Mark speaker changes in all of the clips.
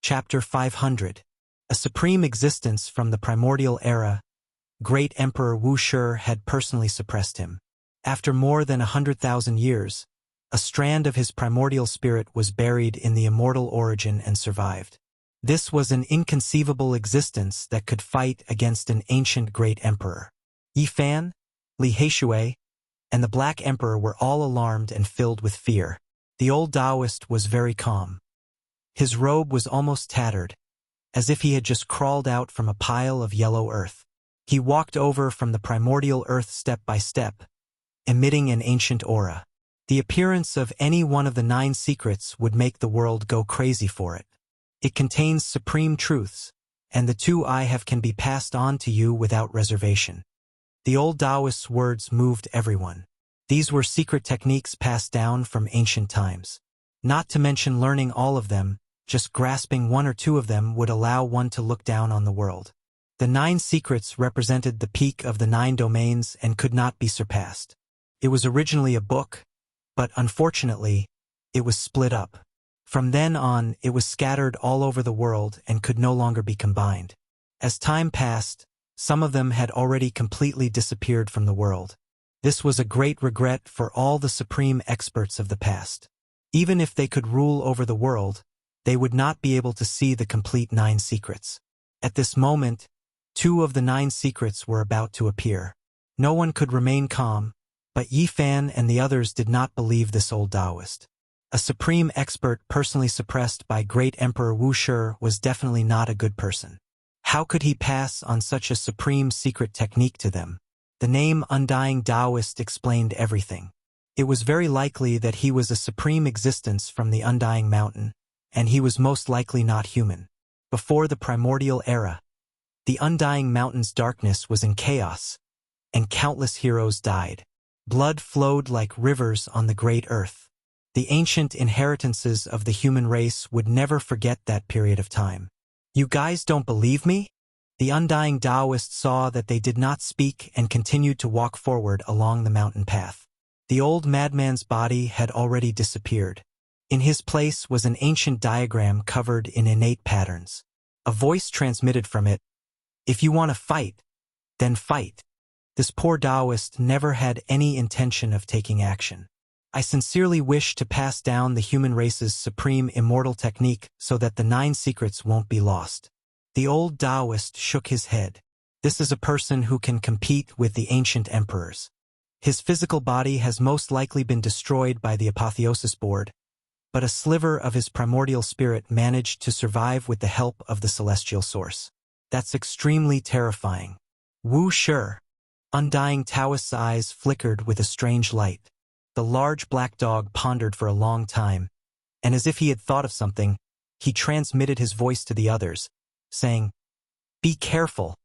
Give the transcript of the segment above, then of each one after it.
Speaker 1: Chapter 500. A supreme existence from the primordial era. Great Emperor Wuxia had personally suppressed him. After more than 100,000 years, a strand of his primordial spirit was buried in the immortal origin and survived. This was an inconceivable existence that could fight against an ancient great emperor. Yi Fan, Li Heishui, and the Black Emperor were all alarmed and filled with fear. The old Taoist was very calm. His robe was almost tattered, as if he had just crawled out from a pile of yellow earth. He walked over from the primordial earth step by step, emitting an ancient aura. The appearance of any one of the 9 secrets would make the world go crazy for it. It contains supreme truths, and the 2 I have can be passed on to you without reservation. The old Taoist's words moved everyone. These were secret techniques passed down from ancient times. Not to mention learning all of them, just grasping 1 or 2 of them would allow one to look down on the world. The 9 secrets represented the peak of the 9 domains and could not be surpassed. It was originally a book, but unfortunately, it was split up. From then on, it was scattered all over the world and could no longer be combined. As time passed, some of them had already completely disappeared from the world. This was a great regret for all the supreme experts of the past. Even if they could rule over the world, they would not be able to see the complete 9 secrets. At this moment, 2 of the 9 secrets were about to appear. No one could remain calm, but Yi Fan and the others did not believe this old Taoist. A supreme expert personally suppressed by Great Emperor Wuxia was definitely not a good person. How could he pass on such a supreme secret technique to them? The name Undying Taoist explained everything. It was very likely that he was a supreme existence from the Undying Mountain, and he was most likely not human. Before the primordial era, the Undying Mountain's darkness was in chaos, and countless heroes died. Blood flowed like rivers on the great earth. The ancient inheritances of the human race would never forget that period of time. You guys don't believe me? The Undying Taoist saw that they did not speak and continued to walk forward along the mountain path. The old madman's body had already disappeared. In his place was an ancient diagram covered in innate patterns. A voice transmitted from it, "If you want to fight, then fight." This poor Taoist never had any intention of taking action. I sincerely wish to pass down the human race's supreme immortal technique so that the 9 secrets won't be lost. The old Taoist shook his head. This is a person who can compete with the ancient emperors. His physical body has most likely been destroyed by the apotheosis board, but a sliver of his primordial spirit managed to survive with the help of the celestial source. That's extremely terrifying. Wuxia. Undying Taoist's eyes flickered with a strange light. The large black dog pondered for a long time, and as if he had thought of something, he transmitted his voice to the others, saying, "Be careful.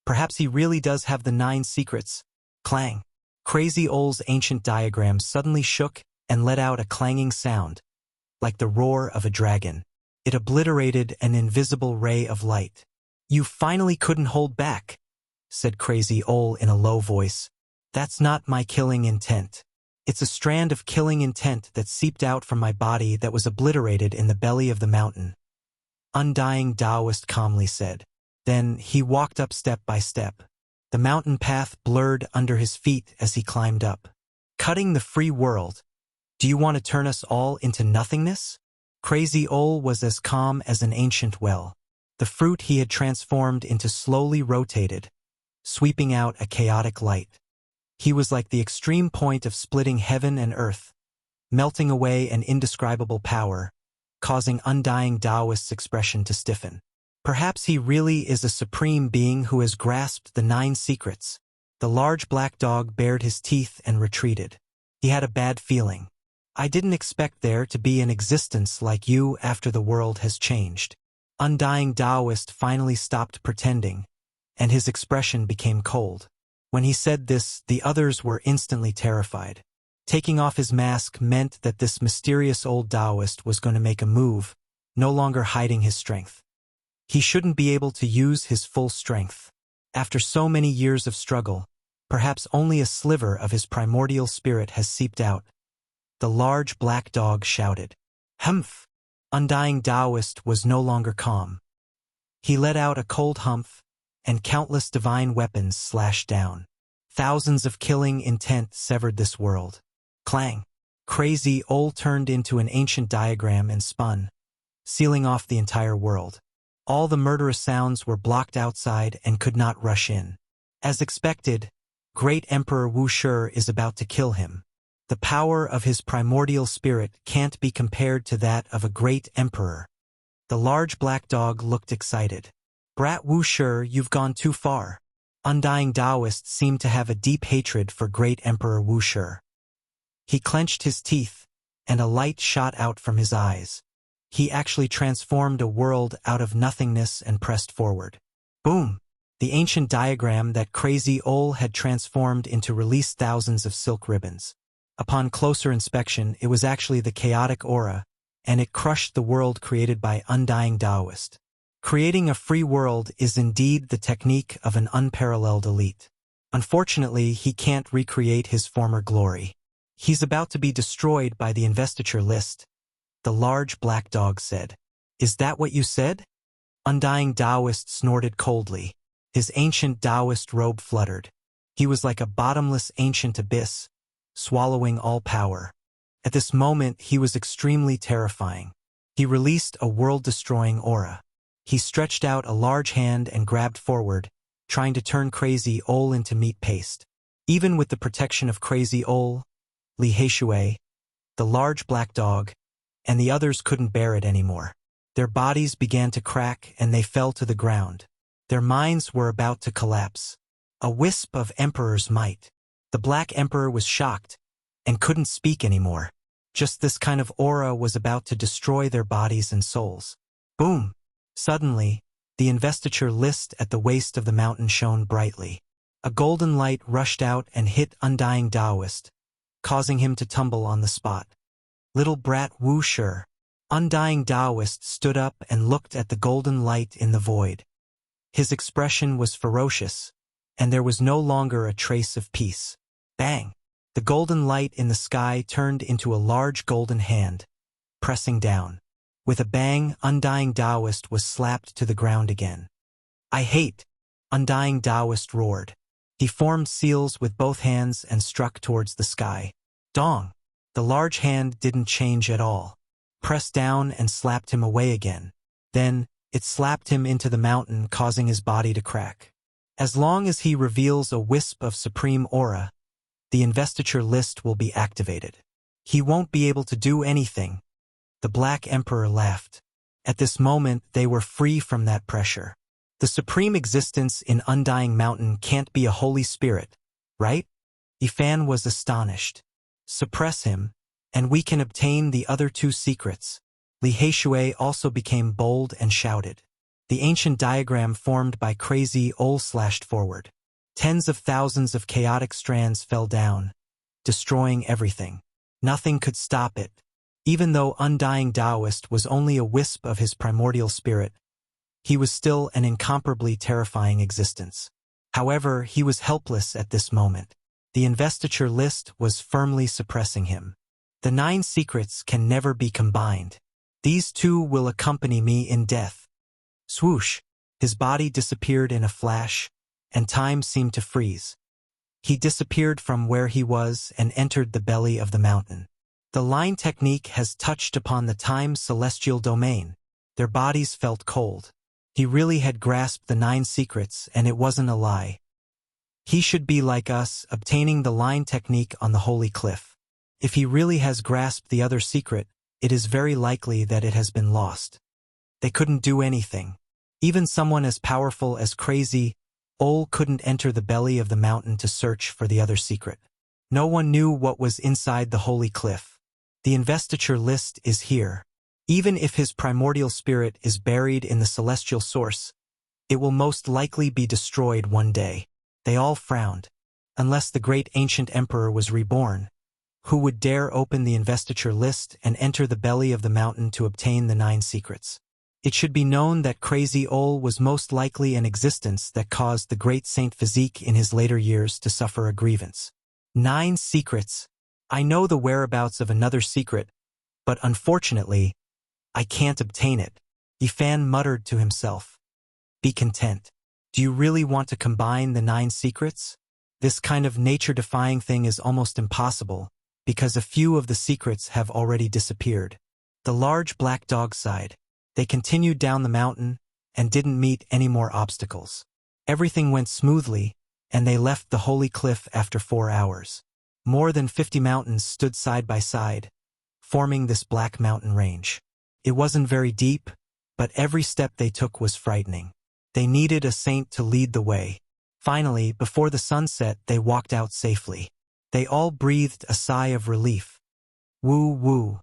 Speaker 1: Perhaps he really does have the 9 secrets." Clang. Crazy Old's ancient diagram suddenly shook and let out a clanging sound, like the roar of a dragon. It obliterated an invisible ray of light. "You finally couldn't hold back," said Crazy Old in a low voice. "That's not my killing intent. It's a strand of killing intent that seeped out from my body that was obliterated in the belly of the mountain." Undying Taoist calmly said. Then he walked up step by step. The mountain path blurred under his feet as he climbed up. "Cutting the free world. Do you want to turn us all into nothingness?" Crazy Old was as calm as an ancient well. The fruit he had transformed into slowly rotated, sweeping out a chaotic light. He was like the extreme point of splitting heaven and earth, melting away an indescribable power, causing Undying Taoist's expression to stiffen. Perhaps he really is a supreme being who has grasped the 9 secrets. The large black dog bared his teeth and retreated. He had a bad feeling. "I didn't expect there to be an existence like you after the world has changed." Undying Taoist finally stopped pretending, and his expression became cold. When he said this, the others were instantly terrified. Taking off his mask meant that this mysterious old Taoist was going to make a move, no longer hiding his strength. He shouldn't be able to use his full strength. After so many years of struggle, perhaps only a sliver of his primordial spirit has seeped out. The large black dog shouted. "Humph!" Undying Taoist was no longer calm. He let out a cold humph, and countless divine weapons slashed down. Thousands of killing intent severed this world. Clang! Crazy Ol turned into an ancient diagram and spun, sealing off the entire world. All the murderous sounds were blocked outside and could not rush in. As expected, Great Emperor Wuxia is about to kill him. The power of his primordial spirit can't be compared to that of a great emperor. The large black dog looked excited. Brat Wuxia, you've gone too far. Undying Taoist seemed to have a deep hatred for Great Emperor Wuxia. He clenched his teeth, and a light shot out from his eyes. He actually transformed a world out of nothingness and pressed forward. Boom! The ancient diagram that Crazy Ol had transformed into released thousands of silk ribbons. Upon closer inspection, it was actually the chaotic aura, and it crushed the world created by Undying Taoist. Creating a free world is indeed the technique of an unparalleled elite. Unfortunately, he can't recreate his former glory. He's about to be destroyed by the investiture list, the large black dog said. Is that what you said? Undying Taoist snorted coldly. His ancient Taoist robe fluttered. He was like a bottomless ancient abyss, swallowing all power. At this moment, he was extremely terrifying. He released a world-destroying aura. He stretched out a large hand and grabbed forward, trying to turn Crazy Ol into meat paste. Even with the protection of Crazy Ol, Li Heishui, the large black dog, and the others couldn't bear it anymore. Their bodies began to crack and they fell to the ground. Their minds were about to collapse. A wisp of Emperor's might. The Black Emperor was shocked and couldn't speak anymore. Just this kind of aura was about to destroy their bodies and souls. Boom! Suddenly, the investiture list at the waist of the mountain shone brightly. A golden light rushed out and hit Undying Taoist, causing him to tumble on the spot. Little brat Wuxia. Undying Taoist stood up and looked at the golden light in the void. His expression was ferocious, and there was no longer a trace of peace. Bang! The golden light in the sky turned into a large golden hand, pressing down. With a bang, Undying Taoist was slapped to the ground again. I hate! Undying Taoist roared. He formed seals with both hands and struck towards the sky. Dong! The large hand didn't change at all. Pressed down and slapped him away again. Then, it slapped him into the mountain, causing his body to crack. As long as he reveals a wisp of supreme aura, the investiture list will be activated. He won't be able to do anything. The Black Emperor laughed. At this moment, they were free from that pressure. The supreme existence in Undying Mountain can't be a holy spirit, right? Ifan was astonished. Suppress him, and we can obtain the other two secrets. Li Heishui also became bold and shouted. The ancient diagram formed by Crazy Ol slashed forward. Tens of thousands of chaotic strands fell down, destroying everything. Nothing could stop it. Even though Undying Taoist was only a wisp of his primordial spirit, he was still an incomparably terrifying existence. However, he was helpless at this moment. The investiture list was firmly suppressing him. The 9 secrets can never be combined. These two will accompany me in death. Swoosh! His body disappeared in a flash, and time seemed to freeze. He disappeared from where he was and entered the belly of the mountain. The line technique has touched upon the time's celestial domain. Their bodies felt cold. He really had grasped the 9 secrets, and it wasn't a lie. He should be like us, obtaining the line technique on the holy cliff. If he really has grasped the other secret, it is very likely that it has been lost. They couldn't do anything. Even someone as powerful as Crazy Ol couldn't enter the belly of the mountain to search for the other secret. No one knew what was inside the holy cliff. The investiture list is here. Even if his primordial spirit is buried in the celestial source, it will most likely be destroyed one day. They all frowned. Unless the great ancient emperor was reborn, who would dare open the investiture list and enter the belly of the mountain to obtain the 9 secrets? It should be known that Crazy Ol was most likely an existence that caused the great Saint Physique in his later years to suffer a grievance. 9 secrets. I know the whereabouts of another secret, but unfortunately, I can't obtain it. Yi Fan muttered to himself. Be content. Do you really want to combine the 9 secrets? This kind of nature-defying thing is almost impossible, because a few of the secrets have already disappeared. The large black dog sighed. They continued down the mountain and didn't meet any more obstacles. Everything went smoothly, and they left the holy cliff after 4 hours. More than 50 mountains stood side by side, forming this black mountain range. It wasn't very deep, but every step they took was frightening. They needed a saint to lead the way. Finally, before the sunset, they walked out safely. They all breathed a sigh of relief. Woo woo.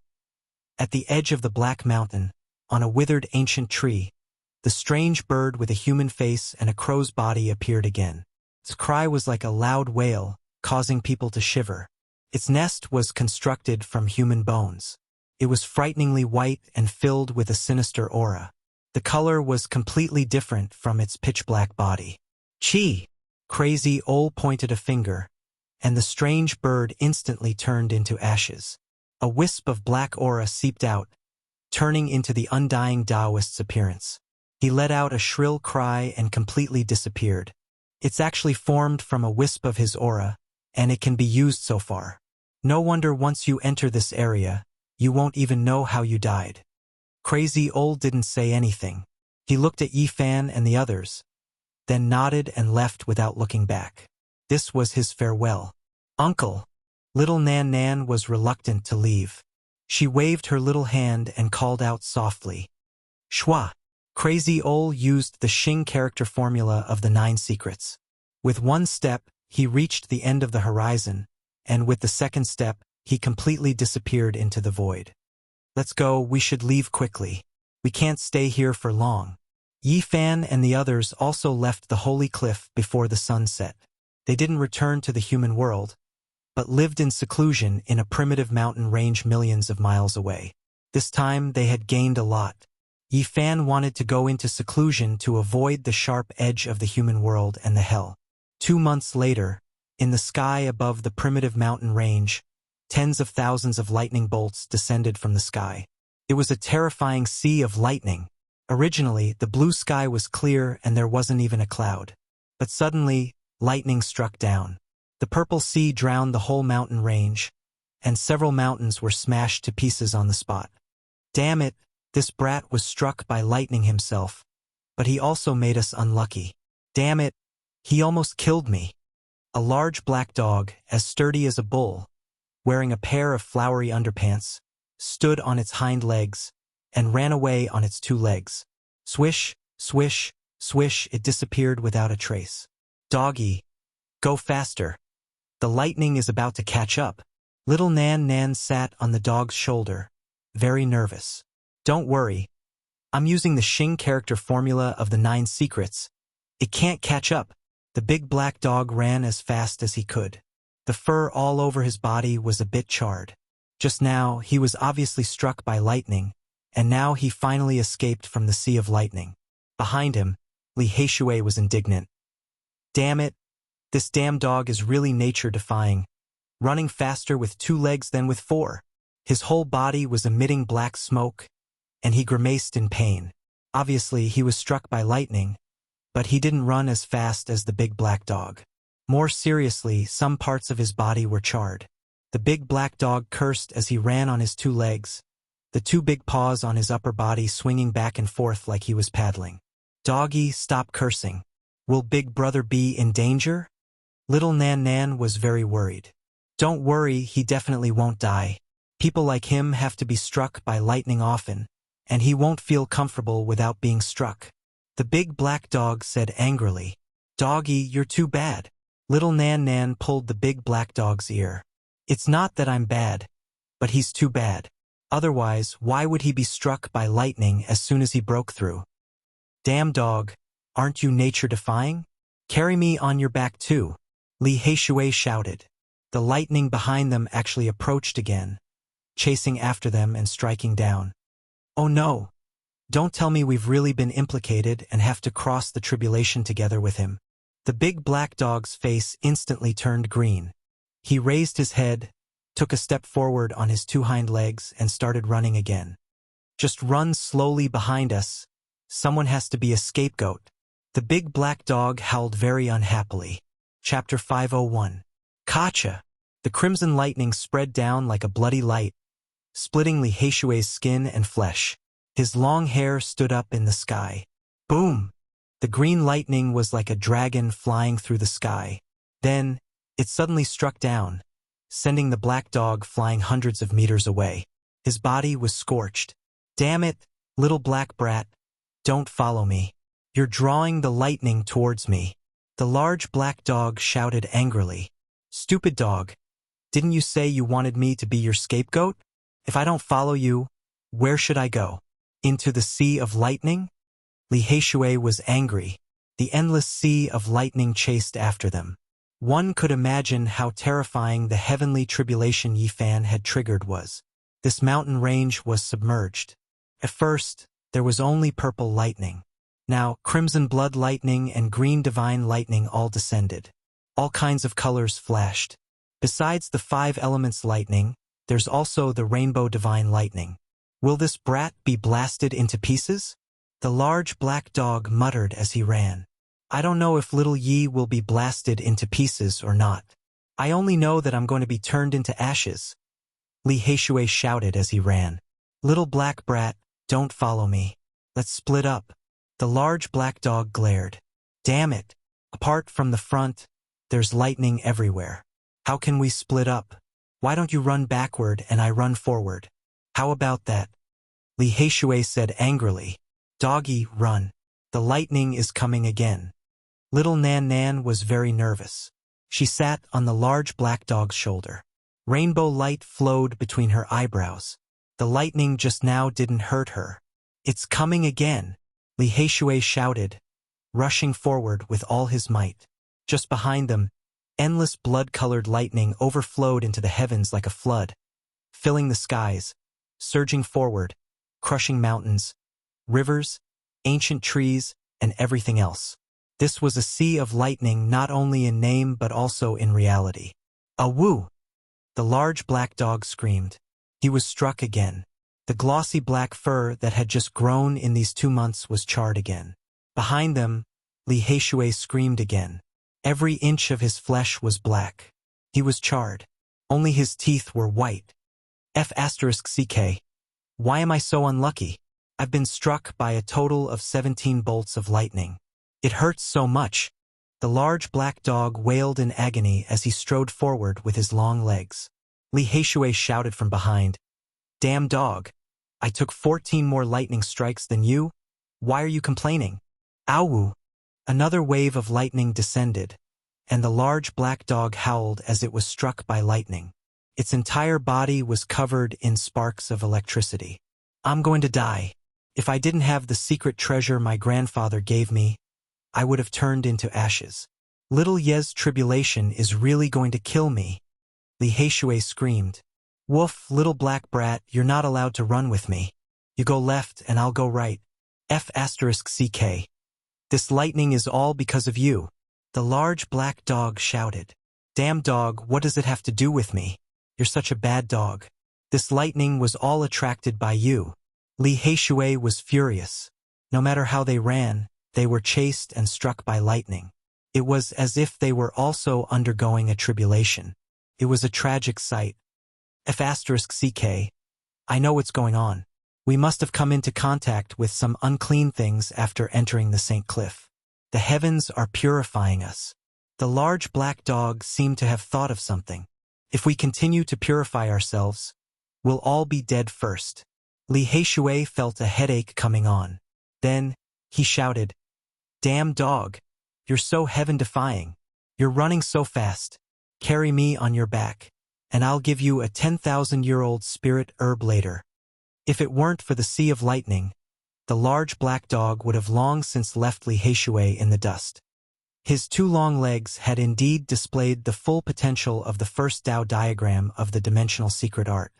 Speaker 1: At the edge of the black mountain, on a withered ancient tree, the strange bird with a human face and a crow's body appeared again. Its cry was like a loud wail, causing people to shiver. Its nest was constructed from human bones. It was frighteningly white and filled with a sinister aura. The color was completely different from its pitch-black body. Chi! Crazy Ol pointed a finger, and the strange bird instantly turned into ashes. A wisp of black aura seeped out, turning into the undying Taoist's appearance. He let out a shrill cry and completely disappeared. It's actually formed from a wisp of his aura, and it can be used so far. No wonder once you enter this area, you won't even know how you died. Crazy Ol didn't say anything. He looked at Yi Fan and the others, then nodded and left without looking back. This was his farewell. Uncle! Little Nan Nan was reluctant to leave. She waved her little hand and called out softly. Shwa! Crazy Ol used the Xing character formula of the 9 secrets. With one step, he reached the end of the horizon, and with the second step, he completely disappeared into the void. Let's go, we should leave quickly. We can't stay here for long. Yi Fan and the others also left the holy cliff before the sun set. They didn't return to the human world, but lived in seclusion in a primitive mountain range millions of miles away. This time they had gained a lot. Yi Fan wanted to go into seclusion to avoid the sharp edge of the human world and the hell. 2 months later, in the sky above the primitive mountain range, tens of thousands of lightning bolts descended from the sky. It was a terrifying sea of lightning. Originally, the blue sky was clear and there wasn't even a cloud. But suddenly, lightning struck down. The purple sea drowned the whole mountain range, and several mountains were smashed to pieces on the spot. Damn it, this brat was struck by lightning himself, but he also made us unlucky. Damn it, he almost killed me. A large black dog, as sturdy as a bull, wearing a pair of flowery underpants, stood on its hind legs and ran away on its 2 legs. Swish, swish, swish, it disappeared without a trace. Doggy, go faster. The lightning is about to catch up. Little Nan Nan sat on the dog's shoulder, very nervous. Don't worry. I'm using the Xing character formula of the 9 secrets. It can't catch up. The big black dog ran as fast as he could. The fur all over his body was a bit charred. Just now, he was obviously struck by lightning, and now he finally escaped from the sea of lightning. Behind him, Li Heishui was indignant. Damn it! This damn dog is really nature-defying, running faster with 2 legs than with 4. His whole body was emitting black smoke, and he grimaced in pain. Obviously, he was struck by lightning, but he didn't run as fast as the big black dog. More seriously, some parts of his body were charred. The big black dog cursed as he ran on his 2 legs, the 2 big paws on his upper body swinging back and forth like he was paddling. Doggy, stop cursing. Will Big Brother be in danger? Little Nan Nan was very worried. Don't worry, he definitely won't die. People like him have to be struck by lightning often, and he won't feel comfortable without being struck. The big black dog said angrily. Doggy, you're too bad. Little Nan Nan pulled the big black dog's ear. It's not that I'm bad, but he's too bad. Otherwise, why would he be struck by lightning as soon as he broke through? Damn dog, aren't you nature-defying? Carry me on your back too, Li Heishui shouted. The lightning behind them actually approached again, chasing after them and striking down. Oh no! Don't tell me we've really been implicated and have to cross the tribulation together with him. The big black dog's face instantly turned green. He raised his head, took a step forward on his 2 hind legs and started running again. Just run slowly behind us. Someone has to be a scapegoat. The big black dog howled very unhappily. Chapter 501. Kacha! The crimson lightning spread down like a bloody light, splitting Li Heishui's skin and flesh. His long hair stood up in the sky. Boom! The green lightning was like a dragon flying through the sky. Then, it suddenly struck down, sending the black dog flying hundreds of meters away. His body was scorched. Damn it, little black brat. Don't follow me. You're drawing the lightning towards me. The large black dog shouted angrily. Stupid dog. Didn't you say you wanted me to be your scapegoat? If I don't follow you, where should I go? Into the sea of lightning? Li Heishui was angry. The endless sea of lightning chased after them. One could imagine how terrifying the heavenly tribulation Yifan had triggered was. This mountain range was submerged. At first, there was only purple lightning. Now, crimson blood lightning and green divine lightning all descended. All kinds of colors flashed. Besides the 5 elements lightning, there's also the rainbow divine lightning. Will this brat be blasted into pieces? The large black dog muttered as he ran. I don't know if little Yi will be blasted into pieces or not. I only know that I'm going to be turned into ashes. Li Heishui shouted as he ran. Little black brat, don't follow me. Let's split up. The large black dog glared. Damn it. Apart from the front, there's lightning everywhere. How can we split up? Why don't you run backward and I run forward? How about that? Li Heishui said angrily. Doggy, run. The lightning is coming again. Little Nan Nan was very nervous. She sat on the large black dog's shoulder. Rainbow light flowed between her eyebrows. The lightning just now didn't hurt her. It's coming again, Li Heishui shouted, rushing forward with all his might. Just behind them, endless blood-colored lightning overflowed into the heavens like a flood, filling the skies, surging forward, crushing mountains, rivers, ancient trees, and everything else. This was a sea of lightning not only in name but also in reality. Awoo! The large black dog screamed. He was struck again. The glossy black fur that had just grown in these 2 months was charred again. Behind them, Li Heishui screamed again. Every inch of his flesh was black. He was charred. Only his teeth were white. F*CK. Why am I so unlucky? I've been struck by a total of 17 bolts of lightning. It hurts so much. The large black dog wailed in agony as he strode forward with his long legs. Li Heishui shouted from behind. Damn dog. I took 14 more lightning strikes than you. Why are you complaining? Ow! Another wave of lightning descended, and the large black dog howled as it was struck by lightning. Its entire body was covered in sparks of electricity. I'm going to die. If I didn't have the secret treasure my grandfather gave me, I would have turned into ashes. Little Ye's tribulation is really going to kill me. Li Heishui screamed. Woof, little black brat, you're not allowed to run with me. You go left and I'll go right. F*CK. This lightning is all because of you. The large black dog shouted. Damn dog, what does it have to do with me? You're such a bad dog. This lightning was all attracted by you. Li Heishui was furious. No matter how they ran, they were chased and struck by lightning. It was as if they were also undergoing a tribulation. It was a tragic sight. F*CK. I know what's going on. We must have come into contact with some unclean things after entering the St. Cliff. The heavens are purifying us. The large black dog seemed to have thought of something. If we continue to purify ourselves, we'll all be dead first. Li Heishui felt a headache coming on. Then, he shouted, Damn dog! You're so heaven-defying. You're running so fast. Carry me on your back, and I'll give you a 10,000-year-old spirit herb later. If it weren't for the sea of lightning, the large black dog would have long since left Li Heishui in the dust. His 2 long legs had indeed displayed the full potential of the first Tao diagram of the dimensional secret art.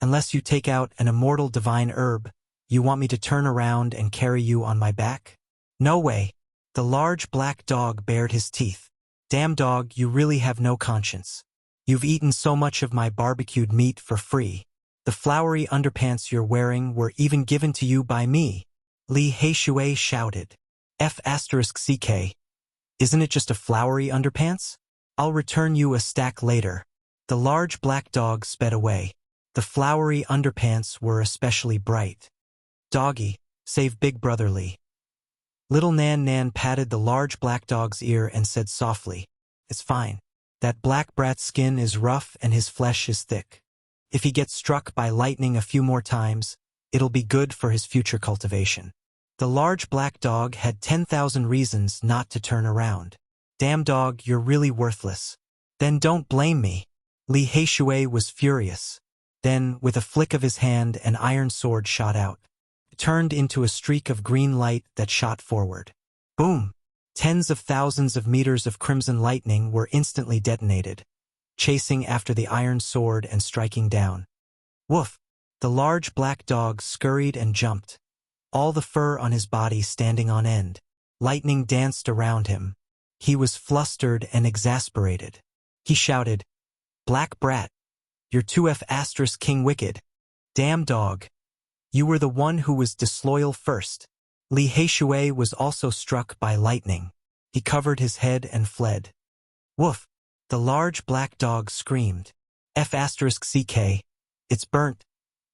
Speaker 1: Unless you take out an immortal divine herb, you want me to turn around and carry you on my back? No way. The large black dog bared his teeth. Damn dog, you really have no conscience. You've eaten so much of my barbecued meat for free. The flowery underpants you're wearing were even given to you by me. Li Heishui shouted. F*CK. Isn't it just a flowery underpants? I'll return you a stack later. The large black dog sped away. The flowery underpants were especially bright. Doggy, save Big Brother Li. Little Nan Nan patted the large black dog's ear and said softly, "It's fine. That black brat's skin is rough and his flesh is thick. If he gets struck by lightning a few more times, it'll be good for his future cultivation." The large black dog had 10,000 reasons not to turn around. "Damn dog, you're really worthless." "Then don't blame me." Li Heishui was furious. Then, with a flick of his hand, an iron sword shot out. It turned into a streak of green light that shot forward. Boom! Tens of thousands of meters of crimson lightning were instantly detonated, chasing after the iron sword and striking down. Woof! The large black dog scurried and jumped, all the fur on his body standing on end. Lightning danced around him. He was flustered and exasperated. He shouted, "Black brat, you're 2F* King Wicked. Damn dog. You were the one who was disloyal first." Li Heishui was also struck by lightning. He covered his head and fled. Woof! The large black dog screamed. F*CK. It's burnt.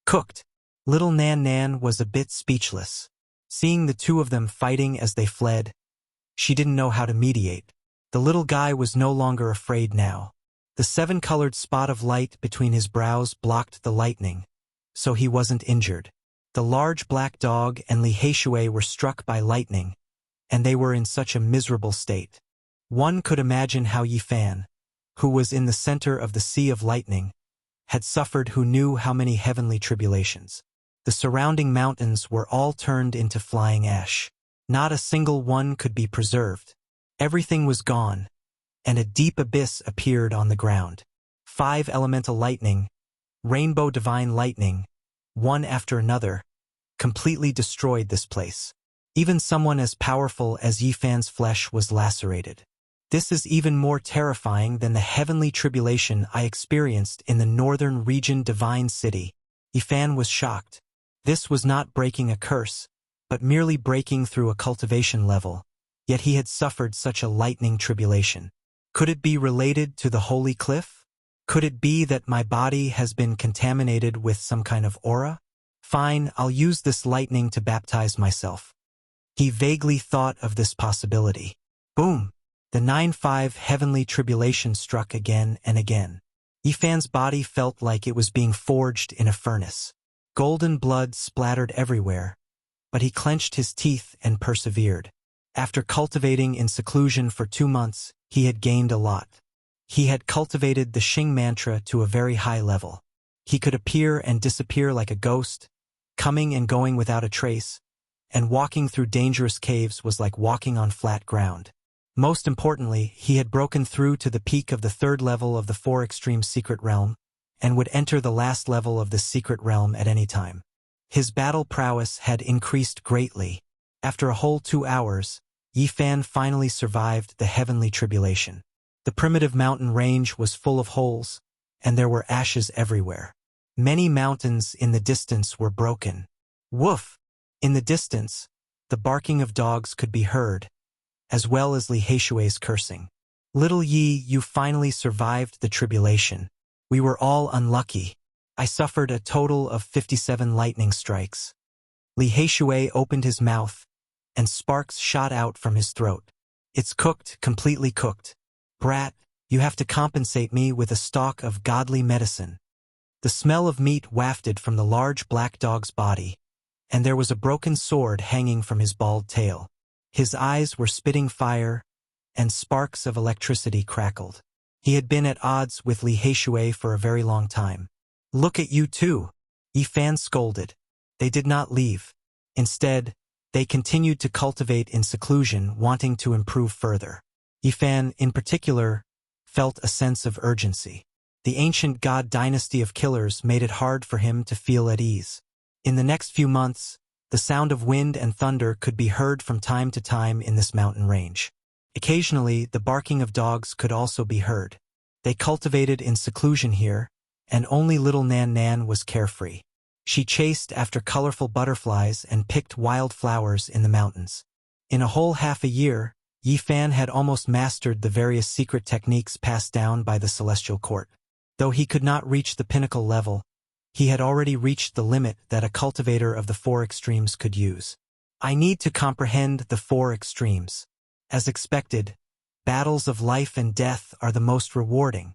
Speaker 1: Cooked. Little Nan Nan was a bit speechless. Seeing the two of them fighting as they fled, she didn't know how to mediate. The little guy was no longer afraid now. The seven-colored spot of light between his brows blocked the lightning, so he wasn't injured. The large black dog and Li Heishui were struck by lightning, and they were in such a miserable state. One could imagine how Yifan, who was in the center of the sea of lightning, had suffered, who knew how many heavenly tribulations. The surrounding mountains were all turned into flying ash. Not a single one could be preserved. Everything was gone, and a deep abyss appeared on the ground. 5 elemental lightning, rainbow divine lightning, one after another, completely destroyed this place. Even someone as powerful as Yifan's flesh was lacerated. This is even more terrifying than the heavenly tribulation I experienced in the northern region divine city. Yifan was shocked. This was not breaking a curse, but merely breaking through a cultivation level, yet he had suffered such a lightning tribulation. Could it be related to the holy cliff? Could it be that my body has been contaminated with some kind of aura? Fine, I'll use this lightning to baptize myself. He vaguely thought of this possibility. Boom! The 9-5 heavenly tribulation struck again and again. Yifan's body felt like it was being forged in a furnace. Golden blood splattered everywhere, but he clenched his teeth and persevered. After cultivating in seclusion for 2 months, he had gained a lot. He had cultivated the Xing mantra to a very high level. He could appear and disappear like a ghost, coming and going without a trace, and walking through dangerous caves was like walking on flat ground. Most importantly, he had broken through to the peak of the 3rd level of the 4 extreme secret realm, and would enter the last level of the secret realm at any time. His battle prowess had increased greatly. After a whole 2 hours, Yifan finally survived the heavenly tribulation. The primitive mountain range was full of holes, and there were ashes everywhere. Many mountains in the distance were broken. Woof! In the distance, the barking of dogs could be heard, as well as Li Heishui's cursing. "Little Yi, you finally survived the tribulation. We were all unlucky. I suffered a total of 57 lightning strikes." Li Heishui opened his mouth, and sparks shot out from his throat. "It's cooked, completely cooked. Brat, you have to compensate me with a stalk of godly medicine." The smell of meat wafted from the large black dog's body, and there was a broken sword hanging from his bald tail. His eyes were spitting fire, and sparks of electricity crackled. He had been at odds with Li Heishui for a very long time. "Look at you two," Yifan scolded. They did not leave. Instead, they continued to cultivate in seclusion, wanting to improve further. Yifan, in particular, felt a sense of urgency. The ancient god dynasty of killers made it hard for him to feel at ease. In the next few months, the sound of wind and thunder could be heard from time to time in this mountain range. Occasionally, the barking of dogs could also be heard. They cultivated in seclusion here, and only little Nan Nan was carefree. She chased after colorful butterflies and picked wild flowers in the mountains. In a whole half a year, Yi Fan had almost mastered the various secret techniques passed down by the celestial court. Though he could not reach the pinnacle level, he had already reached the limit that a cultivator of the four extremes could use. I need to comprehend the four extremes. As expected, battles of life and death are the most rewarding.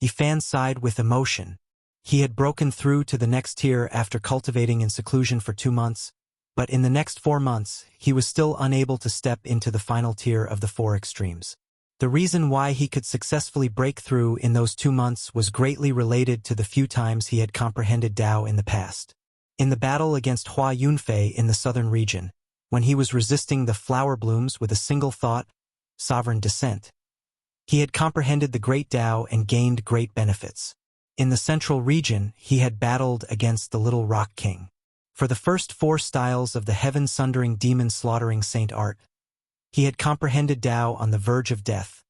Speaker 1: Yi Fan sighed with emotion. He had broken through to the next tier after cultivating in seclusion for 2 months, but in the next 4 months, he was still unable to step into the final tier of the four extremes. The reason why he could successfully break through in those 2 months was greatly related to the few times he had comprehended Tao in the past. In the battle against Hua Yunfei in the southern region, when he was resisting the flower blooms with a single thought, sovereign descent, he had comprehended the great Tao and gained great benefits. In the central region, he had battled against the Little Rock King. For the first 4 styles of the heaven-sundering demon-slaughtering Saint Art, he had comprehended Tao on the verge of death,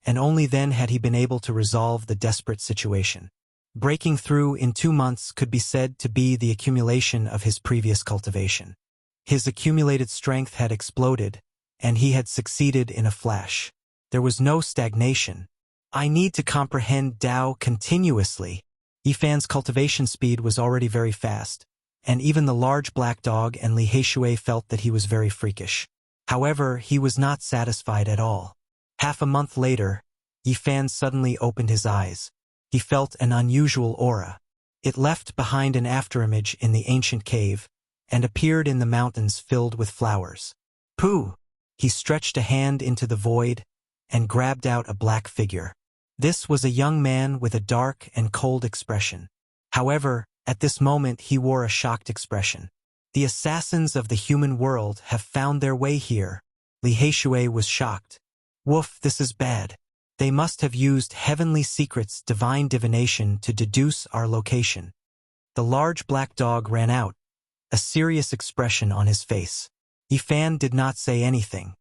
Speaker 1: and only then had he been able to resolve the desperate situation. Breaking through in 2 months could be said to be the accumulation of his previous cultivation. His accumulated strength had exploded, and he had succeeded in a flash. There was no stagnation. I need to comprehend Tao continuously. Yi Fan's cultivation speed was already very fast, and even the large black dog and Li Heishui felt that he was very freakish. However, he was not satisfied at all. Half a month later, Yi Fan suddenly opened his eyes. He felt an unusual aura. It left behind an afterimage in the ancient cave, and appeared in the mountains filled with flowers. Pooh! He stretched a hand into the void, and grabbed out a black figure. This was a young man with a dark and cold expression. However, at this moment he wore a shocked expression. The assassins of the human world have found their way here. Li Heishui was shocked. Woof, this is bad. They must have used heavenly secrets, divine divination, to deduce our location. The large black dog ran out, a serious expression on his face. Yi Fan did not say anything.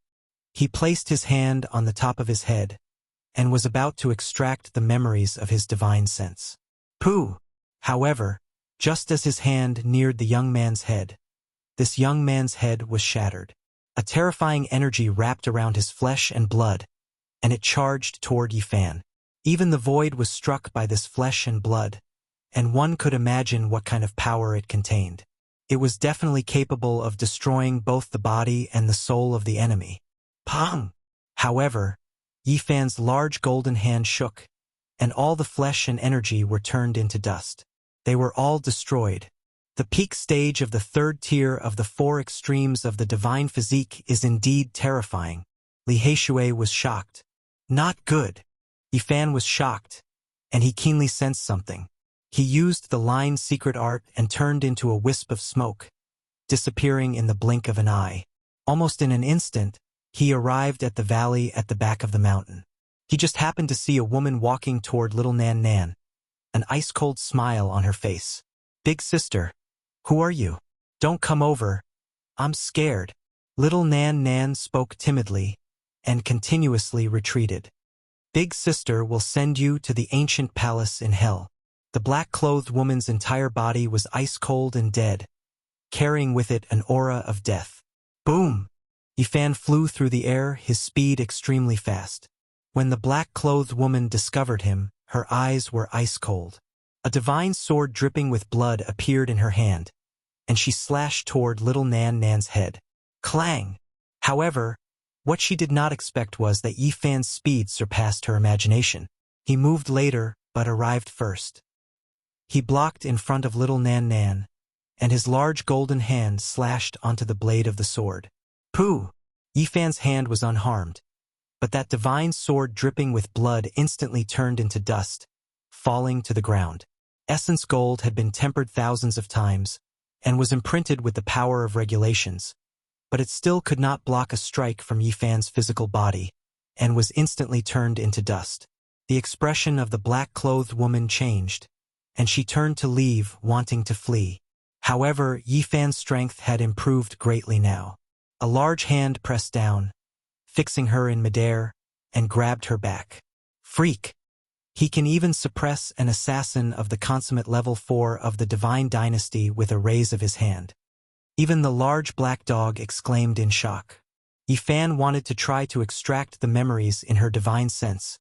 Speaker 1: He placed his hand on the top of his head, and was about to extract the memories of his divine sense. Pooh! However, just as his hand neared the young man's head, this young man's head was shattered. A terrifying energy wrapped around his flesh and blood, and it charged toward Yi Fan. Even the void was struck by this flesh and blood, and one could imagine what kind of power it contained. It was definitely capable of destroying both the body and the soul of the enemy. Pong! However, Yi Fan's large golden hand shook, and all the flesh and energy were turned into dust. They were all destroyed. The peak stage of the 3rd tier of the 4 extremes of the divine physique is indeed terrifying. Li Heishui was shocked. Not good. Yi Fan was shocked, and he keenly sensed something. He used the line secret art and turned into a wisp of smoke, disappearing in the blink of an eye. Almost in an instant, he arrived at the valley at the back of the mountain. He just happened to see a woman walking toward little Nan Nan, an ice-cold smile on her face. Big sister, who are you? Don't come over. I'm scared. Little Nan Nan spoke timidly, and continuously retreated. Big sister will send you to the ancient palace in hell. The black-clothed woman's entire body was ice-cold and dead, carrying with it an aura of death. Boom! Yi Fan flew through the air, his speed extremely fast. When the black-clothed woman discovered him, her eyes were ice-cold. A divine sword dripping with blood appeared in her hand, and she slashed toward little Nan Nan's head. Clang! However, what she did not expect was that Yi Fan's speed surpassed her imagination. He moved later, but arrived first. He blocked in front of little Nan Nan, and his large golden hand slashed onto the blade of the sword. Pooh! Yi Fan's hand was unharmed, but that divine sword dripping with blood instantly turned into dust, falling to the ground. Essence gold had been tempered thousands of times, and was imprinted with the power of regulations, but it still could not block a strike from Yi Fan's physical body, and was instantly turned into dust. The expression of the black-clothed woman changed, and she turned to leave, wanting to flee. However, Yi Fan's strength had improved greatly now. A large hand pressed down, fixing her in midair, and grabbed her back. Freak! He can even suppress an assassin of the consummate level 4 of the divine dynasty with a raise of his hand. Even the large black dog exclaimed in shock. Yifan wanted to try to extract the memories in her divine sense,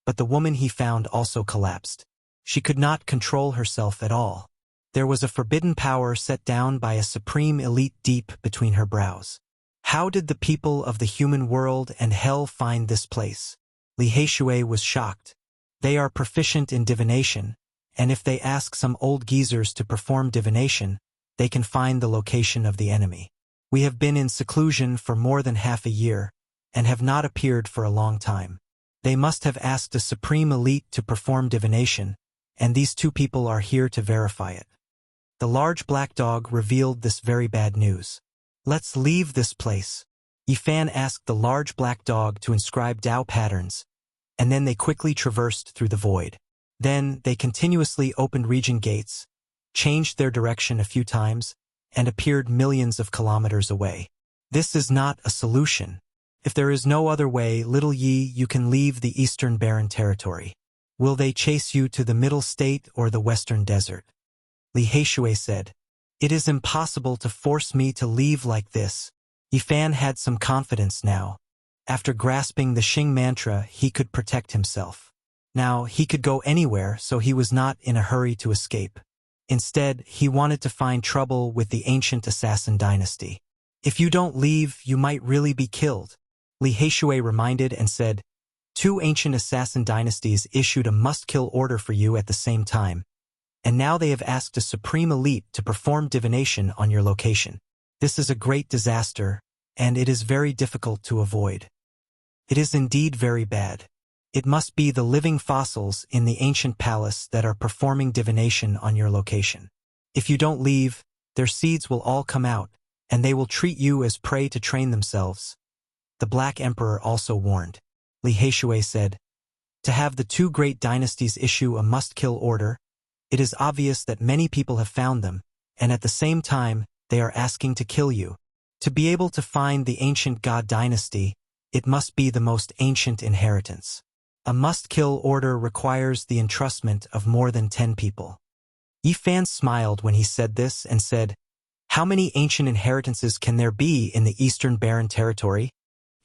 Speaker 1: but the woman he found also collapsed. She could not control herself at all. There was a forbidden power set down by a supreme elite deep between her brows. How did the people of the human world and hell find this place? Li Heishui was shocked. They are proficient in divination, and if they ask some old geezers to perform divination, they can find the location of the enemy. We have been in seclusion for more than half a year, and have not appeared for a long time. They must have asked a supreme elite to perform divination, and these two people are here to verify it. The large black dog revealed this very bad news. Let's leave this place. Yifan asked the large black dog to inscribe Tao patterns, and then they quickly traversed through the void. Then they continuously opened region gates, changed their direction a few times, and appeared millions of kilometers away. This is not a solution. If there is no other way, little Yi, you can leave the eastern barren territory. Will they chase you to the middle state or the western desert? Li Heishui said, It is impossible to force me to leave like this. Yifan had some confidence now. After grasping the Xing mantra, he could protect himself. Now, he could go anywhere, so he was not in a hurry to escape. Instead, he wanted to find trouble with the ancient assassin dynasty. If you don't leave, you might really be killed. Li Heishui reminded and said, 2 ancient assassin dynasties issued a must-kill order for you at the same time, and now they have asked a supreme elite to perform divination on your location. This is a great disaster, and it is very difficult to avoid. It is indeed very bad. It must be the living fossils in the ancient palace that are performing divination on your location. If you don't leave, their seeds will all come out, and they will treat you as prey to train themselves. The Black Emperor also warned. Li Heishui said, To have the 2 great dynasties issue a must-kill order, it is obvious that many people have found them, and at the same time, they are asking to kill you. To be able to find the ancient god dynasty, it must be the most ancient inheritance. A must-kill order requires the entrustment of more than 10 people. Yifan smiled when he said this and said, How many ancient inheritances can there be in the Eastern Barren Territory?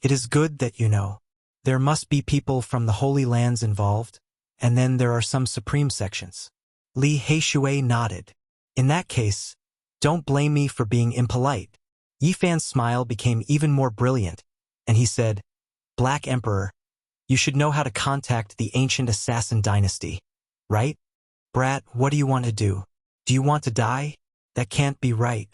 Speaker 1: It is good that you know. There must be people from the Holy Lands involved, and then there are some supreme sections. Li Heishui nodded. In that case, don't blame me for being impolite. Yifan's smile became even more brilliant, and he said, Black Emperor, you should know how to contact the ancient assassin dynasty, right? Brat, what do you want to do? Do you want to die? That can't be right.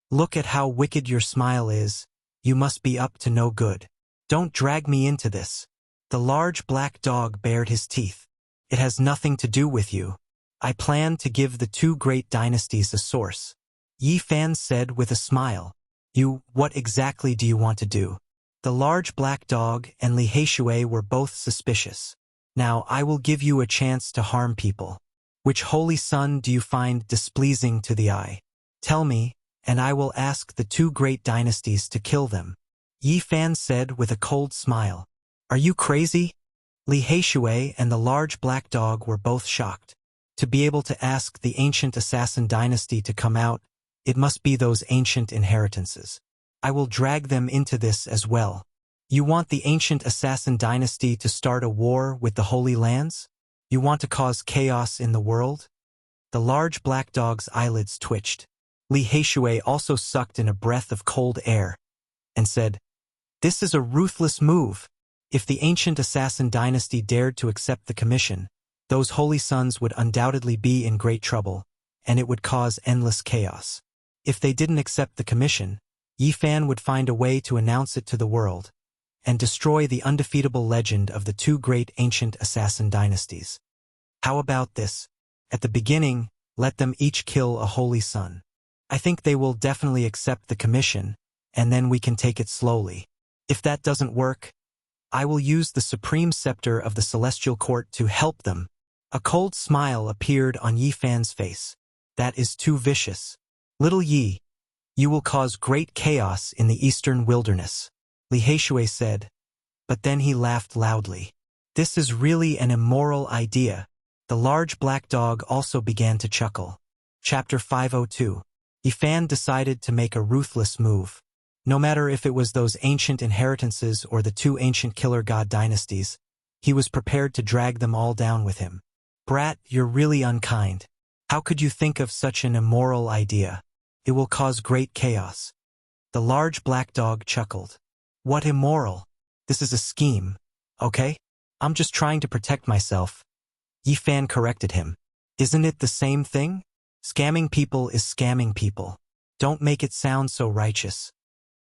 Speaker 1: Look at how wicked your smile is. You must be up to no good. Don't drag me into this. The large black dog bared his teeth. It has nothing to do with you. I plan to give the 2 great dynasties a source. Yifan said with a smile. What exactly do you want to do? The large black dog and Li Heishui were both suspicious. Now I will give you a chance to harm people. Which holy son do you find displeasing to the eye? Tell me, and I will ask the 2 great dynasties to kill them. Yifan said with a cold smile. Are you crazy? Li Heishui and the large black dog were both shocked. To be able to ask the ancient assassin dynasty to come out, it must be those ancient inheritances. I will drag them into this as well. You want the ancient assassin dynasty to start a war with the Holy Lands? You want to cause chaos in the world? The large black dog's eyelids twitched. Li Heishui also sucked in a breath of cold air, and said, This is a ruthless move. If the ancient assassin dynasty dared to accept the commission, those holy sons would undoubtedly be in great trouble, and it would cause endless chaos. If they didn't accept the commission, Yifan would find a way to announce it to the world, and destroy the undefeatable legend of the 2 great ancient assassin dynasties. How about this? At the beginning, let them each kill a holy son. I think they will definitely accept the commission, and then we can take it slowly. If that doesn't work, I will use the supreme scepter of the celestial court to help them. A cold smile appeared on Yifan's face. That is too vicious. Little Yi, you will cause great chaos in the eastern wilderness. Li Heishui said, but then he laughed loudly. This is really an immoral idea. The large black dog also began to chuckle. Chapter 502. Yifan decided to make a ruthless move. No matter if it was those ancient inheritances or the two ancient killer god dynasties, he was prepared to drag them all down with him. Brat, you're really unkind. How could you think of such an immoral idea? It will cause great chaos. The large black dog chuckled. What immoral? This is a scheme, okay? I'm just trying to protect myself. Yifan corrected him. Isn't it the same thing? Scamming people is scamming people. Don't make it sound so righteous.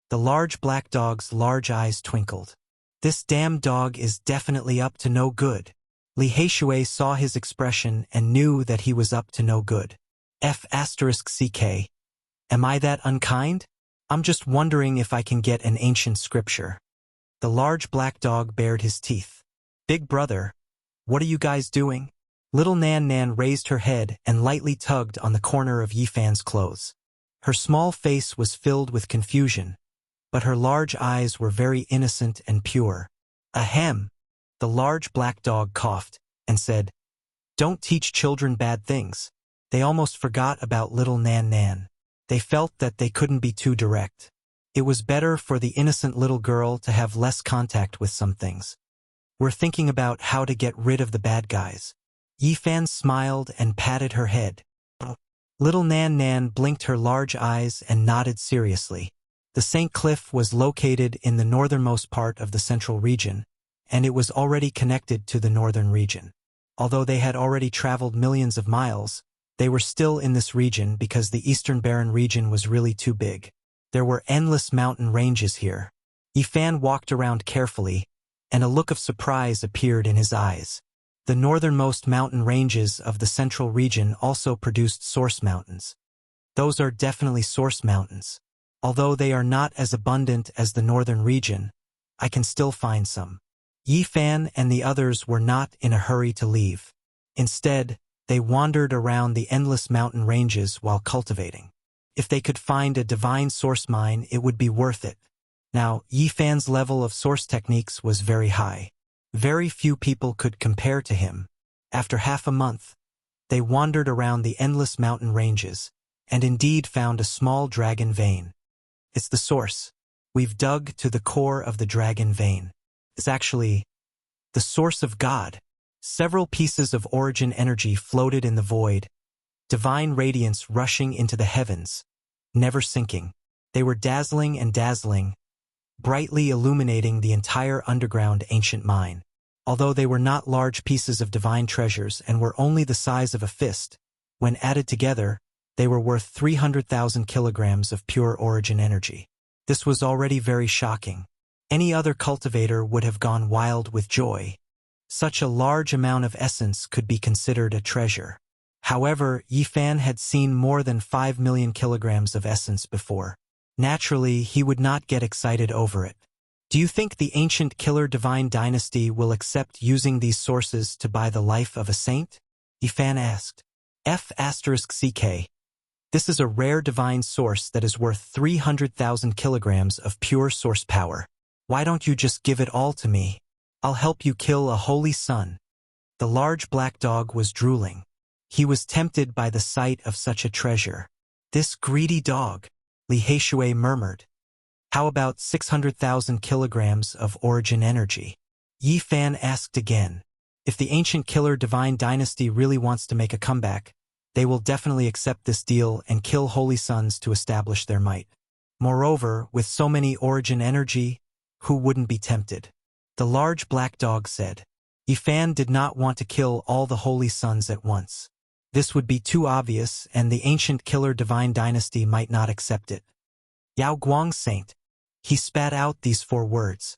Speaker 1: The large black dog's large eyes twinkled. This damn dog is definitely up to no good. Li Heishui saw his expression and knew that he was up to no good. F***ck. Am I that unkind? I'm just wondering if I can get an ancient scripture. The large black dog bared his teeth. Big brother, what are you guys doing? Little Nan Nan raised her head and lightly tugged on the corner of Yifan's clothes. Her small face was filled with confusion, but her large eyes were very innocent and pure. Ahem! The large black dog coughed and said, Don't teach children bad things. They almost forgot about little Nan Nan. They felt that they couldn't be too direct. It was better for the innocent little girl to have less contact with some things. We're thinking about how to get rid of the bad guys. Yifan smiled and patted her head. Little Nan Nan blinked her large eyes and nodded seriously. The St. Cliff was located in the northernmost part of the central region, and it was already connected to the northern region. Although they had already traveled millions of miles, they were still in this region because the eastern barren region was really too big. There were endless mountain ranges here. Yifan walked around carefully, and a look of surprise appeared in his eyes. The northernmost mountain ranges of the central region also produced source mountains. Those are definitely source mountains. Although they are not as abundant as the northern region, I can still find some. Yifan and the others were not in a hurry to leave. Instead, they wandered around the endless mountain ranges while cultivating. If they could find a divine source mine, it would be worth it. Now, Yifan's level of source techniques was very high. Very few people could compare to him. After half a month, they wandered around the endless mountain ranges, and indeed found a small dragon vein. It's the source. We've dug to the core of the dragon vein. It's actually the source of God. Several pieces of origin energy floated in the void, divine radiance rushing into the heavens, never sinking. They were dazzling and dazzling, brightly illuminating the entire underground ancient mine. Although they were not large pieces of divine treasures and were only the size of a fist, when added together, they were worth 300,000 kilograms of pure origin energy. This was already very shocking. Any other cultivator would have gone wild with joy. Such a large amount of essence could be considered a treasure. However, Yifan had seen more than 5 million kilograms of essence before. Naturally, he would not get excited over it. Do you think the ancient killer divine dynasty will accept using these sources to buy the life of a saint? Yifan asked. F***ck. This is a rare divine source that is worth 300,000 kilograms of pure source power. Why don't you just give it all to me? I'll help you kill a holy son. The large black dog was drooling. He was tempted by the sight of such a treasure. This greedy dog, Li Heishui murmured. How about 600,000 kilograms of origin energy? Yifan asked again. If the ancient killer divine dynasty really wants to make a comeback, they will definitely accept this deal and kill holy sons to establish their might. Moreover, with so many origin energy, who wouldn't be tempted? The large black dog said. Yifan did not want to kill all the holy sons at once. This would be too obvious, and the ancient killer divine dynasty might not accept it. Yao Guang Saint. He spat out these 4 words.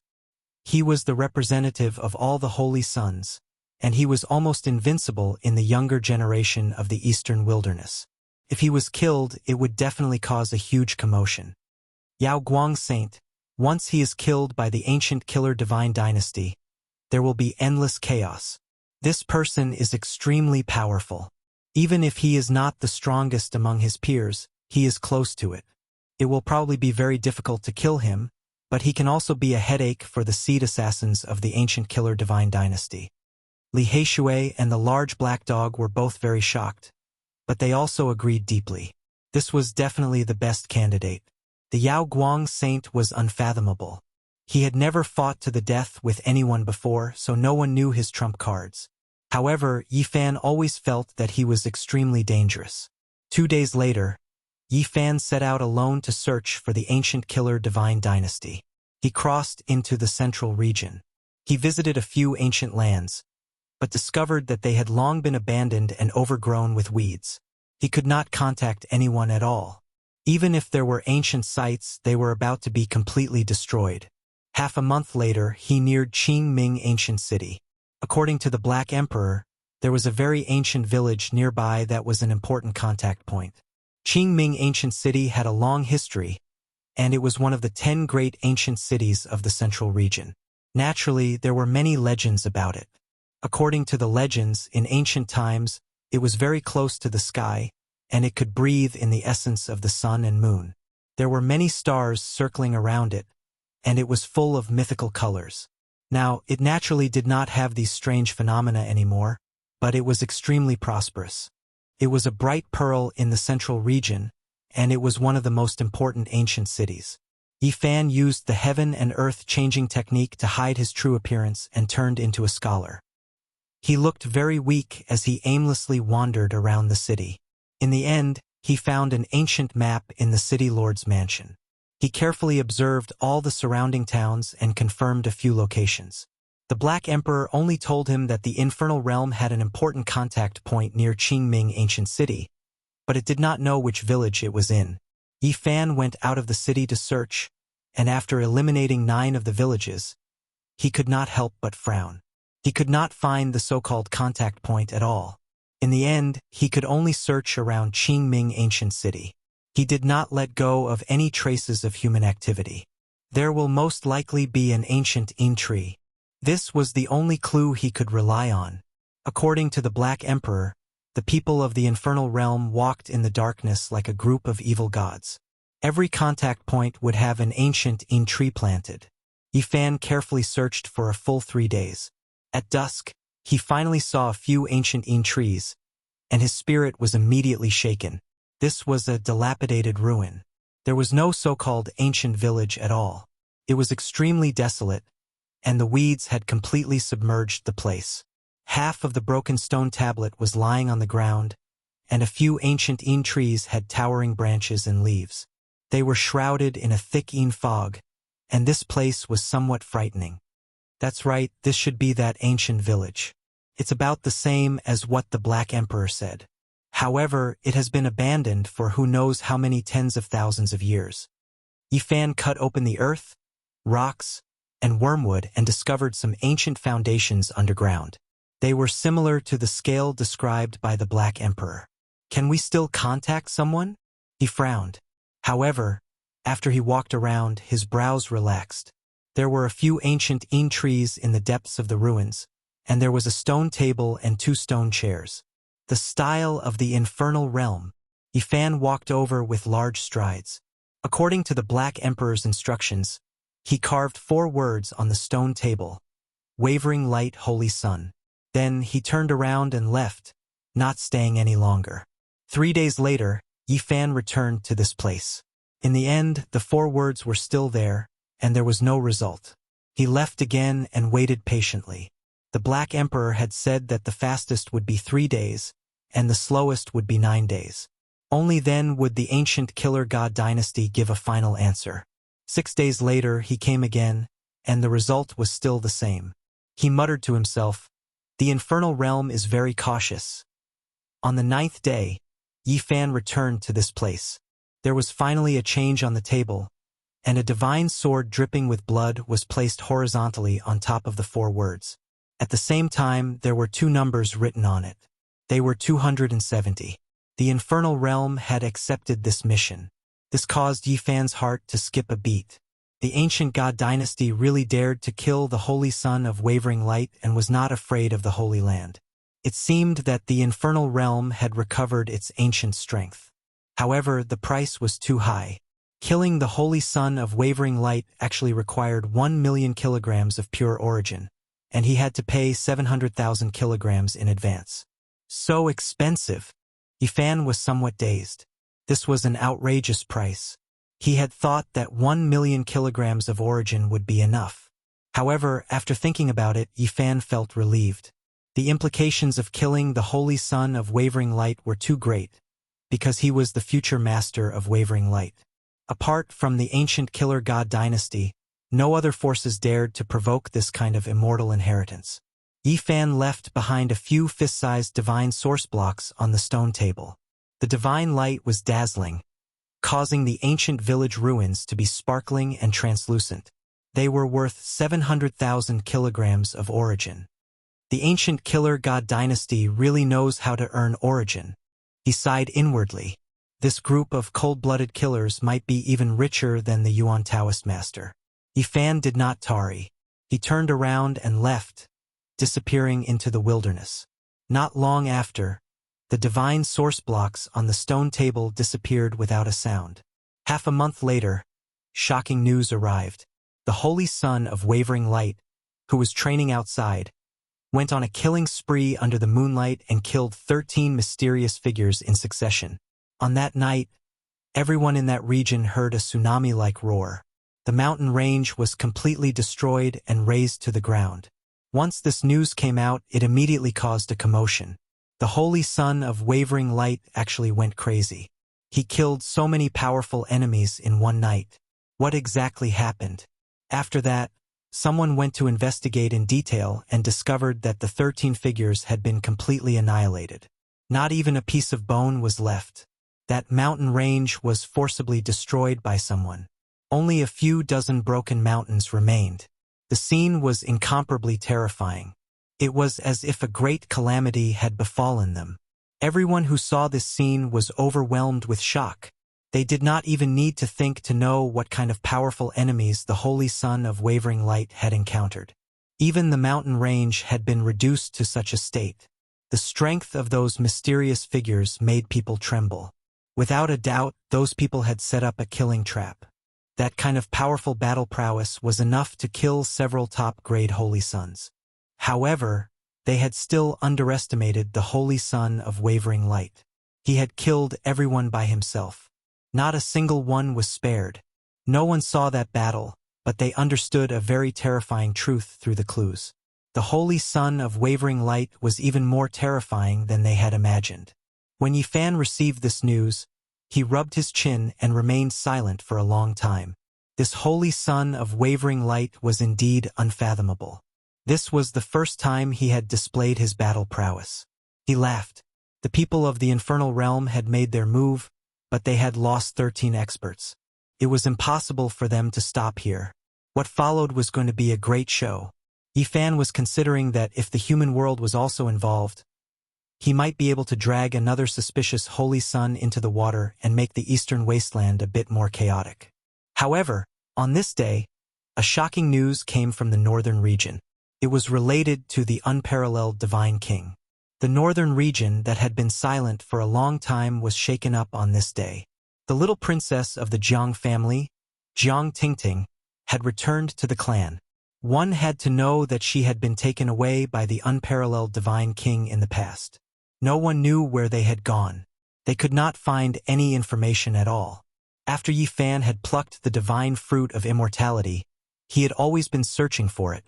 Speaker 1: He was the representative of all the holy sons, and he was almost invincible in the younger generation of the eastern wilderness. If he was killed, it would definitely cause a huge commotion. Yao Guang Saint. Once he is killed by the ancient killer divine dynasty, there will be endless chaos. This person is extremely powerful. Even if he is not the strongest among his peers, he is close to it. It will probably be very difficult to kill him, but he can also be a headache for the seed assassins of the ancient killer divine dynasty. Li Heishui and the large black dog were both very shocked, but they also agreed deeply. This was definitely the best candidate. The Yao Guang saint was unfathomable. He had never fought to the death with anyone before, so no one knew his trump cards. However, Yi Fan always felt that he was extremely dangerous. 2 days later, Yi Fan set out alone to search for the ancient killer divine dynasty. He crossed into the central region. He visited a few ancient lands, but discovered that they had long been abandoned and overgrown with weeds. He could not contact anyone at all. Even if there were ancient sites, they were about to be completely destroyed. Half a month later, he neared Qingming Ancient City. According to the Black Emperor, there was a very ancient village nearby that was an important contact point. Qingming Ancient City had a long history, and it was one of the 10 great ancient cities of the central region. Naturally, there were many legends about it. According to the legends, in ancient times, it was very close to the sky, and it could breathe in the essence of the sun and moon. There were many stars circling around it, and it was full of mythical colors. Now, it naturally did not have these strange phenomena anymore, but it was extremely prosperous. It was a bright pearl in the central region, and it was one of the most important ancient cities. Yi Fan used the heaven and earth changing technique to hide his true appearance and turned into a scholar. He looked very weak as he aimlessly wandered around the city. In the end, he found an ancient map in the city lord's mansion. He carefully observed all the surrounding towns and confirmed a few locations. The Black Emperor only told him that the infernal realm had an important contact point near Qingming Ancient City, but it did not know which village it was in. Yi Fan went out of the city to search, and after eliminating 9 of the villages, he could not help but frown. He could not find the so-called contact point at all. In the end, he could only search around Qingming Ancient City. He did not let go of any traces of human activity. There will most likely be an ancient yin tree. This was the only clue he could rely on. According to the Black Emperor, the people of the infernal realm walked in the darkness like a group of evil gods. Every contact point would have an ancient yin tree planted. Yi Fan carefully searched for a full 3 days. At dusk, he finally saw a few ancient yin trees, and his spirit was immediately shaken. This was a dilapidated ruin. There was no so-called ancient village at all. It was extremely desolate, and the weeds had completely submerged the place. Half of the broken stone tablet was lying on the ground, and a few ancient yin trees had towering branches and leaves. They were shrouded in a thick yin fog, and this place was somewhat frightening. That's right, this should be that ancient village. It's about the same as what the Black Emperor said. However, it has been abandoned for who knows how many tens of thousands of years. Yi Fan cut open the earth, rocks, and wormwood and discovered some ancient foundations underground. They were similar to the scale described by the Black Emperor. Can we still contact someone? He frowned. However, after he walked around, his brows relaxed. There were a few ancient yin trees in the depths of the ruins, and there was a stone table and 2 stone chairs. The style of the infernal realm. Yi Fan walked over with large strides. According to the Black Emperor's instructions, he carved 4 words on the stone table: Wavering Light, Holy Sun. Then he turned around and left, not staying any longer. 3 days later, Yi Fan returned to this place. In the end, the 4 words were still there, and there was no result. He left again and waited patiently. The Black Emperor had said that the fastest would be 3 days, and the slowest would be 9 days. Only then would the ancient killer god dynasty give a final answer. 6 days later, he came again, and the result was still the same. He muttered to himself, "The infernal realm is very cautious." On the 9th day, Yi Fan returned to this place. There was finally a change on the table, and a divine sword dripping with blood was placed horizontally on top of the 4 words. At the same time, there were 2 numbers written on it. They were 270. The infernal realm had accepted this mission. This caused Yi Fan's heart to skip a beat. The ancient god dynasty really dared to kill the holy son of Wavering Light and was not afraid of the Holy Land. It seemed that the infernal realm had recovered its ancient strength. However, the price was too high. Killing the holy son of wavering light actually required 1 million kilograms of pure origin, and he had to pay 700,000 kilograms in advance. So expensive! Yifan was somewhat dazed. This was an outrageous price. He had thought that 1 million kilograms of origin would be enough. However, after thinking about it, Yifan felt relieved. The implications of killing the holy son of wavering light were too great, because he was the future master of wavering light. Apart from the ancient killer god dynasty, no other forces dared to provoke this kind of immortal inheritance. Yifan left behind a few fist-sized divine source blocks on the stone table. The divine light was dazzling, causing the ancient village ruins to be sparkling and translucent. They were worth 700,000 kilograms of origin. The ancient killer god dynasty really knows how to earn origin. He sighed inwardly. This group of cold-blooded killers might be even richer than the Yuan Taoist master. Yifan did not tarry. He turned around and left, disappearing into the wilderness. Not long after, the divine source blocks on the stone table disappeared without a sound. Half a month later, shocking news arrived. The holy son of wavering light, who was training outside, went on a killing spree under the moonlight and killed 13 mysterious figures in succession. On that night, everyone in that region heard a tsunami-like roar. The mountain range was completely destroyed and razed to the ground. Once this news came out, it immediately caused a commotion. The holy son of wavering light actually went crazy. He killed so many powerful enemies in one night. What exactly happened? After that, someone went to investigate in detail and discovered that the 13 figures had been completely annihilated. Not even a piece of bone was left. That mountain range was forcibly destroyed by someone. Only a few dozen broken mountains remained. The scene was incomparably terrifying. It was as if a great calamity had befallen them. Everyone who saw this scene was overwhelmed with shock. They did not even need to think to know what kind of powerful enemies the holy son of wavering light had encountered. Even the mountain range had been reduced to such a state. The strength of those mysterious figures made people tremble. Without a doubt, those people had set up a killing trap. That kind of powerful battle prowess was enough to kill several top-grade holy sons. However, they had still underestimated the holy son of wavering light. He had killed everyone by himself. Not a single one was spared. No one saw that battle, but they understood a very terrifying truth through the clues. The holy son of wavering light was even more terrifying than they had imagined. When Yifan received this news, he rubbed his chin and remained silent for a long time. This holy son of wavering light was indeed unfathomable. This was the first time he had displayed his battle prowess. He laughed. The people of the infernal realm had made their move, but they had lost 13 experts. It was impossible for them to stop here. What followed was going to be a great show. Yifan was considering that if the human world was also involved, he might be able to drag another suspicious holy son into the water and make the eastern wasteland a bit more chaotic. However, on this day, a shocking news came from the northern region. It was related to the unparalleled divine king. The northern region that had been silent for a long time was shaken up on this day. The little princess of the Jiang family, Jiang Tingting, had returned to the clan. One had to know that she had been taken away by the unparalleled divine king in the past. No one knew where they had gone. They could not find any information at all. After Yifan had plucked the divine fruit of immortality, he had always been searching for it.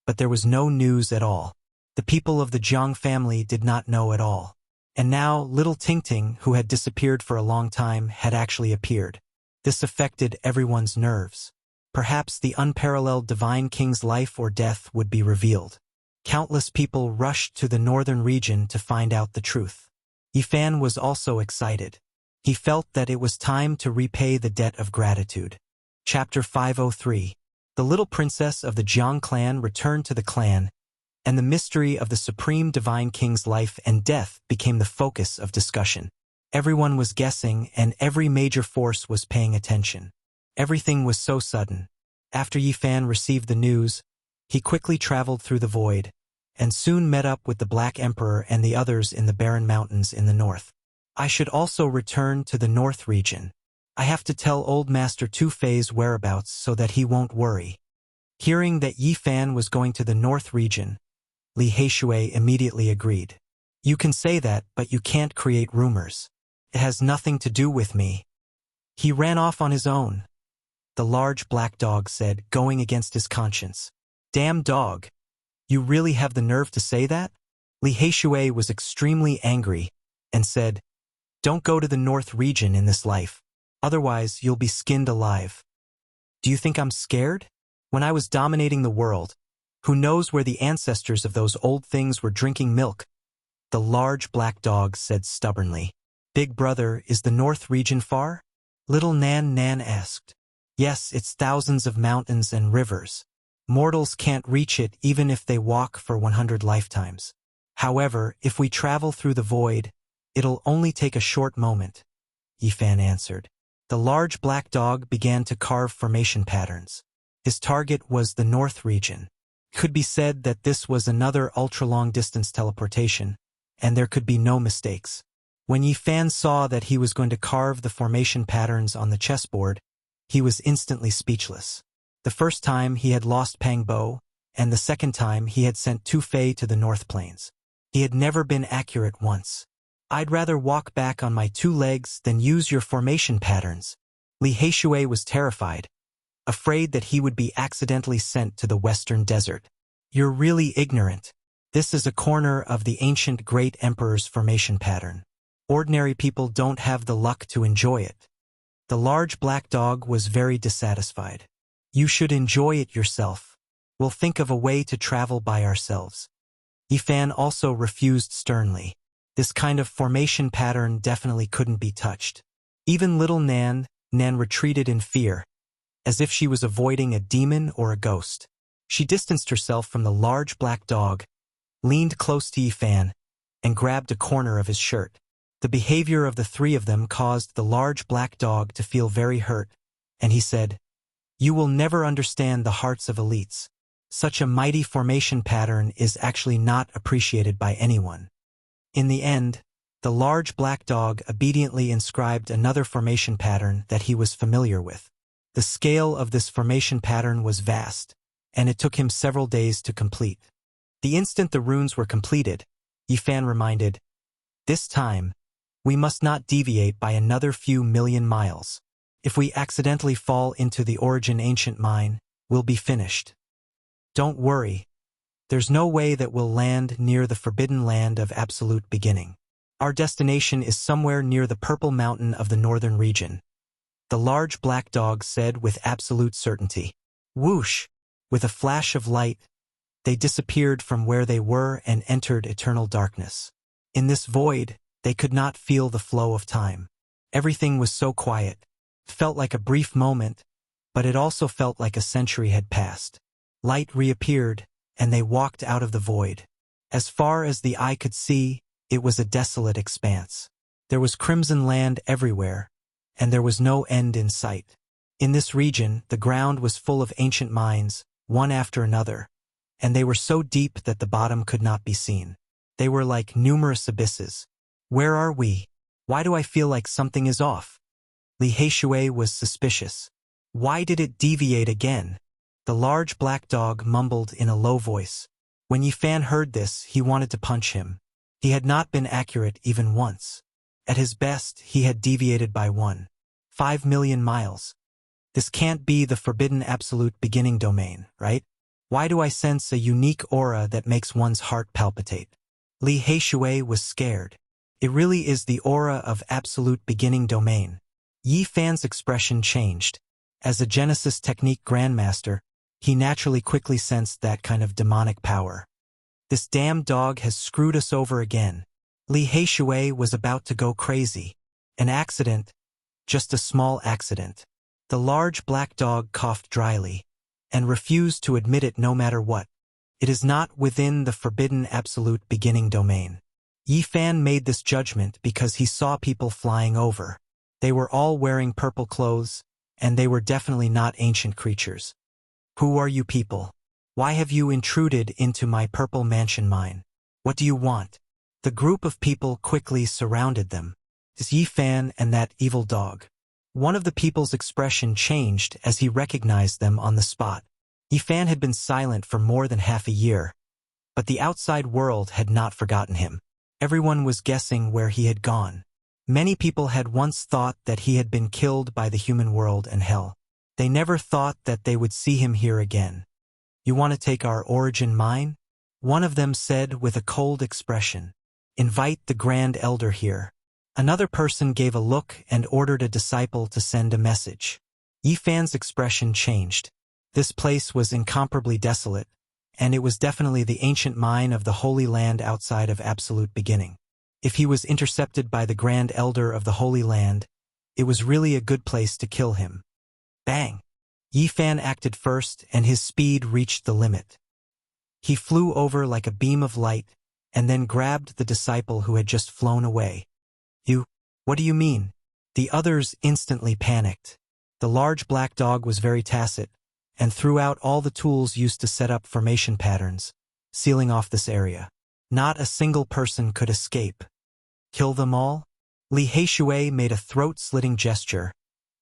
Speaker 1: But there was no news at all. The people of the Jiang family did not know at all. And now, little Tingting, who had disappeared for a long time, had actually appeared. This affected everyone's nerves. Perhaps the unparalleled divine king's life or death would be revealed. Countless people rushed to the northern region to find out the truth. Yifan was also excited. He felt that it was time to repay the debt of gratitude. Chapter 503. The little princess of the Jiang clan returned to the clan, and the mystery of the supreme divine king's life and death became the focus of discussion. Everyone was guessing, and every major force was paying attention. Everything was so sudden. After Yifan received the news, he quickly traveled through the void, and soon met up with the Black Emperor and the others in the barren mountains in the north. I should also return to the north region. I have to tell Old Master Two-Fei's whereabouts so that he won't worry. Hearing that Yi Fan was going to the north region, Li Heishui immediately agreed. You can say that, but you can't create rumors. It has nothing to do with me. He ran off on his own. The large black dog said, going against his conscience. Damn dog. You really have the nerve to say that? Li Heishui was extremely angry and said, Don't go to the north region in this life. Otherwise, you'll be skinned alive. Do you think I'm scared? When I was dominating the world, who knows where the ancestors of those old things were drinking milk? The large black dog said stubbornly. Big brother, is the north region far? Little Nan asked. Yes, it's thousands of mountains and rivers. Mortals can't reach it even if they walk for 100 lifetimes. However, if we travel through the void, it'll only take a short moment, Yi Fan answered. The large black dog began to carve formation patterns. His target was the north region. It could be said that this was another ultra-long-distance teleportation, and there could be no mistakes. When Yi Fan saw that he was going to carve the formation patterns on the chessboard, he was instantly speechless. The first time he had lost Pang Bo, and the second time he had sent Two-Fei to the North Plains. He had never been accurate once. I'd rather walk back on my 2 legs than use your formation patterns. Li Heishui was terrified, afraid that he would be accidentally sent to the western desert. You're really ignorant. This is a corner of the ancient great emperor's formation pattern. Ordinary people don't have the luck to enjoy it. The large black dog was very dissatisfied. You should enjoy it yourself. We'll think of a way to travel by ourselves. Yi Fan also refused sternly. This kind of formation pattern definitely couldn't be touched. Even little Nan retreated in fear, as if she was avoiding a demon or a ghost. She distanced herself from the large black dog, leaned close to Yi Fan, and grabbed a corner of his shirt. The behavior of the 3 of them caused the large black dog to feel very hurt, and he said, You will never understand the hearts of elites. Such a mighty formation pattern is actually not appreciated by anyone. In the end, the large black dog obediently inscribed another formation pattern that he was familiar with. The scale of this formation pattern was vast, and it took him several days to complete. The instant the runes were completed, Yi Fan reminded, This time, we must not deviate by another few million miles. If we accidentally fall into the Origin Ancient Mine, we'll be finished. Don't worry. There's no way that we'll land near the forbidden land of absolute beginning. Our destination is somewhere near the Purple Mountain of the northern region. The large black dog said with absolute certainty. Whoosh! With a flash of light, they disappeared from where they were and entered eternal darkness. In this void, they could not feel the flow of time. Everything was so quiet. It felt like a brief moment, but it also felt like a century had passed. Light reappeared, and they walked out of the void. As far as the eye could see, it was a desolate expanse. There was crimson land everywhere, and there was no end in sight. In this region, the ground was full of ancient mines, one after another, and they were so deep that the bottom could not be seen. They were like numerous abysses. Where are we? Why do I feel like something is off? Li Heishui was suspicious. Why did it deviate again? The large black dog mumbled in a low voice. When Yi Fan heard this, he wanted to punch him. He had not been accurate even once. At his best, he had deviated by 1.5 million miles. This can't be the forbidden absolute beginning domain, right? Why do I sense a unique aura that makes one's heart palpitate? Li Heishui was scared. It really is the aura of absolute beginning domain. Yi Fan's expression changed. As a Genesis technique grandmaster, he naturally quickly sensed that kind of demonic power. This damn dog has screwed us over again. Li Heishui was about to go crazy. An accident. Just a small accident. The large black dog coughed dryly, and refused to admit it no matter what. It is not within the forbidden absolute beginning domain. Yi Fan made this judgment because he saw people flying over. They were all wearing purple clothes, and they were definitely not ancient creatures. Who are you people? Why have you intruded into my purple mansion mine? What do you want? The group of people quickly surrounded them. It's Yi Fan and that evil dog. One of the people's expression changed as he recognized them on the spot. Yifan had been silent for more than half a year, but the outside world had not forgotten him. Everyone was guessing where he had gone. Many people had once thought that he had been killed by the human world and hell. They never thought that they would see him here again. "You want to take our origin mine?" one of them said with a cold expression. "Invite the Grand Elder here." Another person gave a look and ordered a disciple to send a message. Yifan's expression changed. This place was incomparably desolate, and it was definitely the ancient mine of the Holy Land outside of Absolute Beginning. If he was intercepted by the Grand Elder of the Holy Land, it was really a good place to kill him. Bang! Yifan acted first, and his speed reached the limit. He flew over like a beam of light, and then grabbed the disciple who had just flown away. What do you mean?" The others instantly panicked. The large black dog was very tacit, and threw out all the tools used to set up formation patterns, sealing off this area. Not a single person could escape. "Kill them all?" Li Heishui made a throat-slitting gesture,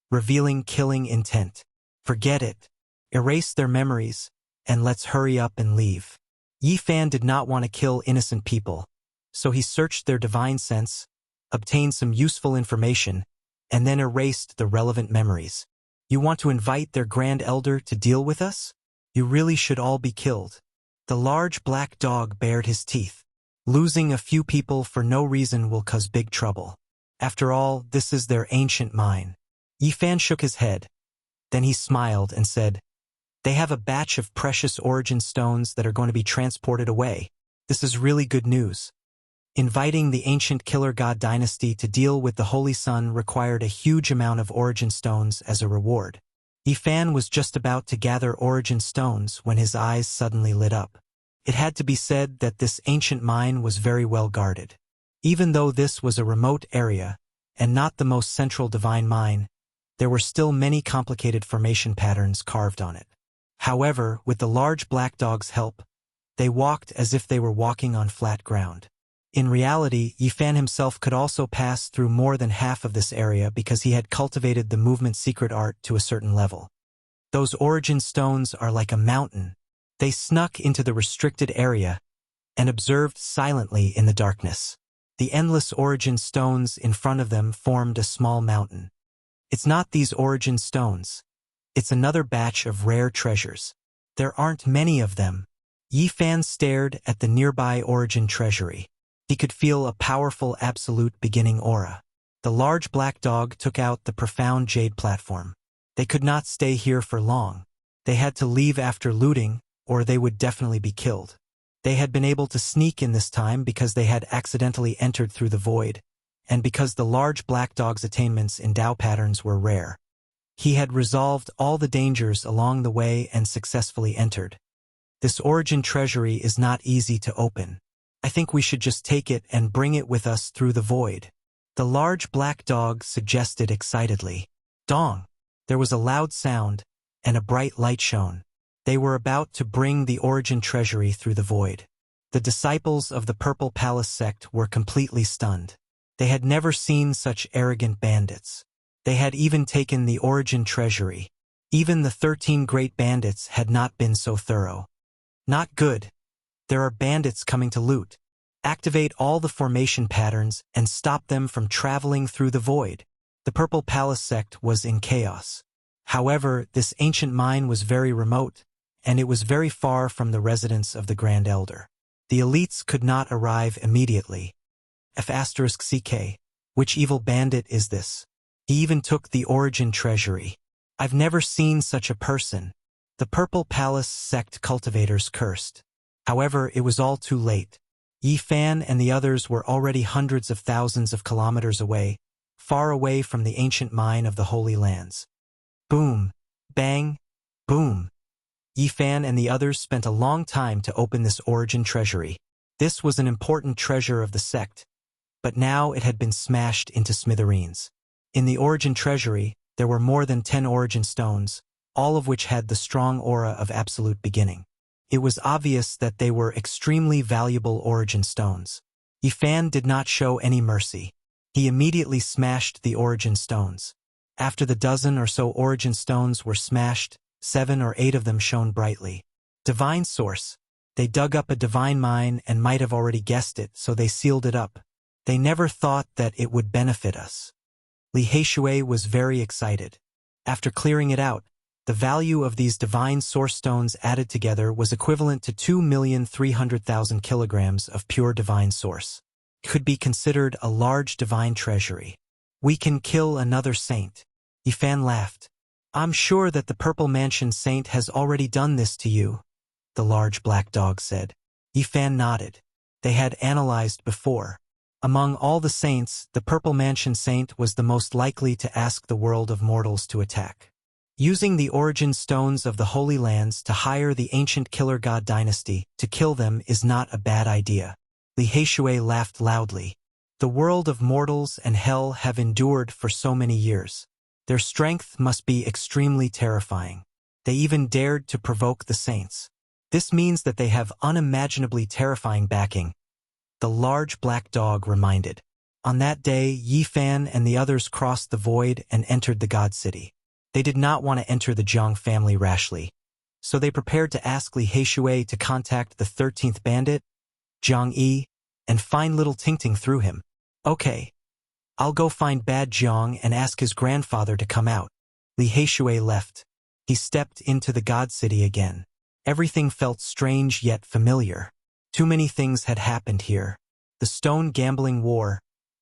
Speaker 1: revealing killing intent. "Forget it. Erase their memories, and let's hurry up and leave." Yifan did not want to kill innocent people, so he searched their divine sense, obtained some useful information, and then erased the relevant memories. "You want to invite their Grand Elder to deal with us? You really should all be killed." The large black dog bared his teeth. "Losing a few people for no reason will cause big trouble. After all, this is their ancient mine." Yifan shook his head. Then he smiled and said, "They have a batch of precious origin stones that are going to be transported away. This is really good news." Inviting the ancient killer god dynasty to deal with the Holy Sun required a huge amount of origin stones as a reward. Yifan was just about to gather origin stones when his eyes suddenly lit up. It had to be said that this ancient mine was very well guarded. Even though this was a remote area, and not the most central divine mine, there were still many complicated formation patterns carved on it. However, with the large black dog's help, they walked as if they were walking on flat ground. In reality, Yifan himself could also pass through more than half of this area because he had cultivated the movement secret art to a certain level. Those origin stones are like a mountain. They snuck into the restricted area and observed silently in the darkness. The endless origin stones in front of them formed a small mountain. It's not these origin stones. It's another batch of rare treasures. There aren't many of them. Yifan stared at the nearby origin treasury. He could feel a powerful absolute beginning aura. The large black dog took out the profound jade platform. They could not stay here for long. They had to leave after looting, or they would definitely be killed. They had been able to sneak in this time because they had accidentally entered through the void, and because the large black dog's attainments in Tao patterns were rare. He had resolved all the dangers along the way and successfully entered. This origin treasury is not easy to open. I think we should just take it and bring it with us through the void. The large black dog suggested excitedly. Dong! There was a loud sound, and a bright light shone. They were about to bring the origin treasury through the void. The disciples of the Purple Palace sect were completely stunned. They had never seen such arrogant bandits. They had even taken the origin treasury. Even the 13 great bandits had not been so thorough. Not good. There are bandits coming to loot. Activate all the formation patterns and stop them from traveling through the void. The Purple Palace sect was in chaos. However, this ancient mine was very remote, and it was very far from the residence of the Grand Elder. The elites could not arrive immediately. F***CK. Which evil bandit is this? He even took the origin treasury. I've never seen such a person. The Purple Palace sect cultivators cursed. However, it was all too late. Yifan and the others were already hundreds of thousands of kilometers away, far away from the ancient mine of the Holy Lands. Boom, bang, boom. Yifan and the others spent a long time to open this origin treasury. This was an important treasure of the sect, but now it had been smashed into smithereens. In the origin treasury, there were more than 10 origin stones, all of which had the strong aura of absolute beginning. It was obvious that they were extremely valuable origin stones. Yifan did not show any mercy. He immediately smashed the origin stones. After the dozen or so origin stones were smashed, 7 or 8 of them shone brightly. Divine source. They dug up a divine mine and might have already guessed it, so they sealed it up. They never thought that it would benefit us. Li Heishui was very excited. After clearing it out, the value of these divine source stones added together was equivalent to 2,300,000 kilograms of pure divine source. It could be considered a large divine treasury. We can kill another saint. Yifan laughed. I'm sure that the Purple Mansion saint has already done this to you, the large black dog said. Yifan nodded. They had analyzed before. Among all the saints, the Purple Mansion saint was the most likely to ask the world of mortals to attack. Using the origin stones of the Holy Lands to hire the ancient killer god dynasty to kill them is not a bad idea. Li Heishui laughed loudly. The world of mortals and hell have endured for so many years. Their strength must be extremely terrifying. They even dared to provoke the saints. This means that they have unimaginably terrifying backing, the large black dog reminded. On that day, Yifan and the others crossed the void and entered the God City. They did not want to enter the Jiang family rashly, so they prepared to ask Li Heishui to contact the 13th bandit, Jiang Yi, and find little Tingting through him. Okay. I'll go find Bad Jiang and ask his grandfather to come out. Li Heishui left. He stepped into the God City again. Everything felt strange yet familiar. Too many things had happened here. The stone gambling war,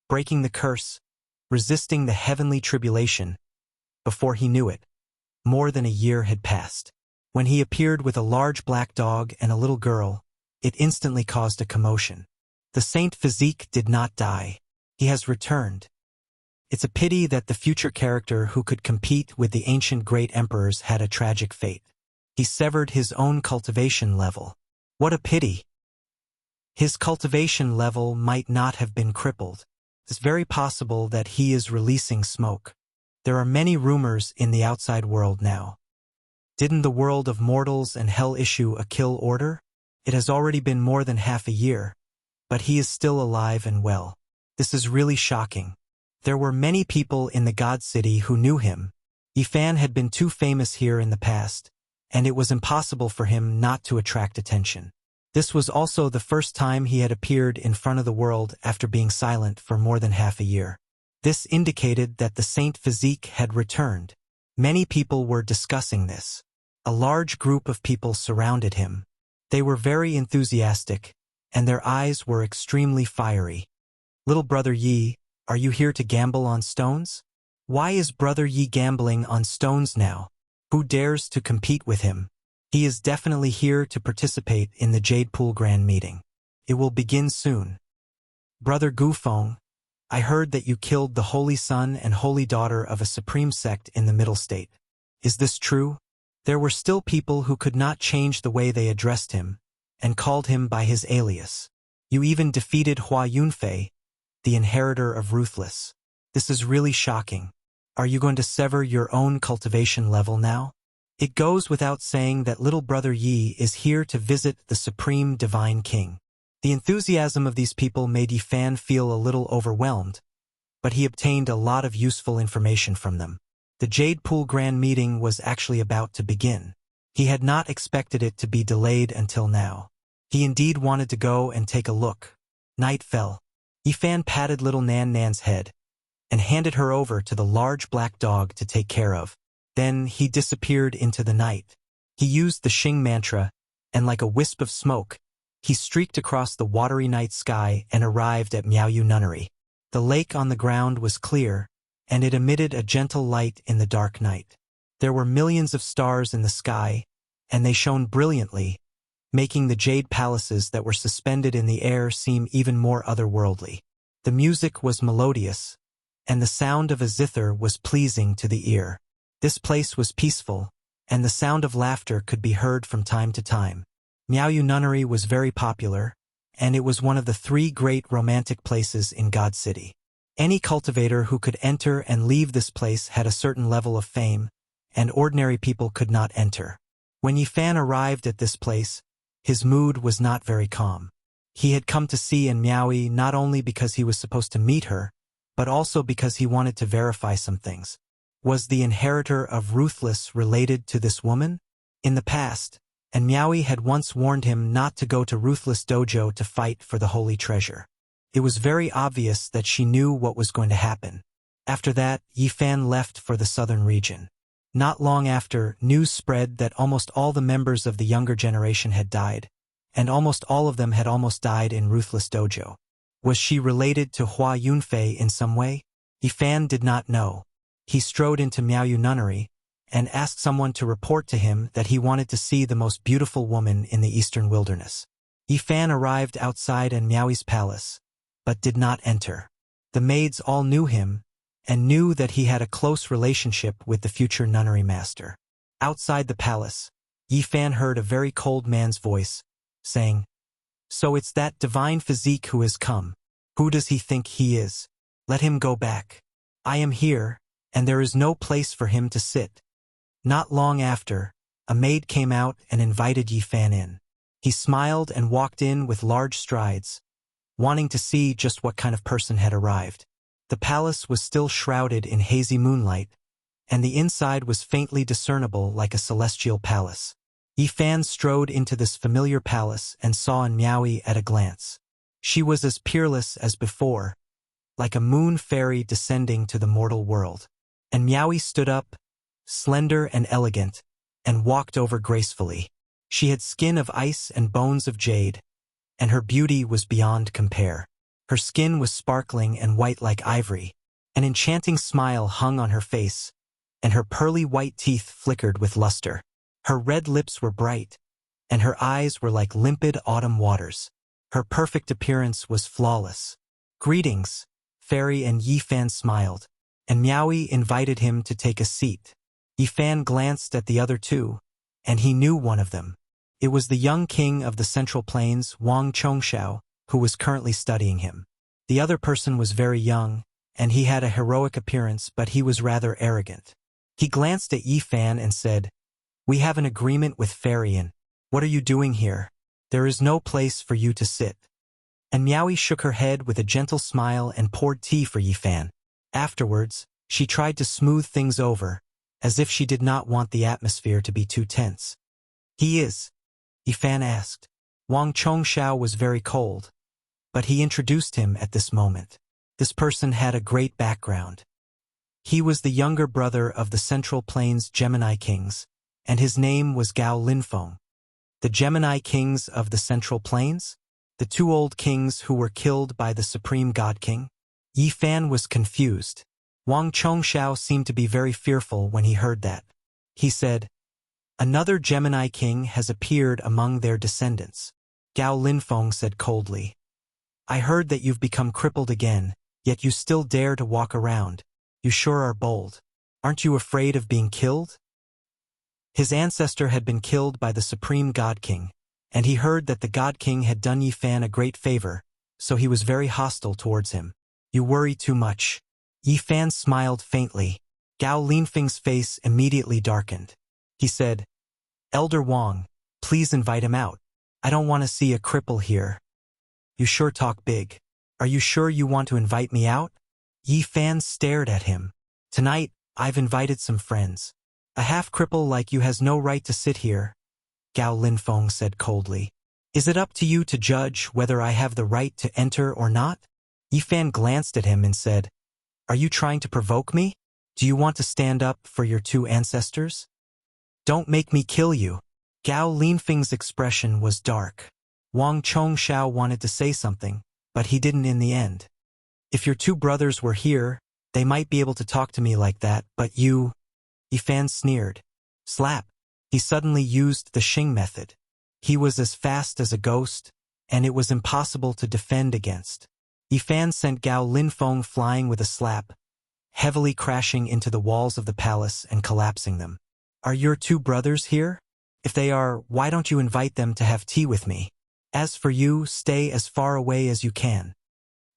Speaker 1: breaking the curse, resisting the heavenly tribulation. Before he knew it, more than a year had passed. When he appeared with a large black dog and a little girl, it instantly caused a commotion. The Saint Physique did not die. He has returned. It's a pity that the future character who could compete with the ancient great emperors had a tragic fate. He severed his own cultivation level. What a pity! His cultivation level might not have been crippled. It's very possible that he is releasing smoke. There are many rumors in the outside world now. Didn't the world of mortals and hell issue a kill order? It has already been more than half a year, but he is still alive and well. This is really shocking. There were many people in the God City who knew him. Yifan had been too famous here in the past, and it was impossible for him not to attract attention. This was also the first time he had appeared in front of the world after being silent for more than half a year. This indicated that the Saint Physique had returned. Many people were discussing this. A large group of people surrounded him. They were very enthusiastic, and their eyes were extremely fiery. Little Brother Yi, are you here to gamble on stones? Why is Brother Yi gambling on stones now? Who dares to compete with him? He is definitely here to participate in the Jade Pool Grand Meeting. It will begin soon. Brother Gufeng, I heard that you killed the holy son and holy daughter of a supreme sect in the Middle State. Is this true? There were still people who could not change the way they addressed him, and called him by his alias. You even defeated Hua Yunfei, the inheritor of Ruthless. This is really shocking. Are you going to sever your own cultivation level now? It goes without saying that little Brother Yi is here to visit the Supreme Divine King. The enthusiasm of these people made Yifan feel a little overwhelmed, but he obtained a lot of useful information from them. The Jade Pool Grand Meeting was actually about to begin. He had not expected it to be delayed until now. He indeed wanted to go and take a look. Night fell. Yifan patted little Nan Nan's head and handed her over to the large black dog to take care of. Then he disappeared into the night. He used the Xing mantra, and like a wisp of smoke, he streaked across the watery night sky and arrived at Miaoyu Nunnery. The lake on the ground was clear, and it emitted a gentle light in the dark night. There were millions of stars in the sky, and they shone brilliantly, making the jade palaces that were suspended in the air seem even more otherworldly. The music was melodious, and the sound of a zither was pleasing to the ear. This place was peaceful, and the sound of laughter could be heard from time to time. Miaoyu Nunnery was very popular, and it was one of the 3 great romantic places in God City. Any cultivator who could enter and leave this place had a certain level of fame, and ordinary people could not enter. When Yifan arrived at this place, his mood was not very calm. He had come to see Miaoyu not only because he was supposed to meet her, but also because he wanted to verify some things. Was the inheritor of Ruthless related to this woman? In the past, and Miaoi had once warned him not to go to Ruthless Dojo to fight for the holy treasure. It was very obvious that she knew what was going to happen. After that, Yi Fan left for the southern region. Not long after, news spread that almost all the members of the younger generation had died, and almost all of them had almost died in Ruthless Dojo. Was she related to Hua Yunfei in some way? Yi Fan did not know. He strode into Miaoyu Nunnery and asked someone to report to him that he wanted to see the most beautiful woman in the eastern wilderness. Yi Fan arrived outside in Miaoi's palace, but did not enter. The maids all knew him and knew that he had a close relationship with the future nunnery master. Outside the palace, Yi Fan heard a very cold man's voice, saying, "So it's that divine physique who has come. Who does he think he is? Let him go back. I am here, and there is no place for him to sit." Not long after, a maid came out and invited Yi Fan in. He smiled and walked in with large strides, wanting to see just what kind of person had arrived. The palace was still shrouded in hazy moonlight, and the inside was faintly discernible like a celestial palace. Yi Fan strode into this familiar palace and saw in Miaoi at a glance. She was as peerless as before, like a moon fairy descending to the mortal world. And Miaoi stood up, slender and elegant, and walked over gracefully. She had skin of ice and bones of jade, and her beauty was beyond compare. Her skin was sparkling and white like ivory. An enchanting smile hung on her face, and her pearly white teeth flickered with luster. Her red lips were bright, and her eyes were like limpid autumn waters. Her perfect appearance was flawless. "Greetings," Fairy, and Yi Fan smiled, and Miaoi invited him to take a seat. Yi Fan glanced at the other two, and he knew one of them. It was the young king of the Central Plains, Wang Chongxiao, who was currently studying him. The other person was very young, and he had a heroic appearance, but he was rather arrogant. He glanced at Yi Fan and said, "We have an agreement with Farian. What are you doing here? There is no place for you to sit." And Miaoi shook her head with a gentle smile and poured tea for Yi Fan. Afterwards, she tried to smooth things over, as if she did not want the atmosphere to be too tense. "He is?" Yi Fan asked. Wang Chongxiao was very cold, but he introduced him at this moment. This person had a great background. He was the younger brother of the Central Plains Gemini Kings, and his name was Gao Linfeng. The Gemini Kings of the Central Plains? The two old kings who were killed by the Supreme God King? Yi Fan was confused. Wang Chongxiao seemed to be very fearful when he heard that. He said, "Another Gemini King has appeared among their descendants." Gao Linfeng said coldly, "I heard that you've become crippled again, yet you still dare to walk around. You sure are bold. Aren't you afraid of being killed?" His ancestor had been killed by the Supreme God King, and he heard that the God King had done Yi Fan a great favor, so he was very hostile towards him. "You worry too much." Yi Fan smiled faintly. Gao Linfeng's face immediately darkened. He said, "Elder Wang, please invite him out. I don't want to see a cripple here." "You sure talk big. Are you sure you want to invite me out?" Yi Fan stared at him. "Tonight, I've invited some friends. A half-cripple like you has no right to sit here," Gao Linfeng said coldly. "Is it up to you to judge whether I have the right to enter or not?" Yi Fan glanced at him and said, "Are you trying to provoke me? Do you want to stand up for your two ancestors? Don't make me kill you." Gao Linfeng's expression was dark. Wang Chongxiao wanted to say something, but he didn't in the end. "If your two brothers were here, they might be able to talk to me like that, but you—" Yi Fan sneered. Slap. He suddenly used the Xing method. He was as fast as a ghost, and it was impossible to defend against. Yi Fan sent Gao Linfeng flying with a slap, heavily crashing into the walls of the palace and collapsing them. "Are your two brothers here? If they are, why don't you invite them to have tea with me? As for you, stay as far away as you can."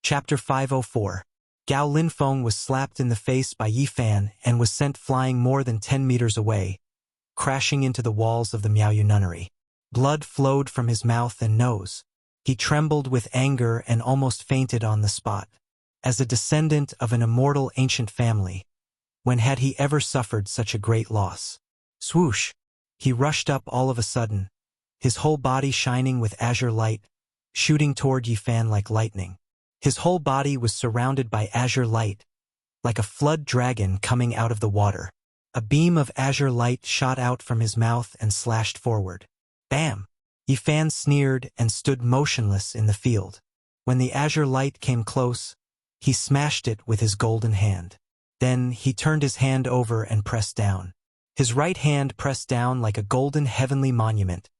Speaker 1: Chapter 504. Gao Linfeng was slapped in the face by Yi Fan and was sent flying more than 10 meters away, crashing into the walls of the Miaoyu Nunnery. Blood flowed from his mouth and nose. He trembled with anger and almost fainted on the spot. As a descendant of an immortal ancient family, When had he ever suffered such a great loss? Swoosh! He rushed up all of a sudden, his whole body shining with azure light, shooting toward Yifan like lightning. His whole body was surrounded by azure light, like a flood dragon coming out of the water. A beam of azure light shot out from his mouth and slashed forward. Bam! Yifan sneered and stood motionless in the field. When the azure light came close, he smashed it with his golden hand. Then he turned his hand over and pressed down. His right hand pressed down like a golden heavenly monument,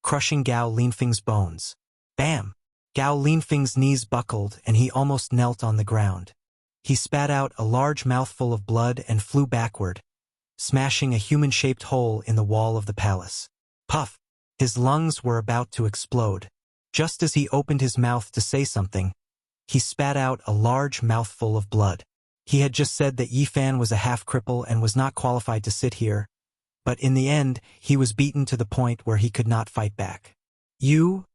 Speaker 1: crushing Gao Linfeng's bones. Bam! Gao Linfeng's knees buckled and he almost knelt on the ground. He spat out a large mouthful of blood and flew backward, smashing a human-shaped hole in the wall of the palace. Puff! His lungs were about to explode. Just as he opened his mouth to say something, he spat out a large mouthful of blood. He had just said that Yifan was a half-cripple and was not qualified to sit here, but in the end, he was beaten to the point where he could not fight back. You?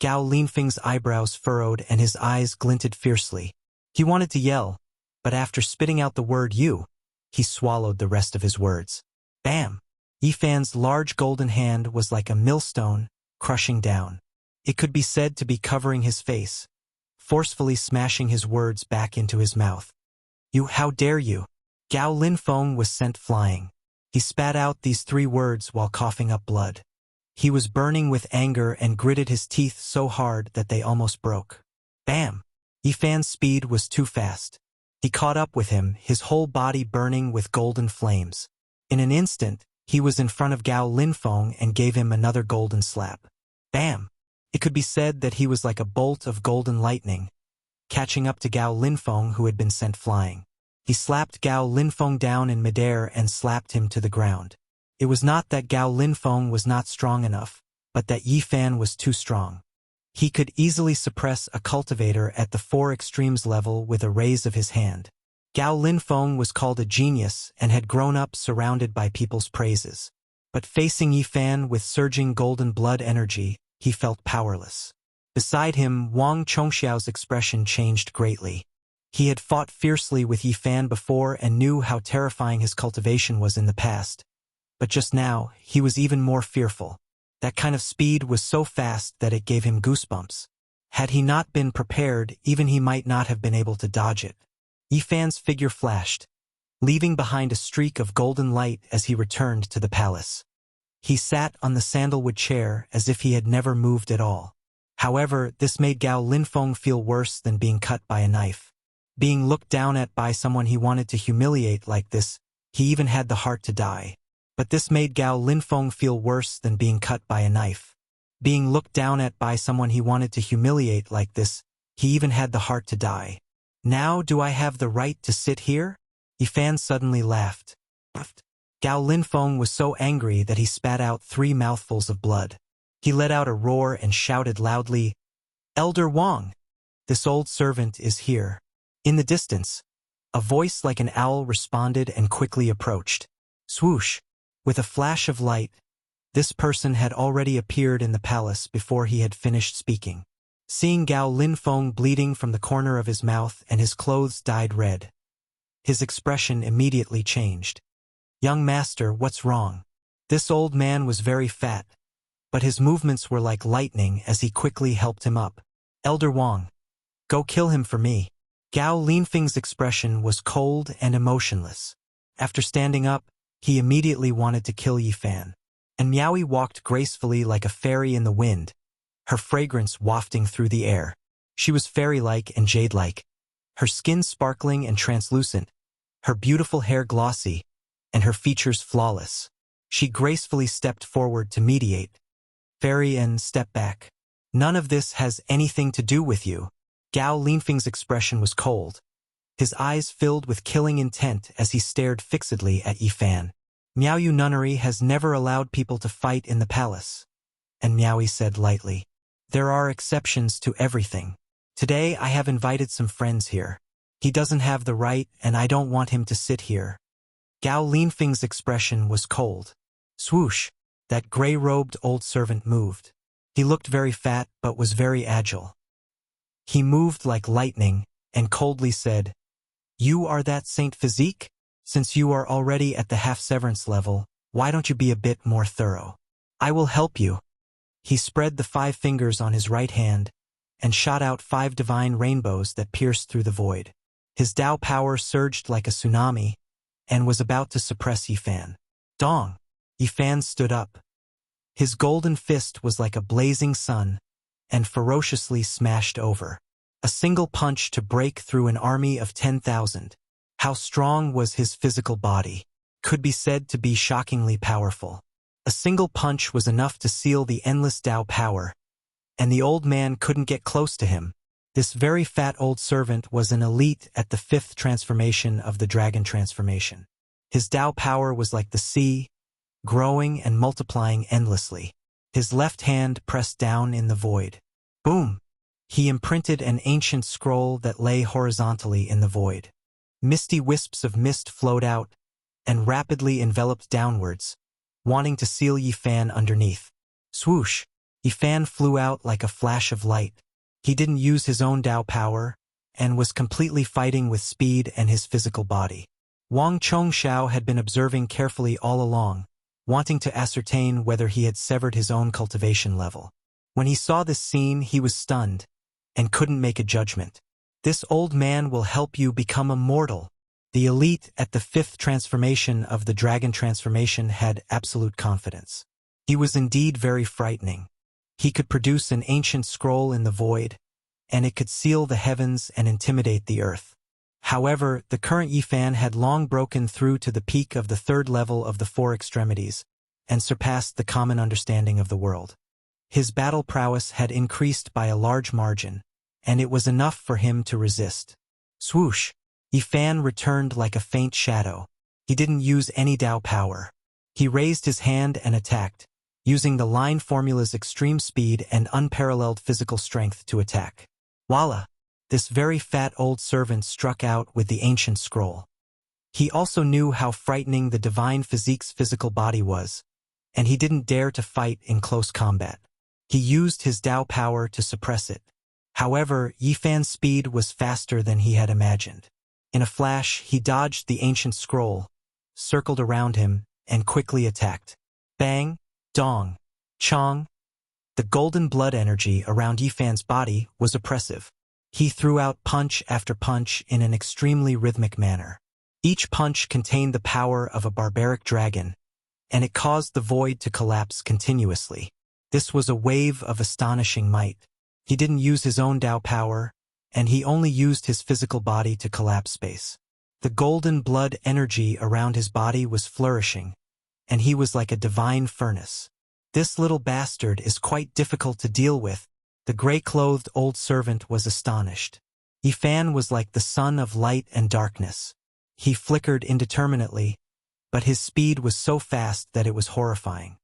Speaker 1: Gao Linfeng's eyebrows furrowed and his eyes glinted fiercely. He wanted to yell, but after spitting out the word you, he swallowed the rest of his words. Bam! Yifan's large golden hand was like a millstone, crushing down. It could be said to be covering his face, forcefully smashing his words back into his mouth. You, how dare you? Gao Linfeng was sent flying. He spat out these 3 words while coughing up blood. He was burning with anger and gritted his teeth so hard that they almost broke. Bam! Yifan's speed was too fast. He caught up with him, his whole body burning with golden flames. In an instant, he was in front of Gao Linfeng and gave him another golden slap. Bam! It could be said that he was like a bolt of golden lightning, catching up to Gao Linfeng who had been sent flying. He slapped Gao Linfeng down in midair and slapped him to the ground. It was not that Gao Linfeng was not strong enough, but that Yifan was too strong. He could easily suppress a cultivator at the 4 extremes level with a raise of his hand. Gao Linfeng was called a genius and had grown up surrounded by people's praises. But facing Yifan with surging golden blood energy, he felt powerless. Beside him, Wang Chongxiao's expression changed greatly. He had fought fiercely with Yifan before and knew how terrifying his cultivation was in the past. But just now, he was even more fearful. That kind of speed was so fast that it gave him goosebumps. Had he not been prepared, even he might not have been able to dodge it. Yifan's figure flashed, leaving behind a streak of golden light as he returned to the palace. He sat on the sandalwood chair as if he had never moved at all. However, this made Gao Linfeng feel worse than being cut by a knife. Being looked down at by someone he wanted to humiliate like this, he even had the heart to die. But this made Gao Linfeng feel worse than being cut by a knife. Being looked down at by someone he wanted to humiliate like this, he even had the heart to die. Now do I have the right to sit here? Yifan suddenly laughed. Gao Linfeng was so angry that he spat out 3 mouthfuls of blood. He let out a roar and shouted loudly, "Elder Wang! This old servant is here." In the distance, a voice like an owl responded and quickly approached. Swoosh! With a flash of light, this person had already appeared in the palace before he had finished speaking. Seeing Gao Linfeng bleeding from the corner of his mouth and his clothes dyed red, his expression immediately changed. "Young master, what's wrong?" This old man was very fat, but his movements were like lightning as he quickly helped him up. "Elder Wang, go kill him for me." Gao Linfeng's expression was cold and emotionless. After standing up, he immediately wanted to kill Yifan. And Miaoyi walked gracefully like a fairy in the wind, her fragrance wafting through the air. She was fairy-like and jade-like, her skin sparkling and translucent, her beautiful hair glossy, and her features flawless. She gracefully stepped forward to mediate. "Fairy and step back. None of this has anything to do with you." Gao Linfeng's expression was cold. His eyes filled with killing intent as he stared fixedly at Yifan. "Miaoyu nunnery has never allowed people to fight in the palace." And Miaoyi said lightly, "There are exceptions to everything. Today I have invited some friends here. He doesn't have the right and I don't want him to sit here." Gao Linfeng's expression was cold. Swoosh! That gray-robed old servant moved. He looked very fat but was very agile. He moved like lightning and coldly said, "You are that Saint Physique?" Since you are already at the half-severance level, why don't you be a bit more thorough? I will help you. He spread the 5 fingers on his right hand and shot out 5 divine rainbows that pierced through the void. His Tao power surged like a tsunami and was about to suppress Yifan. Dong! Yifan stood up. His golden fist was like a blazing sun and ferociously smashed over. A single punch to break through an army of 10,000. How strong was his physical body? Could be said to be shockingly powerful. A single punch was enough to seal the endless Tao power, and the old man couldn't get close to him. This very fat old servant was an elite at the 5th transformation of the dragon transformation. His Tao power was like the sea, growing and multiplying endlessly. His left hand pressed down in the void. Boom! He imprinted an ancient scroll that lay horizontally in the void. Misty wisps of mist flowed out and rapidly enveloped downwards, wanting to seal Yifan underneath. Swoosh! Yifan flew out like a flash of light. He didn't use his own Tao power and was completely fighting with speed and his physical body. Wang Chongxiao had been observing carefully all along, wanting to ascertain whether he had severed his own cultivation level. When he saw this scene, he was stunned and couldn't make a judgment. This old man will help you become immortal. The elite at the 5th transformation of the dragon transformation had absolute confidence. He was indeed very frightening. He could produce an ancient scroll in the void, and it could seal the heavens and intimidate the earth. However, the current Yifan had long broken through to the peak of the 3rd level of the 4 extremities and surpassed the common understanding of the world. His battle prowess had increased by a large margin, and it was enough for him to resist. Swoosh! Yifan returned like a faint shadow. He didn't use any Tao power. He raised his hand and attacked, using the line formula's extreme speed and unparalleled physical strength to attack. Voila! This very fat old servant struck out with the ancient scroll. He also knew how frightening the divine physique's physical body was, and he didn't dare to fight in close combat. He used his Tao power to suppress it. However, Yifan's speed was faster than he had imagined. In a flash, he dodged the ancient scroll, circled around him, and quickly attacked. Bang! Dong! Chong! The golden blood energy around Yifan's body was oppressive. He threw out punch after punch in an extremely rhythmic manner. Each punch contained the power of a barbaric dragon, and it caused the void to collapse continuously. This was a wave of astonishing might. He didn't use his own Tao power, and he only used his physical body to collapse space. The golden blood energy around his body was flourishing, and he was like a divine furnace. This little bastard is quite difficult to deal with. The gray-clothed old servant was astonished. Yifan was like the sun of light and darkness. He flickered indeterminately, but his speed was so fast that it was horrifying.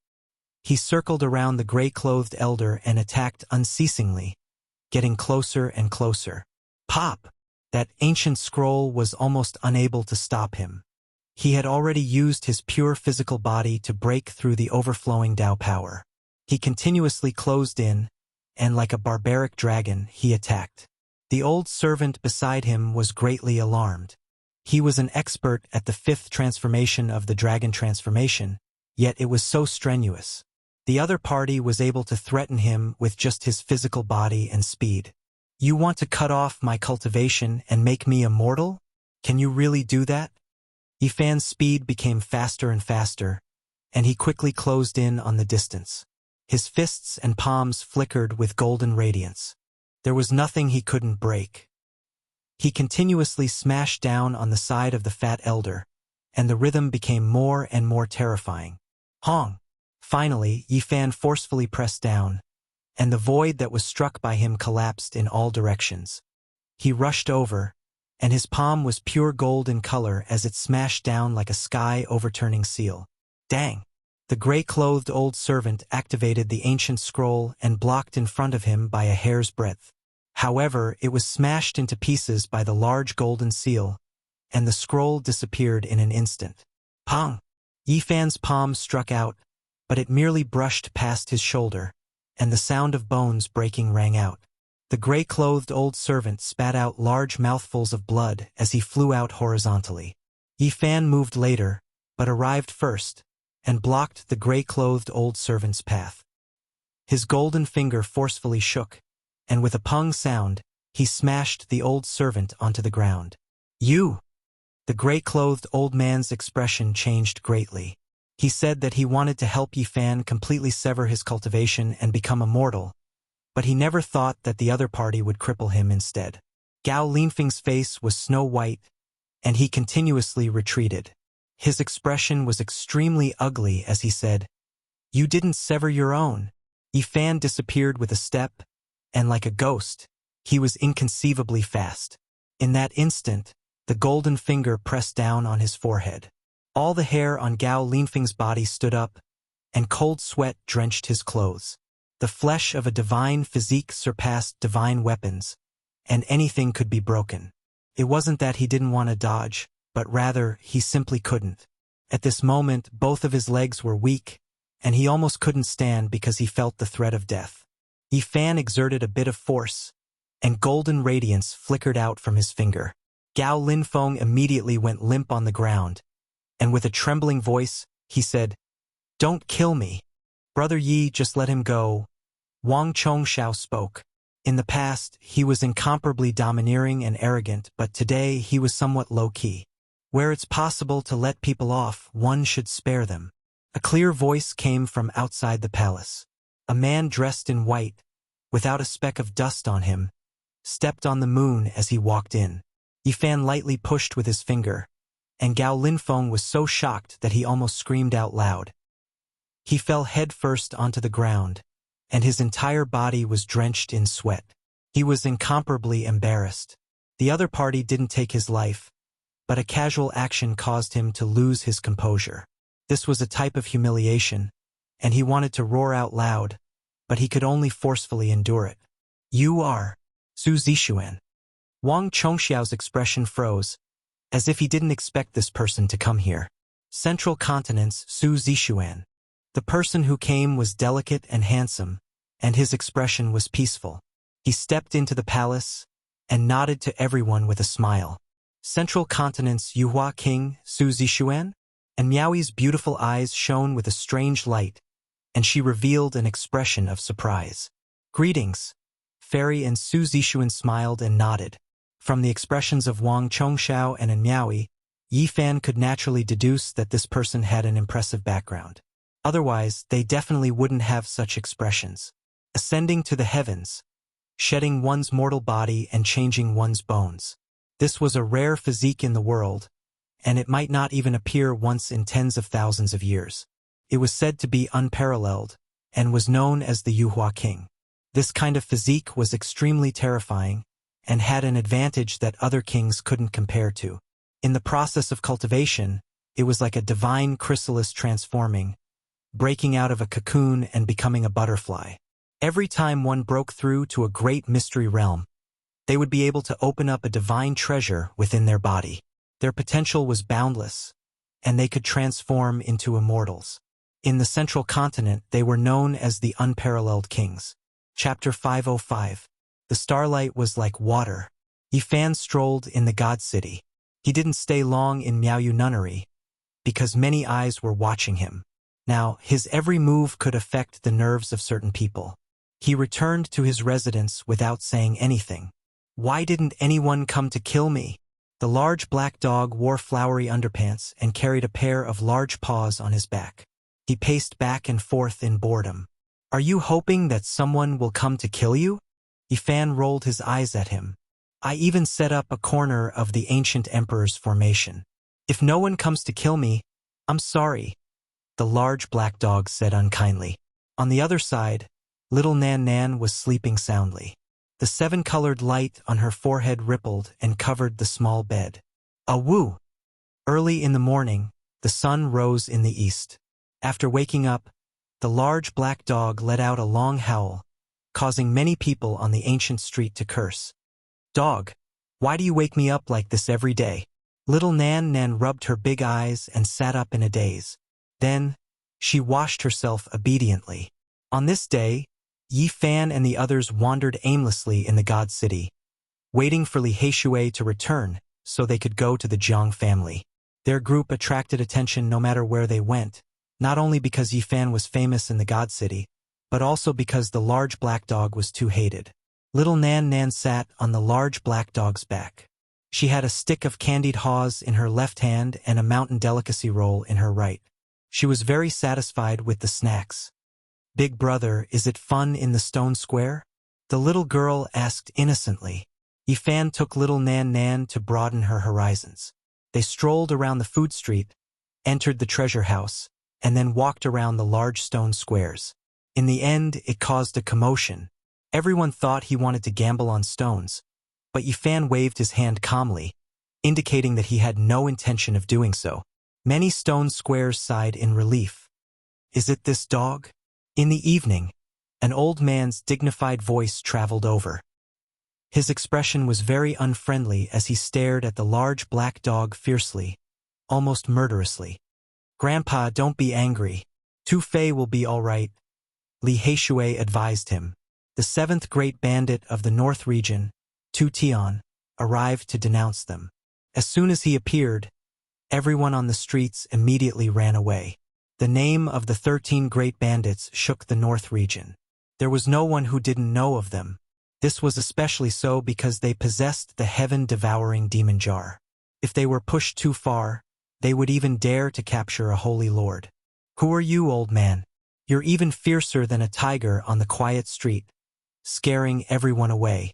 Speaker 1: He circled around the gray-clothed elder and attacked unceasingly, getting closer and closer. Pop! That ancient scroll was almost unable to stop him. He had already used his pure physical body to break through the overflowing Tao power. He continuously closed in, and like a barbaric dragon, he attacked. The old servant beside him was greatly alarmed. He was an expert at the 5th transformation of the dragon transformation, yet it was so strenuous. The other party was able to threaten him with just his physical body and speed. You want to cut off my cultivation and make me immortal? Can you really do that? Yifan's speed became faster and faster, and he quickly closed in on the distance. His fists and palms flickered with golden radiance. There was nothing he couldn't break. He continuously smashed down on the side of the fat elder, and the rhythm became more and more terrifying. Hong! Finally, Yifan forcefully pressed down, and the void that was struck by him collapsed in all directions. He rushed over, and his palm was pure gold in color as it smashed down like a sky-overturning seal. Dang! The gray-clothed old servant activated the ancient scroll and blocked in front of him by a hair's breadth. However, it was smashed into pieces by the large golden seal, and the scroll disappeared in an instant. Pong! Yifan's palm struck out, but it merely brushed past his shoulder, and the sound of bones breaking rang out. The gray-clothed old servant spat out large mouthfuls of blood as he flew out horizontally. Yi Fan moved later, but arrived first, and blocked the gray-clothed old servant's path. His golden finger forcefully shook, and with a pung sound, he smashed the old servant onto the ground. "You!" The gray-clothed old man's expression changed greatly. He said that he wanted to help Yi Fan completely sever his cultivation and become immortal, but he never thought that the other party would cripple him instead. Gao Linfeng's face was snow-white, and he continuously retreated. His expression was extremely ugly as he said, "You didn't sever your own." Yi Fan disappeared with a step, and like a ghost, he was inconceivably fast. In that instant, the golden finger pressed down on his forehead. All the hair on Gao Linfeng's body stood up, and cold sweat drenched his clothes. The flesh of a divine physique surpassed divine weapons, and anything could be broken. It wasn't that he didn't want to dodge, but rather, he simply couldn't. At this moment, both of his legs were weak, and he almost couldn't stand because he felt the threat of death. Yi Fan exerted a bit of force, and golden radiance flickered out from his finger. Gao Linfeng immediately went limp on the ground, and with a trembling voice, he said, "Don't kill me. Brother Yi, just let him go." Wang Chongxiao spoke. In the past, he was incomparably domineering and arrogant, but today he was somewhat low-key. Where it's possible to let people off, one should spare them. A clear voice came from outside the palace. A man dressed in white, without a speck of dust on him, stepped on the moon as he walked in. Yi Fan lightly pushed with his finger, and Gao Linfeng was so shocked that he almost screamed out loud. He fell headfirst onto the ground, and his entire body was drenched in sweat. He was incomparably embarrassed. The other party didn't take his life, but a casual action caused him to lose his composure. This was a type of humiliation, and he wanted to roar out loud, but he could only forcefully endure it. "You are Su Zixuan." Wang Chongxiao's expression froze, as if he didn't expect this person to come here. Central Continent's Su Zixuan. The person who came was delicate and handsome, and his expression was peaceful. He stepped into the palace and nodded to everyone with a smile. Central Continent's Yuhua King, Su Zixuan? And Miaoi's beautiful eyes shone with a strange light, and she revealed an expression of surprise. "Greetings." Fairy and Su Zixuan smiled and nodded. From the expressions of Wang Chongxiao and Miaoi, Yi Fan could naturally deduce that this person had an impressive background. Otherwise, they definitely wouldn't have such expressions. Ascending to the heavens, shedding one's mortal body and changing one's bones. This was a rare physique in the world, and it might not even appear once in tens of thousands of years. It was said to be unparalleled, and was known as the Yuhua King. This kind of physique was extremely terrifying, and had an advantage that other kings couldn't compare to. In the process of cultivation, it was like a divine chrysalis transforming, breaking out of a cocoon and becoming a butterfly. Every time one broke through to a great mystery realm, they would be able to open up a divine treasure within their body. Their potential was boundless, and they could transform into immortals. In the Central Continent, they were known as the Unparalleled Kings. Chapter 505. The starlight was like water. Yi Fan strolled in the God City. He didn't stay long in Miaoyu Nunnery, because many eyes were watching him. Now, his every move could affect the nerves of certain people. He returned to his residence without saying anything. Why didn't anyone come to kill me? The large black dog wore flowery underpants and carried a pair of large paws on his back. He paced back and forth in boredom. Are you hoping that someone will come to kill you? Yi Fan rolled his eyes at him. I even set up a corner of the ancient emperor's formation. If no one comes to kill me, I'm sorry, the large black dog said unkindly. On the other side, little Nan Nan was sleeping soundly. The seven-colored light on her forehead rippled and covered the small bed. Awoo! Early in the morning, the sun rose in the east. After waking up, the large black dog let out a long howl, causing many people on the ancient street to curse. Dog, why do you wake me up like this every day? Little Nan Nan rubbed her big eyes and sat up in a daze. Then, she washed herself obediently. On this day, Yi Fan and the others wandered aimlessly in the God City, waiting for Li Heishui to return so they could go to the Jiang family. Their group attracted attention no matter where they went, not only because Yifan was famous in the God City, but also because the large black dog was too hated. Little Nan Nan sat on the large black dog's back. She had a stick of candied haws in her left hand and a mountain delicacy roll in her right. She was very satisfied with the snacks. "Big brother, is it fun in the stone square?" the little girl asked innocently. Yifan took little Nan Nan to broaden her horizons. They strolled around the food street, entered the treasure house, and then walked around the large stone squares. In the end, it caused a commotion. Everyone thought he wanted to gamble on stones, but Yifan waved his hand calmly, indicating that he had no intention of doing so. Many stone squares sighed in relief. "Is it this dog?" In the evening, an old man's dignified voice traveled over. His expression was very unfriendly as he stared at the large black dog fiercely, almost murderously. "Grandpa, don't be angry. Tu Fei will be all right," Li Heishui advised him. The seventh great bandit of the North region, Tu Tian, arrived to denounce them. As soon as he appeared, everyone on the streets immediately ran away. The name of the 13 great bandits shook the North region. There was no one who didn't know of them. This was especially so because they possessed the heaven-devouring demon jar. If they were pushed too far, they would even dare to capture a holy lord. "Who are you, old man? You're even fiercer than a tiger on the quiet street," scaring everyone away.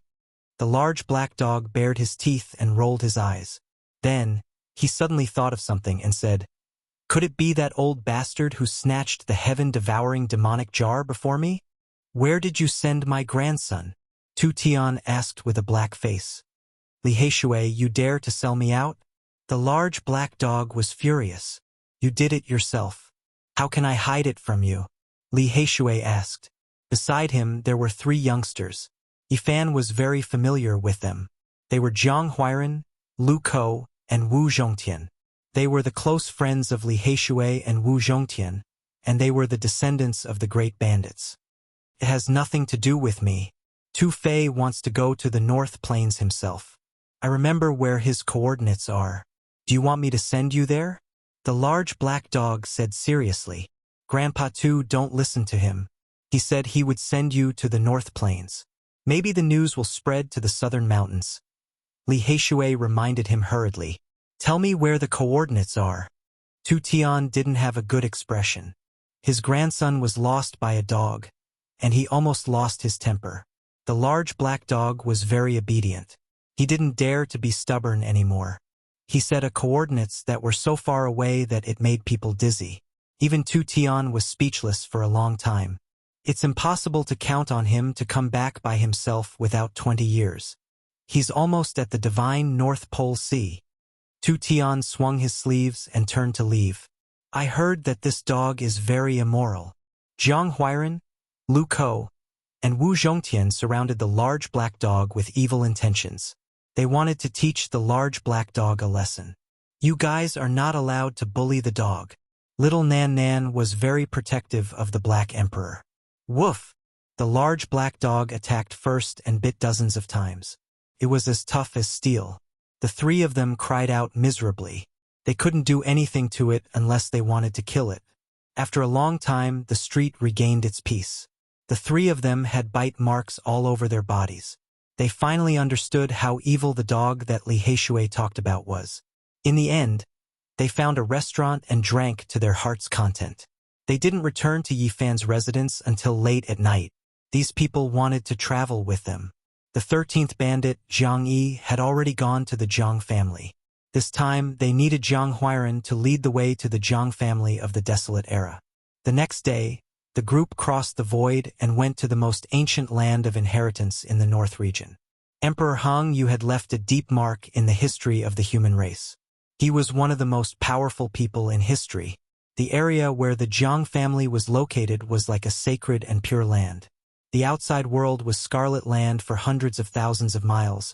Speaker 1: The large black dog bared his teeth and rolled his eyes. Then, he suddenly thought of something and said, "Could it be that old bastard who snatched the heaven-devouring demonic jar before me? Where did you send my grandson?" Tu Tian asked with a black face. "Li Heishui, you dare to sell me out?" The large black dog was furious. "You did it yourself. How can I hide it from you?" Li Heishui asked. Beside him, there were 3 youngsters. Yifan was very familiar with them. They were Jiang Huairan, Lu Kou, and Wu Zhongtian. They were the close friends of Li Heishui and Wu Zhongtian, and they were the descendants of the great bandits. "It has nothing to do with me. Tu Fei wants to go to the North Plains himself. I remember where his coordinates are. Do you want me to send you there?" The large black dog said seriously. "Grandpa Tu, don't listen to him. He said he would send you to the North Plains. Maybe the news will spread to the southern mountains." Li Heishui reminded him hurriedly. "Tell me where the coordinates are." Tu Tian didn't have a good expression. His grandson was lost by a dog, and he almost lost his temper. The large black dog was very obedient. He didn't dare to be stubborn anymore. He set a coordinates that were so far away that it made people dizzy. Even Tu Tian was speechless for a long time. It's impossible to count on him to come back by himself without 20 years. He's almost at the divine North Pole Sea. Tu Tian swung his sleeves and turned to leave. "I heard that this dog is very immoral." Jiang Huairan, Lu Kou, and Wu Zhongtian surrounded the large black dog with evil intentions. They wanted to teach the large black dog a lesson. "You guys are not allowed to bully the dog." Little Nan Nan was very protective of the Black Emperor. "Woof!" The large black dog attacked first and bit dozens of times. It was as tough as steel. The 3 of them cried out miserably. They couldn't do anything to it unless they wanted to kill it. After a long time, the street regained its peace. The 3 of them had bite marks all over their bodies. They finally understood how evil the dog that Li Heishui talked about was. In the end, they found a restaurant and drank to their heart's content. They didn't return to Yifan's residence until late at night. These people wanted to travel with them. The 13th bandit, Jiang Yi, had already gone to the Jiang family. This time, they needed Jiang Huairan to lead the way to the Jiang family of the Desolate Era. The next day, the group crossed the void and went to the most ancient land of inheritance in the North region. Emperor Hong Yu had left a deep mark in the history of the human race. He was one of the most powerful people in history. The area where the Jiang family was located was like a sacred and pure land. The outside world was scarlet land for hundreds of thousands of miles,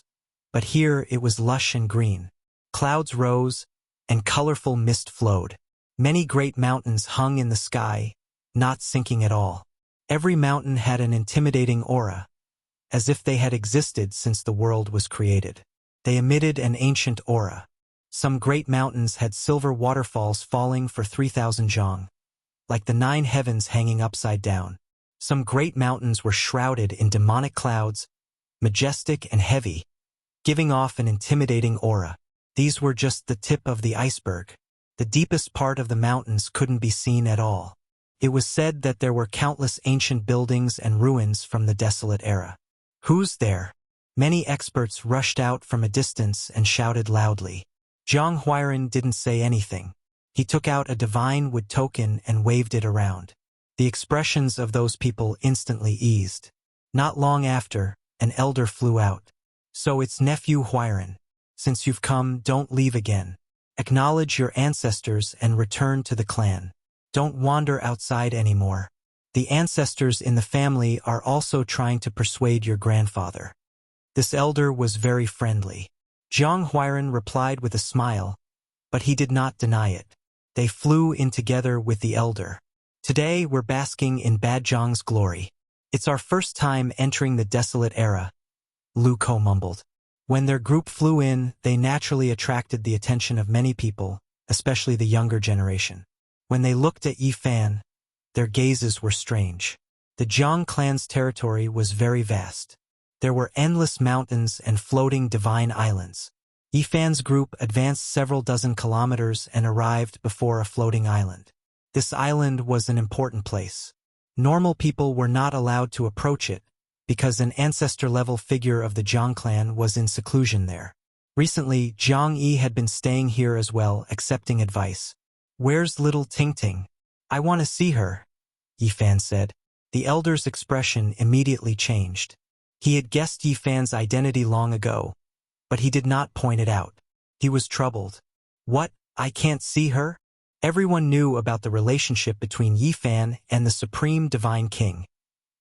Speaker 1: but here it was lush and green. Clouds rose, and colorful mist flowed. Many great mountains hung in the sky, not sinking at all. Every mountain had an intimidating aura, as if they had existed since the world was created. They emitted an ancient aura. Some great mountains had silver waterfalls falling for 3,000 zhang, like the 9 heavens hanging upside down. Some great mountains were shrouded in demonic clouds, majestic and heavy, giving off an intimidating aura. These were just the tip of the iceberg. The deepest part of the mountains couldn't be seen at all. It was said that there were countless ancient buildings and ruins from the desolate era. "Who's there?" Many experts rushed out from a distance and shouted loudly. Zhang Huairan didn't say anything. He took out a divine wood token and waved it around. The expressions of those people instantly eased. Not long after, an elder flew out. "So it's nephew Huairan. Since you've come, don't leave again. Acknowledge your ancestors and return to the clan. Don't wander outside anymore. The ancestors in the family are also trying to persuade your grandfather." This elder was very friendly. Zhang Huairan replied with a smile, but he did not deny it. They flew in together with the elder. "Today we're basking in Bad glory. It's our first time entering the desolate era," Lu Ko mumbled. When their group flew in, they naturally attracted the attention of many people, especially the younger generation. When they looked at Yi Fan, their gazes were strange. The Zhang clan's territory was very vast. There were endless mountains and floating divine islands. Yi Fan's group advanced several dozen kilometers and arrived before a floating island. This island was an important place. Normal people were not allowed to approach it, because an ancestor-level figure of the Zhang clan was in seclusion there. Recently, Zhang Yi had been staying here as well, accepting advice. "Where's little Tingting? I want to see her," Yi Fan said. The elder's expression immediately changed. He had guessed Yi Fan's identity long ago, but he did not point it out. He was troubled. "What? I can't see her?" Everyone knew about the relationship between Yi Fan and the Supreme Divine King,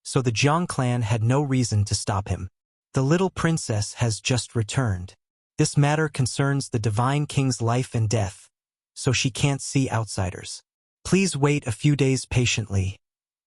Speaker 1: so the Zhang clan had no reason to stop him. "The little princess has just returned. This matter concerns the Divine King's life and death, so she can't see outsiders. Please wait a few days patiently,"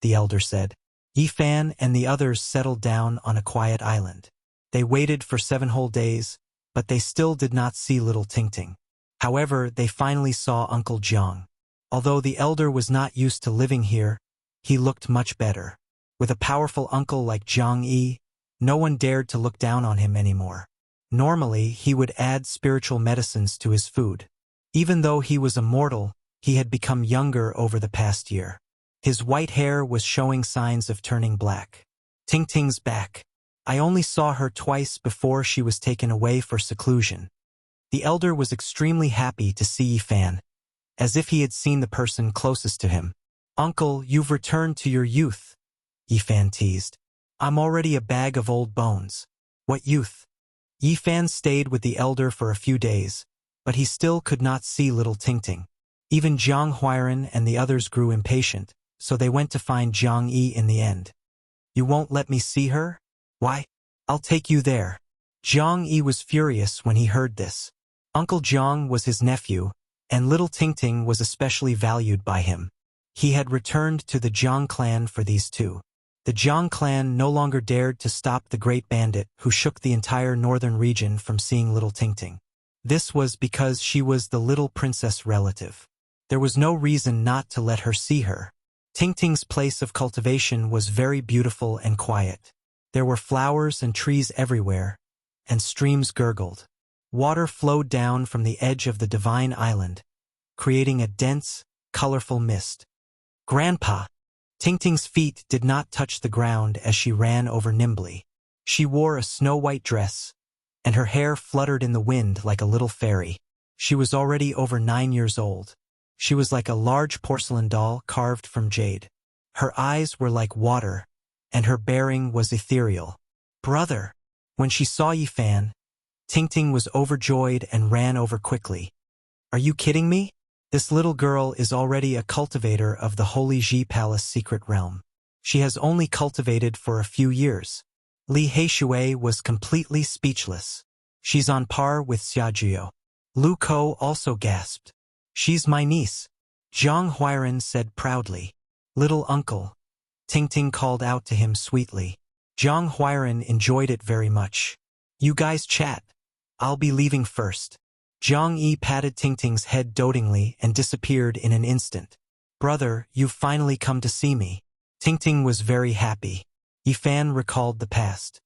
Speaker 1: the elder said. Yi Fan and the others settled down on a quiet island. They waited for 7 whole days, but they still did not see little Tingting. However, they finally saw Uncle Zhang. Although the elder was not used to living here, he looked much better. With a powerful uncle like Zhang Yi, no one dared to look down on him anymore. Normally, he would add spiritual medicines to his food. Even though he was a mortal, he had become younger over the past year. His white hair was showing signs of turning black. "Tingting's back. I only saw her twice before she was taken away for seclusion." The elder was extremely happy to see Yi Fan, as if he had seen the person closest to him. "Uncle, you've returned to your youth," Yi Fan teased. "I'm already a bag of old bones." "What youth?" Yi Fan stayed with the elder for a few days, but he still could not see little Tingting. Even Zhang Huairan and the others grew impatient, so they went to find Zhang Yi in the end. "You won't let me see her? Why? I'll take you there." Zhang Yi was furious when he heard this. Uncle Zhang was his nephew, and little Tingting was especially valued by him. He had returned to the Zhang clan for these two. The Zhang clan no longer dared to stop the great bandit who shook the entire northern region from seeing little Tingting. This was because she was the little princess relative. There was no reason not to let her see her. Tingting's place of cultivation was very beautiful and quiet. There were flowers and trees everywhere, and streams gurgled. Water flowed down from the edge of the divine island, creating a dense, colorful mist. "Grandpa!" Tingting's feet did not touch the ground as she ran over nimbly. She wore a snow-white dress, and her hair fluttered in the wind like a little fairy. She was already over 9 years old. She was like a large porcelain doll carved from jade. Her eyes were like water, and her bearing was ethereal. "Brother!" When she saw Yi Fan, Tingting was overjoyed and ran over quickly. "Are you kidding me? This little girl is already a cultivator of the Holy Ji Palace secret realm. She has only cultivated for a few years." Li Heishui was completely speechless. "She's on par with Xiaojiu." Lu Ko also gasped. "She's my niece," Zhang Huairan said proudly. "Little uncle," Tingting called out to him sweetly. Zhang Huairan enjoyed it very much. "You guys chat. I'll be leaving first." Jiang Yi patted Tingting's head dotingly and disappeared in an instant. "Brother, you've finally come to see me." Tingting was very happy. Yifan recalled the past.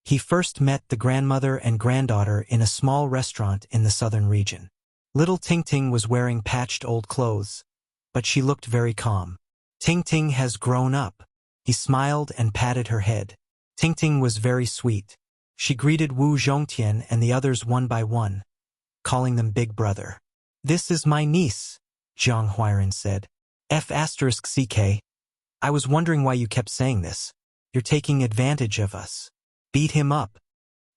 Speaker 1: He first met the grandmother and granddaughter in a small restaurant in the southern region. Little Tingting was wearing patched old clothes, but she looked very calm. "Tingting has grown up." He smiled and patted her head. Tingting was very sweet. She greeted Wu Zhongtian and the others one by one, calling them Big Brother. "This is my niece," Zhang Huiran said. F***CK. "I was wondering why you kept saying this. You're taking advantage of us. Beat him up."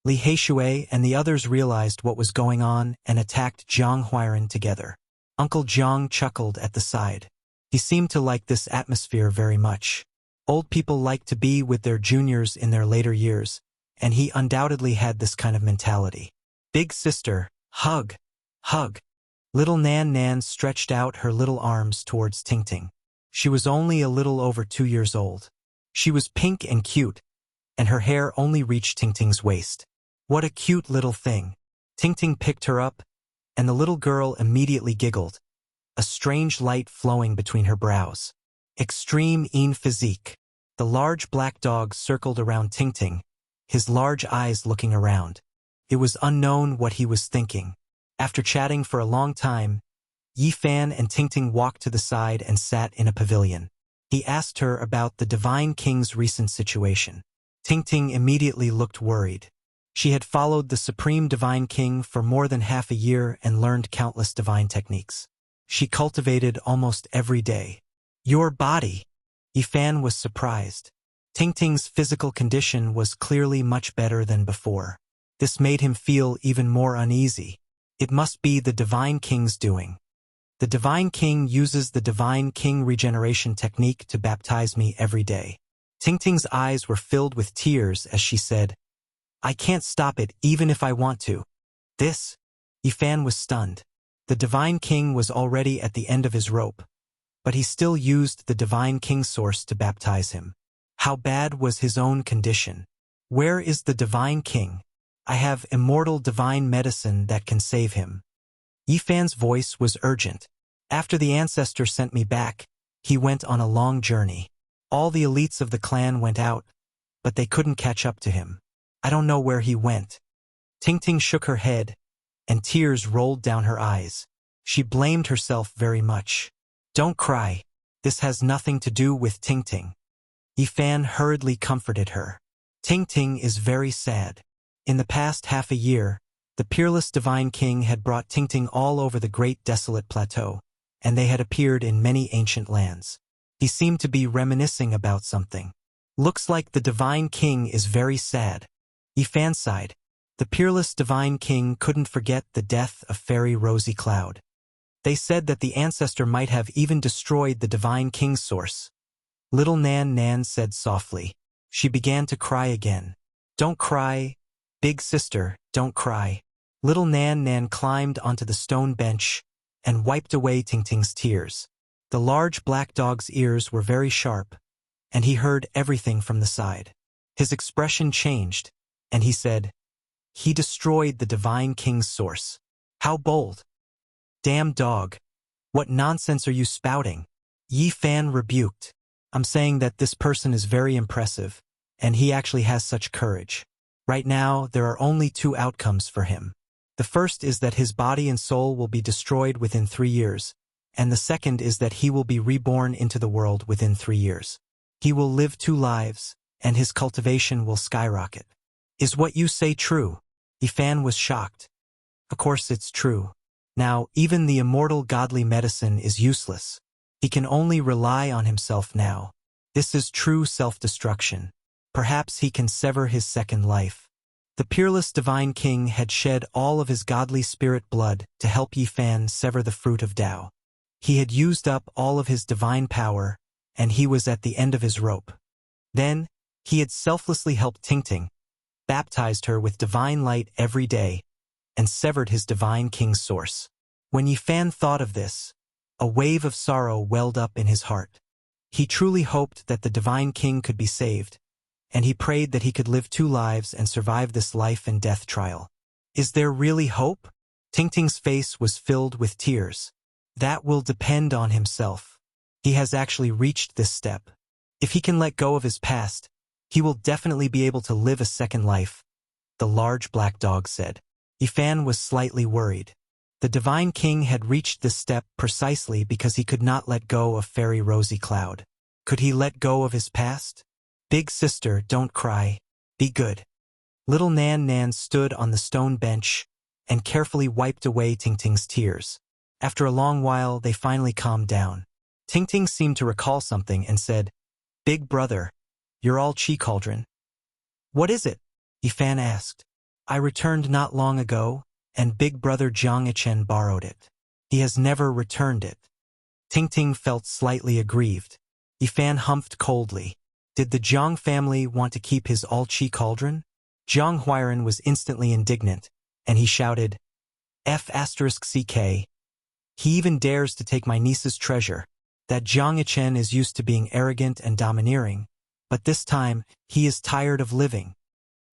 Speaker 1: Li Heishui and the others realized what was going on and attacked Zhang Huiran together. Uncle Zhang chuckled at the side. He seemed to like this atmosphere very much. Old people like to be with their juniors in their later years, and he undoubtedly had this kind of mentality. "Big sister, hug, hug." Little Nan Nan stretched out her little arms towards Tingting. She was only a little over 2 years old. She was pink and cute, and her hair only reached Tingting's waist. What a cute little thing. Tingting picked her up, and the little girl immediately giggled, a strange light flowing between her brows. Extreme in physique. The large black dog circled around Tingting, his large eyes looking around. It was unknown what he was thinking. After chatting for a long time, Yifan and Tingting walked to the side and sat in a pavilion. He asked her about the Divine King's recent situation. Tingting immediately looked worried. She had followed the Supreme Divine King for more than half a year and learned countless divine techniques. She cultivated almost every day. "Your body." Yifan was surprised. Tingting's physical condition was clearly much better than before. This made him feel even more uneasy. It must be the Divine King's doing. "The Divine King uses the Divine King regeneration technique to baptize me every day." Tingting's eyes were filled with tears as she said, "I can't stop it even if I want to." "This?" Yifan was stunned. The Divine King was already at the end of his rope, but he still used the Divine King source to baptize him. How bad was his own condition? "Where is the Divine King? I have immortal divine medicine that can save him." Yifan's voice was urgent. "After the ancestor sent me back, he went on a long journey. All the elites of the clan went out, but they couldn't catch up to him. I don't know where he went." Tingting shook her head, and tears rolled down her eyes. She blamed herself very much. "Don't cry. This has nothing to do with Tingting." Yifan hurriedly comforted her. "Tingting is very sad. In the past half a year, the peerless Divine King had brought Tingting all over the great desolate plateau, and they had appeared in many ancient lands. He seemed to be reminiscing about something. Looks like the Divine King is very sad." Yifan sighed. The peerless Divine King couldn't forget the death of Fairy Rosy Cloud. They said that the ancestor might have even destroyed the Divine King's source. Little Nan Nan said softly. She began to cry again. "Don't cry, big sister, don't cry." Little Nan Nan climbed onto the stone bench and wiped away Tingting's tears. The large black dog's ears were very sharp, and he heard everything from the side. His expression changed, and he said, "He destroyed the Divine King's source. How bold! Damn dog! What nonsense are you spouting?" Yifan rebuked. "I'm saying that this person is very impressive, and he actually has such courage. Right now, there are only 2 outcomes for him. The first is that his body and soul will be destroyed within 3 years, and the second is that he will be reborn into the world within 3 years. He will live 2 lives, and his cultivation will skyrocket." "Is what you say true?" Yifan was shocked. "Of course it's true. Now, even the immortal godly medicine is useless. He can only rely on himself now. This is true self-destruction. Perhaps he can sever his second life." The peerless Divine King had shed all of his godly spirit blood to help Yifan sever the fruit of Tao. He had used up all of his divine power, and he was at the end of his rope. Then, he had selflessly helped Tingting, baptized her with divine light every day, and severed his Divine King's source. When Yifan thought of this, a wave of sorrow welled up in his heart. He truly hoped that the Divine King could be saved, and he prayed that he could live 2 lives and survive this life and death trial. "Is there really hope?" Tingting's face was filled with tears. That will depend on himself. He has actually reached this step. If he can let go of his past, he will definitely be able to live a second life, the large black dog said. Yifan was slightly worried. The Divine King had reached this step precisely because he could not let go of Fairy Rosy Cloud. Could he let go of his past? Big sister, don't cry. Be good. Little Nan Nan stood on the stone bench and carefully wiped away Tingting's tears. After a long while, they finally calmed down. Tingting seemed to recall something and said, "Big brother, you're all Chi Cauldron." "What is it?" Yifan asked. "I returned not long ago, and Big brother Jiang Ichen borrowed it. He has never returned it." Tingting felt slightly aggrieved. Yifan humphed coldly. Did the Jiang family want to keep his all Chi Cauldron? Jiang Huiran was instantly indignant, and he shouted, F*CK. He even dares to take my niece's treasure. That Jiang Ichen is used to being arrogant and domineering, but this time he is tired of living.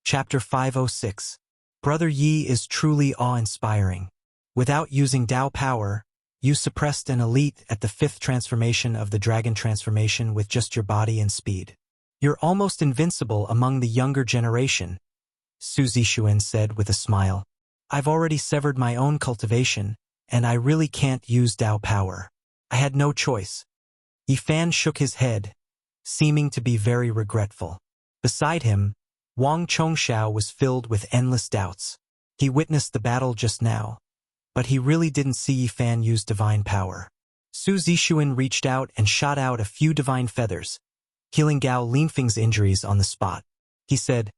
Speaker 1: Chapter 506. Brother Yi is truly awe-inspiring. Without using Dao power, you suppressed an elite at the 5th transformation of the dragon transformation with just your body and speed. You're almost invincible among the younger generation, Su Zixuan said with a smile. I've already severed my own cultivation, and I really can't use Dao power. I had no choice. Yifan shook his head, seeming to be very regretful. Beside him, Wang Chongxiao was filled with endless doubts. He witnessed the battle just now, but he really didn't see Yifan use divine power. Su Zixuan reached out and shot out a few divine feathers, healing Gao Linfeng's injuries on the spot. He said,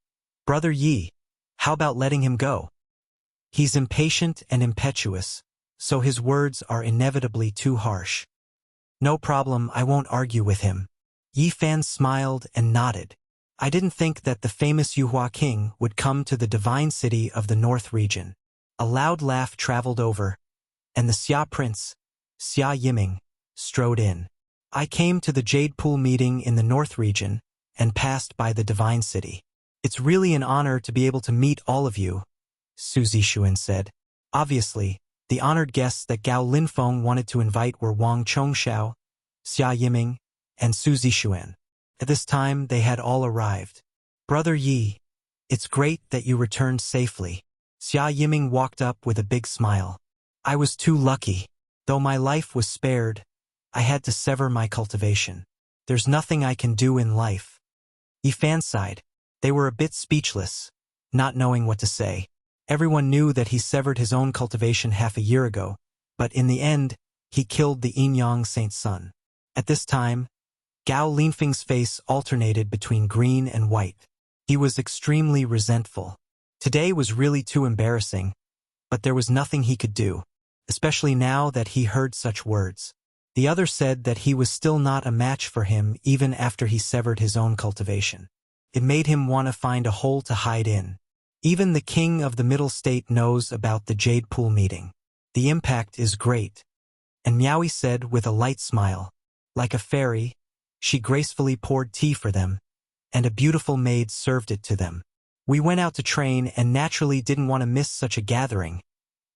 Speaker 1: Brother Yi, how about letting him go? He's impatient and impetuous, so his words are inevitably too harsh. No problem, I won't argue with him. Yifan smiled and nodded. I didn't think that the famous Yuhua king would come to the divine city of the North region. A loud laugh traveled over, and the Xia prince, Xia Yiming, strode in. I came to the Jade Pool meeting in the North region and passed by the divine city. It's really an honor to be able to meet all of you, Su Zixuan said. Obviously, the honored guests that Gao Linfeng wanted to invite were Wang Chongxiao, Xia Yiming, and Su Zixuan. At this time, they had all arrived. Brother Yi, it's great that you returned safely. Xia Yiming walked up with a big smile. I was too lucky. Though my life was spared, I had to sever my cultivation. There's nothing I can do in life. Yifan sighed. They were a bit speechless, not knowing what to say. Everyone knew that he severed his own cultivation half a year ago, but in the end, he killed the Yin-Yang Saint's son. At this time, Gao Linfeng's face alternated between green and white. He was extremely resentful. Today was really too embarrassing, but there was nothing he could do, especially now that he heard such words. The other said that he was still not a match for him even after he severed his own cultivation. It made him want to find a hole to hide in. Even the king of the Middle State knows about the Jade Pool meeting. The impact is great. And Miaoi said with a light smile. Like a fairy, she gracefully poured tea for them, and a beautiful maid served it to them. We went out to train and naturally didn't want to miss such a gathering,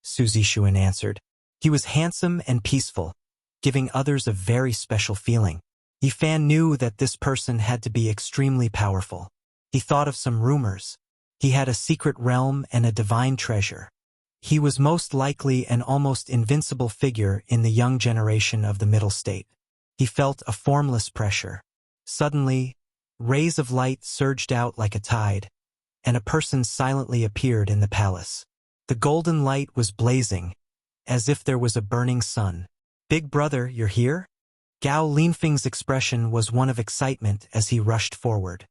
Speaker 1: Su Zixuan answered. He was handsome and peaceful, giving others a very special feeling. Yifan knew that this person had to be extremely powerful. He thought of some rumors. He had a secret realm and a divine treasure. He was most likely an almost invincible figure in the young generation of the Middle State. He felt a formless pressure. Suddenly, rays of light surged out like a tide, and a person silently appeared in the palace. The golden light was blazing, as if there was a burning sun. Big brother, you're here? Gao Linfeng's expression was one of excitement as he rushed forward.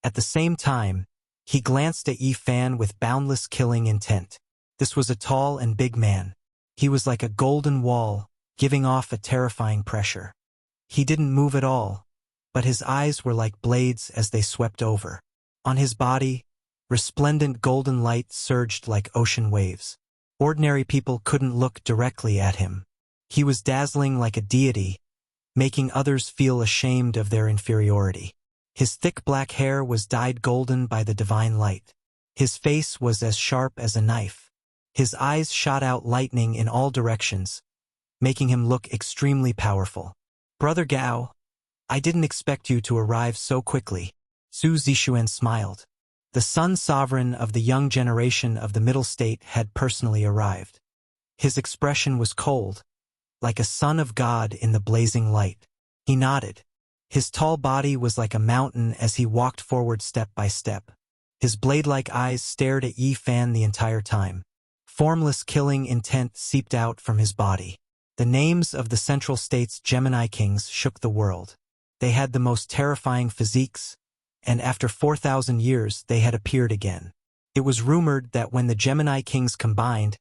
Speaker 1: At the same time, he glanced at Yifan with boundless killing intent. This was a tall and big man. He was like a golden wall, giving off a terrifying pressure. He didn't move at all, but his eyes were like blades as they swept over. On his body, resplendent golden light surged like ocean waves. Ordinary people couldn't look directly at him. He was dazzling like a deity, making others feel ashamed of their inferiority. His thick black hair was dyed golden by the divine light. His face was as sharp as a knife. His eyes shot out lightning in all directions, making him look extremely powerful. "Brother Gao, I didn't expect you to arrive so quickly." Su Zixuan smiled. The Sun Sovereign of the young generation of the Middle State had personally arrived. His expression was cold, like a son of God in the blazing light. He nodded. His tall body was like a mountain as he walked forward step by step. His blade-like eyes stared at Yi Fan the entire time. Formless killing intent seeped out from his body. The names of the Central State's Gemini Kings shook the world. They had the most terrifying physiques, and after 4,000 years they had appeared again. It was rumored that when the Gemini Kings combined,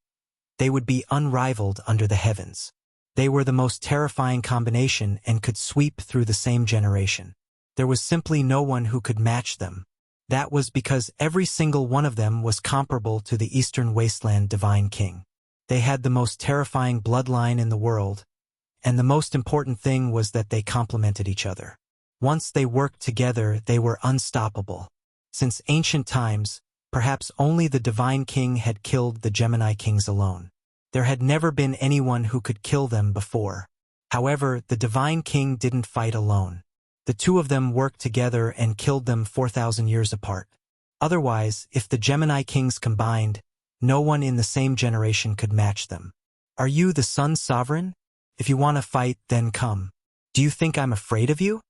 Speaker 1: they would be unrivaled under the heavens. They were the most terrifying combination and could sweep through the same generation. There was simply no one who could match them. That was because every single one of them was comparable to the Eastern Wasteland Divine King. They had the most terrifying bloodline in the world, and the most important thing was that they complemented each other. Once they worked together, they were unstoppable. Since ancient times, perhaps only the Divine King had killed the Gemini Kings alone. There had never been anyone who could kill them before. However, the Divine King didn't fight alone. The two of them worked together and killed them 4,000 years apart. Otherwise, if the Gemini Kings combined, no one in the same generation could match them. "Are you the Sun Sovereign? If you want to fight, then come. Do you think I'm afraid of you?"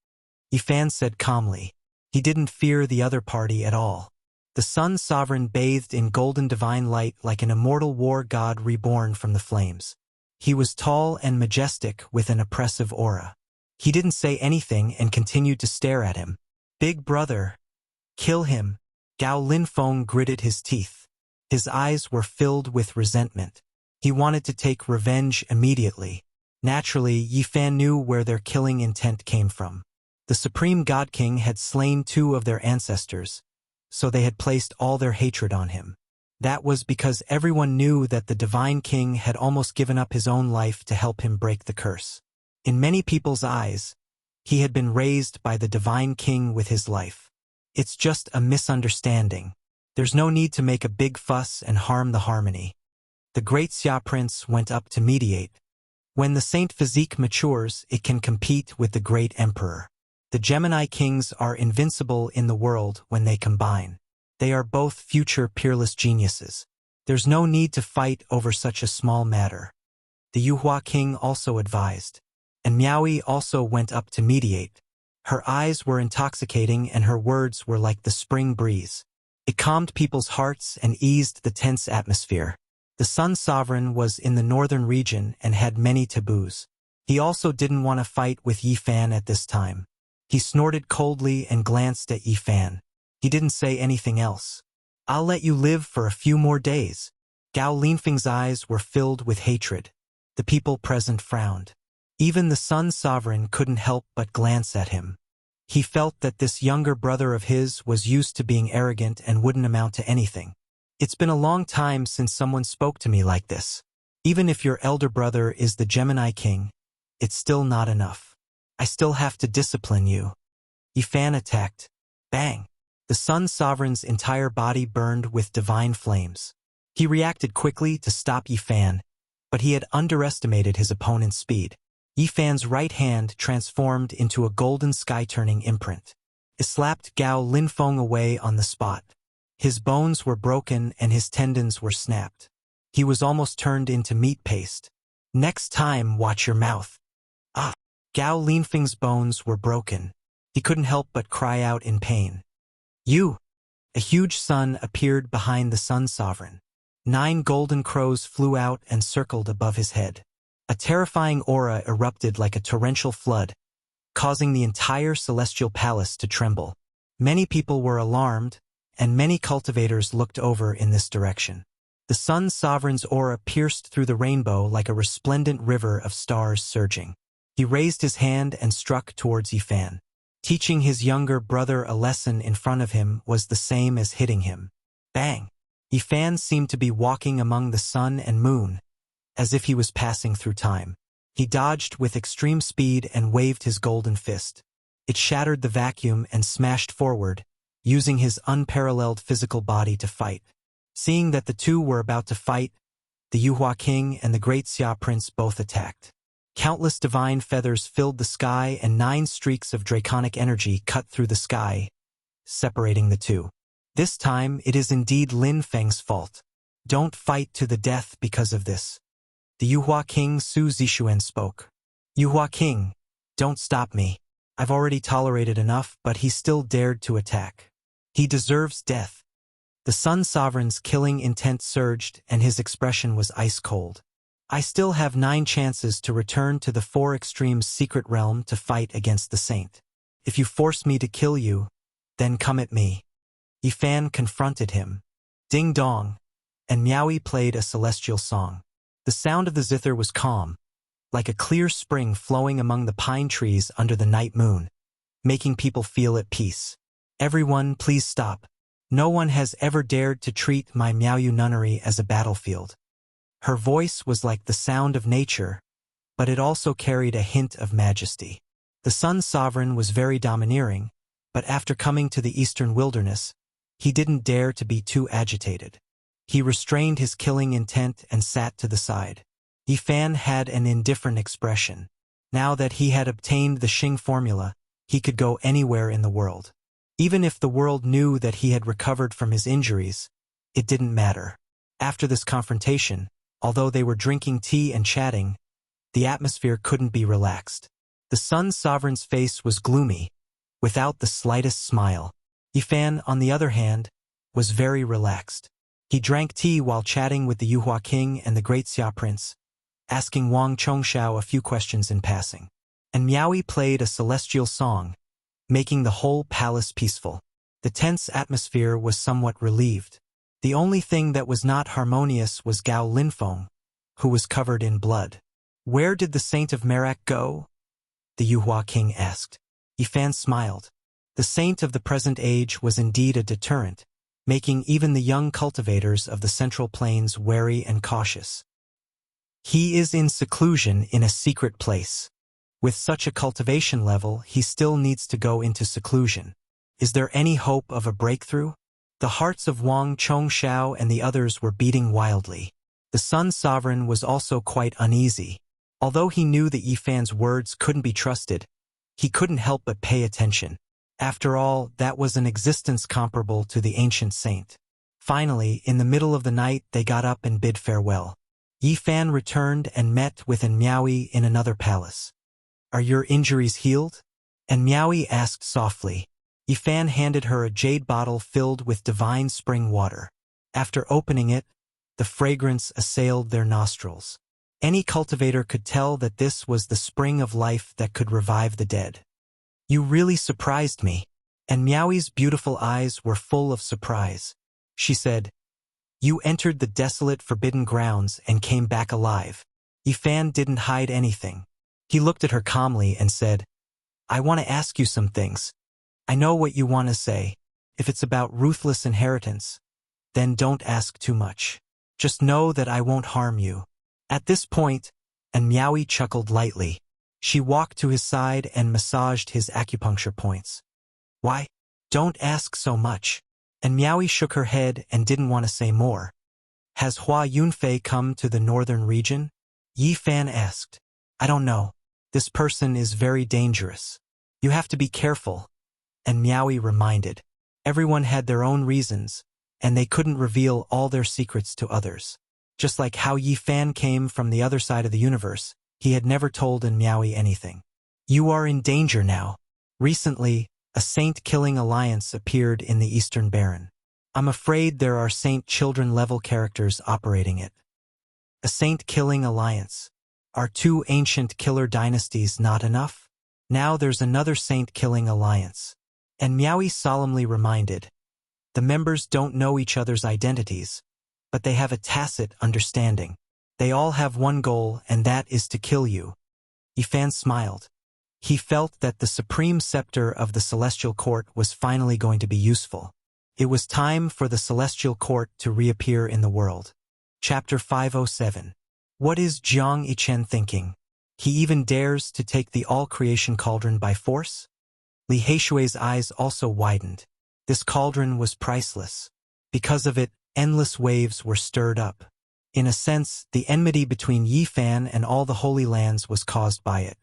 Speaker 1: Yi Fan said calmly. He didn't fear the other party at all. The Sun Sovereign bathed in golden divine light like an immortal war god reborn from the flames. He was tall and majestic with an oppressive aura. He didn't say anything and continued to stare at him. "Big brother, kill him." Gao Linfeng gritted his teeth. His eyes were filled with resentment. He wanted to take revenge immediately. Naturally, Yi Fan knew where their killing intent came from. The Supreme God King had slain two of their ancestors, so they had placed all their hatred on him. That was because everyone knew that the Divine King had almost given up his own life to help him break the curse. In many people's eyes, he had been raised by the Divine King with his life. It's just a misunderstanding. There's no need to make a big fuss and harm the harmony. The great Xia Prince went up to mediate. When the Saint Physique matures, it can compete with the great Emperor. The Gemini Kings are invincible in the world when they combine. They are both future peerless geniuses. There's no need to fight over such a small matter. The Yuhua King also advised. And Miaoi also went up to mediate. Her eyes were intoxicating and her words were like the spring breeze. It calmed people's hearts and eased the tense atmosphere. The Sun Sovereign was in the northern region and had many taboos. He also didn't want to fight with Yi Fan at this time. He snorted coldly and glanced at Yi Fan. He didn't say anything else. "I'll let you live for a few more days." Gao Linfeng's eyes were filled with hatred. The people present frowned. Even the Sun Sovereign couldn't help but glance at him. He felt that this younger brother of his was used to being arrogant and wouldn't amount to anything. "It's been a long time since someone spoke to me like this. Even if your elder brother is the Gemini King, it's still not enough. I still have to discipline you." Yi Fan attacked. Bang! The Sun Sovereign's entire body burned with divine flames. He reacted quickly to stop Yi Fan, but he had underestimated his opponent's speed. Yi Fan's right hand transformed into a golden sky-turning imprint. It slapped Gao Linfeng away on the spot. His bones were broken and his tendons were snapped. He was almost turned into meat paste. "Next time, watch your mouth." Ah! Gao Linfeng's bones were broken. He couldn't help but cry out in pain. "You!" A huge sun appeared behind the Sun Sovereign. 9 golden crows flew out and circled above his head. A terrifying aura erupted like a torrential flood, causing the entire celestial palace to tremble. Many people were alarmed, and many cultivators looked over in this direction. The Sun Sovereign's aura pierced through the rainbow like a resplendent river of stars surging. He raised his hand and struck towards Yi Fan. Teaching his younger brother a lesson in front of him was the same as hitting him. Bang! Yi Fan seemed to be walking among the sun and moon, as if he was passing through time. He dodged with extreme speed and waved his golden fist. It shattered the vacuum and smashed forward, using his unparalleled physical body to fight. Seeing that the two were about to fight, the Yuhua king and the great Xia prince both attacked. Countless divine feathers filled the sky and 9 streaks of draconic energy cut through the sky, separating the two. This time, it is indeed Lin Feng's fault. Don't fight to the death because of this. The Yuhua king Su Zixuan spoke. Yuhua king, don't stop me. I've already tolerated enough, but he still dared to attack. He deserves death. The Sun Sovereign's killing intent surged and his expression was ice cold. I still have 9 chances to return to the 4 Extremes secret realm to fight against the saint. If you force me to kill you, then come at me. Yifan confronted him. Ding dong, and Miaoyi played a celestial song. The sound of the zither was calm, like a clear spring flowing among the pine trees under the night moon, making people feel at peace. Everyone, please stop. No one has ever dared to treat my Miaoyu nunnery as a battlefield. Her voice was like the sound of nature, but it also carried a hint of majesty. The Sun Sovereign was very domineering, but after coming to the eastern wilderness, he didn't dare to be too agitated. He restrained his killing intent and sat to the side. Yifan had an indifferent expression. Now that he had obtained the Xing formula, he could go anywhere in the world. Even if the world knew that he had recovered from his injuries, it didn't matter. After this confrontation, although they were drinking tea and chatting, the atmosphere couldn't be relaxed. The Sun Sovereign's face was gloomy, without the slightest smile. Yifan, on the other hand, was very relaxed. He drank tea while chatting with the Yuhua king and the great Xia prince, asking Wang Chongxiao a few questions in passing. And Miaoyi played a celestial song, making the whole palace peaceful. The tense atmosphere was somewhat relieved. The only thing that was not harmonious was Gao Linfeng, who was covered in blood. Where did the Saint of Merak go? The Yuhua king asked. Yifan smiled. The saint of the present age was indeed a deterrent, making even the young cultivators of the Central Plains wary and cautious. He is in seclusion in a secret place. With such a cultivation level, he still needs to go into seclusion. Is there any hope of a breakthrough? The hearts of Wang Chongxiao and the others were beating wildly. The Sun Sovereign was also quite uneasy. Although he knew that Yifan's words couldn't be trusted, he couldn't help but pay attention. After all, that was an existence comparable to the ancient saint. Finally, in the middle of the night, they got up and bid farewell. Yifan returned and met with An Miaoyi in another palace. Are your injuries healed? And Miaoyi asked softly. Yifan handed her a jade bottle filled with divine spring water. After opening it, the fragrance assailed their nostrils. Any cultivator could tell that this was the spring of life that could revive the dead. You really surprised me. And Miaoyi's beautiful eyes were full of surprise. She said, You entered the desolate forbidden grounds and came back alive. Yifan didn't hide anything. He looked at her calmly and said, I want to ask you some things. I know what you want to say. If it's about ruthless inheritance, then don't ask too much. Just know that I won't harm you. At this point, and Miaoyi chuckled lightly. She walked to his side and massaged his acupuncture points. Why? Don't ask so much. And Miaoyi shook her head and didn't want to say more. Has Hua Yunfei come to the northern region? Yifan asked. I don't know. This person is very dangerous. You have to be careful. And Miaoyi reminded. Everyone had their own reasons, and they couldn't reveal all their secrets to others. Just like how Yifan came from the other side of the universe, he had never told An Miaoyi anything. You are in danger now. Recently, a saint-killing alliance appeared in the Eastern Baron. I'm afraid there are saint children-level characters operating it. A saint-killing alliance. Are 2 ancient killer dynasties not enough? Now there's another saint-killing alliance. And Miaoyi solemnly reminded. The members don't know each other's identities, but they have a tacit understanding. They all have one goal, and that is to kill you. Yifan smiled. He felt that the supreme scepter of the Celestial Court was finally going to be useful. It was time for the Celestial Court to reappear in the world. Chapter 507. What is Jiang Yichen thinking? He even dares to take the all-creation cauldron by force? Li Heishui's eyes also widened. This cauldron was priceless. Because of it, endless waves were stirred up. In a sense, the enmity between Yi Fan and all the Holy Lands was caused by it.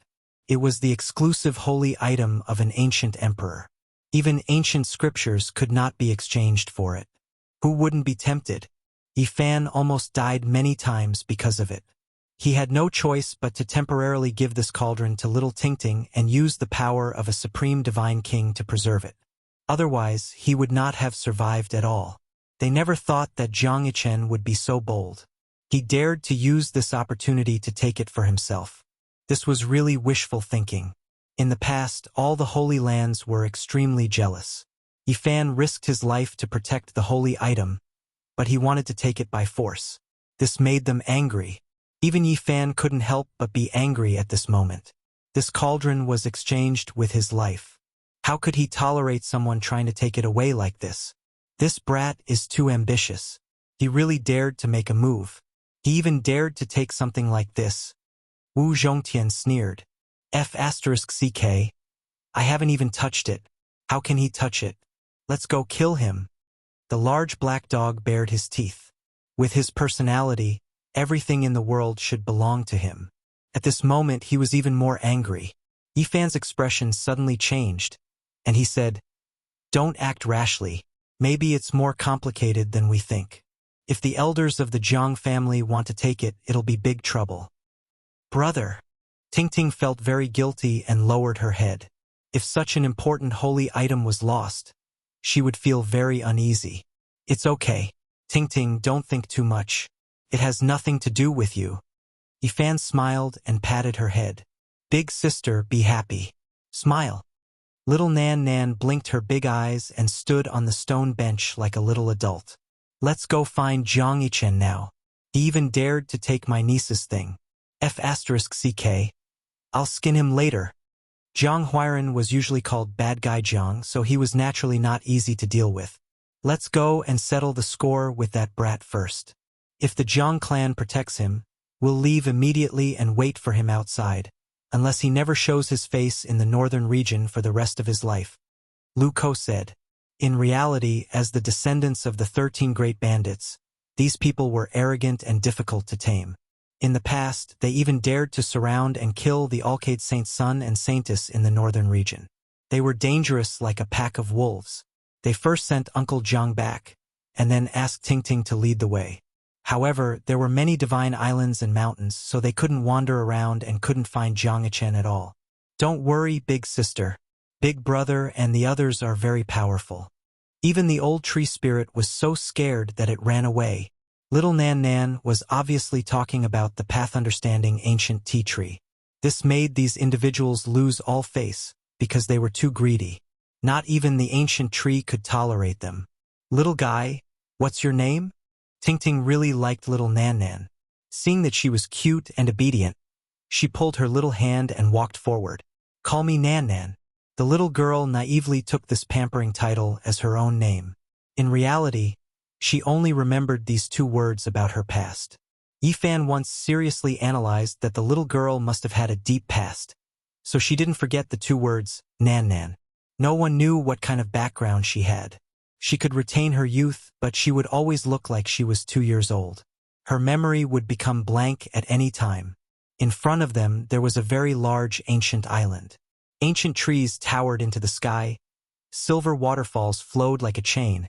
Speaker 1: It was the exclusive holy item of an ancient emperor. Even ancient scriptures could not be exchanged for it. Who wouldn't be tempted? Yi Fan almost died many times because of it. He had no choice but to temporarily give this cauldron to little Tingting and use the power of a supreme divine king to preserve it. Otherwise, he would not have survived at all. They never thought that Jiang Yichen would be so bold. He dared to use this opportunity to take it for himself. This was really wishful thinking. In the past, all the Holy Lands were extremely jealous. Yi Fan risked his life to protect the holy item, but he wanted to take it by force. This made them angry. Even Yi Fan couldn't help but be angry at this moment. This cauldron was exchanged with his life. How could he tolerate someone trying to take it away like this? This brat is too ambitious. He really dared to make a move. He even dared to take something like this. Wu Zhongtian sneered. F***ck. I haven't even touched it. How can he touch it? Let's go kill him. The large black dog bared his teeth. With his personality, everything in the world should belong to him. At this moment he was even more angry. Yi Fan's expression suddenly changed, and he said, "Don't act rashly. Maybe it's more complicated than we think. If the elders of the Jiang family want to take it, it'll be big trouble." "Brother." Tingting felt very guilty and lowered her head. If such an important holy item was lost, she would feel very uneasy. "It's okay. Tingting, don't think too much. It has nothing to do with you." Yi Fan smiled and patted her head. "Big sister, be happy. Smile." Little Nan Nan blinked her big eyes and stood on the stone bench like a little adult. "Let's go find Jiang Yichen now. He even dared to take my niece's thing. F***ck. I'll skin him later." Jiang Huairan was usually called Bad Guy Jiang, so he was naturally not easy to deal with. "Let's go and settle the score with that brat first. If the Jiang clan protects him, we'll leave immediately and wait for him outside, unless he never shows his face in the northern region for the rest of his life," Lu Ko said. In reality, as the descendants of the 13 great bandits, these people were arrogant and difficult to tame. In the past, they even dared to surround and kill the Alcade Saint Sun and Saintess in the northern region. They were dangerous like a pack of wolves. They first sent Uncle Jiang back, and then asked Tingting to lead the way. However, there were many divine islands and mountains, so they couldn't wander around and couldn't find Jiang Yichen at all. "Don't worry, big sister. Big brother and the others are very powerful." Even the old tree spirit was so scared that it ran away. Little Nan Nan was obviously talking about the path-understanding ancient tea tree. This made these individuals lose all face, because they were too greedy. Not even the ancient tree could tolerate them. "Little guy, what's your name?" Tingting really liked little Nan Nan. Seeing that she was cute and obedient, she pulled her little hand and walked forward. "Call me Nan Nan." The little girl naively took this pampering title as her own name. In reality, she only remembered these 2 words about her past. Yi Fan once seriously analyzed that the little girl must have had a deep past, so she didn't forget the 2 words, Nan Nan. No one knew what kind of background she had. She could retain her youth, but she would always look like she was 2 years old. Her memory would become blank at any time. In front of them, there was a very large ancient island. Ancient trees towered into the sky, silver waterfalls flowed like a chain,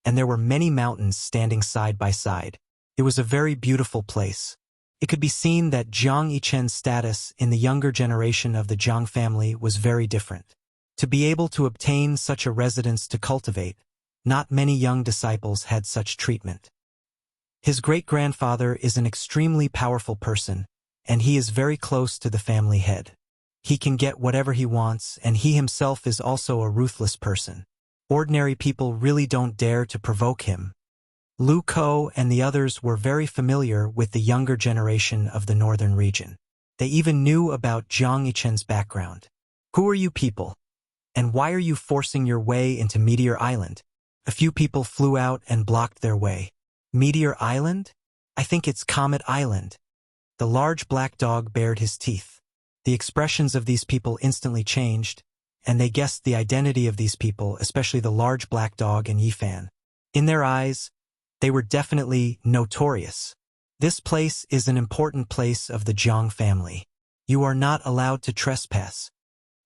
Speaker 1: and there were many mountains standing side by side. It was a very beautiful place. It could be seen that Jiang Yichen's status in the younger generation of the Jiang family was very different. To be able to obtain such a residence to cultivate, not many young disciples had such treatment. His great-grandfather is an extremely powerful person, and he is very close to the family head. He can get whatever he wants, and he himself is also a ruthless person. Ordinary people really don't dare to provoke him. Lu Ko and the others were very familiar with the younger generation of the northern region. They even knew about Jiang Yichen's background. "Who are you people? And why are you forcing your way into Meteor Island?" A few people flew out and blocked their way. "Meteor Island? I think it's Comet Island." The large black dog bared his teeth. The expressions of these people instantly changed, and they guessed the identity of these people, especially the large black dog and Yi Fan. In their eyes, they were definitely notorious. This place is an important place of the Jiang family. You are not allowed to trespass.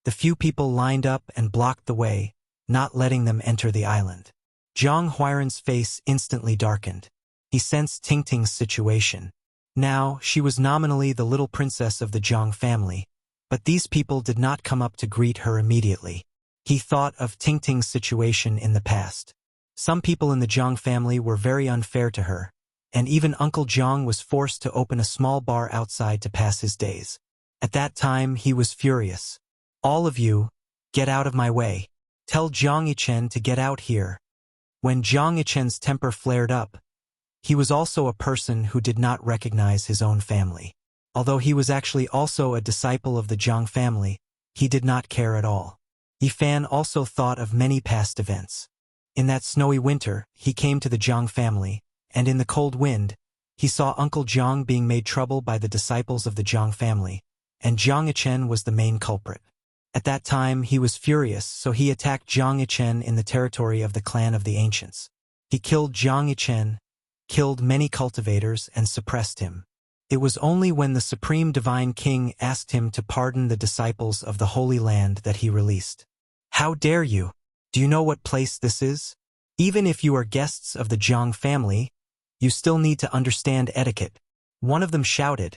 Speaker 1: The few people lined up and blocked the way, not letting them enter the island. Zhang Huairan's face instantly darkened. He sensed Tingting's situation. Now, she was nominally the little princess of the Jiang family, but these people did not come up to greet her immediately. He thought of Tingting's situation in the past. Some people in the Jiang family were very unfair to her, and even Uncle Jiang was forced to open a small bar outside to pass his days. At that time, he was furious. All of you, get out of my way. Tell Jiang Yichen to get out here. When Jiang Yichen's temper flared up, he was also a person who did not recognize his own family. Although he was actually also a disciple of the Jiang family, he did not care at all. Yifan also thought of many past events. In that snowy winter, he came to the Jiang family, and in the cold wind, he saw Uncle Jiang being made trouble by the disciples of the Jiang family, and Jiang Yichen was the main culprit. At that time, he was furious, so he attacked Jiang Yichen in the territory of the clan of the ancients. He killed Jiang Yichen, killed many cultivators, and suppressed him. It was only when the Supreme Divine King asked him to pardon the disciples of the Holy Land that he released. How dare you? Do you know what place this is? Even if you are guests of the Jiang family, you still need to understand etiquette. One of them shouted,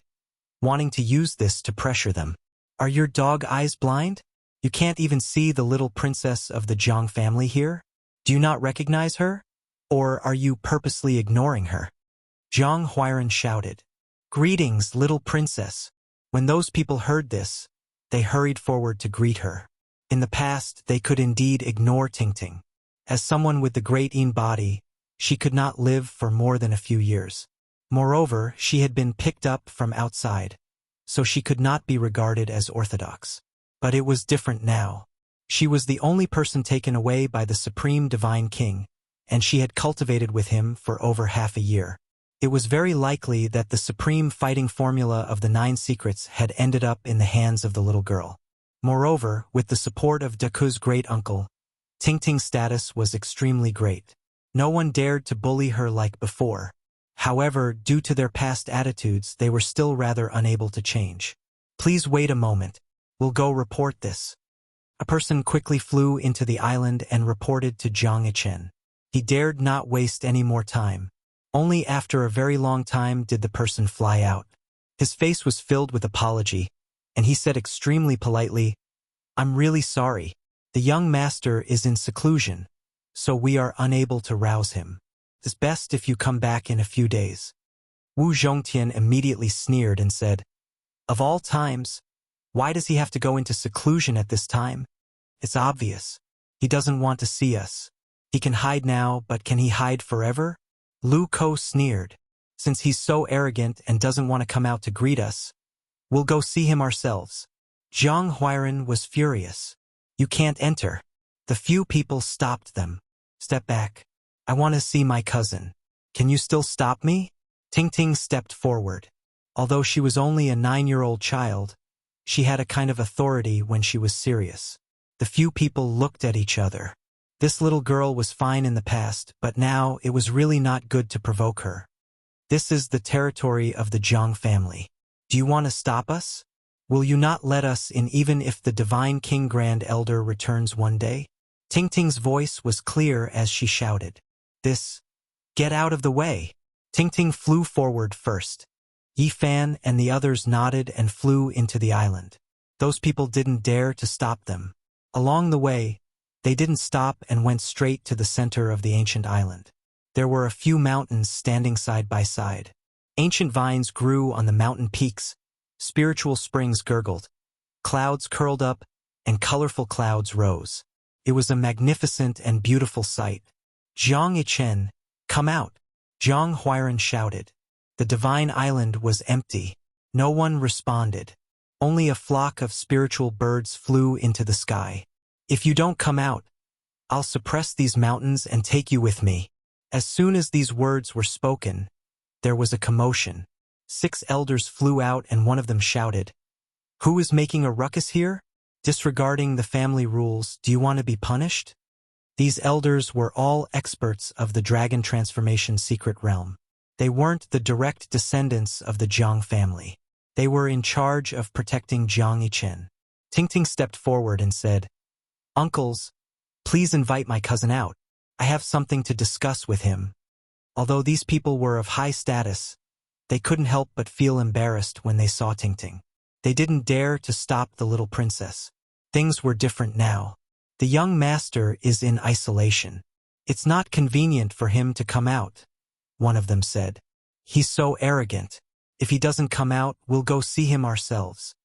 Speaker 1: wanting to use this to pressure them. Are your dog eyes blind? You can't even see the little princess of the Jiang family here? Do you not recognize her? Or are you purposely ignoring her? Zhang Huairan shouted. Greetings, little princess. When those people heard this, they hurried forward to greet her. In the past, they could indeed ignore Tingting. As someone with the great Yin body, she could not live for more than a few years. Moreover, she had been picked up from outside, so she could not be regarded as orthodox. But it was different now. She was the only person taken away by the Supreme Divine King, and she had cultivated with him for over half a year. It was very likely that the supreme fighting formula of the 9 secrets had ended up in the hands of the little girl. Moreover, with the support of Deku's great-uncle, Tingting's status was extremely great. No one dared to bully her like before. However, due to their past attitudes, they were still rather unable to change. Please wait a moment. We'll go report this. A person quickly flew into the island and reported to Jiang Yichen. He dared not waste any more time. Only after a very long time did the person fly out. His face was filled with apology, and he said extremely politely, I'm really sorry. The young master is in seclusion, so we are unable to rouse him. It's best if you come back in a few days. Wu Zhongtian immediately sneered and said, Of all times, why does he have to go into seclusion at this time? It's obvious. He doesn't want to see us. He can hide now, but can he hide forever? Lu Ko sneered. Since he's so arrogant and doesn't want to come out to greet us, we'll go see him ourselves. Zhang Huairan was furious. You can't enter. The few people stopped them. Step back. I want to see my cousin. Can you still stop me? Tingting stepped forward. Although she was only a 9-year-old child, she had a kind of authority when she was serious. The few people looked at each other. This little girl was fine in the past, but now it was really not good to provoke her. This is the territory of the Jiang family. Do you want to stop us? Will you not let us in even if the Divine King Grand Elder returns one day? Tingting's voice was clear as she shouted. Get out of the way. Tingting flew forward first. Yifan and the others nodded and flew into the island. Those people didn't dare to stop them. Along the way, they didn't stop and went straight to the center of the ancient island. There were a few mountains standing side by side. Ancient vines grew on the mountain peaks, spiritual springs gurgled, clouds curled up, and colorful clouds rose. It was a magnificent and beautiful sight. Jiang Yichen, come out! Zhang Huairan shouted. The divine island was empty. No one responded. Only a flock of spiritual birds flew into the sky. If you don't come out, I'll suppress these mountains and take you with me. As soon as these words were spoken, there was a commotion. 6 elders flew out and one of them shouted, Who is making a ruckus here? Disregarding the family rules, do you want to be punished? These elders were all experts of the dragon transformation secret realm. They weren't the direct descendants of the Jiang family. They were in charge of protecting Jiang Yichen. Tingting stepped forward and said, "Uncles, please invite my cousin out. I have something to discuss with him." Although these people were of high status, they couldn't help but feel embarrassed when they saw Tingting. They didn't dare to stop the little princess. Things were different now. The young master is in isolation. It's not convenient for him to come out, one of them said. He's so arrogant. If he doesn't come out, we'll go see him ourselves.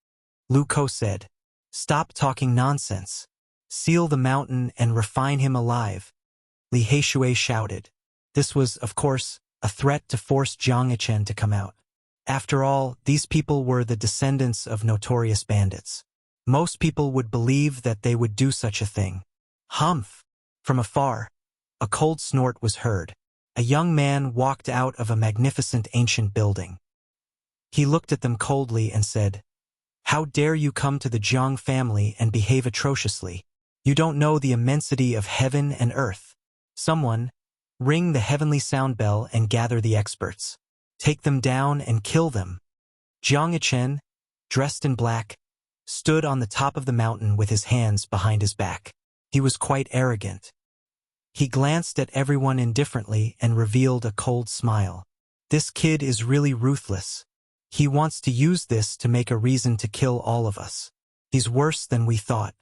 Speaker 1: Lu Ko said, "Stop talking nonsense. Seal the mountain and refine him alive." Li Heishui shouted. This was, of course, a threat to force Jiang Yichen to come out. After all, these people were the descendants of notorious bandits. Most people would believe that they would do such a thing. Humph! From afar, a cold snort was heard. A young man walked out of a magnificent ancient building. He looked at them coldly and said, "How dare you come to the Jiang family and behave atrociously? You don't know the immensity of heaven and earth. Someone, ring the heavenly sound bell and gather the experts. Take them down and kill them." Jiang Yichen, dressed in black, stood on the top of the mountain with his hands behind his back. He was quite arrogant. He glanced at everyone indifferently and revealed a cold smile. This kid is really ruthless. He wants to use this to make a reason to kill all of us. He's worse than we thought.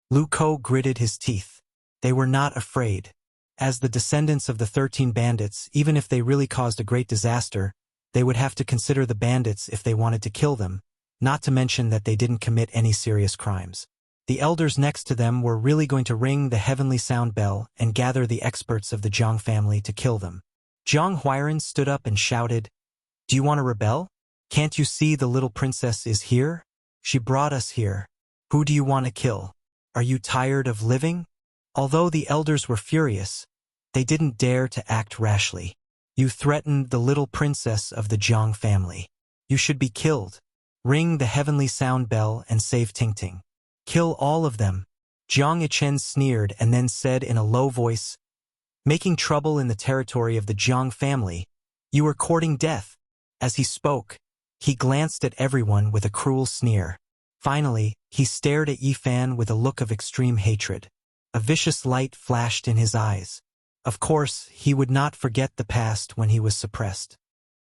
Speaker 1: Lu Ko gritted his teeth. They were not afraid. As the descendants of the 13 bandits, even if they really caused a great disaster, they would have to consider the bandits if they wanted to kill them, not to mention that they didn't commit any serious crimes. The elders next to them were really going to ring the heavenly sound bell and gather the experts of the Jiang family to kill them. Jiang Huairan stood up and shouted, "Do you want to rebel? Can't you see the little princess is here? She brought us here. Who do you want to kill? Are you tired of living?" Although the elders were furious, they didn't dare to act rashly. "You threatened the little princess of the Jiang family. You should be killed. Ring the heavenly sound bell and save Tingting. Kill all of them." Jiang Yichen sneered and then said in a low voice, "Making trouble in the territory of the Jiang family. You are courting death." As he spoke, he glanced at everyone with a cruel sneer. Finally, he stared at Yifan with a look of extreme hatred. A vicious light flashed in his eyes. Of course, he would not forget the past when he was suppressed.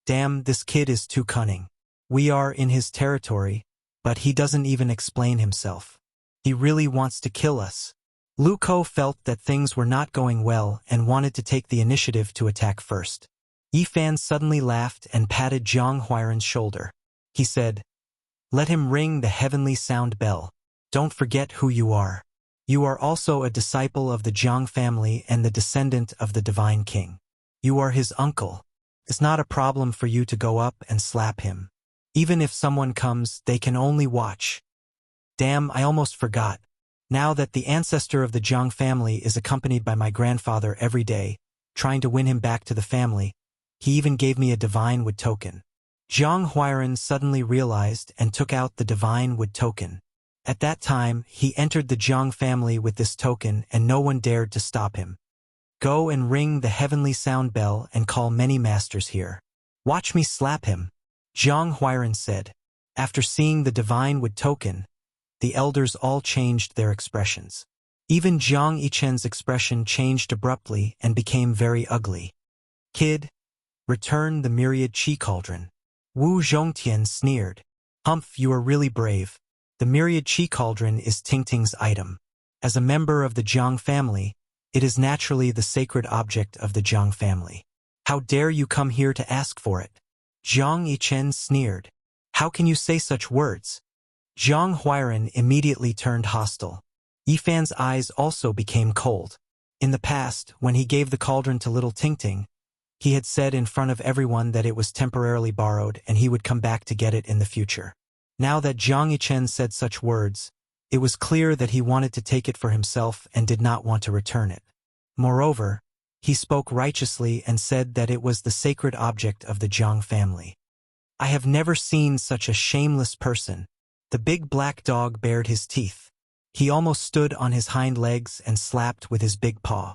Speaker 1: Damn, this kid is too cunning. We are in his territory, but he doesn't even explain himself. He really wants to kill us. Lu Ko felt that things were not going well and wanted to take the initiative to attack first. Yifan suddenly laughed and patted Jiang Huairan's shoulder. He said, "Let him ring the heavenly sound bell. Don't forget who you are. You are also a disciple of the Jiang family and the descendant of the Divine King. You are his uncle. It's not a problem for you to go up and slap him. Even if someone comes, they can only watch." Damn, I almost forgot. Now that the ancestor of the Jiang family is accompanied by my grandfather every day, trying to win him back to the family, he even gave me a divine wood token. Jiang Huairan suddenly realized and took out the divine wood token. At that time, he entered the Jiang family with this token and no one dared to stop him. "Go and ring the heavenly sound bell and call many masters here. Watch me slap him," Jiang Huairan said. After seeing the divine wood token, the elders all changed their expressions. Even Jiang Yichen's expression changed abruptly and became very ugly. "Kid, return the myriad chi cauldron." Wu Zhongtian sneered. "Humph, you are really brave. The myriad chi cauldron is Tingting's item. As a member of the Jiang family, it is naturally the sacred object of the Jiang family. How dare you come here to ask for it?" Jiang Yichen sneered. "How can you say such words?" Jiang Huairan immediately turned hostile. Yifan's eyes also became cold. In the past, when he gave the cauldron to little Tingting, he had said in front of everyone that it was temporarily borrowed and he would come back to get it in the future. Now that Jiang Yichen said such words, it was clear that he wanted to take it for himself and did not want to return it. Moreover, he spoke righteously and said that it was the sacred object of the Jiang family. I have never seen such a shameless person. The big black dog bared his teeth. He almost stood on his hind legs and slapped with his big paw.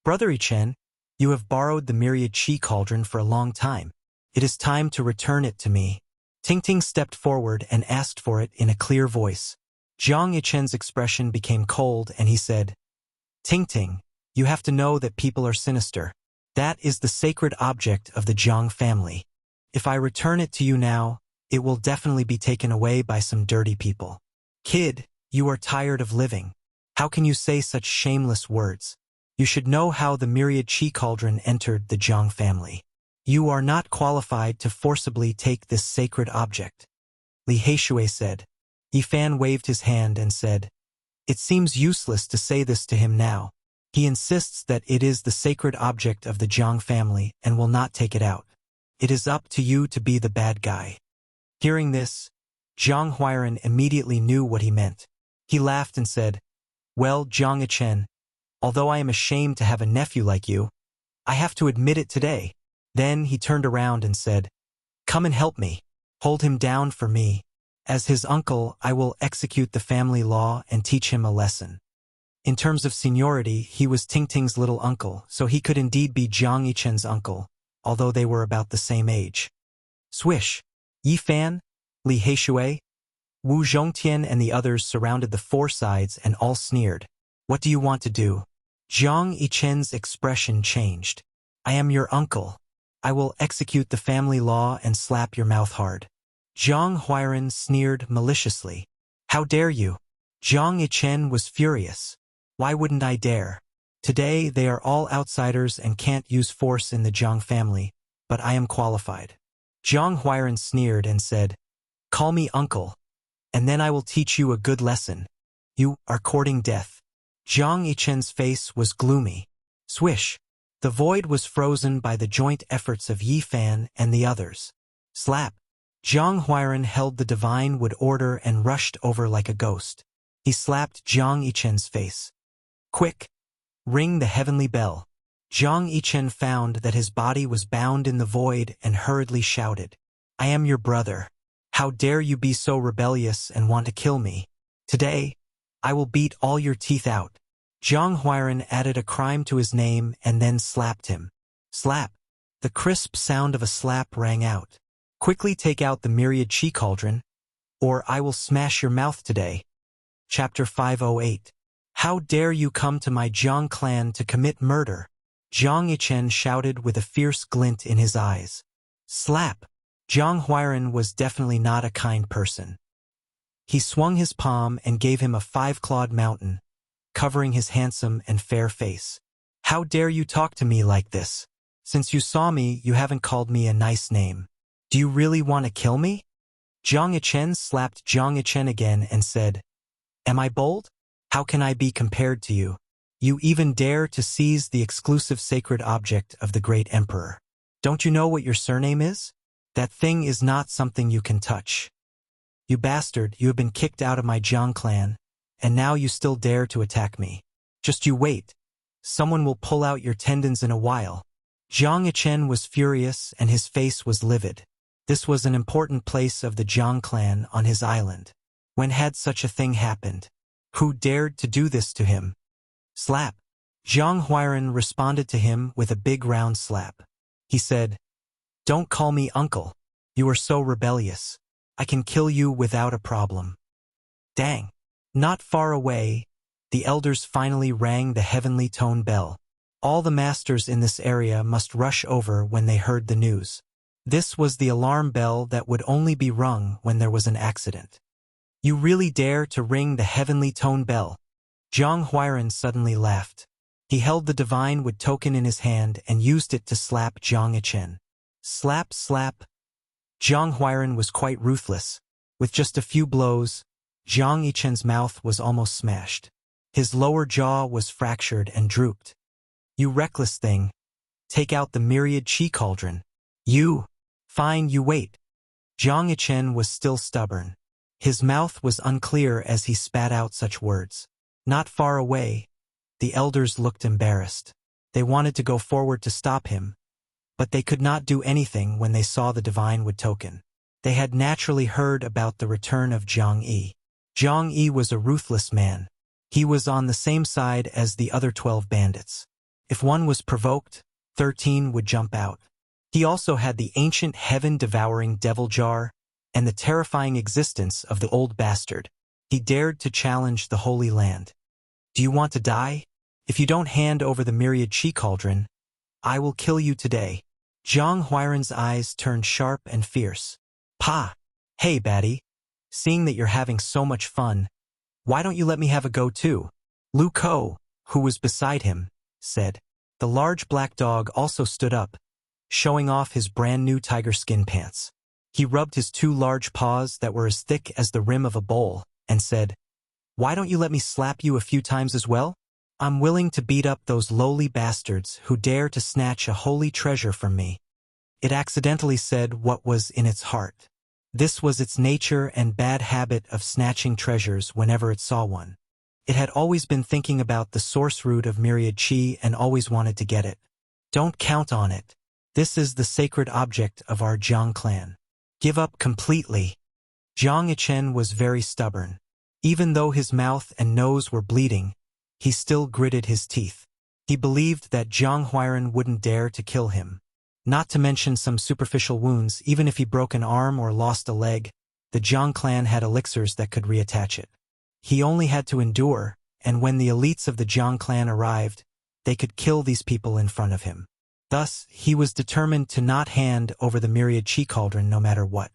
Speaker 1: Brother Yichen, You have borrowed the myriad chi cauldron for a long time. It is time to return it to me. Tingting stepped forward and asked for it in a clear voice. Jiang Yichen's expression became cold and he said, Tingting, you have to know that people are sinister. That is the sacred object of the Jiang family. If I return it to you now, it will definitely be taken away by some dirty people. Kid, you are tired of living. How can you say such shameless words? You should know how the myriad chi cauldron entered the Jiang family. You are not qualified to forcibly take this sacred object. Li Heishui said. Yi Fan waved his hand and said, It seems useless to say this to him now. He insists that it is the sacred object of the Jiang family and will not take it out. It is up to you to be the bad guy. Hearing this, Jiang Huairan immediately knew what he meant. He laughed and said, Well, Jiang Yichen, although I am ashamed to have a nephew like you, I have to admit it today. Then he turned around and said, Come and help me. Hold him down for me. As his uncle, I will execute the family law and teach him a lesson. In terms of seniority, he was Tingting's little uncle, so he could indeed be Jiang Yichen's uncle, although they were about the same age. Swish! Yi Fan, Li Heishui, Wu Zhongtian and the others surrounded the four sides and all sneered. What do you want to do? Jiang Yichen's expression changed. I am your uncle. I will execute the family law and slap your mouth hard. Jiang Huairan sneered maliciously. How dare you? Jiang Yichen was furious. Why wouldn't I dare? Today they are all outsiders and can't use force in the Jiang family, but I am qualified. Jiang Huairan sneered and said, Call me uncle, and then I will teach you a good lesson. You are courting death. Jiang Yichen's face was gloomy. Swish! The void was frozen by the joint efforts of Yi Fan and the others. Slap! Jiang Huairan held the divine wood order and rushed over like a ghost. He slapped Jiang Yichen's face. Quick! Ring the heavenly bell. Jiang Yichen found that his body was bound in the void and hurriedly shouted, I am your brother. How dare you be so rebellious and want to kill me? Today, I will beat all your teeth out. Jiang Huairan added a crime to his name and then slapped him. Slap! The crisp sound of a slap rang out. Quickly take out the myriad chi cauldron, or I will smash your mouth today. Chapter 508. How dare you come to my Jiang clan to commit murder? Jiang Yichen shouted with a fierce glint in his eyes. Slap! Jiang Huairan was definitely not a kind person. He swung his palm and gave him a five-clawed mountain, covering his handsome and fair face. How dare you talk to me like this? Since you saw me, you haven't called me a nice name. Do you really want to kill me? Jiang Yichen slapped Jiang Yichen again and said, Am I bold? How can I be compared to you? You even dare to seize the exclusive sacred object of the great emperor. Don't you know what your surname is? That thing is not something you can touch. You bastard, you have been kicked out of my Jiang clan, and now you still dare to attack me. Just you wait. Someone will pull out your tendons in a while. Jiang Yichen was furious and his face was livid. This was an important place of the Jiang clan on his island. When had such a thing happened? Who dared to do this to him? Slap! Jiang Huairan responded to him with a big round slap. He said, Don't call me uncle. You are so rebellious. I can kill you without a problem. Dang! Not far away, the elders finally rang the heavenly tone bell. All the masters in this area must rush over when they heard the news. This was the alarm bell that would only be rung when there was an accident. You really dare to ring the heavenly tone bell? Jiang Huairan suddenly laughed. He held the divine wood token in his hand and used it to slap Jiang Yichen. Slap, slap. Jiang Huairan was quite ruthless. With just a few blows, Jiang Yichen's mouth was almost smashed. His lower jaw was fractured and drooped. You reckless thing. Take out the myriad chi cauldron. You. Fine, you wait. Jiang Yichen was still stubborn. His mouth was unclear as he spat out such words. Not far away, the elders looked embarrassed. They wanted to go forward to stop him, but they could not do anything when they saw the divine wood token. They had naturally heard about the return of Jiang Yi. Jiang Yi was a ruthless man. He was on the same side as the other 12 bandits. If one was provoked, 13 would jump out. He also had the ancient heaven-devouring devil jar and the terrifying existence of the old bastard. He dared to challenge the Holy Land. Do you want to die? If you don't hand over the myriad chi cauldron, I will kill you today. Zhang Huairan's eyes turned sharp and fierce. Pa! Hey, baddie. Seeing that you're having so much fun, why don't you let me have a go too? Lu Ko, who was beside him, said. The large black dog also stood up, showing off his brand-new tiger skin pants. He rubbed his two large paws that were as thick as the rim of a bowl, and said, Why don't you let me slap you a few times as well? I'm willing to beat up those lowly bastards who dare to snatch a holy treasure from me. It accidentally said what was in its heart. This was its nature and bad habit of snatching treasures whenever it saw one. It had always been thinking about the source root of myriad chi and always wanted to get it. Don't count on it. This is the sacred object of our Jiang clan. Give up completely. Jiang Yichen was very stubborn. Even though his mouth and nose were bleeding, he still gritted his teeth. He believed that Zhang Huairan wouldn't dare to kill him. Not to mention some superficial wounds, even if he broke an arm or lost a leg, the Jiang clan had elixirs that could reattach it. He only had to endure, and when the elites of the Jiang clan arrived, they could kill these people in front of him. Thus, he was determined to not hand over the myriad chi cauldron no matter what.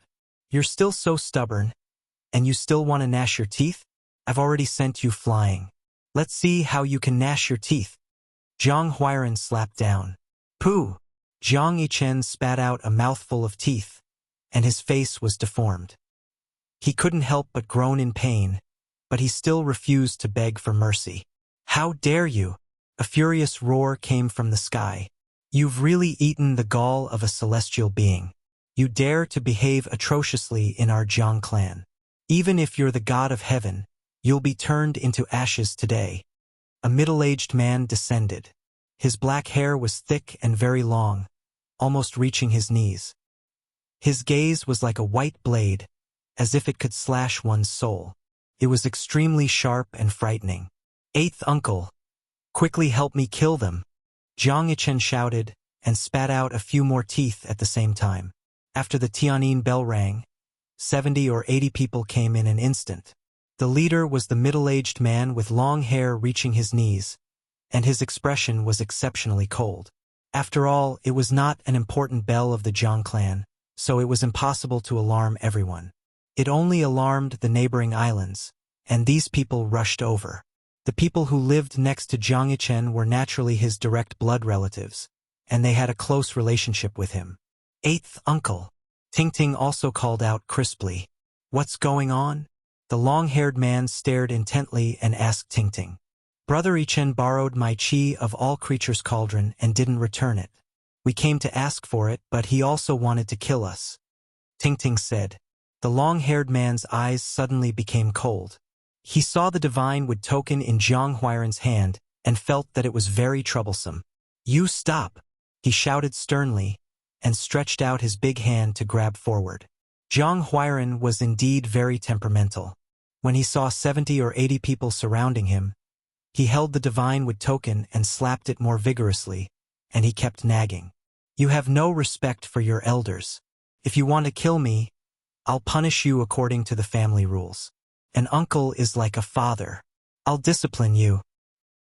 Speaker 1: You're still so stubborn, and you still want to gnash your teeth? I've already sent you flying. Let's see how you can gnash your teeth. Zhang Huairan slapped down. Pooh! Jiang Yichen spat out a mouthful of teeth, and his face was deformed. He couldn't help but groan in pain, but he still refused to beg for mercy. How dare you? A furious roar came from the sky. You've really eaten the gall of a celestial being. You dare to behave atrociously in our Jiang clan. Even if you're the god of heaven, you'll be turned into ashes today. A middle-aged man descended. His black hair was thick and very long, almost reaching his knees. His gaze was like a white blade, as if it could slash one's soul. It was extremely sharp and frightening. Eighth uncle, quickly help me kill them. Jiang Yichen shouted and spat out a few more teeth at the same time. After the Tianyin bell rang, 70 or 80 people came in an instant. The leader was the middle-aged man with long hair reaching his knees, and his expression was exceptionally cold. After all, it was not an important bell of the Jiang clan, so it was impossible to alarm everyone. It only alarmed the neighboring islands, and these people rushed over. The people who lived next to Jiang Yichen were naturally his direct blood relatives, and they had a close relationship with him. Eighth uncle. Ting also called out crisply. What's going on? The long-haired man stared intently and asked Ting. Brother Yichen borrowed my chi of all creatures' cauldron and didn't return it. We came to ask for it, but he also wanted to kill us. Ting said. The long-haired man's eyes suddenly became cold. He saw the divine wood token in Zhang Huairan's hand and felt that it was very troublesome. You stop! He shouted sternly and stretched out his big hand to grab forward. Zhang Huairan was indeed very temperamental. When he saw 70 or 80 people surrounding him, he held the divine wood token and slapped it more vigorously, and he kept nagging. You have no respect for your elders. If you want to kill me, I'll punish you according to the family rules. An uncle is like a father. I'll discipline you.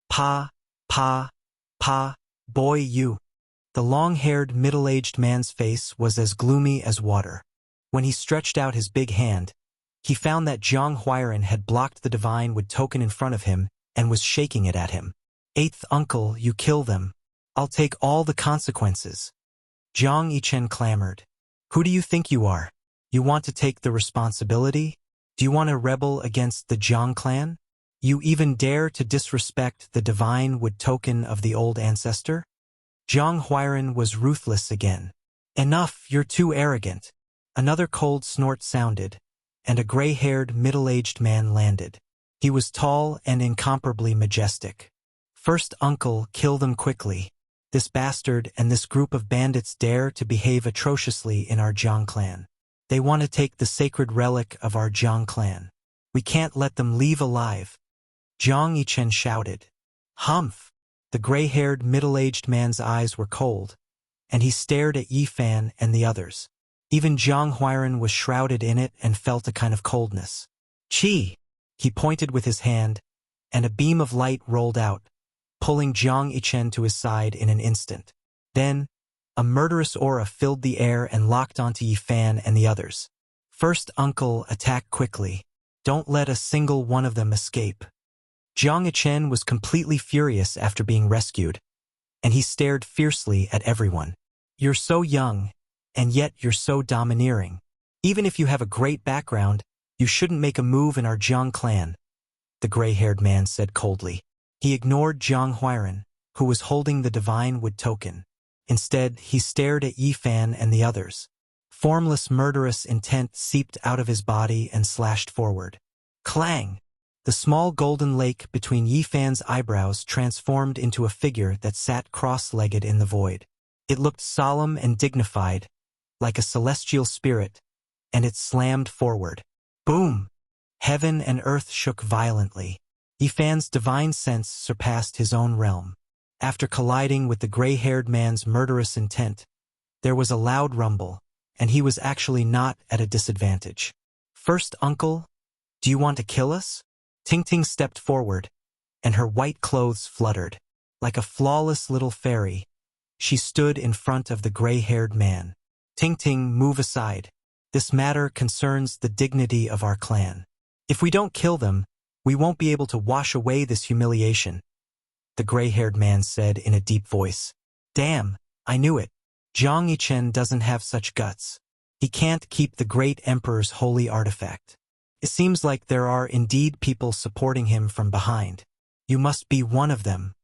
Speaker 1: Pa, boy you. The long-haired, middle-aged man's face was as gloomy as water. When he stretched out his big hand, he found that Zhang Huairan had blocked the divine wood token in front of him and was shaking it at him. Eighth uncle, you kill them. I'll take all the consequences. Jiang Yichen clamored. Who do you think you are? You want to take the responsibility? Do you want to rebel against the Jiang clan? You even dare to disrespect the divine wood token of the old ancestor? Zhang Huairan was ruthless again. Enough, you're too arrogant. Another cold snort sounded, and a gray-haired, middle-aged man landed. He was tall and incomparably majestic. First uncle, kill them quickly. This bastard and this group of bandits dare to behave atrociously in our Jiang clan. They want to take the sacred relic of our Jiang clan. We can't let them leave alive. Jiang Yichen shouted. Humph! The gray-haired, middle-aged man's eyes were cold, and he stared at Yi Fan and the others. Even Jiang Huairan was shrouded in it and felt a kind of coldness. Qi! He pointed with his hand, and a beam of light rolled out, pulling Jiang Yichen to his side in an instant. Then, a murderous aura filled the air and locked onto Yi Fan and the others. First uncle, attack quickly. Don't let a single one of them escape. Jiang Yichen was completely furious after being rescued, and he stared fiercely at everyone. You're so young, and yet you're so domineering. Even if you have a great background, you shouldn't make a move in our Jiang clan, the gray-haired man said coldly. He ignored Jiang Huairan, who was holding the divine wood token. Instead, he stared at Yi Fan and the others. Formless murderous intent seeped out of his body and slashed forward. Clang! The small golden lake between Yi Fan's eyebrows transformed into a figure that sat cross-legged in the void. It looked solemn and dignified, like a celestial spirit, and it slammed forward. Boom! Heaven and earth shook violently. Yi Fan's divine sense surpassed his own realm. After colliding with the gray-haired man's murderous intent, there was a loud rumble, and he was actually not at a disadvantage. First uncle, do you want to kill us? Ting stepped forward, and her white clothes fluttered. Like a flawless little fairy, she stood in front of the gray-haired man. Ting, move aside. This matter concerns the dignity of our clan. If we don't kill them, we won't be able to wash away this humiliation, the gray-haired man said in a deep voice. Damn, I knew it. Jiang Yichen doesn't have such guts. He can't keep the great emperor's holy artifact. It seems like there are indeed people supporting him from behind. You must be one of them.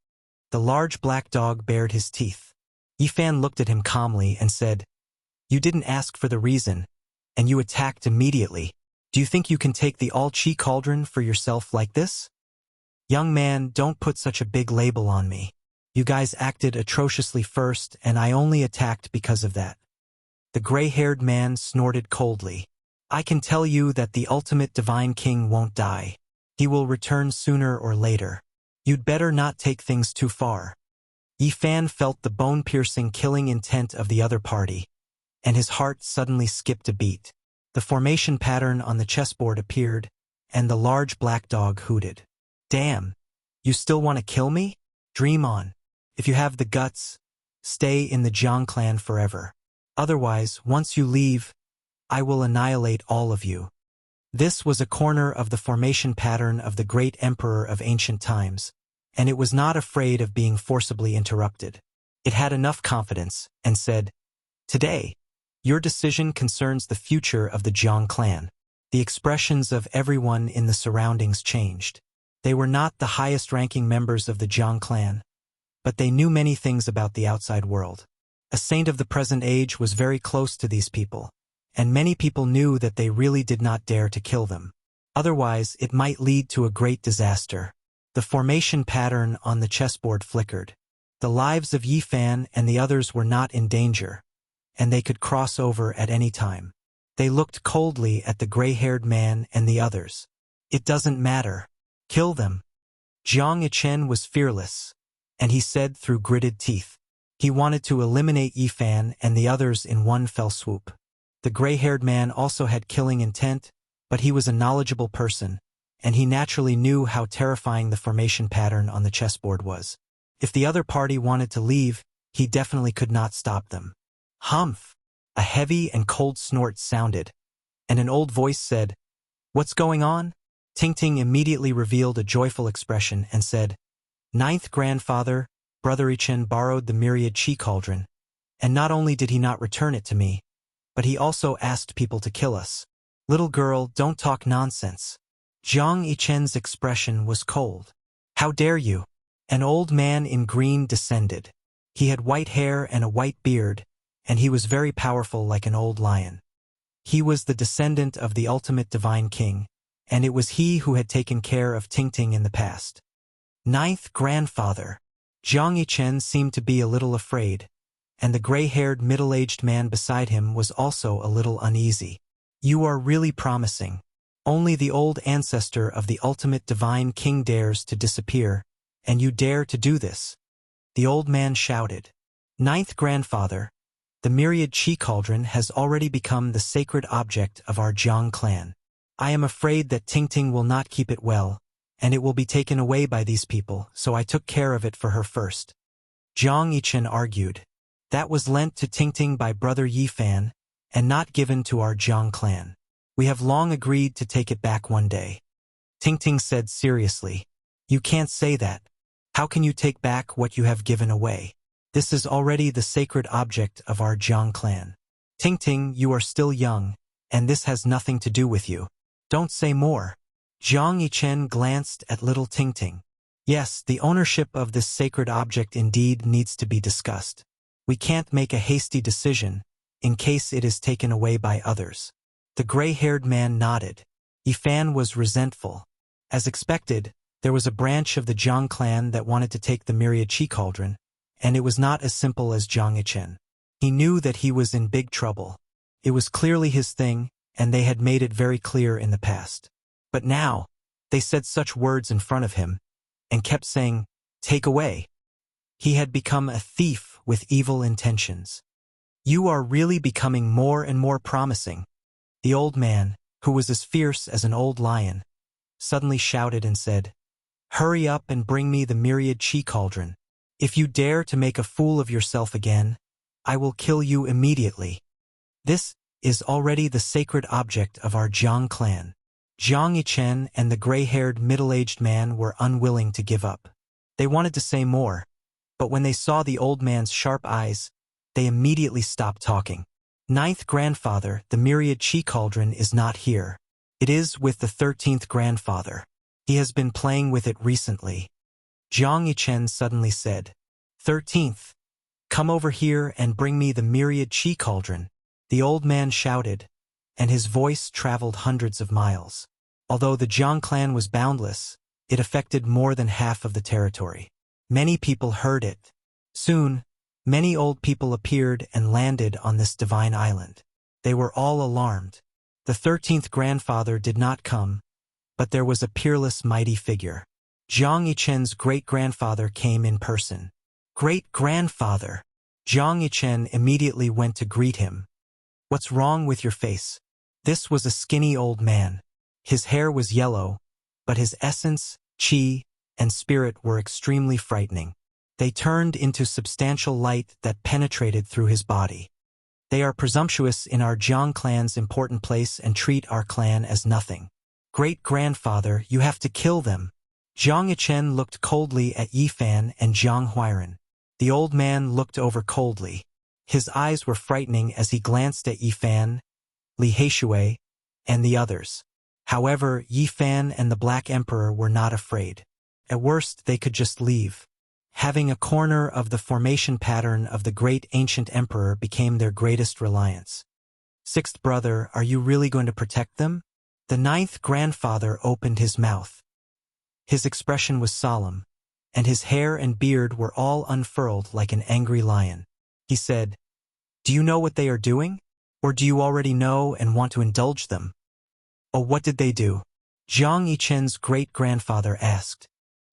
Speaker 1: The large black dog bared his teeth. Yi Fan looked at him calmly and said, You didn't ask for the reason, and you attacked immediately. Do you think you can take the all-chi cauldron for yourself like this? Young man, don't put such a big label on me. You guys acted atrociously first, and I only attacked because of that. The gray-haired man snorted coldly. I can tell you that the ultimate divine king won't die. He will return sooner or later. You'd better not take things too far. Yi Fan felt the bone-piercing killing intent of the other party, and his heart suddenly skipped a beat. The formation pattern on the chessboard appeared, and the large black dog hooted. Damn, you still want to kill me? Dream on. If you have the guts, stay in the Jiang clan forever. Otherwise, once you leave, I will annihilate all of you. This was a corner of the formation pattern of the great emperor of ancient times, and it was not afraid of being forcibly interrupted. It had enough confidence, and said, Today, your decision concerns the future of the Jiang clan. The expressions of everyone in the surroundings changed. They were not the highest-ranking members of the Jiang clan, but they knew many things about the outside world. A saint of the present age was very close to these people, and many people knew that they really did not dare to kill them. Otherwise, it might lead to a great disaster. The formation pattern on the chessboard flickered. The lives of Yi Fan and the others were not in danger, and they could cross over at any time. They looked coldly at the gray-haired man and the others. It doesn't matter. Kill them. Jiang Yichen was fearless, and he said through gritted teeth. He wanted to eliminate Yi Fan and the others in one fell swoop. The gray-haired man also had killing intent, but he was a knowledgeable person, and he naturally knew how terrifying the formation pattern on the chessboard was. If the other party wanted to leave, he definitely could not stop them. Humph! A heavy and cold snort sounded, and an old voice said, What's going on? Ting immediately revealed a joyful expression and said, Ninth grandfather, Brother Yichen borrowed the myriad chi cauldron, and not only did he not return it to me, but he also asked people to kill us. Little girl, don't talk nonsense. Jiang Yichen's expression was cold. How dare you? An old man in green descended. He had white hair and a white beard, and he was very powerful like an old lion. He was the descendant of the ultimate divine king, and it was he who had taken care of Ting in the past. Ninth grandfather. Jiang Yichen seemed to be a little afraid, and the gray-haired middle-aged man beside him was also a little uneasy. You are really promising. Only the old ancestor of the ultimate divine king dares to disappear, and you dare to do this. The old man shouted. Ninth grandfather, the myriad chi cauldron has already become the sacred object of our Jiang clan. I am afraid that Tingting will not keep it well, and it will be taken away by these people, so I took care of it for her first. Jiang Yichen argued. That was lent to Tingting by brother Yifan, and not given to our Jiang clan. We have long agreed to take it back one day. Tingting said seriously. You can't say that. How can you take back what you have given away? This is already the sacred object of our Jiang clan. Tingting, you are still young, and this has nothing to do with you. Don't say more. Jiang Yichen glanced at little Tingting. Yes, the ownership of this sacred object indeed needs to be discussed. We can't make a hasty decision, in case it is taken away by others. The gray-haired man nodded. Yifan was resentful. As expected, there was a branch of the Jiang clan that wanted to take the myriad chi cauldron, and it was not as simple as Jiang Yichen. He knew that he was in big trouble. It was clearly his thing, and they had made it very clear in the past. But now, they said such words in front of him, and kept saying, take away. He had become a thief with evil intentions. You are really becoming more and more promising. The old man, who was as fierce as an old lion, suddenly shouted and said, hurry up and bring me the myriad chi cauldron. If you dare to make a fool of yourself again, I will kill you immediately. This is already the sacred object of our Jiang clan. Jiang Yichen and the gray-haired middle-aged man were unwilling to give up. They wanted to say more, but when they saw the old man's sharp eyes, they immediately stopped talking. Ninth grandfather, the myriad chi cauldron is not here. It is with the 13th grandfather. He has been playing with it recently. Jiang Yichen suddenly said, 13th, come over here and bring me the myriad chi cauldron. The old man shouted, and his voice traveled hundreds of miles. Although the Jiang clan was boundless, it affected more than half of the territory. Many people heard it. Soon, many old people appeared and landed on this divine island. They were all alarmed. The 13th grandfather did not come, but there was a peerless mighty figure. Jiang Yichen's great-grandfather came in person. Great-grandfather! Jiang Yichen immediately went to greet him. What's wrong with your face? This was a skinny old man. His hair was yellow, but his essence, chi, and spirit were extremely frightening. They turned into substantial light that penetrated through his body. They are presumptuous in our Jiang clan's important place and treat our clan as nothing. Great-grandfather, you have to kill them. Jiang Yichen looked coldly at Yifan and Jiang Huairan. The old man looked over coldly. His eyes were frightening as he glanced at Yifan, Li Heishui, and the others. However, Yifan and the Black Emperor were not afraid. At worst, they could just leave. Having a corner of the formation pattern of the great ancient emperor became their greatest reliance. Sixth brother, are you really going to protect them? The ninth grandfather opened his mouth. His expression was solemn, and his hair and beard were all unfurled like an angry lion. He said, do you know what they are doing? Or do you already know and want to indulge them? Oh, what did they do? Jiang Yichen's great-grandfather asked.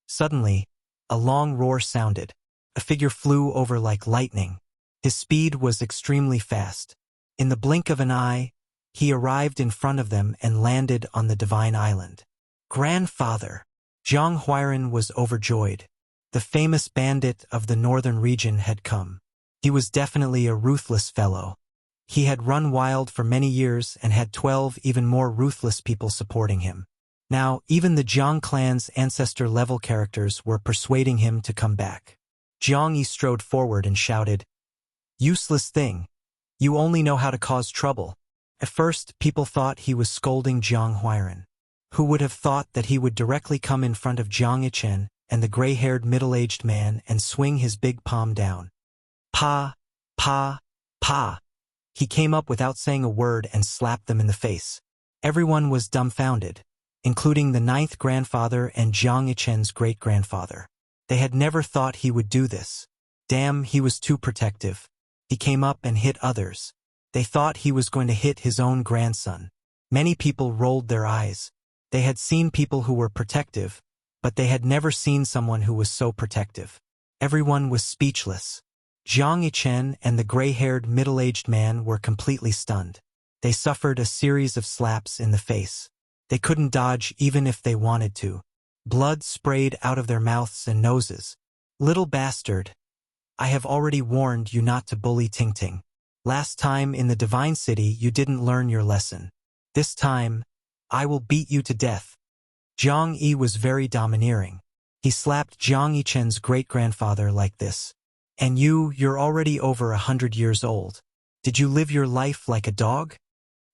Speaker 1: Suddenly, a long roar sounded. A figure flew over like lightning. His speed was extremely fast. In the blink of an eye, he arrived in front of them and landed on the divine island. Grandfather! Jiang Huairan was overjoyed. The famous bandit of the northern region had come. He was definitely a ruthless fellow. He had run wild for many years and had 12 even more ruthless people supporting him. Now, even the Jiang clan's ancestor-level characters were persuading him to come back. Jiang Yi strode forward and shouted, useless thing. You only know how to cause trouble. At first, people thought he was scolding Jiang Huairan. Who would have thought that he would directly come in front of Jiang Yichen and the gray-haired middle-aged man and swing his big palm down. Pa, pa, pa. He came up without saying a word and slapped them in the face. Everyone was dumbfounded, including the ninth grandfather and Jiang Yichen's great-grandfather. They had never thought he would do this. Damn, he was too protective. He came up and hit others. They thought he was going to hit his own grandson. Many people rolled their eyes. They had seen people who were protective, but they had never seen someone who was so protective. Everyone was speechless. Jiang Yichen and the gray-haired middle-aged man were completely stunned. They suffered a series of slaps in the face. They couldn't dodge even if they wanted to. Blood sprayed out of their mouths and noses. "Little bastard. I have already warned you not to bully Tingting. Last time in the Divine City you didn't learn your lesson. This time, I will beat you to death." Jiang Yi was very domineering. He slapped Jiang Yichen's great-grandfather like this. "And you're already over 100 years old. Did you live your life like a dog?"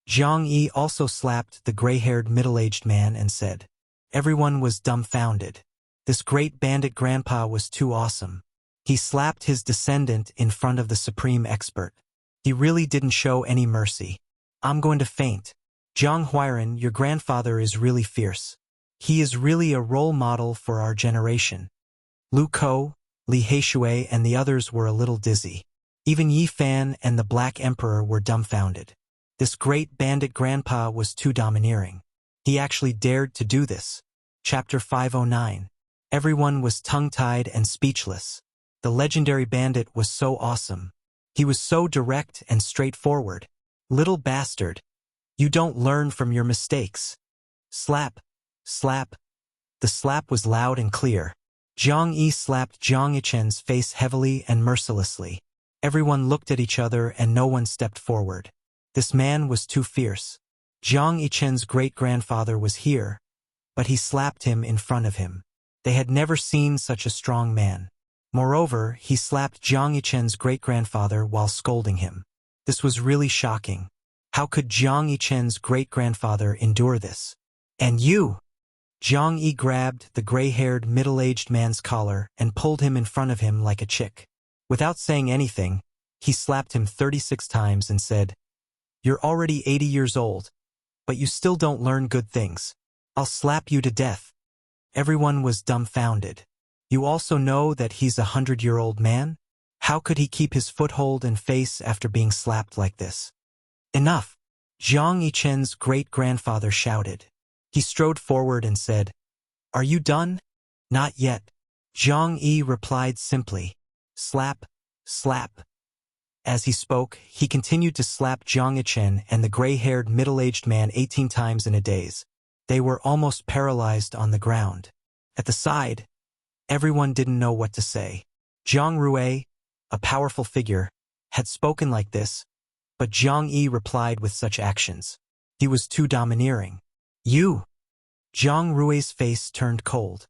Speaker 1: Jiang Yi also slapped the gray-haired middle-aged man and said. Everyone was dumbfounded. This great bandit grandpa was too awesome. He slapped his descendant in front of the supreme expert. He really didn't show any mercy. "I'm going to faint. Zhang Huairan, your grandfather is really fierce. He is really a role model for our generation." Lu Kou, Li Heishui and the others were a little dizzy. Even Yi Fan and the Black Emperor were dumbfounded. This great bandit grandpa was too domineering. He actually dared to do this. Chapter 509. Everyone was tongue-tied and speechless. The legendary bandit was so awesome. He was so direct and straightforward. "Little bastard. You don't learn from your mistakes." Slap. Slap. The slap was loud and clear. Jiang Yi slapped Jiang Yichen's face heavily and mercilessly. Everyone looked at each other and no one stepped forward. This man was too fierce. Jiang Yichen's great-grandfather was here, but he slapped him in front of him. They had never seen such a strong man. Moreover, he slapped Jiang Yichen's great-grandfather while scolding him. This was really shocking. How could Jiang Yichen's great-grandfather endure this? "And you!" Jiang Yi grabbed the gray-haired middle-aged man's collar and pulled him in front of him like a chick. Without saying anything, he slapped him 36 times and said, "You're already 80 years old, but you still don't learn good things. I'll slap you to death." Everyone was dumbfounded. You also know that he's a 100-year-old man? How could he keep his foothold and face after being slapped like this? "Enough!" Jiang Yichen's great-grandfather shouted. He strode forward and said, "Are you done?" "Not yet." Jiang Yi replied simply, "Slap, slap." As he spoke, he continued to slap Jiang Yichen and the gray-haired middle-aged man 18 times in a daze. They were almost paralyzed on the ground. At the side, everyone didn't know what to say. Zhang Rui, a powerful figure, had spoken like this, but Jiang Yi replied with such actions. He was too domineering. "You!" Zhang Rui's face turned cold.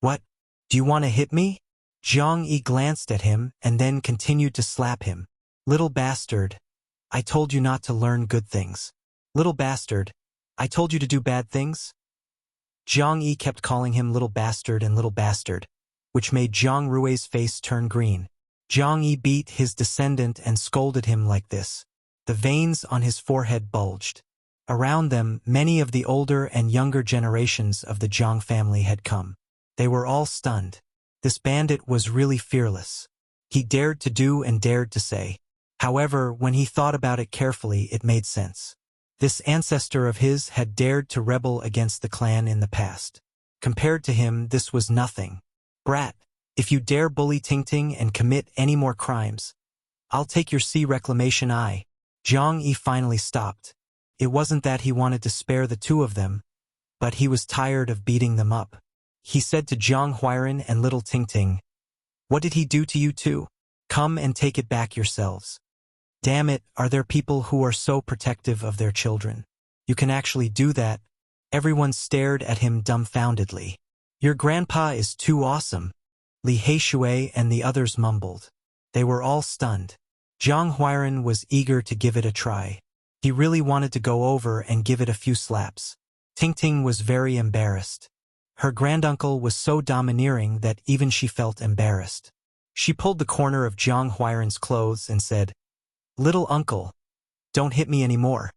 Speaker 1: "What? Do you want to hit me?" Jiang Yi glanced at him and then continued to slap him. "Little bastard. I told you not to learn good things. Little bastard. I told you to do bad things." Jiang Yi kept calling him little bastard and little bastard, which made Zhang Rui's face turn green. Jiang Yi beat his descendant and scolded him like this. The veins on his forehead bulged. Around them, many of the older and younger generations of the Zhang family had come. They were all stunned. This bandit was really fearless. He dared to do and dared to say. However, when he thought about it carefully, it made sense. This ancestor of his had dared to rebel against the clan in the past. Compared to him, this was nothing. "Brat, if you dare bully Tingting and commit any more crimes, I'll take your sea reclamation eye." Jiang Yi finally stopped. It wasn't that he wanted to spare the two of them, but he was tired of beating them up. He said to Zhang Huairan and little Tingting, "What did he do to you too? Come and take it back yourselves." Damn it, are there people who are so protective of their children? You can actually do that. Everyone stared at him dumbfoundedly. "Your grandpa is too awesome," Li Heishui and the others mumbled. They were all stunned. Zhang Huairan was eager to give it a try. He really wanted to go over and give it a few slaps. Tingting was very embarrassed. Her granduncle was so domineering that even she felt embarrassed. She pulled the corner of Zhang Huairan's clothes and said, "Little uncle, don't hit me anymore.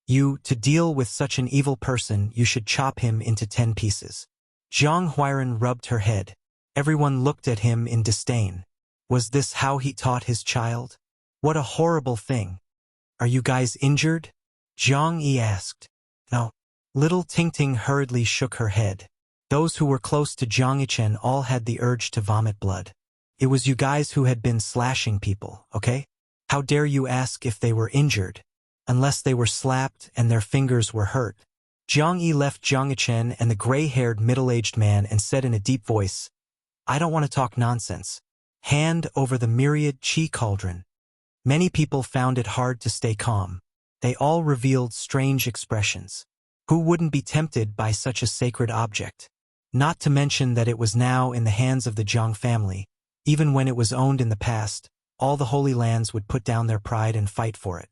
Speaker 1: To deal with such an evil person, you should chop him into 10 pieces." Zhang Huairan rubbed her head. Everyone looked at him in disdain. Was this how he taught his child? What a horrible thing. "Are you guys injured?" Jiang Yi asked. "No." Little Tingting hurriedly shook her head. Those who were close to Jiang Yichen all had the urge to vomit blood. It was you guys who had been slashing people, okay? How dare you ask if they were injured, unless they were slapped and their fingers were hurt. Jiang Yi left Jiang Yichen and the gray-haired middle-aged man and said in a deep voice, I don't want to talk nonsense. Hand over the myriad chi cauldron. Many people found it hard to stay calm. They all revealed strange expressions. Who wouldn't be tempted by such a sacred object? Not to mention that it was now in the hands of the Jiang family. Even when it was owned in the past, all the Holy Lands would put down their pride and fight for it.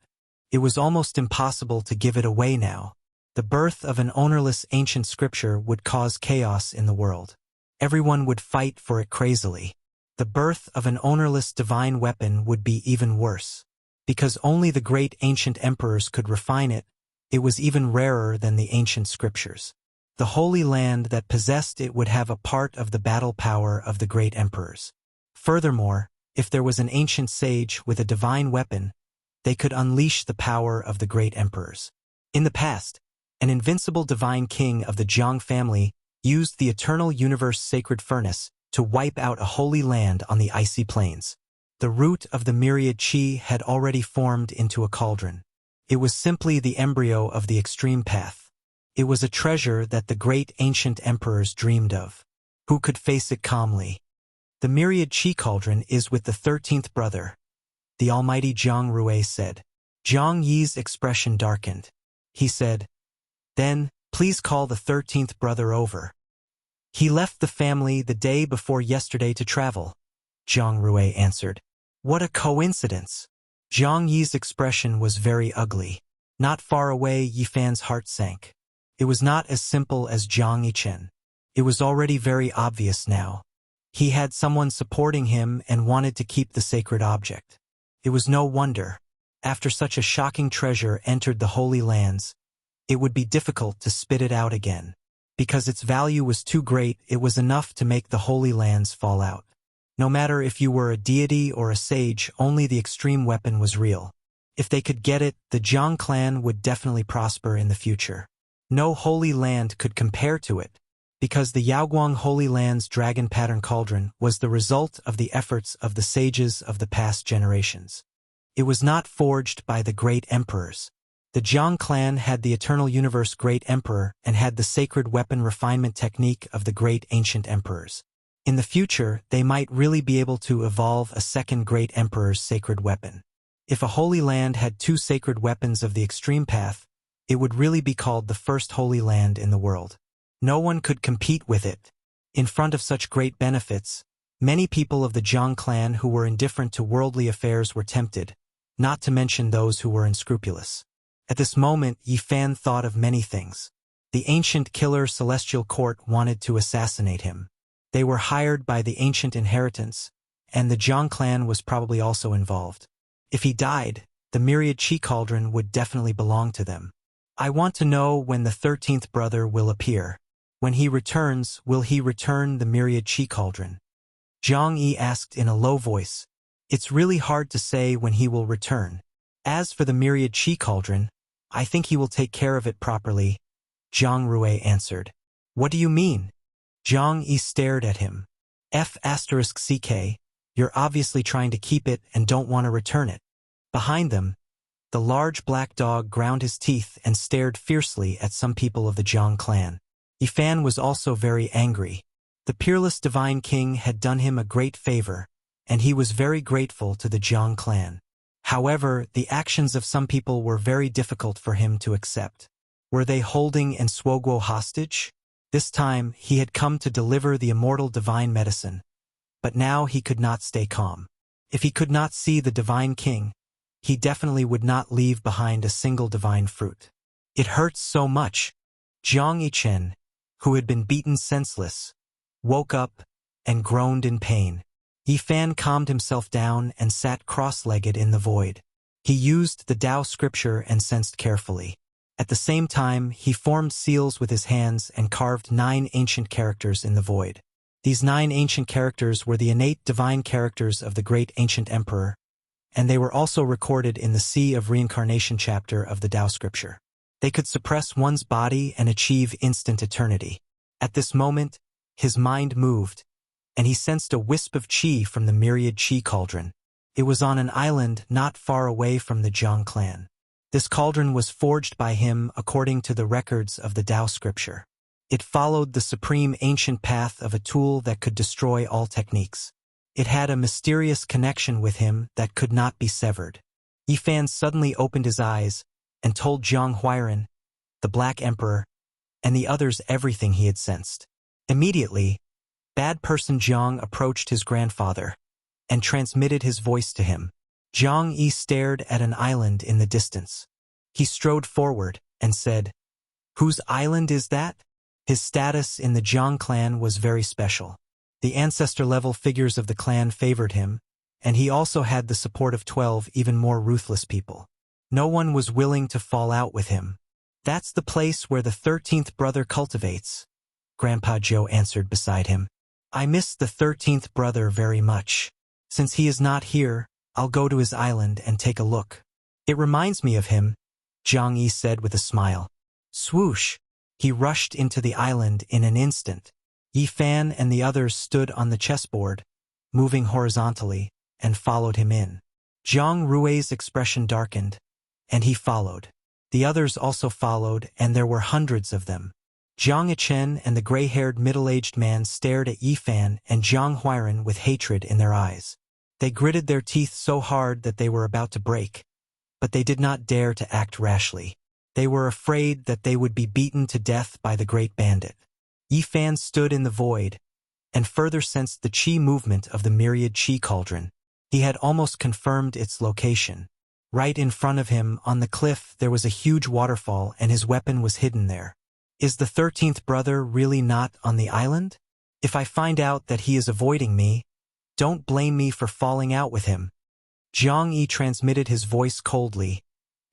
Speaker 1: It was almost impossible to give it away now. The birth of an ownerless ancient scripture would cause chaos in the world. Everyone would fight for it crazily. The birth of an ownerless divine weapon would be even worse. Because only the great ancient emperors could refine it, it was even rarer than the ancient scriptures. The Holy Land that possessed it would have a part of the battle power of the great emperors. Furthermore, if there was an ancient sage with a divine weapon, they could unleash the power of the great emperors. In the past, an invincible divine king of the Jiang family used the eternal universe sacred furnace to wipe out a holy land on the icy plains. The root of the myriad chi had already formed into a cauldron. It was simply the embryo of the extreme path. It was a treasure that the great ancient emperors dreamed of. Who could face it calmly? The myriad chi cauldron is with the 13th brother, the almighty Zhang Rui said. Zhang Yi's expression darkened. He said, Then, please call the 13th brother over. He left the family the day before yesterday to travel, Zhang Rui answered. What a coincidence! Zhang Yi's expression was very ugly. Not far away, Yifan's heart sank. It was not as simple as Jiang Yichen. It was already very obvious now. He had someone supporting him and wanted to keep the sacred object. It was no wonder. After such a shocking treasure entered the Holy Lands, it would be difficult to spit it out again. Because its value was too great, it was enough to make the Holy Lands fall out. No matter if you were a deity or a sage, only the extreme weapon was real. If they could get it, the Jiang clan would definitely prosper in the future. No Holy Land could compare to it, because the Yaoguang Holy Land's dragon pattern cauldron was the result of the efforts of the sages of the past generations. It was not forged by the great emperors. The Jiang clan had the eternal universe great emperor and had the sacred weapon refinement technique of the great ancient emperors. In the future, they might really be able to evolve a second great emperor's sacred weapon. If a Holy Land had two sacred weapons of the extreme path, it would really be called the first Holy Land in the world. No one could compete with it. In front of such great benefits, many people of the Jiang clan who were indifferent to worldly affairs were tempted, not to mention those who were unscrupulous. At this moment, Yifan thought of many things. The ancient killer celestial court wanted to assassinate him. They were hired by the ancient inheritance, and the Jiang clan was probably also involved. If he died, the myriad chi cauldron would definitely belong to them. I want to know when the 13th brother will appear. When he returns, will he return the myriad chi cauldron? Zhang Yi asked in a low voice. It's really hard to say when he will return. As for the myriad chi cauldron, I think he will take care of it properly, Zhang Rui answered. What do you mean? Zhang Yi stared at him. F***CK, you're obviously trying to keep it and don't want to return it. Behind them, the large black dog ground his teeth and stared fiercely at some people of the Jiang clan. Yifan was also very angry. The peerless divine king had done him a great favor, and he was very grateful to the Jiang clan. However, the actions of some people were very difficult for him to accept. Were they holding Ensuoguo hostage? This time, he had come to deliver the immortal divine medicine. But now he could not stay calm. If he could not see the divine king, he definitely would not leave behind a single divine fruit. It hurts so much. Jiang Yichen, who had been beaten senseless, woke up and groaned in pain. Yifan calmed himself down and sat cross-legged in the void. He used the Tao scripture and sensed carefully. At the same time, he formed seals with his hands and carved 9 ancient characters in the void. These 9 ancient characters were the innate divine characters of the great ancient emperor, and they were also recorded in the Sea of Reincarnation chapter of the Tao scripture. They could suppress one's body and achieve instant eternity. At this moment, his mind moved, and he sensed a wisp of qi from the myriad qi cauldron. It was on an island not far away from the Jiang clan. This cauldron was forged by him according to the records of the Tao scripture. It followed the supreme ancient path of a tool that could destroy all techniques. It had a mysterious connection with him that could not be severed. Yifan suddenly opened his eyes and told Jiang Huairan, the Black Emperor, and the others everything he had sensed. Immediately, bad person Jiang approached his grandfather and transmitted his voice to him. Jiang Yi stared at an island in the distance. He strode forward and said, "Whose island is that?" His status in the Jiang clan was very special. The ancestor-level figures of the clan favored him, and he also had the support of 12 even more ruthless people. No one was willing to fall out with him. "That's the place where the 13th brother cultivates," Grandpa Joe answered beside him. "I miss the 13th brother very much. Since he is not here, I'll go to his island and take a look." "It reminds me of him," Jiang Yi said with a smile. Swoosh! He rushed into the island in an instant. Yifan and the others stood on the chessboard, moving horizontally, and followed him in. Zhang Rui's expression darkened, and he followed. The others also followed, and there were hundreds of them. Jiang Yichen and the gray-haired middle-aged man stared at Yifan and Jiang Huairan with hatred in their eyes. They gritted their teeth so hard that they were about to break, but they did not dare to act rashly. They were afraid that they would be beaten to death by the great bandit. Yifan stood in the void, and further sensed the qi movement of the myriad qi cauldron. He had almost confirmed its location. Right in front of him, on the cliff, there was a huge waterfall, and his weapon was hidden there. Is the 13th brother really not on the island? If I find out that he is avoiding me, don't blame me for falling out with him. Jiang Yi transmitted his voice coldly,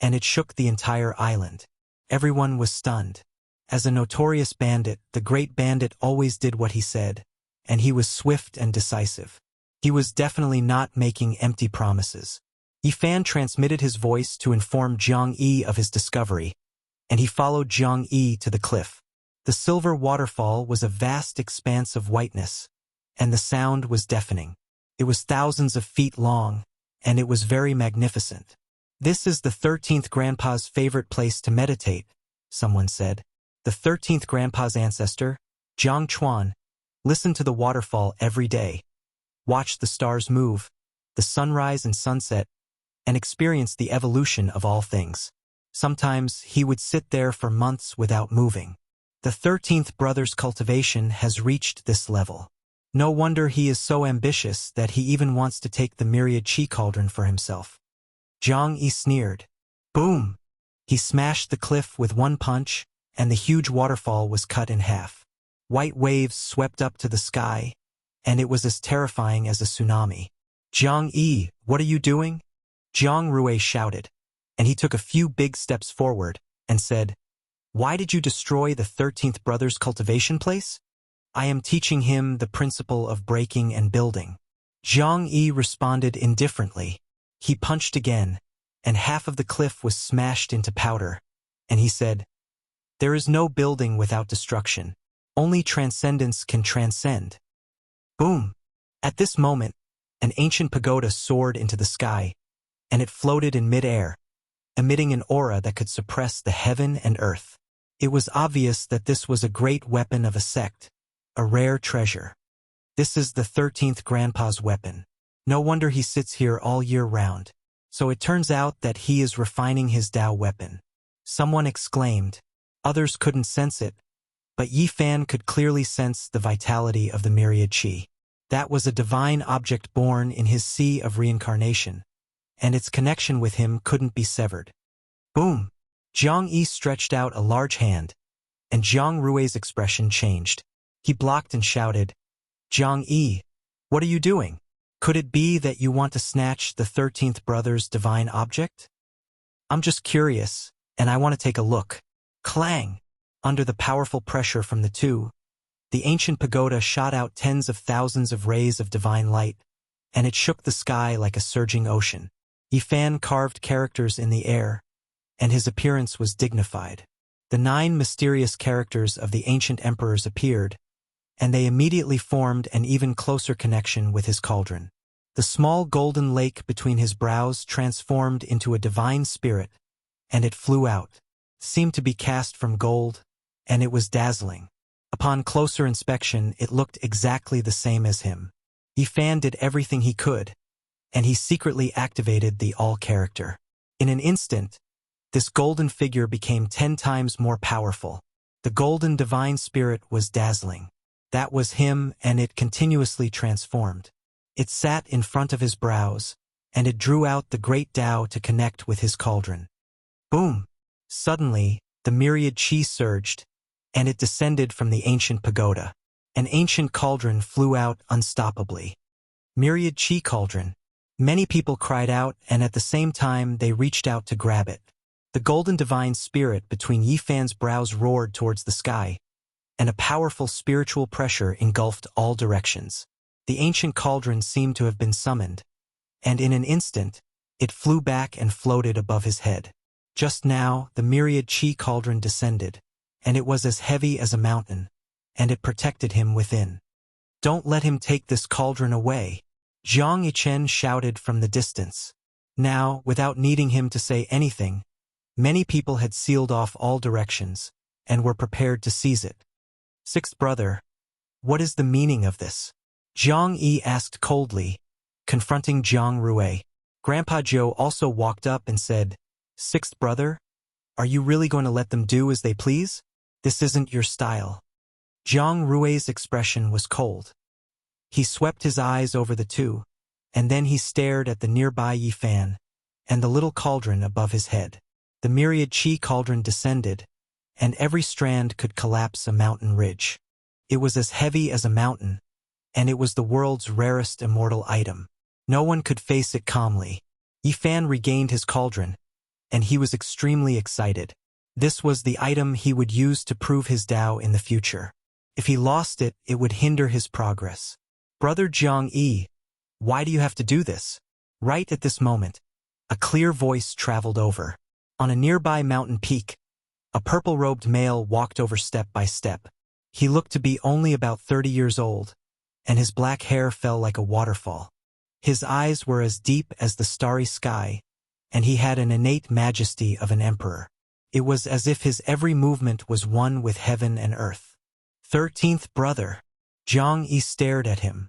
Speaker 1: and it shook the entire island. Everyone was stunned. As a notorious bandit, the great bandit always did what he said, and he was swift and decisive. He was definitely not making empty promises. Yifan transmitted his voice to inform Jiang Yi of his discovery, and he followed Jiang Yi to the cliff. The silver waterfall was a vast expanse of whiteness, and the sound was deafening. It was thousands of feet long, and it was very magnificent. "This is the 13th grandpa's favorite place to meditate," someone said. The 13th grandpa's ancestor, Jiang Chuan, listened to the waterfall every day, watched the stars move, the sunrise and sunset, and experienced the evolution of all things. Sometimes he would sit there for months without moving. The 13th brother's cultivation has reached this level. No wonder he is so ambitious that he even wants to take the myriad qi cauldron for himself. Jiang Yi sneered. Boom! He smashed the cliff with one punch, and the huge waterfall was cut in half. White waves swept up to the sky, and it was as terrifying as a tsunami. "Jiang Yi, what are you doing?" Jiang Rui shouted, and he took a few big steps forward and said, "Why did you destroy the 13th brother's cultivation place?" "I am teaching him the principle of breaking and building." Jiang Yi responded indifferently. He punched again, and half of the cliff was smashed into powder, and he said, "There is no building without destruction. Only transcendence can transcend." Boom! At this moment, an ancient pagoda soared into the sky, and it floated in mid-air, emitting an aura that could suppress the heaven and earth. It was obvious that this was a great weapon of a sect, a rare treasure. This is the 13th grandpa's weapon. No wonder he sits here all year round. So it turns out that he is refining his Tao weapon. Someone exclaimed. Others couldn't sense it, but Yifan could clearly sense the vitality of the myriad qi. That was a divine object born in his sea of reincarnation, and its connection with him couldn't be severed. Boom! Jiang Yi stretched out a large hand, and Jiang Rui's expression changed. He blocked and shouted, "Jiang Yi, what are you doing? Could it be that you want to snatch the 13th brother's divine object?" "I'm just curious, and I want to take a look." Clang! Under the powerful pressure from the two, the ancient pagoda shot out tens of thousands of rays of divine light, and it shook the sky like a surging ocean. Yifan carved characters in the air, and his appearance was dignified. The 9 mysterious characters of the ancient emperors appeared, and they immediately formed an even closer connection with his cauldron. The small golden lake between his brows transformed into a divine spirit, and it flew out, seemed to be cast from gold, and it was dazzling. Upon closer inspection, it looked exactly the same as him. Yifan did everything he could, and he secretly activated the All character. In an instant, this golden figure became 10 times more powerful. The golden divine spirit was dazzling. That was him, and it continuously transformed. It sat in front of his brows, and it drew out the great Tao to connect with his cauldron. Boom! Suddenly, the myriad qi surged, and it descended from the ancient pagoda. An ancient cauldron flew out unstoppably. Myriad qi cauldron. Many people cried out, and at the same time they reached out to grab it. The golden divine spirit between Yifan's brows roared towards the sky, and a powerful spiritual pressure engulfed all directions. The ancient cauldron seemed to have been summoned, and in an instant, it flew back and floated above his head. Just now, the myriad qi cauldron descended, and it was as heavy as a mountain, and it protected him within. "Don't let him take this cauldron away," Zhang Yichen shouted from the distance. Now, without needing him to say anything, many people had sealed off all directions, and were prepared to seize it. "Sixth brother, what is the meaning of this?" Zhang Yi asked coldly, confronting Zhang Rui. Grandpa Zhou also walked up and said, "Sixth brother, are you really going to let them do as they please? This isn't your style." Zhang Rui's expression was cold. He swept his eyes over the two, and then he stared at the nearby Yifan and the little cauldron above his head. The myriad qi cauldron descended, and every strand could collapse a mountain ridge. It was as heavy as a mountain, and it was the world's rarest immortal item. No one could face it calmly. Yifan regained his cauldron, and he was extremely excited. This was the item he would use to prove his Tao in the future. If he lost it, it would hinder his progress. "Brother Zhang Yi, why do you have to do this?" Right at this moment, a clear voice traveled over. On a nearby mountain peak, a purple-robed male walked over step by step. He looked to be only about 30 years old, and his black hair fell like a waterfall. His eyes were as deep as the starry sky, and he had an innate majesty of an emperor. It was as if his every movement was one with heaven and earth. 13th brother. Zhang Yi stared at him.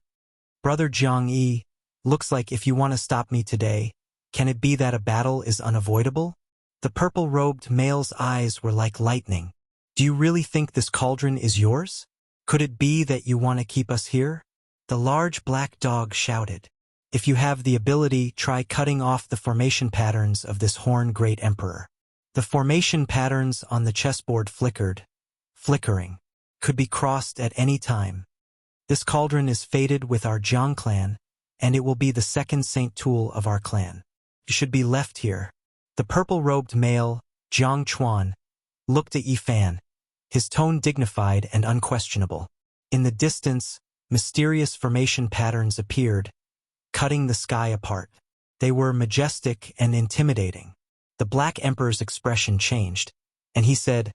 Speaker 1: "Brother Zhang Yi, looks like if you want to stop me today, can it be that a battle is unavoidable?" The purple-robed male's eyes were like lightning. "Do you really think this cauldron is yours? Could it be that you want to keep us here?" The large black dog shouted. "If you have the ability, try cutting off the formation patterns of this horned great emperor." The formation patterns on the chessboard flickered, flickering, could be crossed at any time. "This cauldron is fated with our Zhang clan, and it will be the second saint tool of our clan. You should be left here." The purple-robed male, Zhang Chuan, looked at Yifan, his tone dignified and unquestionable. In the distance, mysterious formation patterns appeared, cutting the sky apart. They were majestic and intimidating. The Black Emperor's expression changed, and he said,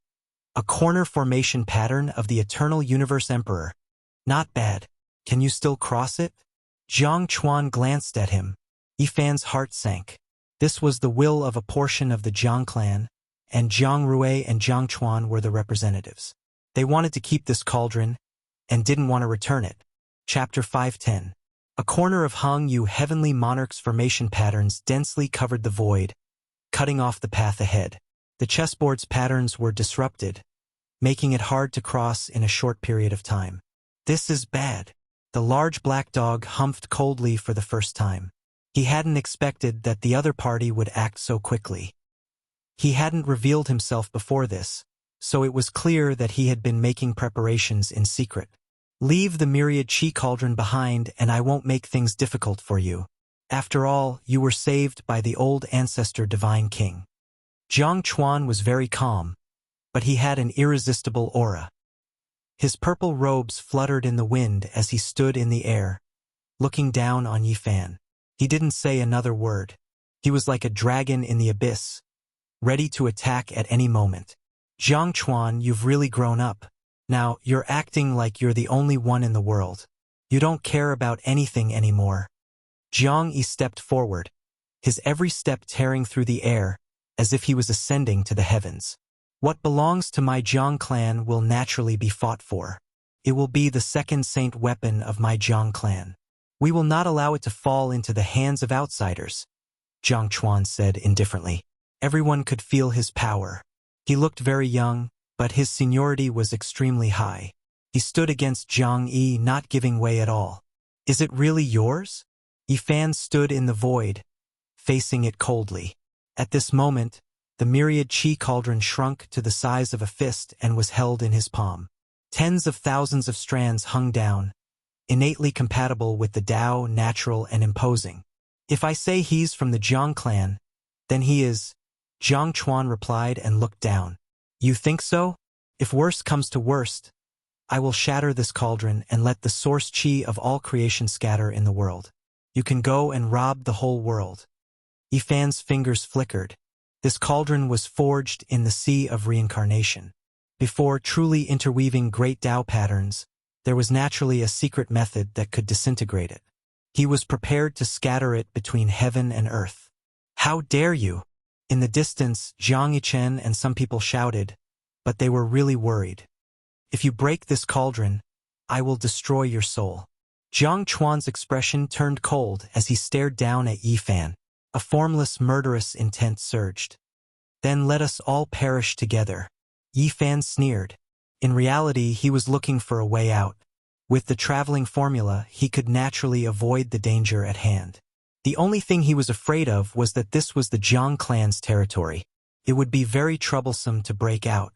Speaker 1: "A corner formation pattern of the Eternal Universe Emperor. Not bad. Can you still cross it?" Zhang Chuan glanced at him. Yifan's heart sank. This was the will of a portion of the Zhang clan, and Zhang Rui and Zhang Chuan were the representatives. They wanted to keep this cauldron, and didn't want to return it. Chapter 510. A corner of Hung Yu Heavenly Monarch's formation patterns densely covered the void, cutting off the path ahead. The chessboard's patterns were disrupted, making it hard to cross in a short period of time. "This is bad." The large black dog humphed coldly for the first time. He hadn't expected that the other party would act so quickly. He hadn't revealed himself before this, so it was clear that he had been making preparations in secret. "Leave the myriad qi cauldron behind, and I won't make things difficult for you. After all, you were saved by the old ancestor Divine King." Zhang Chuan was very calm, but he had an irresistible aura. His purple robes fluttered in the wind as he stood in the air, looking down on Yifan. He didn't say another word. He was like a dragon in the abyss, ready to attack at any moment. "Zhang Chuan, you've really grown up," Now, you're acting like you're the only one in the world. You don't care about anything anymore. Jiang Yi stepped forward, his every step tearing through the air, as if he was ascending to the heavens. What belongs to my Jiang clan will naturally be fought for. It will be the second saint weapon of my Jiang clan. We will not allow it to fall into the hands of outsiders, Jiang Chuan said indifferently. Everyone could feel his power. He looked very young, but his seniority was extremely high. He stood against Jiang Yi, not giving way at all. Is it really yours? Yi Fan stood in the void, facing it coldly. At this moment, the myriad qi cauldron shrunk to the size of a fist and was held in his palm. Tens of thousands of strands hung down, innately compatible with the Tao, natural and imposing. If I say he's from the Jiang clan, then he is, Jiang Chuan replied and looked down. You think so? If worst comes to worst, I will shatter this cauldron and let the source qi of all creation scatter in the world. You can go and rob the whole world. Yi Fan's fingers flickered. This cauldron was forged in the sea of reincarnation. Before truly interweaving great Tao patterns, there was naturally a secret method that could disintegrate it. He was prepared to scatter it between heaven and earth. How dare you? In the distance, Jiang Yichen and some people shouted, but they were really worried. If you break this cauldron, I will destroy your soul. Jiang Chuan's expression turned cold as he stared down at Yi Fan. A formless, murderous intent surged. Then let us all perish together. Yi Fan sneered. In reality, he was looking for a way out. With the traveling formula, he could naturally avoid the danger at hand. The only thing he was afraid of was that this was the Jiang clan's territory. It would be very troublesome to break out.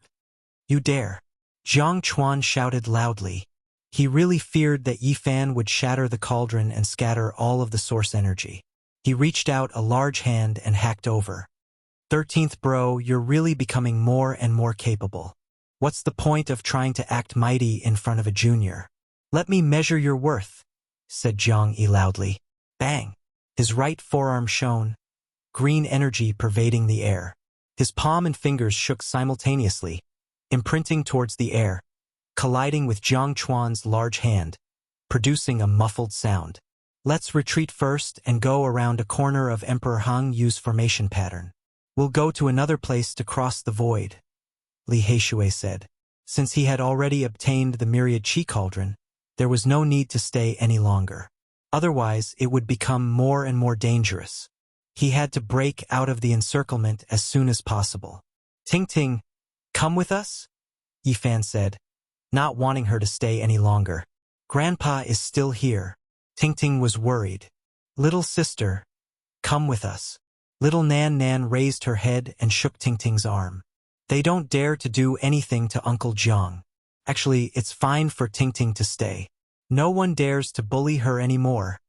Speaker 1: You dare! Jiang Chuan shouted loudly. He really feared that Yi Fan would shatter the cauldron and scatter all of the source energy. He reached out a large hand and hacked over. 13th bro, you're really becoming more and more capable. What's the point of trying to act mighty in front of a junior? Let me measure your worth, said Jiang Yi loudly. Bang! His right forearm shone, green energy pervading the air. His palm and fingers shook simultaneously, imprinting towards the air, colliding with Jiang Chuan's large hand, producing a muffled sound. Let's retreat first and go around a corner of Emperor Hang Yu's formation pattern. We'll go to another place to cross the void, Li Heishui said. Since he had already obtained the myriad qi cauldron, there was no need to stay any longer. Otherwise, it would become more and more dangerous. He had to break out of the encirclement as soon as possible. Ting Ting, come with us? Yi Fan said, not wanting her to stay any longer. Grandpa is still here. Ting Ting was worried. Little sister, come with us. Little Nan Nan raised her head and shook Ting Ting's arm. They don't dare to do anything to Uncle Jiang. Actually, it's fine for Ting Ting to stay. No one dares to bully her anymore,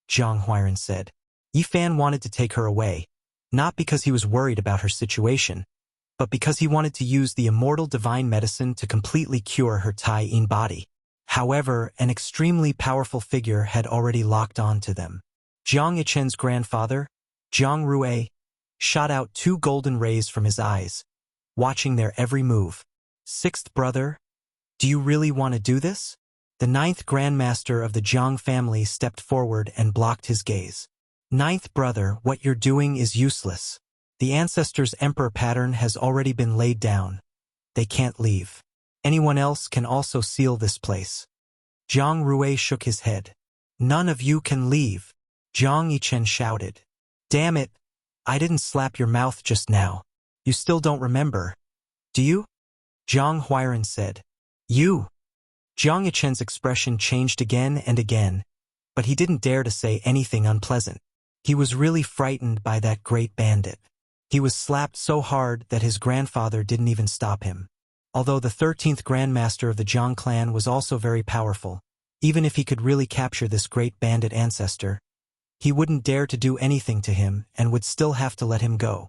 Speaker 1: Jiang Huairan said. Yi Fan wanted to take her away, not because he was worried about her situation, but because he wanted to use the immortal divine medicine to completely cure her Tai Yin body. However, an extremely powerful figure had already locked on to them. Jiang Yichen's grandfather, Jiang Rue, shot out 2 golden rays from his eyes, watching their every move. 6th brother, do you really want to do this? The 9th grandmaster of the Jiang family stepped forward and blocked his gaze. 9th brother, what you're doing is useless. The ancestors' emperor pattern has already been laid down. They can't leave. Anyone else can also seal this place. Jiang Rue shook his head. None of you can leave, Jiang Yichen shouted. Damn it, I didn't slap your mouth just now. You still don't remember, do you? Jiang Huairan said. You. Jiang Yichen's expression changed again and again, but he didn't dare to say anything unpleasant. He was really frightened by that great bandit. He was slapped so hard that his grandfather didn't even stop him. Although the 13th grandmaster of the Jiang clan was also very powerful, even if he could really capture this great bandit ancestor, he wouldn't dare to do anything to him and would still have to let him go.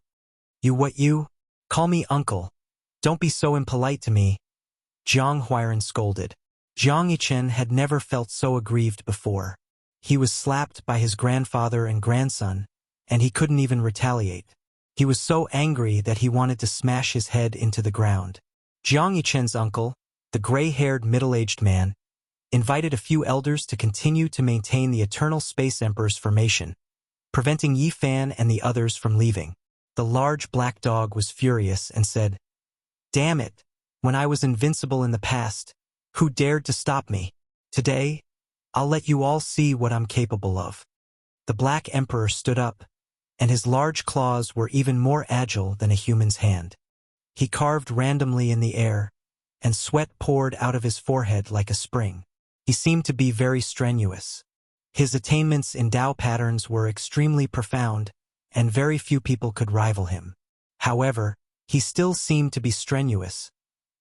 Speaker 1: You? Call me uncle. Don't be so impolite to me, Jiang Huairan scolded. Jiang Yichen had never felt so aggrieved before. He was slapped by his grandfather and grandson, and he couldn't even retaliate. He was so angry that he wanted to smash his head into the ground. Jiang Yichen's uncle, the gray-haired middle-aged man, invited a few elders to continue to maintain the Eternal Space Emperor's formation, preventing Yi Fan and the others from leaving. The large black dog was furious and said, "Damn it! When I was invincible in the past, who dared to stop me? Today, I'll let you all see what I'm capable of." The Black Emperor stood up, and his large claws were even more agile than a human's hand. He carved randomly in the air, and sweat poured out of his forehead like a spring. He seemed to be very strenuous. His attainments in Tao patterns were extremely profound, and very few people could rival him. However, he still seemed to be strenuous,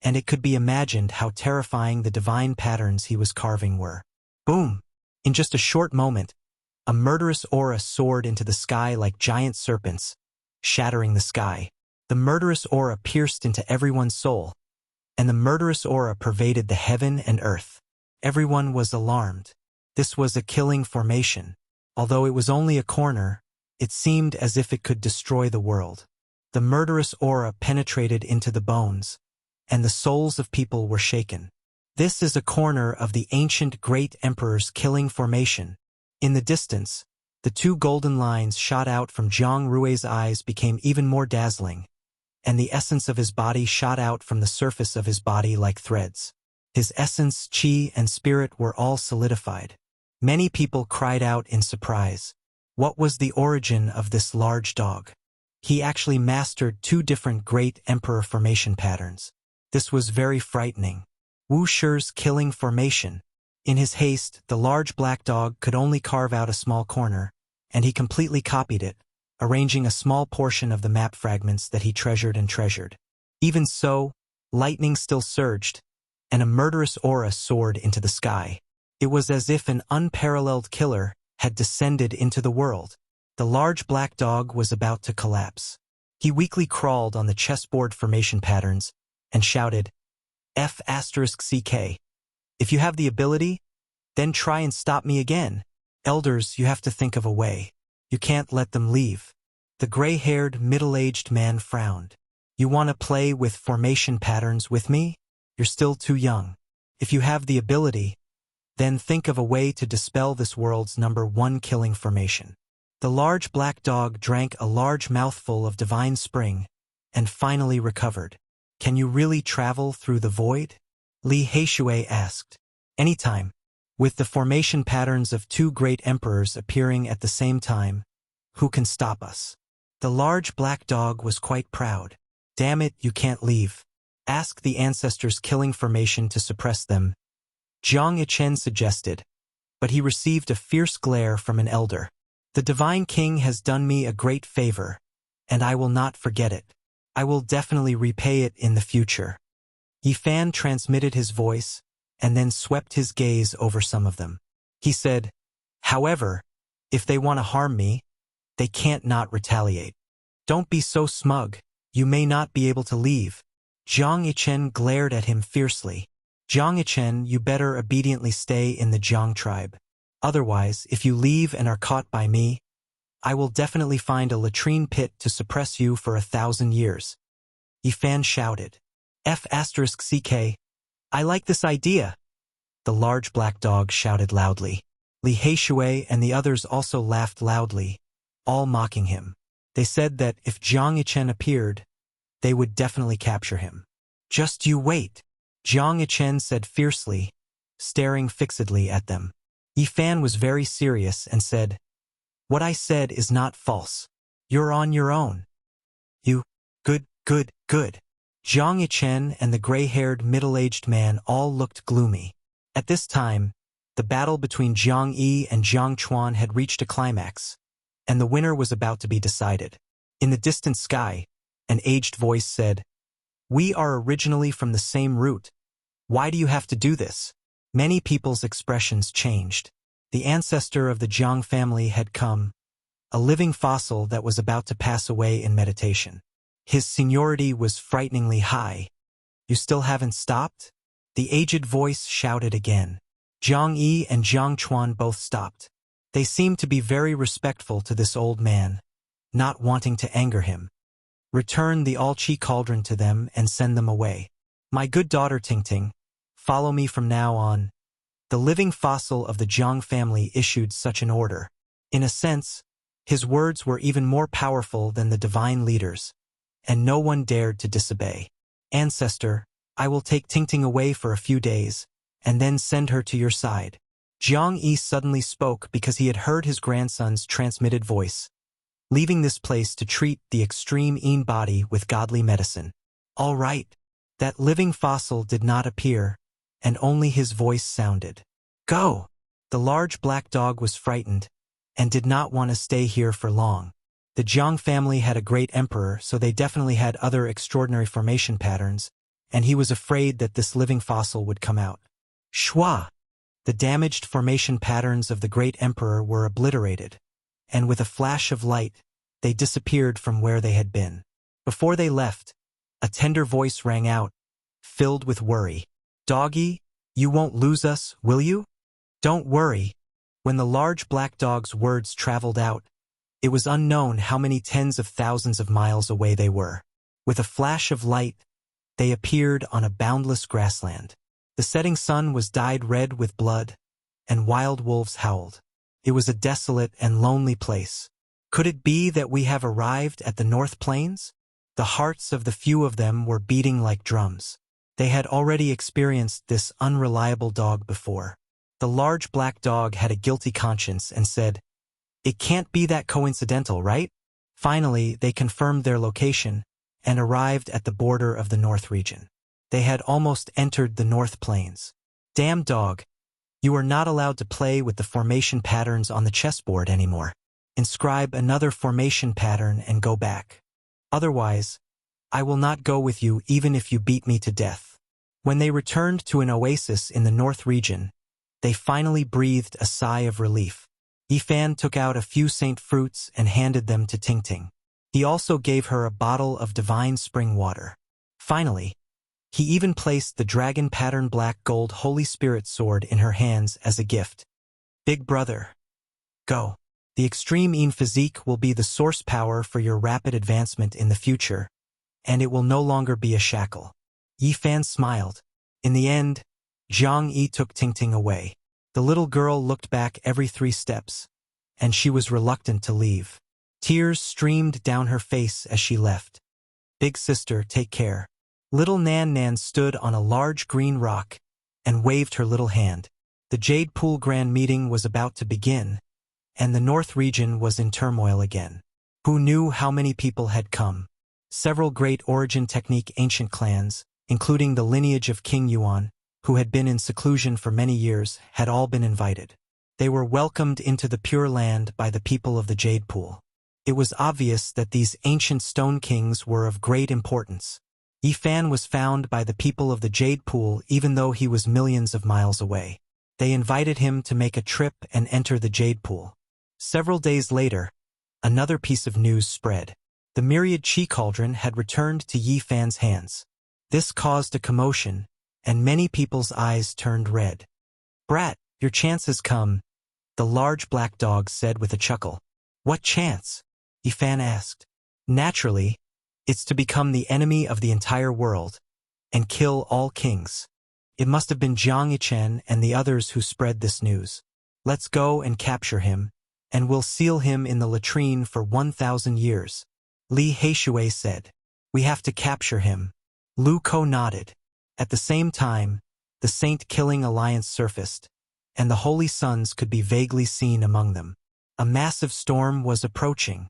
Speaker 1: and it could be imagined how terrifying the divine patterns he was carving were. Boom! In just a short moment, a murderous aura soared into the sky like giant serpents, shattering the sky. The murderous aura pierced into everyone's soul, and the murderous aura pervaded the heaven and earth. Everyone was alarmed. This was a killing formation. Although it was only a corner, it seemed as if it could destroy the world. The murderous aura penetrated into the bones, and the souls of people were shaken. This is a corner of the ancient Great Emperor's killing formation. In the distance, the two golden lines shot out from Zhang Rui's eyes became even more dazzling, and the essence of his body shot out from the surface of his body like threads. His essence, chi, and spirit were all solidified. Many people cried out in surprise. What was the origin of this large dog? He actually mastered two different Great Emperor formation patterns. This was very frightening. Wuxia's killing formation. In his haste, the large black dog could only carve out a small corner, and he completely copied it, arranging a small portion of the map fragments that he treasured. Even so, lightning still surged, and a murderous aura soared into the sky. It was as if an unparalleled killer had descended into the world. The large black dog was about to collapse. He weakly crawled on the chessboard formation patterns and shouted, F***CK. If you have the ability, then try and stop me again. Elders, you have to think of a way. You can't let them leave. The gray-haired, middle-aged man frowned. You want to play with formation patterns with me? You're still too young. If you have the ability, then think of a way to dispel this world's #1 killing formation. The large black dog drank a large mouthful of divine spring and finally recovered. Can you really travel through the void? Li Heishui asked. Anytime. With the formation patterns of two great emperors appearing at the same time, who can stop us? The large black dog was quite proud. Damn it, you can't leave. Ask the ancestors' killing formation to suppress them, Jiang Yichen suggested, but he received a fierce glare from an elder. The Divine King has done me a great favor, and I will not forget it. I will definitely repay it in the future. Yi Fan transmitted his voice, and then swept his gaze over some of them. He said, however, if they want to harm me, they can't not retaliate. Don't be so smug. You may not be able to leave. Jiang Yichen glared at him fiercely. Jiang Yichen, you better obediently stay in the Jiang tribe. Otherwise, if you leave and are caught by me, I will definitely find a latrine pit to suppress you for 1,000 years. Yi Fan shouted. F***CK. I like this idea. The large black dog shouted loudly. Li Heishui and the others also laughed loudly, all mocking him. They said that if Jiang Yichen appeared, they would definitely capture him. Just you wait, Jiang Yichen said fiercely, staring fixedly at them. Yi Fan was very serious and said, what I said is not false. You're on your own. You, good. Jiang Yichen and the gray-haired middle-aged man all looked gloomy. At this time, the battle between Jiang Yi and Jiang Chuan had reached a climax, and the winner was about to be decided. In the distant sky, an aged voice said, we are originally from the same root. Why do you have to do this? Many people's expressions changed. The ancestor of the Jiang family had come, a living fossil that was about to pass away in meditation. His seniority was frighteningly high. You still haven't stopped? The aged voice shouted again. Jiang Yi and Jiang Chuan both stopped. They seemed to be very respectful to this old man, not wanting to anger him. Return the all-chi cauldron to them and send them away. My good daughter Tingting, follow me from now on. The living fossil of the Jiang family issued such an order. In a sense, his words were even more powerful than the divine leaders, and no one dared to disobey. Ancestor, I will take Tingting away for a few days, and then send her to your side. Jiang Yi suddenly spoke because he had heard his grandson's transmitted voice, leaving this place to treat the extreme Yin body with godly medicine. All right. That living fossil did not appear, and only his voice sounded. Go! The large black dog was frightened, and did not want to stay here for long. The Jiang family had a great emperor, so they definitely had other extraordinary formation patterns, and he was afraid that this living fossil would come out. Shwa! The damaged formation patterns of the great emperor were obliterated, and with a flash of light, they disappeared from where they had been. Before they left, a tender voice rang out, filled with worry. Doggy, you won't lose us, will you? Don't worry. When the large black dog's words traveled out, it was unknown how many tens of thousands of miles away they were. With a flash of light, they appeared on a boundless grassland. The setting sun was dyed red with blood, and wild wolves howled. It was a desolate and lonely place. Could it be that we have arrived at the North Plains? The hearts of the few of them were beating like drums. They had already experienced this unreliable dog before. The large black dog had a guilty conscience and said, "It can't be that coincidental, right?" Finally, they confirmed their location and arrived at the border of the North region. They had almost entered the North Plains. Damn dog, you are not allowed to play with the formation patterns on the chessboard anymore. Inscribe another formation pattern and go back. Otherwise, I will not go with you even if you beat me to death. When they returned to an oasis in the North region, they finally breathed a sigh of relief. Yifan took out a few saint fruits and handed them to Tingting. He also gave her a bottle of divine spring water. Finally, he even placed the dragon pattern black gold Holy Spirit sword in her hands as a gift. Big brother, go. The extreme Yin physique will be the source power for your rapid advancement in the future, and it will no longer be a shackle. Yifan smiled. In the end, Jiang Yi took Tingting away. The little girl looked back every 3 steps, and she was reluctant to leave. Tears streamed down her face as she left. Big sister, take care. Little Nan Nan stood on a large green rock and waved her little hand. The Jade Pool Grand Meeting was about to begin, and the North region was in turmoil again. Who knew how many people had come? Several great origin technique ancient clans, including the lineage of King Yuan, who had been in seclusion for many years, had all been invited. They were welcomed into the Pure Land by the people of the Jade Pool. It was obvious that these ancient stone kings were of great importance. Yifan was found by the people of the Jade Pool even though he was millions of miles away. They invited him to make a trip and enter the Jade Pool. Several days later, another piece of news spread. The myriad Qi cauldron had returned to Yifan's hands. This caused a commotion, and many people's eyes turned red. Brat, your chance has come, the large black dog said with a chuckle. What chance? Yifan asked. Naturally, it's to become the enemy of the entire world, and kill all kings. It must have been Jiang Yichen and the others who spread this news. Let's go and capture him, and we'll seal him in the latrine for 1,000 years. Li Heishui said. We have to capture him. Lu Ko nodded. At the same time, the saint-killing alliance surfaced, and the holy sons could be vaguely seen among them. A massive storm was approaching.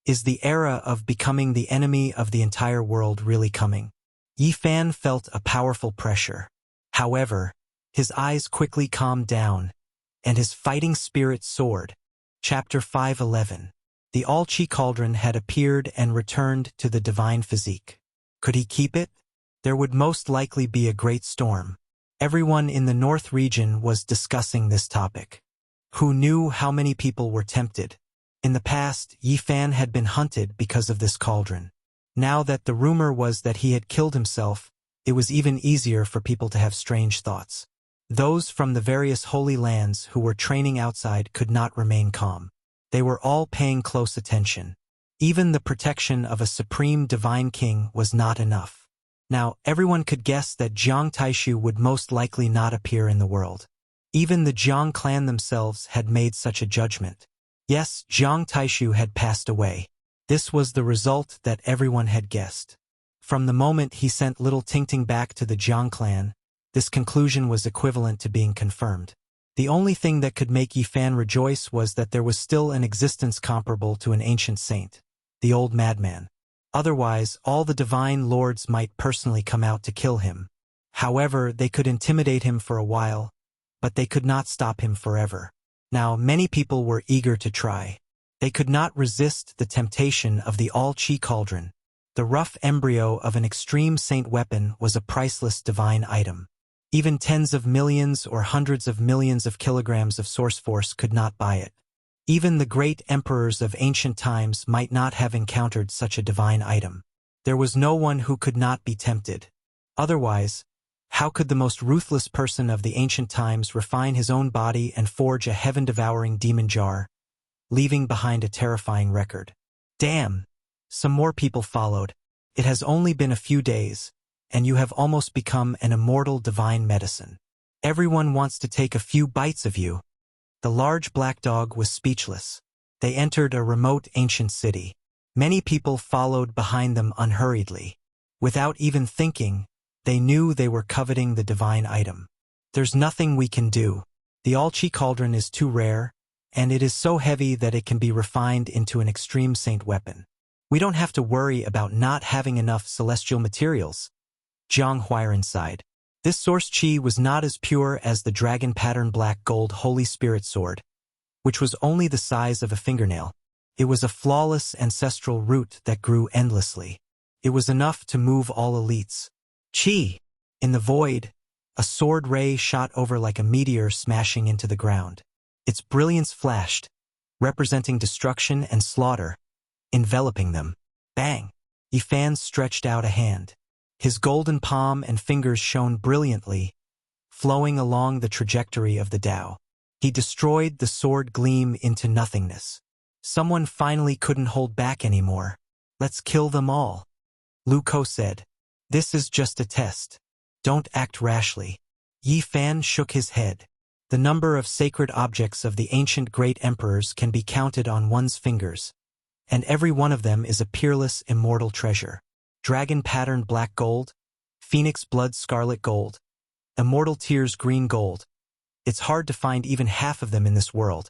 Speaker 1: Is the era of becoming the enemy of the entire world really coming? Yifan felt a powerful pressure. However, his eyes quickly calmed down, and his fighting spirit soared. Chapter 5:11. The All-Chi Cauldron had appeared and returned to the divine physique. Could he keep it? There would most likely be a great storm. Everyone in the North region was discussing this topic. Who knew how many people were tempted? In the past, Yifan had been hunted because of this cauldron. Now that the rumor was that he had killed himself, it was even easier for people to have strange thoughts. Those from the various holy lands who were training outside could not remain calm. They were all paying close attention. Even the protection of a supreme divine king was not enough. Now, everyone could guess that Jiang Taishu would most likely not appear in the world. Even the Jiang clan themselves had made such a judgment. Yes, Jiang Taishu had passed away. This was the result that everyone had guessed. From the moment he sent little Tingting back to the Jiang clan, this conclusion was equivalent to being confirmed. The only thing that could make Yifan rejoice was that there was still an existence comparable to an ancient saint, the old madman. Otherwise, all the divine lords might personally come out to kill him. However, they could intimidate him for a while, but they could not stop him forever. Now, many people were eager to try. They could not resist the temptation of the all-chi cauldron. The rough embryo of an extreme saint weapon was a priceless divine item. Even tens of millions or hundreds of millions of kilograms of source force could not buy it. Even the great emperors of ancient times might not have encountered such a divine item. There was no one who could not be tempted. Otherwise, how could the most ruthless person of the ancient times refine his own body and forge a heaven-devouring demon jar, leaving behind a terrifying record? Damn! Some more people followed. It has only been a few days, and you have almost become an immortal divine medicine. Everyone wants to take a few bites of you. The large black dog was speechless. They entered a remote ancient city. Many people followed behind them unhurriedly. Without even thinking, they knew they were coveting the divine item. There's nothing we can do. The all-chi cauldron is too rare, and it is so heavy that it can be refined into an extreme saint weapon. We don't have to worry about not having enough celestial materials. Jiang Huairan sighed. This source chi was not as pure as the dragon-pattern black gold Holy Spirit sword, which was only the size of a fingernail. It was a flawless ancestral root that grew endlessly. It was enough to move all elites. Chi! In the void, a sword ray shot over like a meteor smashing into the ground. Its brilliance flashed, representing destruction and slaughter, enveloping them. Bang! Yifan stretched out a hand. His golden palm and fingers shone brilliantly, flowing along the trajectory of the Tao. He destroyed the sword gleam into nothingness. Someone finally couldn't hold back anymore. Let's kill them all. Lu Ko said. This is just a test. Don't act rashly. Yifan shook his head. The number of sacred objects of the ancient great emperors can be counted on one's fingers, and every one of them is a peerless, immortal treasure. Dragon-patterned black gold, phoenix blood scarlet gold, immortal tears green gold. It's hard to find even half of them in this world,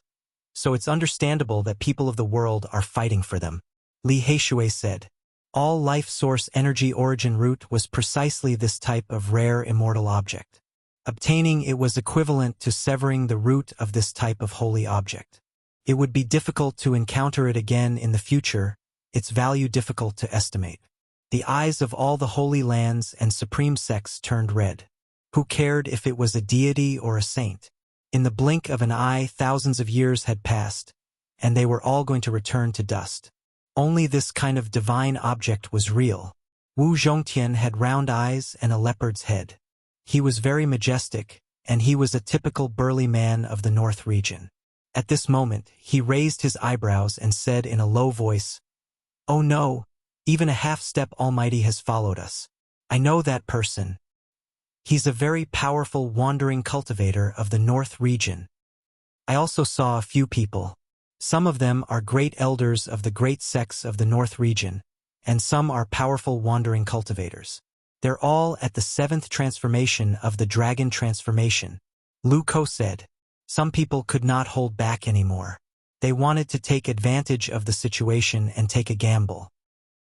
Speaker 1: so it's understandable that people of the world are fighting for them. Li Heishui said. All life source energy origin root was precisely this type of rare immortal object. Obtaining it was equivalent to severing the root of this type of holy object. It would be difficult to encounter it again in the future, its value difficult to estimate. The eyes of all the holy lands and supreme sects turned red. Who cared if it was a deity or a saint? In the blink of an eye, thousands of years had passed, and they were all going to return to dust. Only this kind of divine object was real. Wu Zhongtian had round eyes and a leopard's head. He was very majestic, and he was a typical burly man of the North region. At this moment, he raised his eyebrows and said in a low voice, "Oh no! Even a half-step Almighty has followed us. I know that person. He's a very powerful wandering cultivator of the North region. I also saw a few people. Some of them are great elders of the great sects of the North region, and some are powerful wandering cultivators. They're all at the 7th transformation of the dragon transformation." Lu Ko said. Some people could not hold back anymore. They wanted to take advantage of the situation and take a gamble.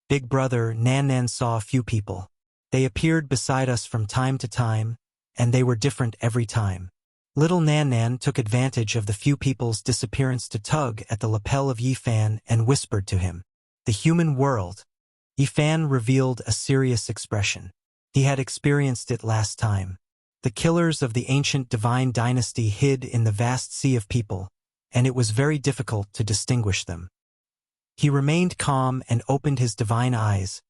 Speaker 1: Big brother Nan Nan saw a few people. They appeared beside us from time to time, and they were different every time. Little Nan Nan took advantage of the few people's disappearance to tug at the lapel of Yifan and whispered to him. The human world. Yifan revealed a serious expression. He had experienced it last time. The killers of the ancient divine dynasty hid in the vast sea of people, and it was very difficult to distinguish them. He remained calm and opened his divine eyes,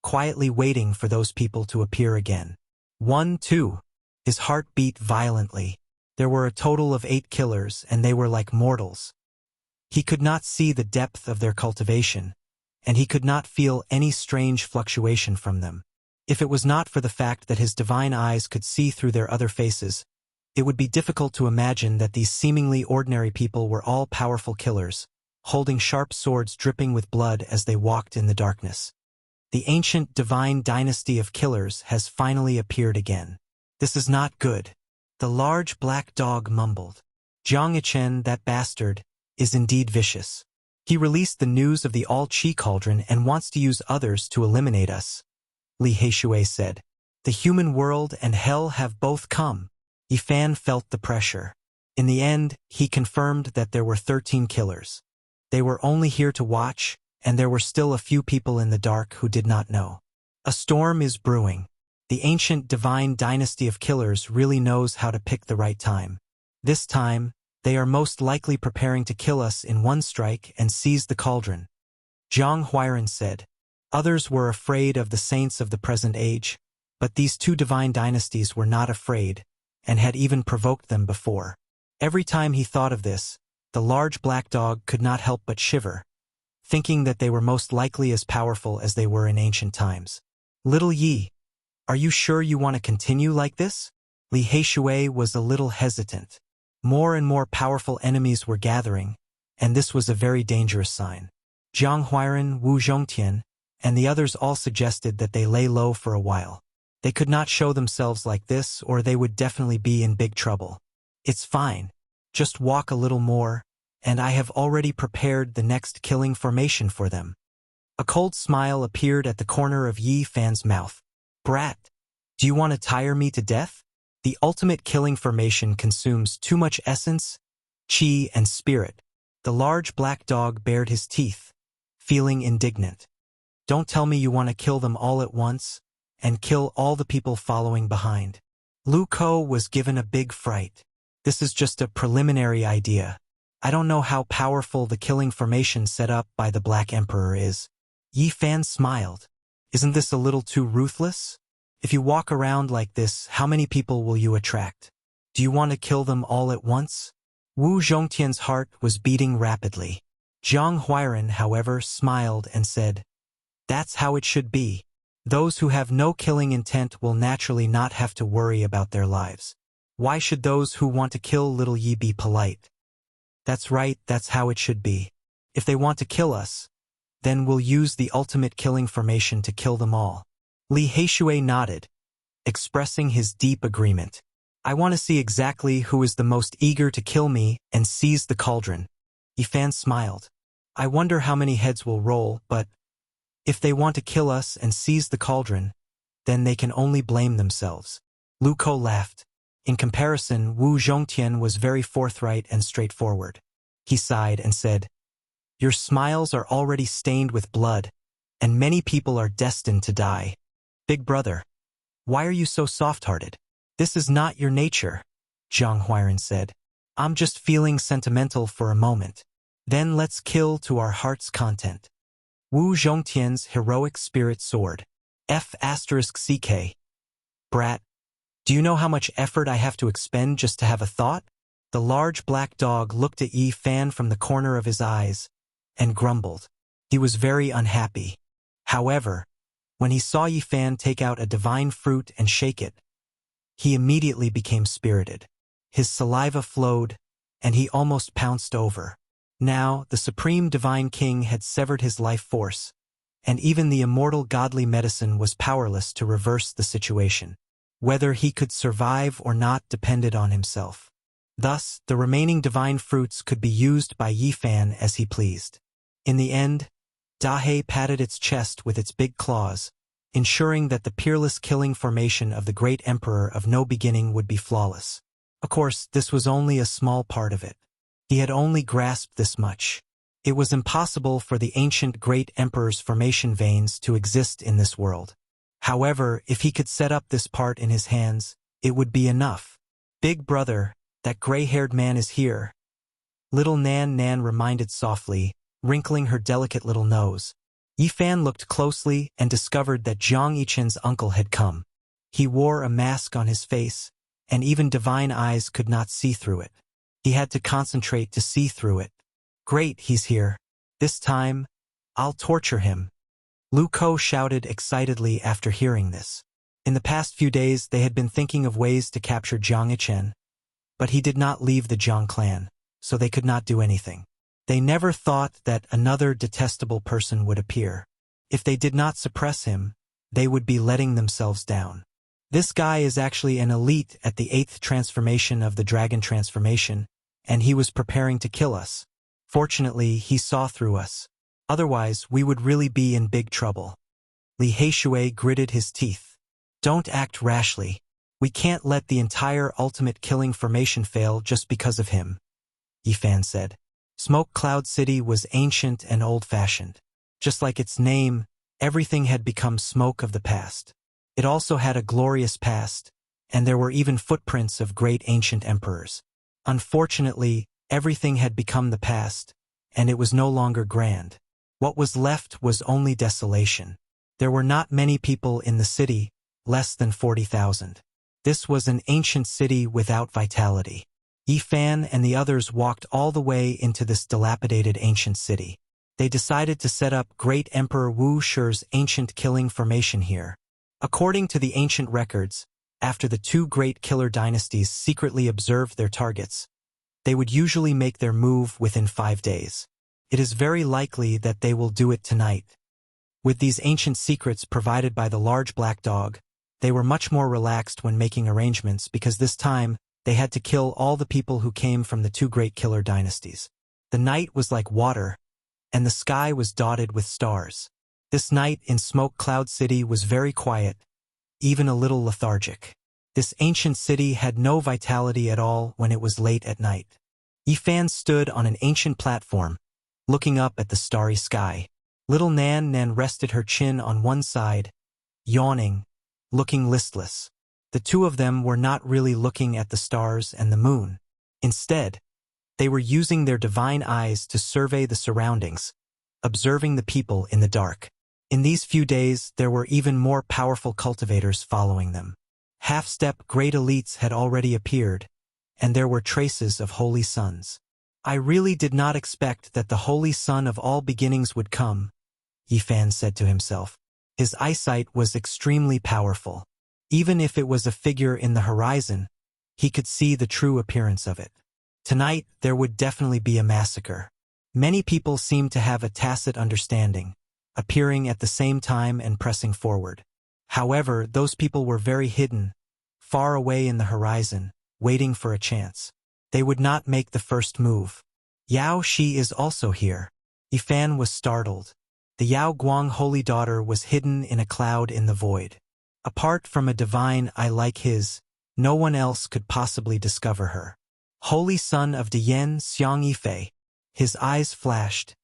Speaker 1: quietly waiting for those people to appear again. 1, 2. His heart beat violently. There were a total of 8 killers, and they were like mortals. He could not see the depth of their cultivation, and he could not feel any strange fluctuation from them. If it was not for the fact that his divine eyes could see through their other faces, it would be difficult to imagine that these seemingly ordinary people were all powerful killers, holding sharp swords dripping with blood as they walked in the darkness. The ancient divine dynasty of killers has finally appeared again. This is not good. The large black dog mumbled. Jiang Yichen, that bastard, is indeed vicious. He released the news of the all-Qi cauldron and wants to use others to eliminate us. Li Heishui said. The human world and hell have both come. Yifan felt the pressure. In the end, he confirmed that there were 13 killers. They were only here to watch, and there were still a few people in the dark who did not know. A storm is brewing. The ancient divine dynasty of killers really knows how to pick the right time. This time, they are most likely preparing to kill us in one strike and seize the cauldron. Zhang Huairan said. Others were afraid of the saints of the present age, but these two divine dynasties were not afraid, and had even provoked them before. Every time he thought of this, the large black dog could not help but shiver, thinking that they were most likely as powerful as they were in ancient times. Little Yi, are you sure you want to continue like this? Li Heishui was a little hesitant. More and more powerful enemies were gathering, and this was a very dangerous sign. Zhang Huairan, Wu Zhongtian, and the others all suggested that they lay low for a while. They could not show themselves like this, or they would definitely be in big trouble. It's fine. Just walk a little more, and I have already prepared the next killing formation for them. A cold smile appeared at the corner of Yi Fan's mouth. Brat, do you want to tire me to death? The ultimate killing formation consumes too much essence, qi, and spirit. The large black dog bared his teeth, feeling indignant. Don't tell me you want to kill them all at once, and kill all the people following behind. Lu Ko was given a big fright. This is just a preliminary idea. I don't know how powerful the killing formation set up by the Black Emperor is. Yi Fan smiled. Isn't this a little too ruthless? If you walk around like this, how many people will you attract? Do you want to kill them all at once? Wu Zhongtian's heart was beating rapidly. Zhang Huairan, however, smiled and said, That's how it should be. Those who have no killing intent will naturally not have to worry about their lives. Why should those who want to kill little Yi be polite? That's right, that's how it should be. If they want to kill us, then we'll use the ultimate killing formation to kill them all. Li Heishui nodded, expressing his deep agreement. I want to see exactly who is the most eager to kill me and seize the cauldron. Yifan smiled. I wonder how many heads will roll, but if they want to kill us and seize the cauldron, then they can only blame themselves. Lu Ko laughed. In comparison, Wu Zhongtian was very forthright and straightforward. He sighed and said, Your smiles are already stained with blood, and many people are destined to die. Big brother, why are you so soft-hearted? This is not your nature, Zhang Huairan said. I'm just feeling sentimental for a moment. Then let's kill to our heart's content. Wu Zhongtian's heroic spirit soared. F***CK. Brat, do you know how much effort I have to expend just to have a thought? The large black dog looked at Yi Fan from the corner of his eyes and grumbled. He was very unhappy. However, when he saw Yi Fan take out a divine fruit and shake it, he immediately became spirited. His saliva flowed, and he almost pounced over. Now, the supreme divine king had severed his life force, and even the immortal godly medicine was powerless to reverse the situation. Whether he could survive or not depended on himself. Thus, the remaining divine fruits could be used by Yi Fan as he pleased. In the end, Dahe patted its chest with its big claws, ensuring that the peerless killing formation of the great emperor of no beginning would be flawless. Of course, this was only a small part of it. He had only grasped this much. It was impossible for the ancient great emperor's formation veins to exist in this world. However, if he could set up this part in his hands, it would be enough. Big brother, that gray-haired man is here. Little Nan Nan reminded softly, wrinkling her delicate little nose. Yi Fan looked closely and discovered that Zhang Yichen's uncle had come. He wore a mask on his face, and even divine eyes could not see through it. He had to concentrate to see through it. Great, he's here. This time, I'll torture him. Lu Ko shouted excitedly after hearing this. In the past few days they had been thinking of ways to capture Jiang Yichen, but he did not leave the Jiang clan, so they could not do anything. They never thought that another detestable person would appear. If they did not suppress him, they would be letting themselves down. This guy is actually an elite at the 8th transformation of the dragon transformation, and he was preparing to kill us. Fortunately, he saw through us. Otherwise, we would really be in big trouble. Li Heishui gritted his teeth. Don't act rashly. We can't let the entire ultimate killing formation fail just because of him, Yifan said. Smoke Cloud City was ancient and old-fashioned. Just like its name, everything had become smoke of the past. It also had a glorious past, and there were even footprints of great ancient emperors. Unfortunately, everything had become the past, and it was no longer grand. What was left was only desolation. There were not many people in the city, less than 40,000. This was an ancient city without vitality. Yifan and the others walked all the way into this dilapidated ancient city. They decided to set up Great Emperor Wuxia's ancient killing formation here. According to the ancient records, after the two great killer dynasties secretly observed their targets, they would usually make their move within 5 days. It is very likely that they will do it tonight. With these ancient secrets provided by the large black dog, they were much more relaxed when making arrangements because this time they had to kill all the people who came from the two great killer dynasties. The night was like water, and the sky was dotted with stars. This night in Smoke Cloud City was very quiet, even a little lethargic. This ancient city had no vitality at all when it was late at night. Yifan stood on an ancient platform, looking up at the starry sky. Little Nan Nan rested her chin on one side, yawning, looking listless. The two of them were not really looking at the stars and the moon. Instead, they were using their divine eyes to survey the surroundings, observing the people in the dark. In these few days, there were even more powerful cultivators following them. Half-step great elites had already appeared, and there were traces of holy suns. I really did not expect that the holy sun of all beginnings would come, Yifan said to himself. His eyesight was extremely powerful. Even if it was a figure in the horizon, he could see the true appearance of it. Tonight, there would definitely be a massacre. Many people seemed to have a tacit understanding, appearing at the same time and pressing forward. However, those people were very hidden, far away in the horizon, waiting for a chance. They would not make the first move. Yao Shi is also here. Yifan was startled. The Yao Guang holy daughter was hidden in a cloud in the void. Apart from a divine eye like his, no one else could possibly discover her. Holy son of Dian Xiang Yifei. His eyes flashed,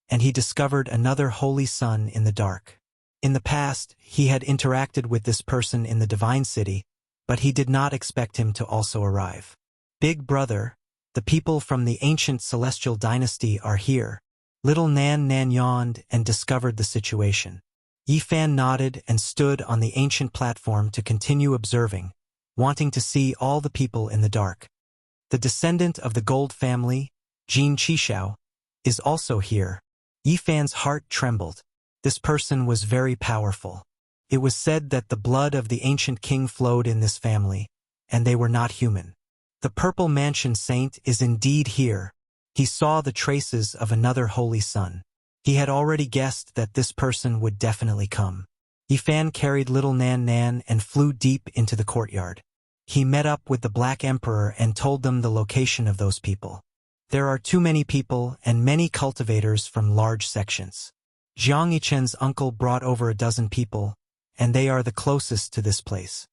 Speaker 1: and he discovered another holy son in the dark. In the past, he had interacted with this person in the divine city, but he did not expect him to also arrive. Big brother, the people from the ancient celestial dynasty are here. Little Nan Nan yawned and discovered the situation. Yifan nodded and stood on the ancient platform to continue observing, wanting to see all the people in the dark. The descendant of the Gold family, Jin Qishao, is also here. Yifan's heart trembled. This person was very powerful. It was said that the blood of the ancient king flowed in this family, and they were not human. The Purple Mansion Saint is indeed here. He saw the traces of another holy son. He had already guessed that this person would definitely come. Yifan carried little Nan Nan and flew deep into the courtyard. He met up with the Black Emperor and told them the location of those people. There are too many people and many cultivators from large sections. Jiang Yichen's uncle brought over a dozen people, and they are the closest to this place.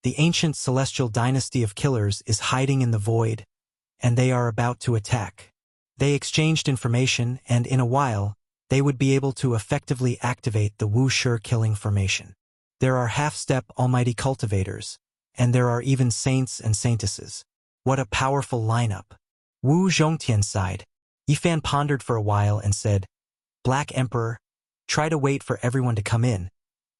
Speaker 1: The ancient celestial dynasty of killers is hiding in the void, and they are about to attack. They exchanged information, and in a while, they would be able to effectively activate the Wuxia killing formation. There are half-step almighty cultivators, and there are even saints and saintesses. What a powerful lineup. Wu Zhongtian sighed. Yifan pondered for a while and said, Black Emperor, try to wait for everyone to come in,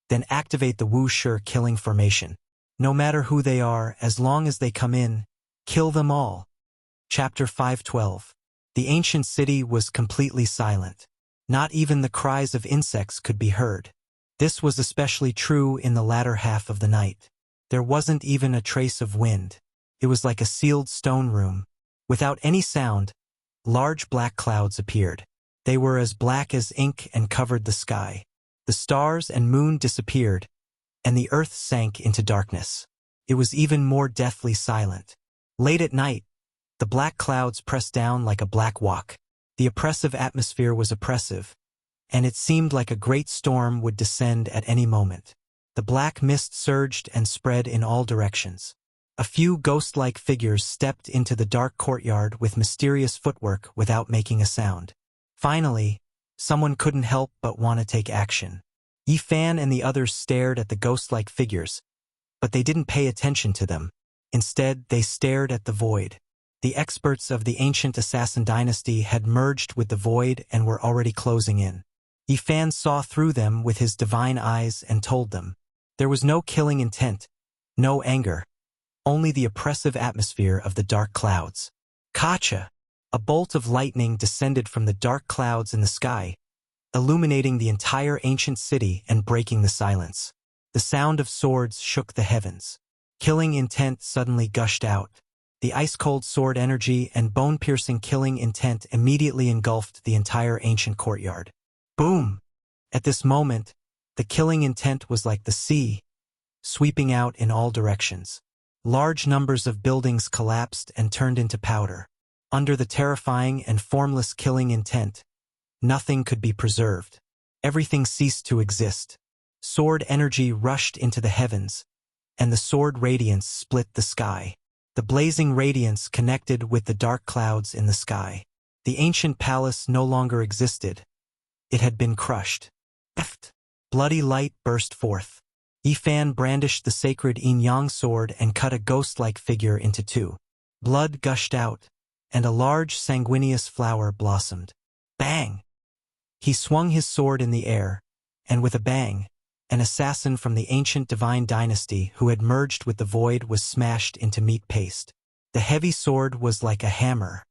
Speaker 1: then activate the Wuxia killing formation. No matter who they are, as long as they come in, kill them all. Chapter 512. The ancient city was completely silent. Not even the cries of insects could be heard. This was especially true in the latter half of the night. There wasn't even a trace of wind. It was like a sealed stone room. Without any sound, large black clouds appeared. They were as black as ink and covered the sky. The stars and moon disappeared, and the earth sank into darkness. It was even more deathly silent. Late at night, the black clouds pressed down like a black walk. The oppressive atmosphere was oppressive, and it seemed like a great storm would descend at any moment. The black mist surged and spread in all directions. A few ghost-like figures stepped into the dark courtyard with mysterious footwork without making a sound. Finally, someone couldn't help but want to take action. Yi Fan and the others stared at the ghost-like figures, but they didn't pay attention to them. Instead, they stared at the void. The experts of the ancient assassin dynasty had merged with the void and were already closing in. Yi Fan saw through them with his divine eyes and told them. There was no killing intent, no anger, only the oppressive atmosphere of the dark clouds. Kacha! A bolt of lightning descended from the dark clouds in the sky, illuminating the entire ancient city and breaking the silence. The sound of swords shook the heavens. Killing intent suddenly gushed out. The ice-cold sword energy and bone-piercing killing intent immediately engulfed the entire ancient courtyard. Boom! At this moment, the killing intent was like the sea, sweeping out in all directions. Large numbers of buildings collapsed and turned into powder. Under the terrifying and formless killing intent, nothing could be preserved. Everything ceased to exist. Sword energy rushed into the heavens, and the sword radiance split the sky. The blazing radiance connected with the dark clouds in the sky. The ancient palace no longer existed. It had been crushed. Bloody light burst forth. Yi Fan brandished the sacred yin-yang sword and cut a ghost-like figure into two. Blood gushed out, and a large sanguineous flower blossomed. Bang! He swung his sword in the air, and with a bang, an assassin from the ancient divine dynasty who had merged with the void was smashed into meat paste. The heavy sword was like a hammer.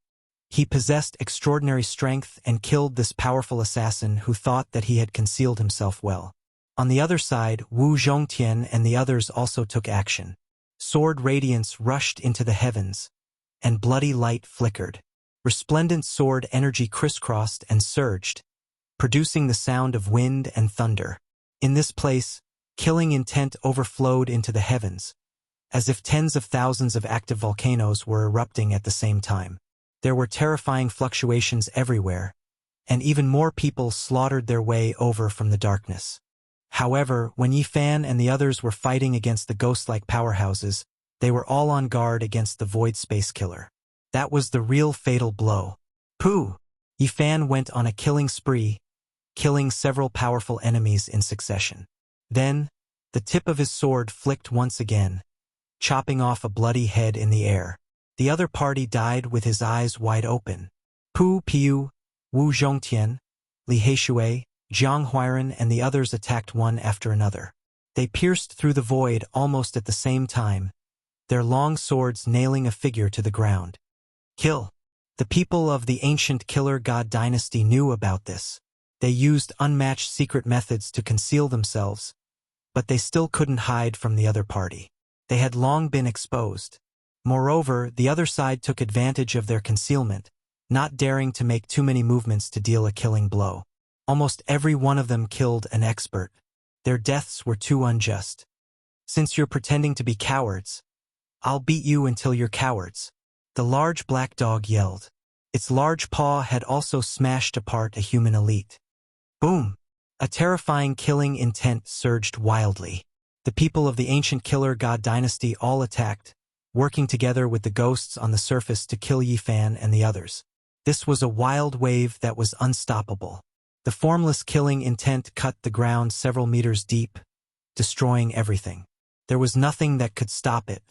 Speaker 1: He possessed extraordinary strength and killed this powerful assassin who thought that he had concealed himself well. On the other side, Wu Zhongtian and the others also took action. Sword radiance rushed into the heavens, and bloody light flickered. Resplendent sword energy crisscrossed and surged, producing the sound of wind and thunder. In this place, killing intent overflowed into the heavens, as if tens of thousands of active volcanoes were erupting at the same time. There were terrifying fluctuations everywhere, and even more people slaughtered their way over from the darkness. However, when Yi Fan and the others were fighting against the ghost-like powerhouses, they were all on guard against the Void Space Killer. That was the real fatal blow. Pooh! Yi Fan went on a killing spree, killing several powerful enemies in succession. Then, the tip of his sword flicked once again, chopping off a bloody head in the air. The other party died with his eyes wide open. Pu Piu, Wu Zhongtian, Li Heishui, Jiang Huiran and the others attacked one after another. They pierced through the void almost at the same time, their long swords nailing a figure to the ground. Kill! The people of the ancient killer god dynasty knew about this. They used unmatched secret methods to conceal themselves, but they still couldn't hide from the other party. They had long been exposed. Moreover, the other side took advantage of their concealment, not daring to make too many movements to deal a killing blow. Almost every one of them killed an expert. Their deaths were too unjust. Since you're pretending to be cowards, I'll beat you until you're cowards. The large black dog yelled. Its large paw had also smashed apart a human elite. Boom! A terrifying killing intent surged wildly. The people of the ancient killer god dynasty all attacked, working together with the ghosts on the surface to kill Yi Fan and the others. This was a wild wave that was unstoppable. The formless killing intent cut the ground several meters deep, destroying everything. There was nothing that could stop it.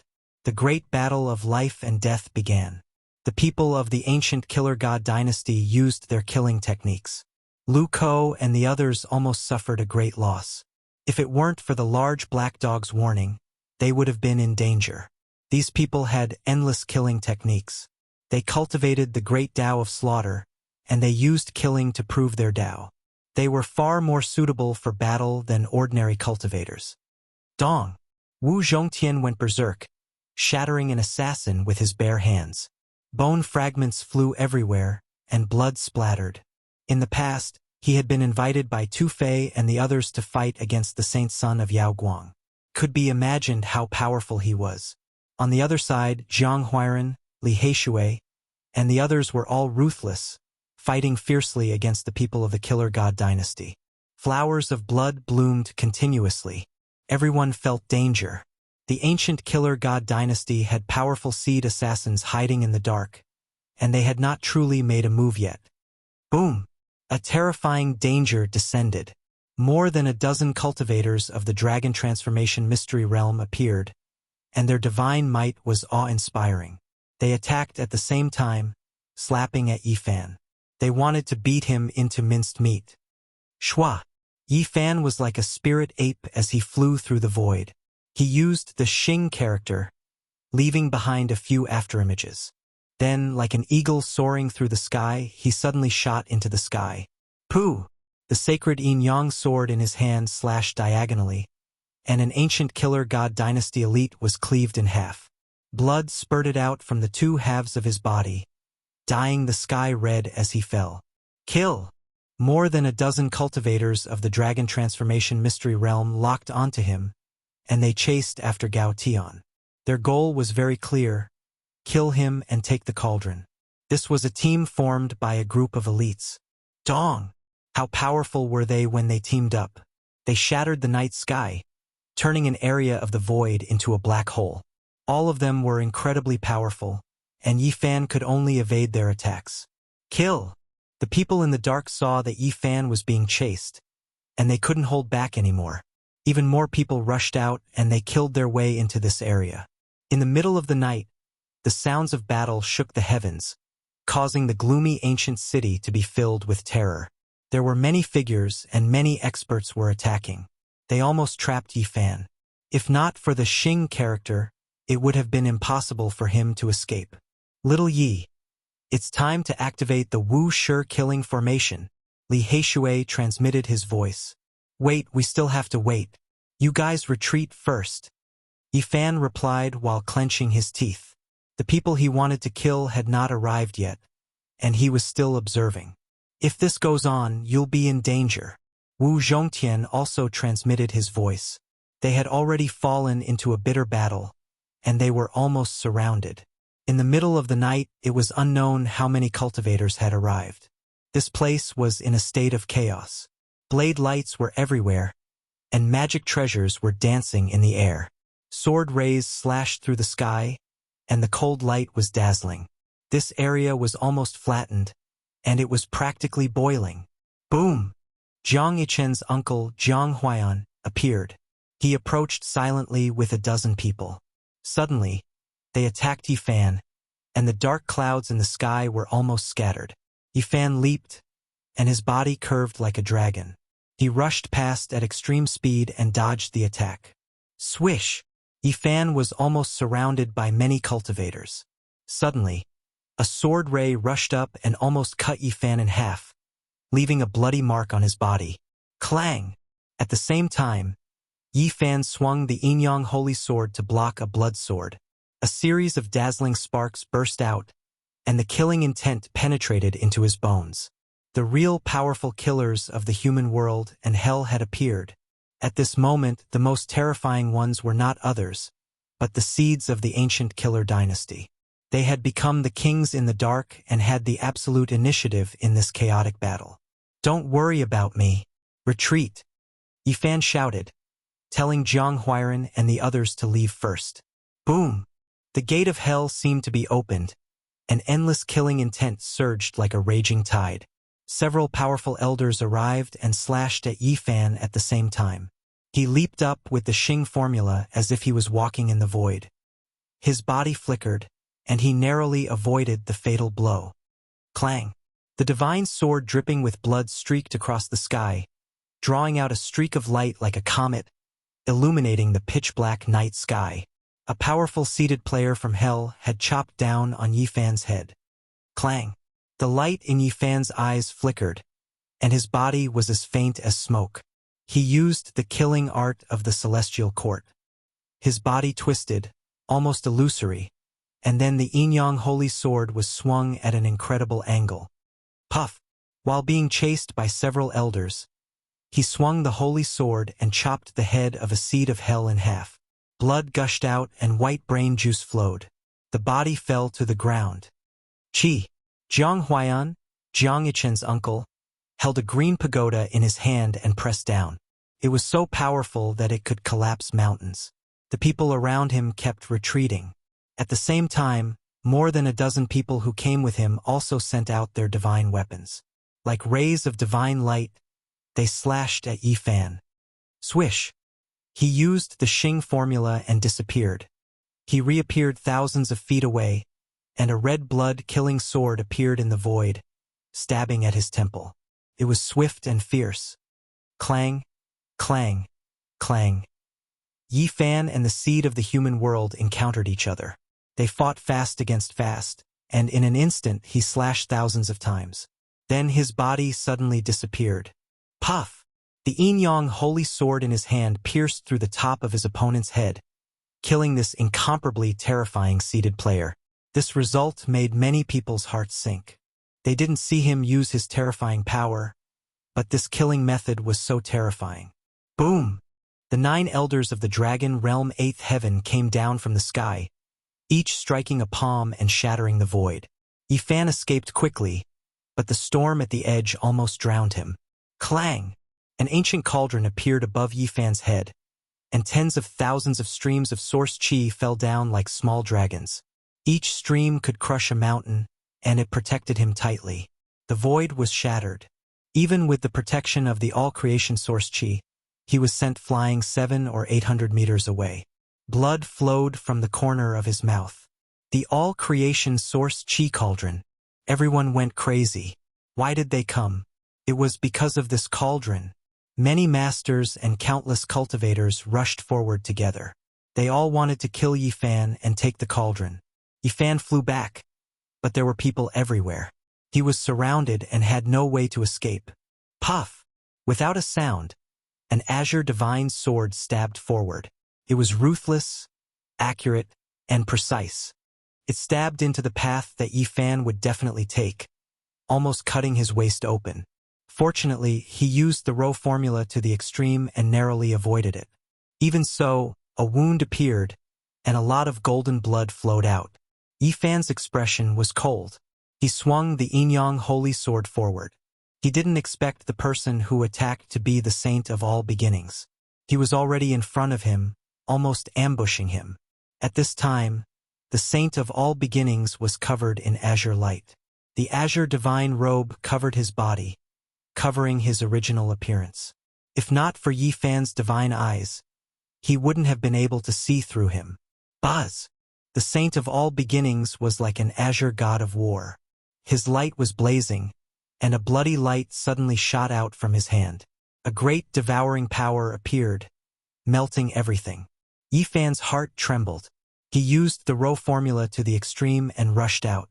Speaker 1: The great battle of life and death began. The people of the ancient killer god dynasty used their killing techniques. Lu Ko and the others almost suffered a great loss. If it weren't for the large black dog's warning, they would have been in danger. These people had endless killing techniques. They cultivated the great Tao of slaughter, and they used killing to prove their Tao. They were far more suitable for battle than ordinary cultivators. Dong! Wu Zhongtian went berserk, shattering an assassin with his bare hands. Bone fragments flew everywhere, and blood splattered. In the past, he had been invited by Tu Fei and the others to fight against the saint son of Yao Guang. Could be imagined how powerful he was. On the other side, Zhang Huairan, Li Heishui, and the others were all ruthless, fighting fiercely against the people of the Killer God dynasty. Flowers of blood bloomed continuously. Everyone felt danger. The ancient Killer God dynasty had powerful seed assassins hiding in the dark, and they had not truly made a move yet. Boom! A terrifying danger descended. More than a dozen cultivators of the Dragon Transformation Mystery Realm appeared, and their divine might was awe-inspiring. They attacked at the same time, slapping at Yi Fan. They wanted to beat him into minced meat. Shua! Yi Fan was like a spirit ape as he flew through the void. He used the Xing character, leaving behind a few afterimages. Then, like an eagle soaring through the sky, he suddenly shot into the sky. Pooh! The sacred yin-yang sword in his hand slashed diagonally, and an ancient Killer God dynasty elite was cleaved in half. Blood spurted out from the two halves of his body, dyeing the sky red as he fell. Kill! More than a dozen cultivators of the Dragon Transformation Mystery Realm locked onto him, and they chased after Gao Tian. Their goal was very clear: kill him and take the cauldron. This was a team formed by a group of elites. Dong! How powerful were they when they teamed up? They shattered the night sky, turning an area of the void into a black hole. All of them were incredibly powerful, and Yi Fan could only evade their attacks. Kill! The people in the dark saw that Yi Fan was being chased, and they couldn't hold back anymore. Even more people rushed out, and they killed their way into this area. In the middle of the night, the sounds of battle shook the heavens, causing the gloomy ancient city to be filled with terror. There were many figures, and many experts were attacking. They almost trapped Yi Fan. If not for the Xing character, it would have been impossible for him to escape. Little Yi, it's time to activate the Wu Shi killing formation. Li Heishui transmitted his voice. Wait, we still have to wait. You guys retreat first. Yi Fan replied while clenching his teeth. The people he wanted to kill had not arrived yet, and he was still observing. If this goes on, you'll be in danger. Wu Zhongtian also transmitted his voice. They had already fallen into a bitter battle, and they were almost surrounded. In the middle of the night, it was unknown how many cultivators had arrived. This place was in a state of chaos. Blade lights were everywhere, and magic treasures were dancing in the air. Sword rays slashed through the sky, and the cold light was dazzling. This area was almost flattened, and it was practically boiling. Boom! Jiang Yichen's uncle, Zhang Huairan, appeared. He approached silently with a dozen people. Suddenly, they attacked Yi Fan, and the dark clouds in the sky were almost scattered. Yi Fan leaped, and his body curved like a dragon. He rushed past at extreme speed and dodged the attack. Swish! Yi Fan was almost surrounded by many cultivators. Suddenly, a sword ray rushed up and almost cut Yi Fan in half, leaving a bloody mark on his body. Clang! At the same time, Yi Fan swung the Yin-Yang Holy Sword to block a blood sword. A series of dazzling sparks burst out, and the killing intent penetrated into his bones. The real powerful killers of the human world and hell had appeared. At this moment, the most terrifying ones were not others, but the seeds of the ancient Killer dynasty. They had become the kings in the dark and had the absolute initiative in this chaotic battle. Don't worry about me. Retreat! Yi Fan shouted, telling Zhang Huairan and the others to leave first. Boom! The gate of hell seemed to be opened, and endless killing intent surged like a raging tide. Several powerful elders arrived and slashed at Yi Fan at the same time. He leaped up with the Xing formula as if he was walking in the void. His body flickered, and he narrowly avoided the fatal blow. Clang! The divine sword dripping with blood streaked across the sky, drawing out a streak of light like a comet, illuminating the pitch-black night sky. A powerful seated player from hell had chopped down on Yi Fan's head. Clang! The light in Yi Fan's eyes flickered, and his body was as faint as smoke. He used the killing art of the celestial court. His body twisted, almost illusory, and then the yin-yang holy sword was swung at an incredible angle. Puff! While being chased by several elders, he swung the holy sword and chopped the head of a seed of hell in half. Blood gushed out and white brain juice flowed. The body fell to the ground. Qi, Jiang Huaiyan, Jiang Yichen's uncle, held a green pagoda in his hand and pressed down. It was so powerful that it could collapse mountains. The people around him kept retreating. At the same time, more than a dozen people who came with him also sent out their divine weapons. Like rays of divine light, they slashed at Yi Fan. Swish! He used the Xing formula and disappeared. He reappeared thousands of feet away, and a red blood-killing sword appeared in the void, stabbing at his temple. It was swift and fierce. Clang, clang, clang. Yi Fan and the seed of the human world encountered each other. They fought fast against fast, and in an instant he slashed thousands of times. Then his body suddenly disappeared. Puff! The yin-yang holy sword in his hand pierced through the top of his opponent's head, killing this incomparably terrifying seated player. This result made many people's hearts sink. They didn't see him use his terrifying power, but this killing method was so terrifying. Boom! The 9 elders of the Dragon Realm 8th Heaven came down from the sky, each striking a palm and shattering the void. Yi Fan escaped quickly, but the storm at the edge almost drowned him. Clang! An ancient cauldron appeared above Yi Fan's head, and tens of thousands of streams of source qi fell down like small dragons. Each stream could crush a mountain, and it protected him tightly. The void was shattered. Even with the protection of the all-creation source qi, he was sent flying 700 or 800 meters away. Blood flowed from the corner of his mouth. The all-creation source qi cauldron. Everyone went crazy. Why did they come? It was because of this cauldron. Many masters and countless cultivators rushed forward together. They all wanted to kill Yi Fan and take the cauldron. Yi Fan flew back, but there were people everywhere. He was surrounded and had no way to escape. Puff! Without a sound, an azure divine sword stabbed forward. It was ruthless, accurate, and precise. It stabbed into the path that Yi Fan would definitely take, almost cutting his waist open. Fortunately, he used the Rho formula to the extreme and narrowly avoided it. Even so, a wound appeared, and a lot of golden blood flowed out. Yi Fan's expression was cold. He swung the yin-yang holy sword forward. He didn't expect the person who attacked to be the saint of all beginnings. He was already in front of him, almost ambushing him. At this time, the saint of all beginnings was covered in azure light. The azure divine robe covered his body, covering his original appearance. If not for Yi Fan's divine eyes, he wouldn't have been able to see through him. Buzz! The saint of all beginnings was like an azure god of war. His light was blazing, and a bloody light suddenly shot out from his hand. A great devouring power appeared, melting everything. Yi Fan's heart trembled. He used the Rho formula to the extreme and rushed out.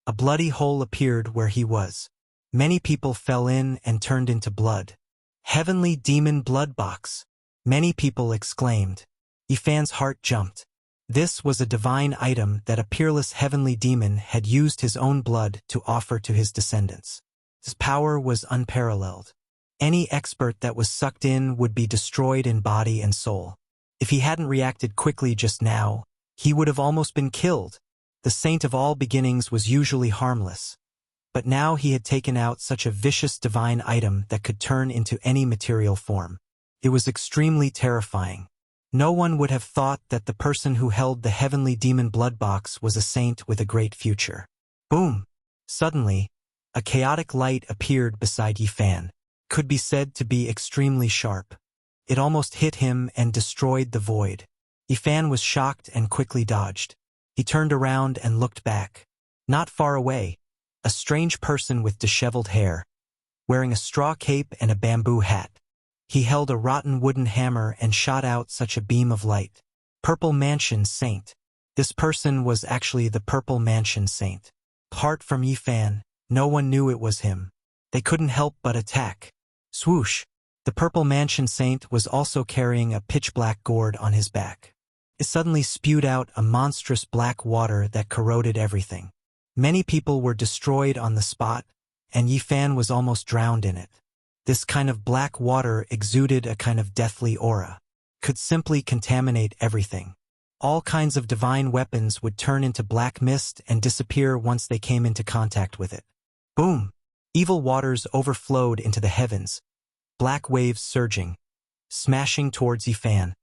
Speaker 1: A bloody hole appeared where he was. Many people fell in and turned into blood. Heavenly demon blood box! Many people exclaimed. Yi Fan's heart jumped. This was a divine item that a peerless heavenly demon had used his own blood to offer to his descendants. His power was unparalleled. Any expert that was sucked in would be destroyed in body and soul. If he hadn't reacted quickly just now, he would have almost been killed. The saint of all beginnings was usually harmless, but now he had taken out such a vicious divine item that could turn into any material form. It was extremely terrifying. No one would have thought that the person who held the heavenly demon blood box was a saint with a great future. Boom! Suddenly, a chaotic light appeared beside Yi Fan. Could be said to be extremely sharp. It almost hit him and destroyed the void. Yi Fan was shocked and quickly dodged. He turned around and looked back. Not far away, a strange person with disheveled hair, wearing a straw cape and a bamboo hat. He held a rotten wooden hammer and shot out such a beam of light. Purple Mansion Saint. This person was actually the Purple Mansion Saint. Apart from Yi Fan, no one knew it was him. They couldn't help but attack. Swoosh! The Purple Mansion Saint was also carrying a pitch-black gourd on his back. It suddenly spewed out a monstrous black water that corroded everything. Many people were destroyed on the spot, and Yi Fan was almost drowned in it. This kind of black water exuded a kind of deathly aura. Could simply contaminate everything. All kinds of divine weapons would turn into black mist and disappear once they came into contact with it. Boom! Evil waters overflowed into the heavens, black waves surging, smashing towards Yi Fan,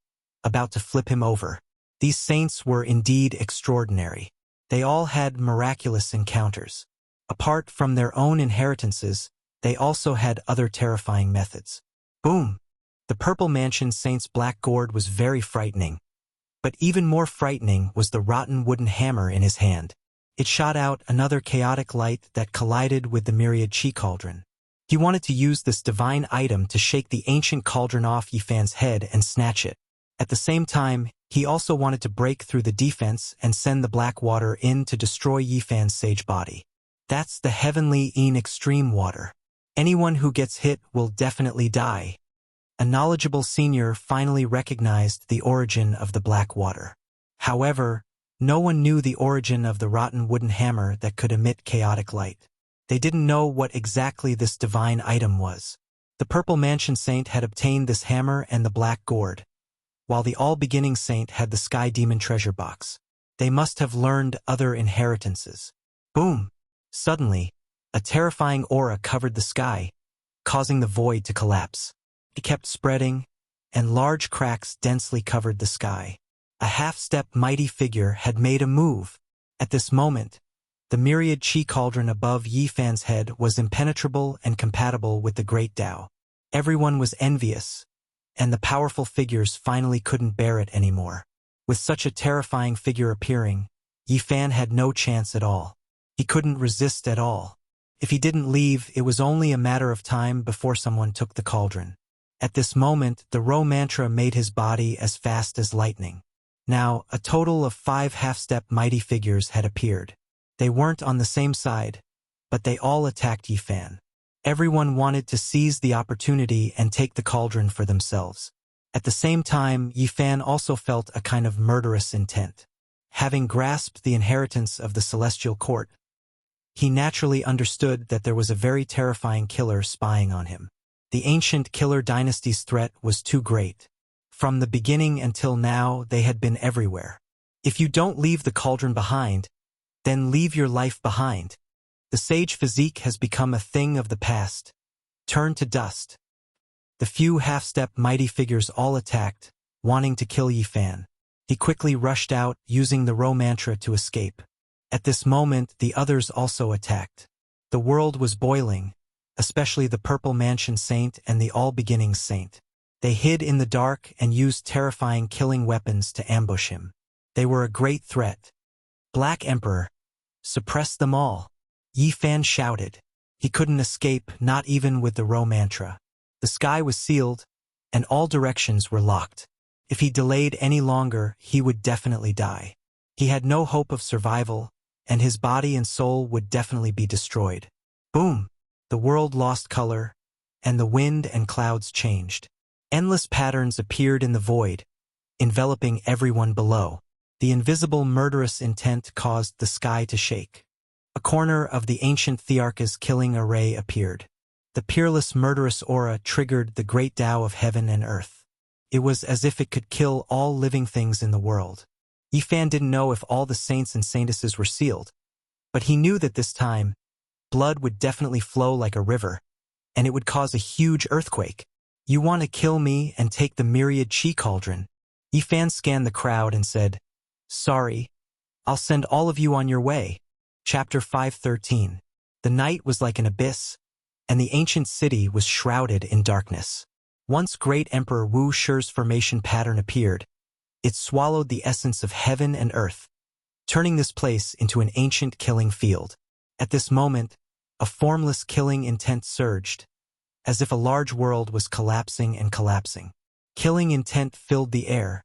Speaker 1: about to flip him over. These saints were indeed extraordinary. They all had miraculous encounters. Apart from their own inheritances, they also had other terrifying methods. Boom! The Purple Mansion Saint's black gourd was very frightening. But even more frightening was the rotten wooden hammer in his hand. It shot out another chaotic light that collided with the myriad chi cauldron. He wanted to use this divine item to shake the ancient cauldron off Yi Fan's head and snatch it. At the same time, he also wanted to break through the defense and send the black water in to destroy Yi Fan's sage body. That's the heavenly extreme water. Anyone who gets hit will definitely die. A knowledgeable senior finally recognized the origin of the black water. However, no one knew the origin of the rotten wooden hammer that could emit chaotic light. They didn't know what exactly this divine item was. The Purple Mansion Saint had obtained this hammer and the black gourd, while the all-beginning saint had the Sky Demon treasure box. They must have learned other inheritances. Boom! Suddenly, a terrifying aura covered the sky, causing the void to collapse. It kept spreading, and large cracks densely covered the sky. A half-step mighty figure had made a move. At this moment, the myriad chi cauldron above Yi Fan's head was impenetrable and compatible with the great Tao. Everyone was envious, and the powerful figures finally couldn't bear it anymore. With such a terrifying figure appearing, Yi Fan had no chance at all. He couldn't resist at all. If he didn't leave, it was only a matter of time before someone took the cauldron. At this moment, the Ro mantra made his body as fast as lightning. Now, a total of 5 half-step mighty figures had appeared. They weren't on the same side, but they all attacked Yi Fan. Everyone wanted to seize the opportunity and take the cauldron for themselves. At the same time, Yi Fan also felt a kind of murderous intent. Having grasped the inheritance of the celestial court, he naturally understood that there was a very terrifying killer spying on him. The ancient killer dynasty's threat was too great. From the beginning until now, they had been everywhere. If you don't leave the cauldron behind, then leave your life behind. The sage physique has become a thing of the past. Turn to dust. The few half-step mighty figures all attacked, wanting to kill Yi Fan. He quickly rushed out, using the Ro mantra to escape. At this moment, the others also attacked. The world was boiling, especially the Purple Mansion Saint and the All-Beginning Saint. They hid in the dark and used terrifying killing weapons to ambush him. They were a great threat. Black Emperor, suppress them all. Yi Fan shouted. He couldn't escape, not even with the Ro mantra. The sky was sealed, and all directions were locked. If he delayed any longer, he would definitely die. He had no hope of survival, and his body and soul would definitely be destroyed. Boom! The world lost color, and the wind and clouds changed. Endless patterns appeared in the void, enveloping everyone below. The invisible murderous intent caused the sky to shake. A corner of the ancient Thearcha's killing array appeared. The peerless murderous aura triggered the great Tao of heaven and earth. It was as if it could kill all living things in the world. Yi Fan didn't know if all the saints and saintesses were sealed, but he knew that this time, blood would definitely flow like a river, and it would cause a huge earthquake. You want to kill me and take the myriad chi cauldron? Yi Fan scanned the crowd and said, "Sorry, I'll send all of you on your way." Chapter 513. The night was like an abyss, and the ancient city was shrouded in darkness. Once great Emperor Wuxia's formation pattern appeared, it swallowed the essence of heaven and earth, turning this place into an ancient killing field. At this moment, a formless killing intent surged, as if a large world was collapsing and collapsing. Killing intent filled the air,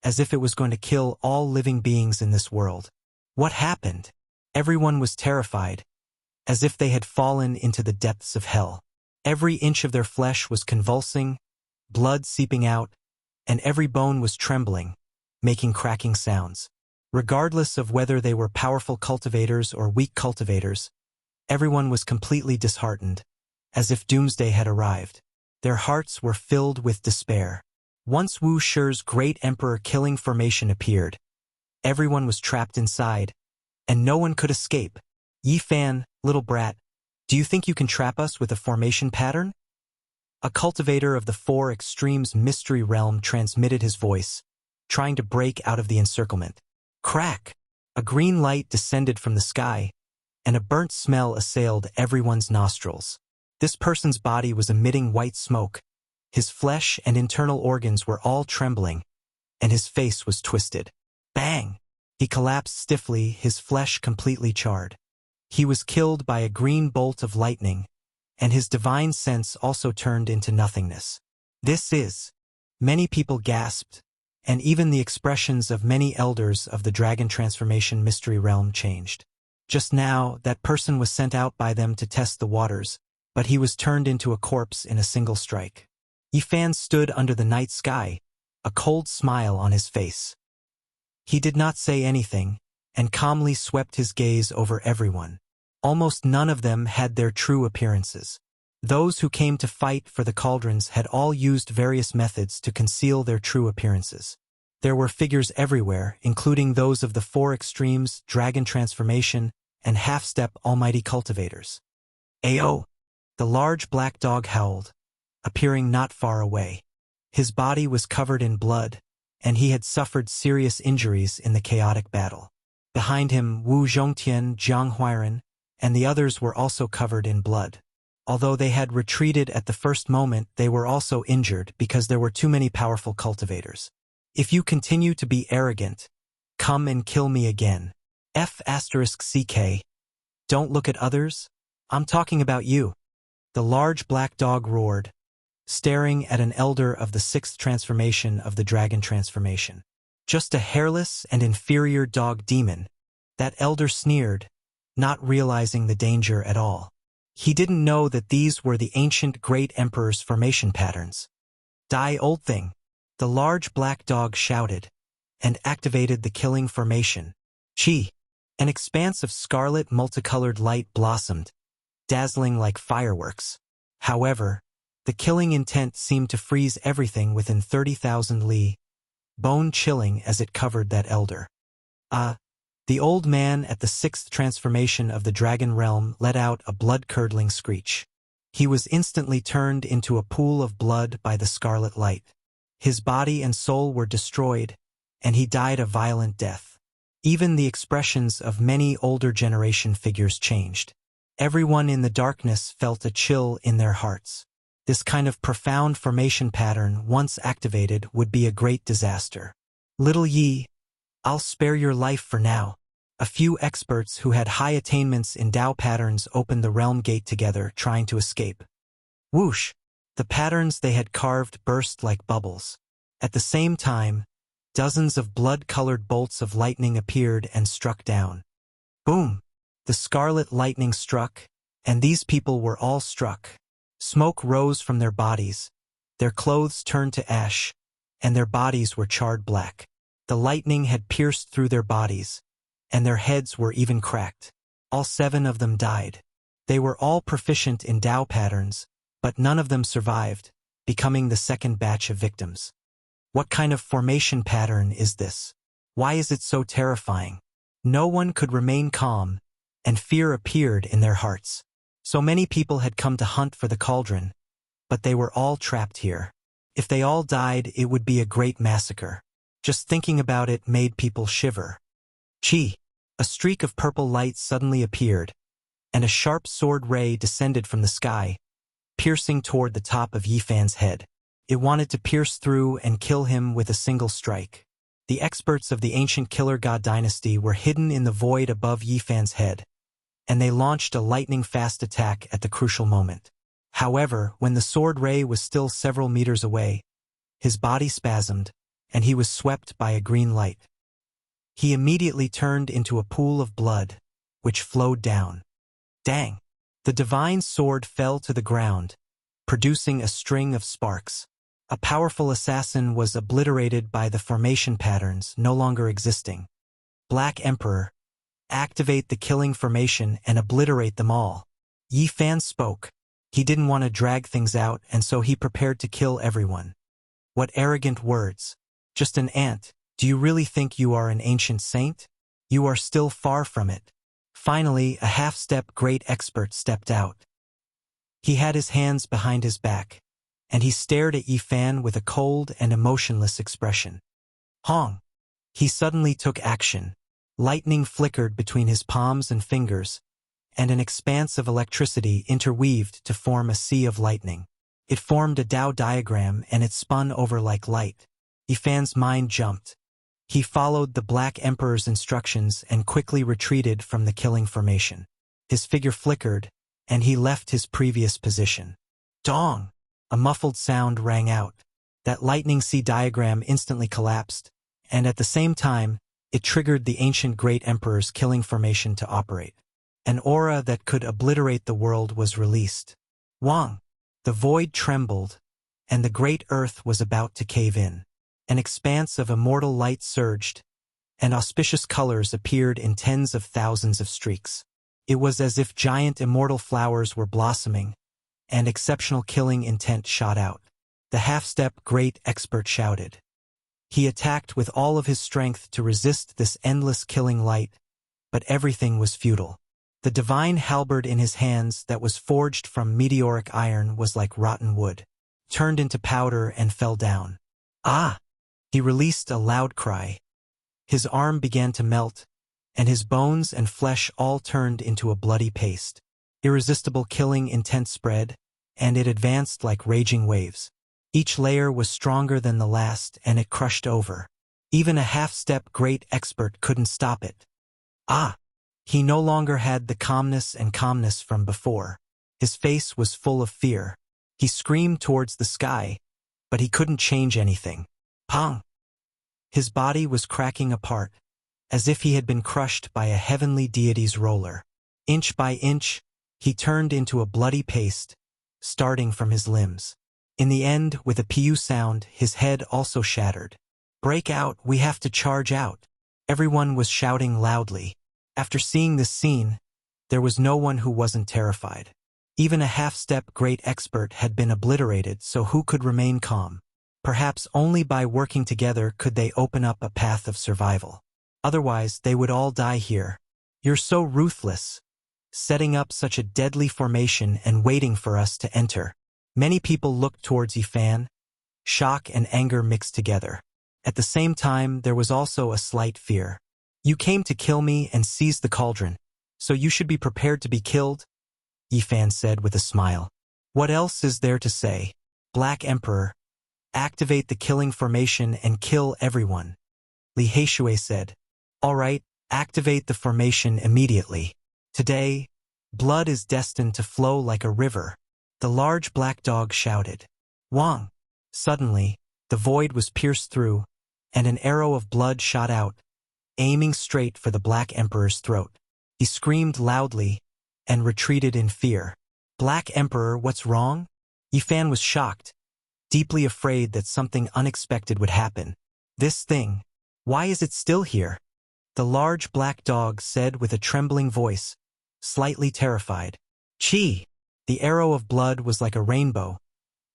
Speaker 1: as if it was going to kill all living beings in this world. What happened? Everyone was terrified, as if they had fallen into the depths of hell. Every inch of their flesh was convulsing, blood seeping out, and every bone was trembling, making cracking sounds. Regardless of whether they were powerful cultivators or weak cultivators, everyone was completely disheartened, as if doomsday had arrived. Their hearts were filled with despair. Once Wuxia's great emperor-killing formation appeared, everyone was trapped inside, and no one could escape. Yi Fan, little brat, do you think you can trap us with a formation pattern? A cultivator of the Four Extremes mystery realm transmitted his voice, trying to break out of the encirclement. Crack! A green light descended from the sky, and a burnt smell assailed everyone's nostrils. This person's body was emitting white smoke. His flesh and internal organs were all trembling, and his face was twisted. Bang! He collapsed stiffly, his flesh completely charred. He was killed by a green bolt of lightning, and his divine sense also turned into nothingness. This is... Many people gasped, and even the expressions of many elders of the Dragon Transformation Mystery Realm changed. Just now, that person was sent out by them to test the waters, but he was turned into a corpse in a single strike. Yi Fan stood under the night sky, a cold smile on his face. He did not say anything, and calmly swept his gaze over everyone. Almost none of them had their true appearances. Those who came to fight for the cauldrons had all used various methods to conceal their true appearances. There were figures everywhere, including those of the Four Extremes, Dragon Transformation, and Half-Step Almighty Cultivators. Ayo! The large black dog howled, appearing not far away. His body was covered in blood, and he had suffered serious injuries in the chaotic battle. Behind him, Wu Zhongtian, Jiang Huairan, and the others were also covered in blood. Although they had retreated at the first moment, they were also injured because there were too many powerful cultivators. If you continue to be arrogant, come and kill me again. F***CK. Don't look at others. I'm talking about you. The large black dog roared, staring at an elder of the sixth transformation of the Dragon Transformation. Just a hairless and inferior dog demon, that elder sneered, not realizing the danger at all. He didn't know that these were the ancient great emperor's formation patterns. Die, old thing! The large black dog shouted, and activated the killing formation. Chi! An expanse of scarlet multicolored light blossomed, dazzling like fireworks. However, the killing intent seemed to freeze everything within 30,000 li, bone-chilling as it covered that elder. The old man at the sixth transformation of the dragon realm let out a blood-curdling screech. He was instantly turned into a pool of blood by the scarlet light. His body and soul were destroyed, and he died a violent death. Even the expressions of many older generation figures changed. Everyone in the darkness felt a chill in their hearts. This kind of profound formation pattern, once activated, would be a great disaster. Little Yi, I'll spare your life for now. A few experts who had high attainments in Dao patterns opened the realm gate together, trying to escape. Whoosh! The patterns they had carved burst like bubbles. At the same time, dozens of blood-colored bolts of lightning appeared and struck down. Boom! The scarlet lightning struck, and these people were all struck. Smoke rose from their bodies, their clothes turned to ash, and their bodies were charred black. The lightning had pierced through their bodies, and their heads were even cracked. All 7 of them died. They were all proficient in Dao patterns, but none of them survived, becoming the second batch of victims. What kind of formation pattern is this? Why is it so terrifying? No one could remain calm, and fear appeared in their hearts. So many people had come to hunt for the cauldron, but they were all trapped here. If they all died, it would be a great massacre. Just thinking about it made people shiver. Chi! A streak of purple light suddenly appeared, and a sharp sword ray descended from the sky, piercing toward the top of Yi Fan's head. It wanted to pierce through and kill him with a single strike. The experts of the ancient Killer God dynasty were hidden in the void above Yi Fan's head, and they launched a lightning-fast attack at the crucial moment. However, when the sword ray was still several meters away, his body spasmed, and he was swept by a green light. He immediately turned into a pool of blood, which flowed down. Dang! The divine sword fell to the ground, producing a string of sparks. A powerful assassin was obliterated by the formation patterns no longer existing. Black Emperor, activate the killing formation and obliterate them all. Yi Fan spoke. He didn't want to drag things out, and so he prepared to kill everyone. What arrogant words. Just an ant. Do you really think you are an ancient saint? You are still far from it. Finally, a half-step great expert stepped out. He had his hands behind his back, and he stared at Yi Fan with a cold and emotionless expression. Hong! He suddenly took action. Lightning flickered between his palms and fingers, and an expanse of electricity interweaved to form a sea of lightning. It formed a Tao diagram and it spun over like light. Yi Fan's mind jumped. He followed the Black Emperor's instructions and quickly retreated from the killing formation. His figure flickered, and he left his previous position. Dong! A muffled sound rang out. That lightning sea diagram instantly collapsed, and at the same time, it triggered the ancient Great Emperor's killing formation to operate. An aura that could obliterate the world was released. Wang! The void trembled, and the great earth was about to cave in. An expanse of immortal light surged, and auspicious colors appeared in tens of thousands of streaks. It was as if giant immortal flowers were blossoming, and exceptional killing intent shot out. The half-step great expert shouted. He attacked with all of his strength to resist this endless killing light, but everything was futile. The divine halberd in his hands that was forged from meteoric iron was like rotten wood, turned into powder and fell down. Ah! He released a loud cry. His arm began to melt, and his bones and flesh all turned into a bloody paste. Irresistible killing intent spread, and it advanced like raging waves. Each layer was stronger than the last, and it crushed over. Even a half-step great expert couldn't stop it. Ah! He no longer had the calmness from before. His face was full of fear. He screamed towards the sky, but he couldn't change anything. Pong! His body was cracking apart, as if he had been crushed by a heavenly deity's roller. Inch by inch, he turned into a bloody paste, starting from his limbs. In the end, with a PU sound, his head also shattered. Break out, we have to charge out. Everyone was shouting loudly. After seeing this scene, there was no one who wasn't terrified. Even a half-step great expert had been obliterated, so who could remain calm? Perhaps only by working together could they open up a path of survival. Otherwise, they would all die here. You're so ruthless, setting up such a deadly formation and waiting for us to enter. Many people looked towards Yi Fan. Shock and anger mixed together. At the same time, there was also a slight fear. You came to kill me and seize the cauldron, so you should be prepared to be killed, Yi Fan said with a smile. What else is there to say? Black Emperor, activate the killing formation and kill everyone. Li Heishui said. All right, activate the formation immediately. Today, blood is destined to flow like a river. The large black dog shouted. Wang! Suddenly, the void was pierced through, and an arrow of blood shot out, aiming straight for the Black Emperor's throat. He screamed loudly and retreated in fear. Black Emperor, what's wrong? Yi Fan was shocked, deeply afraid that something unexpected would happen. This thing, why is it still here? The large black dog said with a trembling voice, slightly terrified. Chi! The arrow of blood was like a rainbow,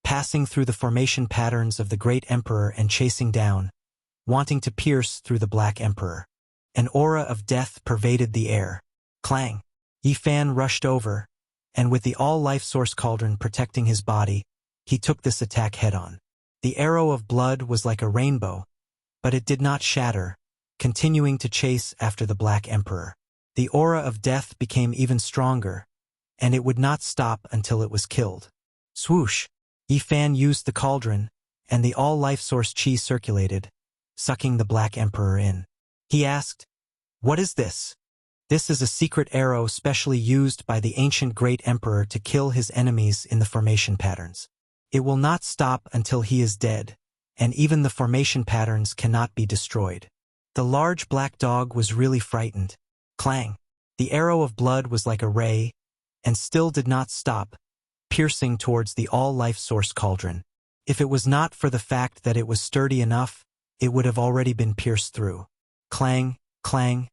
Speaker 1: passing through the formation patterns of the Great Emperor and chasing down, wanting to pierce through the Black Emperor. An aura of death pervaded the air. Clang! Yi Fan rushed over, and with the all-life source cauldron protecting his body, he took this attack head-on. The arrow of blood was like a rainbow, but it did not shatter, continuing to chase after the Black Emperor. The aura of death became even stronger, and it would not stop until it was killed. Swoosh! Yi Fan used the cauldron, and the all-life source chi circulated, sucking the Black Emperor in. He asked, What is this? This is a secret arrow specially used by the ancient Great Emperor to kill his enemies in the formation patterns. It will not stop until he is dead, and even the formation patterns cannot be destroyed. The large black dog was really frightened. Clang! The arrow of blood was like a ray, and still did not stop, piercing towards the all-life source cauldron. If it was not for the fact that it was sturdy enough, it would have already been pierced through. Clang, clang.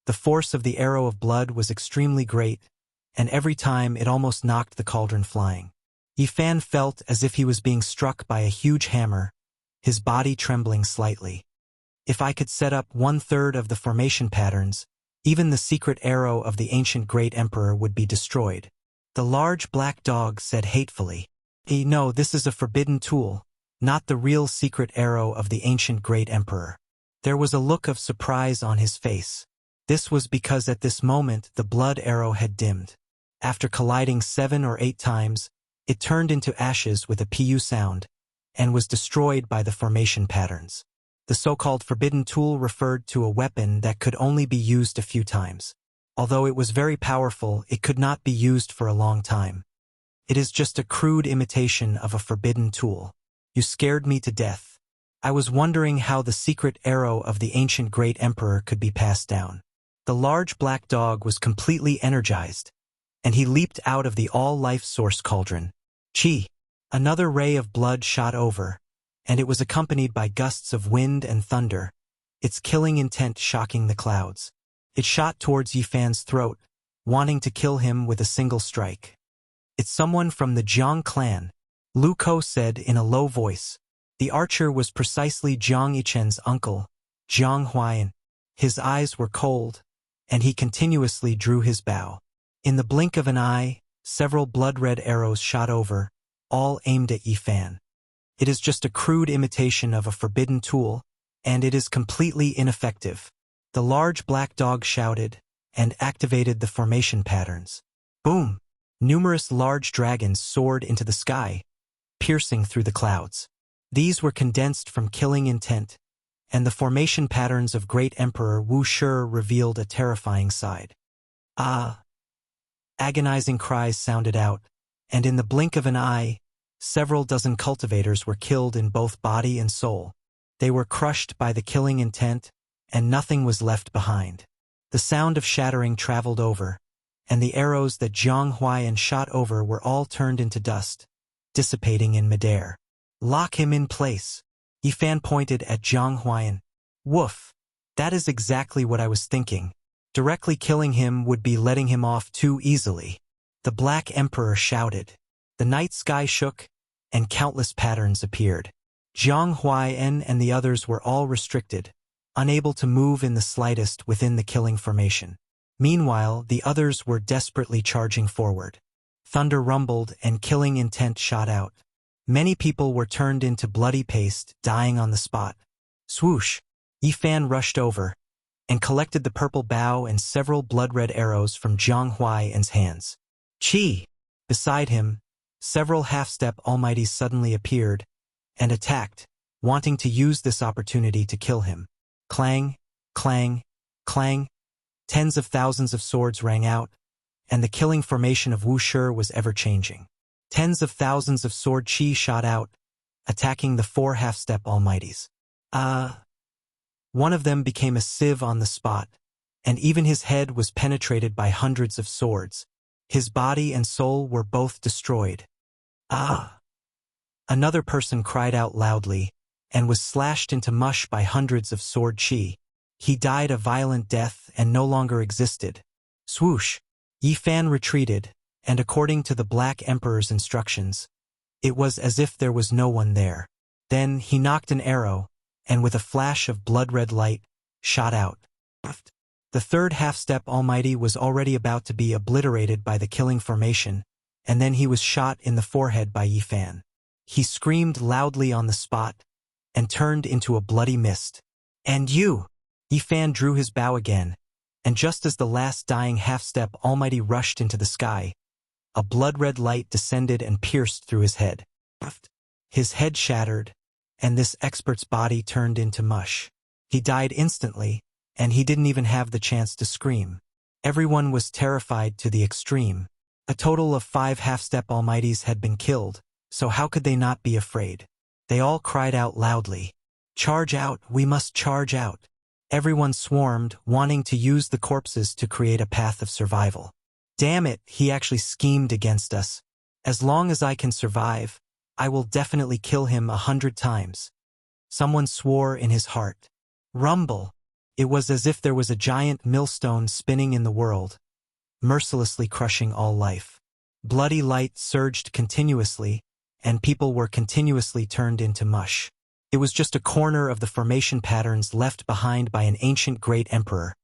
Speaker 1: The force of the arrow of blood was extremely great, and every time it almost knocked the cauldron flying. Yifan felt as if he was being struck by a huge hammer, his body trembling slightly. If I could set up 1/3 of the formation patterns, even the secret arrow of the ancient great emperor would be destroyed. The large black dog said hatefully, No, this is a forbidden tool, not the real secret arrow of the ancient great emperor. There was a look of surprise on his face. This was because at this moment the blood arrow had dimmed. After colliding 7 or 8 times, it turned into ashes with a pu sound, and was destroyed by the formation patterns. The so-called forbidden tool referred to a weapon that could only be used a few times. Although it was very powerful, it could not be used for a long time. It is just a crude imitation of a forbidden tool. You scared me to death. I was wondering how the secret arrow of the ancient great emperor could be passed down. The large black dog was completely energized, and he leaped out of the all-life source cauldron. Chi! Another ray of blood shot over, and it was accompanied by gusts of wind and thunder, its killing intent shocking the clouds. It shot towards Yifan's throat, wanting to kill him with a single strike. It's someone from the Jiang clan, Lu Ko said in a low voice. The archer was precisely Jiang Yichen's uncle, Jiang Huayan. His eyes were cold, and he continuously drew his bow. In the blink of an eye, several blood-red arrows shot over, all aimed at Yifan. It is just a crude imitation of a forbidden tool, and it is completely ineffective. The large black dog shouted, and activated the formation patterns. Boom! Numerous large dragons soared into the sky, piercing through the clouds. These were condensed from killing intent, and the formation patterns of great Emperor Wuxia revealed a terrifying side. Ah! Agonizing cries sounded out, and in the blink of an eye, several dozen cultivators were killed in both body and soul. They were crushed by the killing intent, and nothing was left behind. The sound of shattering traveled over, and the arrows that Jiang Huayan shot over were all turned into dust, dissipating in midair. Lock him in place. Yifan pointed at Jiang Huayan. Woof! That is exactly what I was thinking. Directly killing him would be letting him off too easily. The Black Emperor shouted. The night sky shook, and countless patterns appeared. Jiang Huayan and the others were all restricted, unable to move in the slightest within the killing formation. Meanwhile, the others were desperately charging forward. Thunder rumbled and killing intent shot out. Many people were turned into bloody paste, dying on the spot. Swoosh! Yifan rushed over, and collected the purple bow and several blood-red arrows from Jiang Huayan's hands. Chi! Beside him, several half-step almighties suddenly appeared, and attacked, wanting to use this opportunity to kill him. Clang, clang, clang. Tens of thousands of swords rang out, and the killing formation of Wuxia was ever-changing. Tens of thousands of sword chi shot out, attacking the 4 half-step almighties. One of them became a sieve on the spot, and even his head was penetrated by hundreds of swords. His body and soul were both destroyed. Another person cried out loudly, and was slashed into mush by hundreds of sword chi. He died a violent death and no longer existed. Swoosh! Yifan retreated, and according to the Black Emperor's instructions, it was as if there was no one there. Then he knocked an arrow, and with a flash of blood-red light, shot out. The 3rd half-step almighty was already about to be obliterated by the killing formation, and then he was shot in the forehead by Yifan. He screamed loudly on the spot, and turned into a bloody mist. And you! Yifan drew his bow again, and just as the last dying half-step almighty rushed into the sky, a blood-red light descended and pierced through his head. His head shattered, and this expert's body turned into mush. He died instantly, and he didn't even have the chance to scream. Everyone was terrified to the extreme. A total of 5 half-step almighties had been killed, so how could they not be afraid? They all cried out loudly. Charge out, we must charge out. Everyone swarmed, wanting to use the corpses to create a path of survival. Damn it, he actually schemed against us. As long as I can survive, I will definitely kill him 100 times. Someone swore in his heart. Rumble. It was as if there was a giant millstone spinning in the world, mercilessly crushing all life. Bloody light surged continuously, and people were continuously turned into mush. It was just a corner of the formation patterns left behind by an ancient great emperor,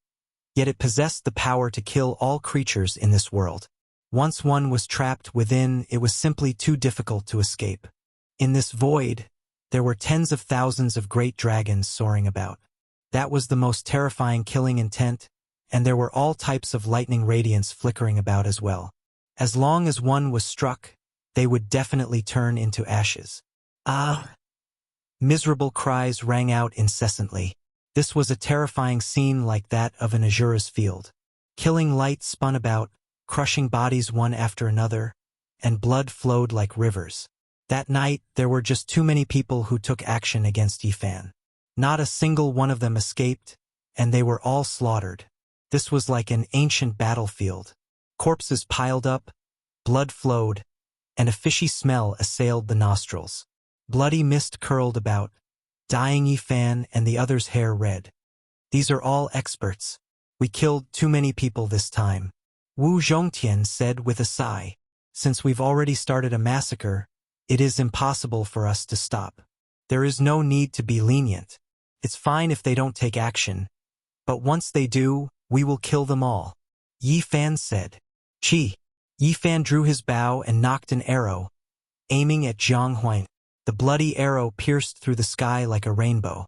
Speaker 1: yet it possessed the power to kill all creatures in this world. Once one was trapped within, it was simply too difficult to escape. In this void, there were tens of thousands of great dragons soaring about. That was the most terrifying killing intent, and there were all types of lightning radiance flickering about as well. As long as one was struck, they would definitely turn into ashes. Ah! Miserable cries rang out incessantly. This was a terrifying scene like that of an Azura's field. Killing light spun about, crushing bodies one after another, and blood flowed like rivers. That night, there were just too many people who took action against Yifan. Not a single one of them escaped, and they were all slaughtered. This was like an ancient battlefield. Corpses piled up, blood flowed, and a fishy smell assailed the nostrils. Bloody mist curled about, dyeing Yifan and the others' hair red. These are all experts. We killed too many people this time. Wu Zhongtian said with a sigh. Since we've already started a massacre, it is impossible for us to stop. There is no need to be lenient. It's fine if they don't take action, but once they do, we will kill them all. Yifan said. Chi. Yifan drew his bow and knocked an arrow, aiming at Zhang Huang. The bloody arrow pierced through the sky like a rainbow.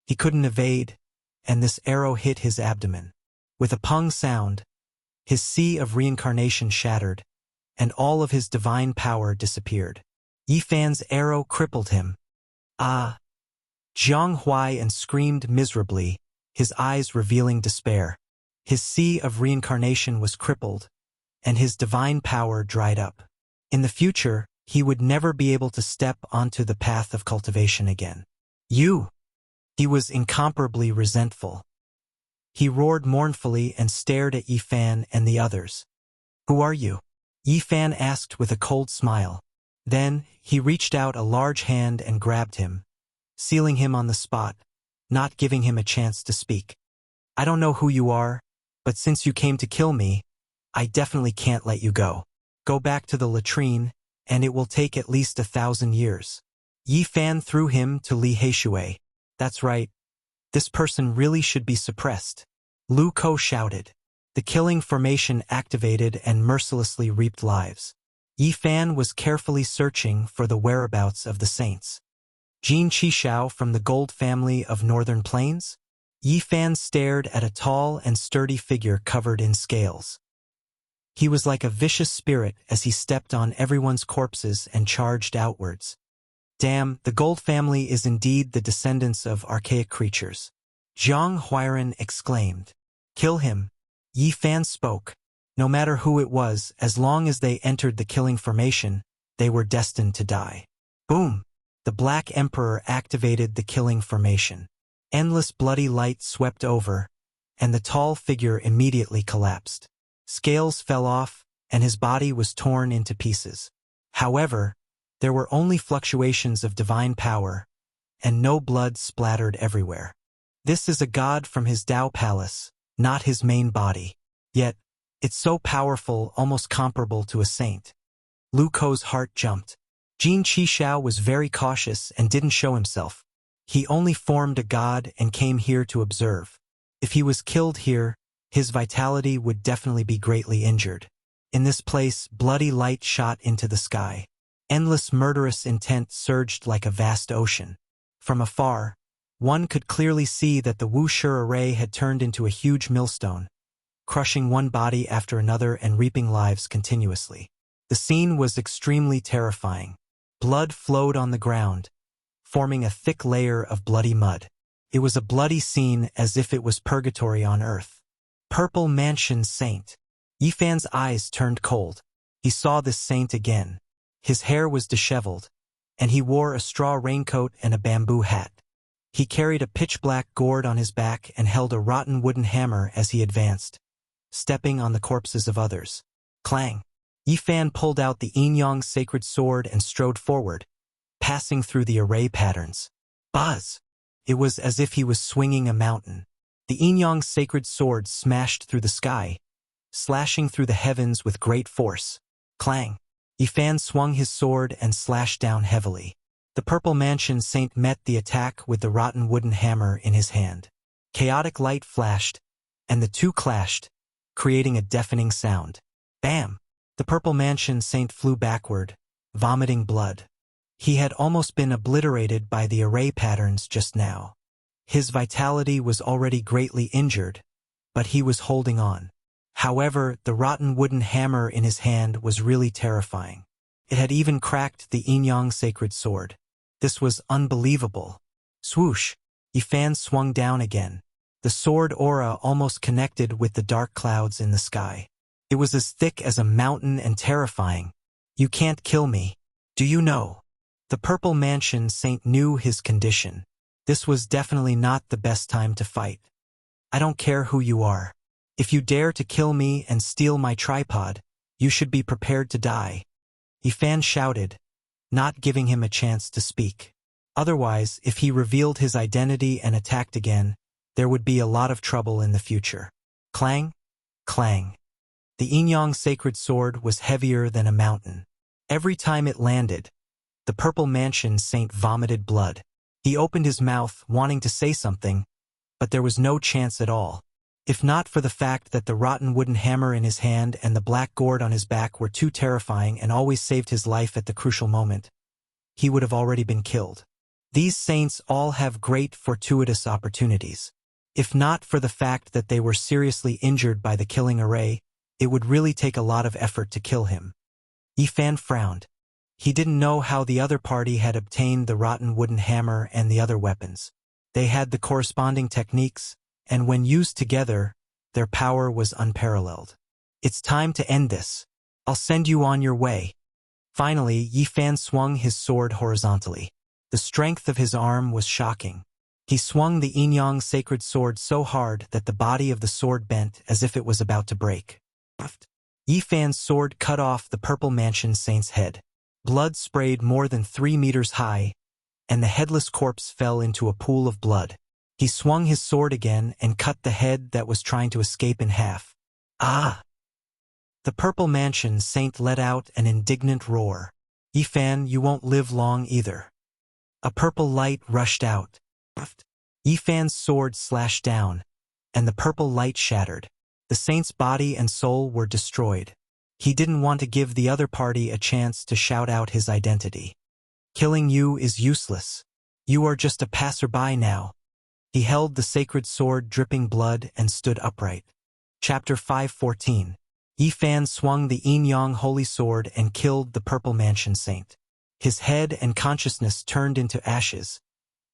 Speaker 1: He couldn't evade, and this arrow hit his abdomen. With a pung sound, his sea of reincarnation shattered, and all of his divine power disappeared. Yifan's arrow crippled him. Ah! Zhang Huai screamed miserably, his eyes revealing despair. His sea of reincarnation was crippled, and his divine power dried up. In the future, he would never be able to step onto the path of cultivation again. You! He was incomparably resentful. He roared mournfully and stared at Yifan and the others. Who are you? Yifan asked with a cold smile. Then, he reached out a large hand and grabbed him, sealing him on the spot, not giving him a chance to speak. I don't know who you are, but since you came to kill me, I definitely can't let you go. Go back to the latrine, and it will take at least 1,000 years. Yifan threw him to Li Heishui. That's right. This person really should be suppressed. Lu Ko shouted. The killing formation activated and mercilessly reaped lives. Yifan was carefully searching for the whereabouts of the saints. Jin Qishao from the Gold family of Northern Plains? Yifan stared at a tall and sturdy figure covered in scales. He was like a vicious spirit as he stepped on everyone's corpses and charged outwards. Damn, the Gold family is indeed the descendants of archaic creatures. Zhang Huairan exclaimed. Kill him. Yifan spoke. No matter who it was, as long as they entered the killing formation, they were destined to die. Boom! The Black Emperor activated the killing formation. Endless bloody light swept over, and the tall figure immediately collapsed. Scales fell off, and his body was torn into pieces. However, there were only fluctuations of divine power, and no blood splattered everywhere. This is a god from his Tao palace, not his main body. Yet, it's so powerful, almost comparable to a saint. Lu Ko's heart jumped. Jin Qishao was very cautious and didn't show himself. He only formed a god and came here to observe. If he was killed here, his vitality would definitely be greatly injured. In this place, bloody light shot into the sky. Endless murderous intent surged like a vast ocean. From afar, one could clearly see that the Wuxia array had turned into a huge millstone, crushing one body after another and reaping lives continuously. The scene was extremely terrifying. Blood flowed on the ground, forming a thick layer of bloody mud. It was a bloody scene as if it was purgatory on earth. Purple Mansion Saint. Yifan's eyes turned cold. He saw this saint again. His hair was disheveled, and he wore a straw raincoat and a bamboo hat. He carried a pitch-black gourd on his back and held a rotten wooden hammer as he advanced, stepping on the corpses of others. Clang! Yifan pulled out the yin-yang sacred sword and strode forward, passing through the array patterns. Buzz! It was as if he was swinging a mountain. The yin-yang sacred sword smashed through the sky, slashing through the heavens with great force. Clang! Yifan swung his sword and slashed down heavily. The Purple Mansion Saint met the attack with the rotten wooden hammer in his hand. Chaotic light flashed, and the two clashed, creating a deafening sound. Bam! The Purple Mansion Saint flew backward, vomiting blood. He had almost been obliterated by the array patterns just now. His vitality was already greatly injured, but he was holding on. However, the rotten wooden hammer in his hand was really terrifying. It had even cracked the yin-yang sacred sword. This was unbelievable. Swoosh! Yifan swung down again. The sword aura almost connected with the dark clouds in the sky. It was as thick as a mountain and terrifying. You can't kill me. Do you know? The Purple Mansion Saint knew his condition. This was definitely not the best time to fight. I don't care who you are. If you dare to kill me and steal my tripod, you should be prepared to die. Yifan shouted, not giving him a chance to speak. Otherwise, if he revealed his identity and attacked again, there would be a lot of trouble in the future. Clang! Clang! The yin-yang sacred sword was heavier than a mountain. Every time it landed, the Purple Mansion Saint vomited blood. He opened his mouth, wanting to say something, but there was no chance at all. If not for the fact that the rotten wooden hammer in his hand and the black gourd on his back were too terrifying and always saved his life at the crucial moment, he would have already been killed. These saints all have great fortuitous opportunities. If not for the fact that they were seriously injured by the killing array, it would really take a lot of effort to kill him. Yifan frowned. He didn't know how the other party had obtained the rotten wooden hammer and the other weapons. They had the corresponding techniques, and when used together, their power was unparalleled. It's time to end this. I'll send you on your way. Finally, Yifan swung his sword horizontally. The strength of his arm was shocking. He swung the yin-yang sacred sword so hard that the body of the sword bent as if it was about to break. Yifan's sword cut off the Purple Mansion Saint's head. Blood sprayed more than 3 meters high, and the headless corpse fell into a pool of blood. He swung his sword again and cut the head that was trying to escape in half. Ah! The Purple Mansion Saint let out an indignant roar. Yifan, you won't live long either. A purple light rushed out. Yifan's sword slashed down, and the purple light shattered. The saint's body and soul were destroyed. He didn't want to give the other party a chance to shout out his identity. Killing you is useless. You are just a passerby now. He held the sacred sword dripping blood and stood upright. Chapter 5:14. Yifan swung the yin-yang holy sword and killed the Purple Mansion Saint. His head and consciousness turned into ashes,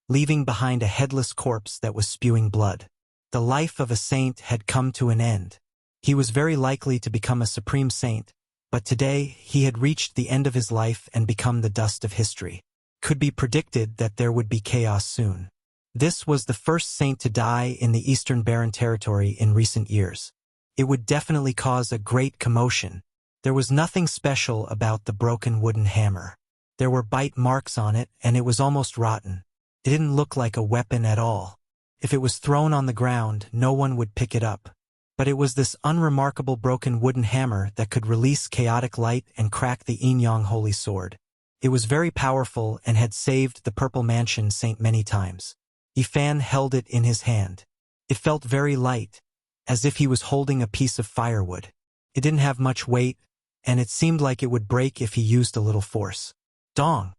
Speaker 1: leaving behind a headless corpse that was spewing blood. The life of a saint had come to an end. He was very likely to become a supreme saint, but today he had reached the end of his life and become the dust of history. Could be predicted that there would be chaos soon. This was the first saint to die in the Eastern Barren Territory in recent years. It would definitely cause a great commotion. There was nothing special about the broken wooden hammer. There were bite marks on it, and it was almost rotten. It didn't look like a weapon at all. If it was thrown on the ground, no one would pick it up. But it was this unremarkable broken wooden hammer that could release chaotic light and crack the yin-yang holy sword. It was very powerful and had saved the Purple Mansion Saint many times. Yifan held it in his hand. It felt very light, as if he was holding a piece of firewood. It didn't have much weight, and it seemed like it would break if he used a little force. Dong!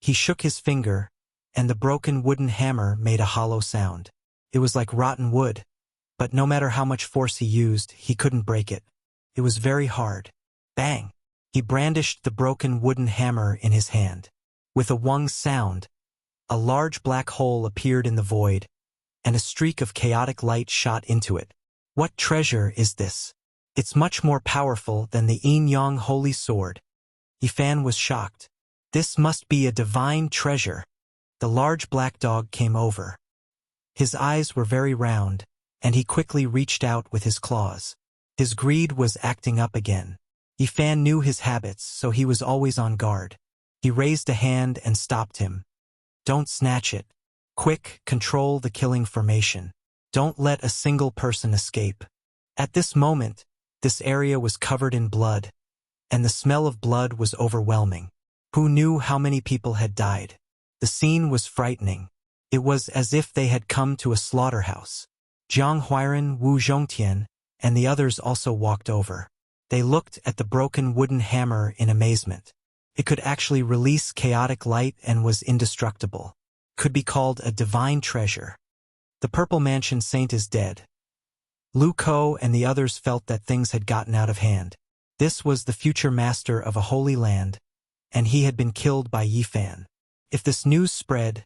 Speaker 1: He shook his finger, and the broken wooden hammer made a hollow sound. It was like rotten wood, but no matter how much force he used, he couldn't break it. It was very hard. Bang! He brandished the broken wooden hammer in his hand. With a wong sound, a large black hole appeared in the void, and a streak of chaotic light shot into it. What treasure is this? It's much more powerful than the yin-yang holy sword. Yifan was shocked. This must be a divine treasure. The large black dog came over. His eyes were very round, and he quickly reached out with his claws. His greed was acting up again. Yifan knew his habits, so he was always on guard. He raised a hand and stopped him. Don't snatch it. Quick, control the killing formation. Don't let a single person escape. At this moment, this area was covered in blood, and the smell of blood was overwhelming. Who knew how many people had died? The scene was frightening. It was as if they had come to a slaughterhouse. Jiang Huairan, Wu Zhongtian, and the others also walked over. They looked at the broken wooden hammer in amazement. It could actually release chaotic light and was indestructible. Could be called a divine treasure. The Purple Mansion Saint is dead. Lu Ko and the others felt that things had gotten out of hand. This was the future master of a holy land, and he had been killed by Yifan. If this news spread,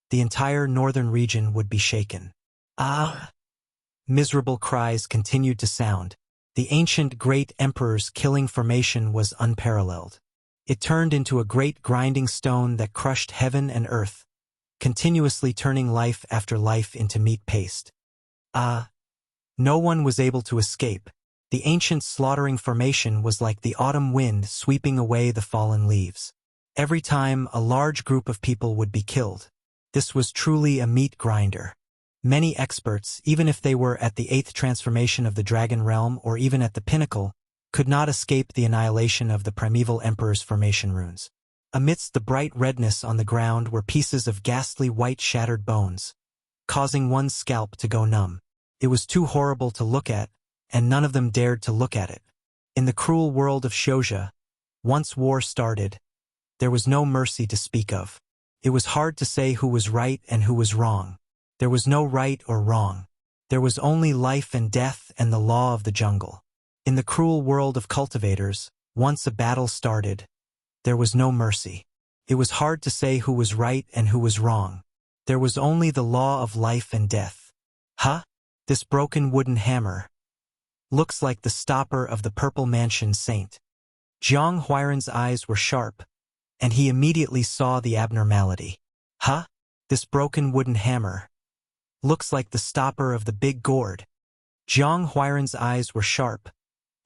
Speaker 1: the entire northern region would be shaken. Ah! Miserable cries continued to sound. The ancient great emperor's killing formation was unparalleled. It turned into a great grinding stone that crushed heaven and earth, continuously turning life after life into meat paste. No one was able to escape. The ancient slaughtering formation was like the autumn wind sweeping away the fallen leaves. Every time a large group of people would be killed, this was truly a meat grinder. Many experts, even if they were at the 8th transformation of the Dragon Realm or even at the pinnacle, could not escape the annihilation of the primeval emperor's formation runes. Amidst the bright redness on the ground were pieces of ghastly white shattered bones, causing one's scalp to go numb. It was too horrible to look at, and none of them dared to look at it. In the cruel world of Shouja, once war started, there was no mercy to speak of. It was hard to say who was right and who was wrong. There was no right or wrong. There was only life and death and the law of the jungle. In the cruel world of cultivators, once a battle started, there was no mercy. It was hard to say who was right and who was wrong. There was only the law of life and death. Huh? This broken wooden hammer looks like the stopper of the Purple Mansion Saint. Jiang Huairan's eyes were sharp, and he immediately saw the abnormality. Huh? This broken wooden hammer looks like the stopper of the big gourd. Jiang Huairan's eyes were sharp,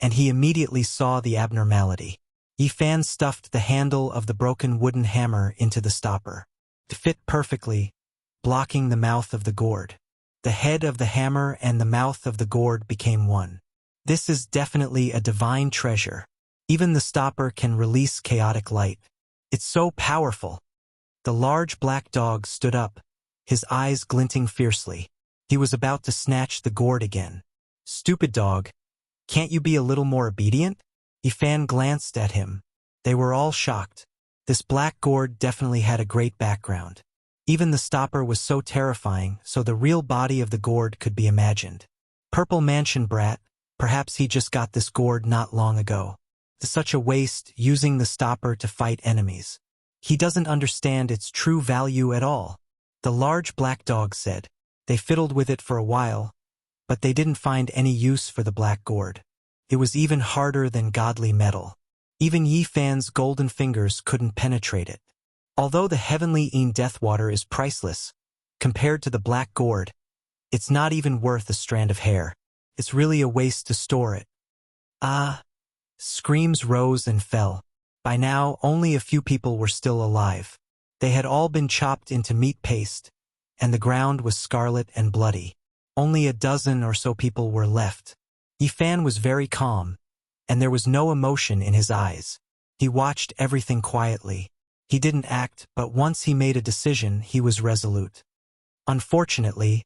Speaker 1: and he immediately saw the abnormality. Yifan stuffed the handle of the broken wooden hammer into the stopper. To fit perfectly, blocking the mouth of the gourd. The head of the hammer and the mouth of the gourd became one. This is definitely a divine treasure. Even the stopper can release chaotic light. It's so powerful. The large black dog stood up, his eyes glinting fiercely. He was about to snatch the gourd again. Stupid dog, can't you be a little more obedient? Yifan glanced at him. They were all shocked. This black gourd definitely had a great background. Even the stopper was so terrifying, so the real body of the gourd could be imagined. Purple Mansion brat, perhaps he just got this gourd not long ago. Such a waste, using the stopper to fight enemies. He doesn't understand its true value at all. The large black dog said. They fiddled with it for a while, but they didn't find any use for the black gourd. It was even harder than godly metal. Even Yifan's golden fingers couldn't penetrate it. Although the heavenly Een Deathwater is priceless, compared to the black gourd, it's not even worth a strand of hair. It's really a waste to store it. Ah! Screams rose and fell. By now, only a few people were still alive. They had all been chopped into meat paste, and the ground was scarlet and bloody. Only a dozen or so people were left. Yifan was very calm, and there was no emotion in his eyes. He watched everything quietly. He didn't act, but once he made a decision, he was resolute. Unfortunately,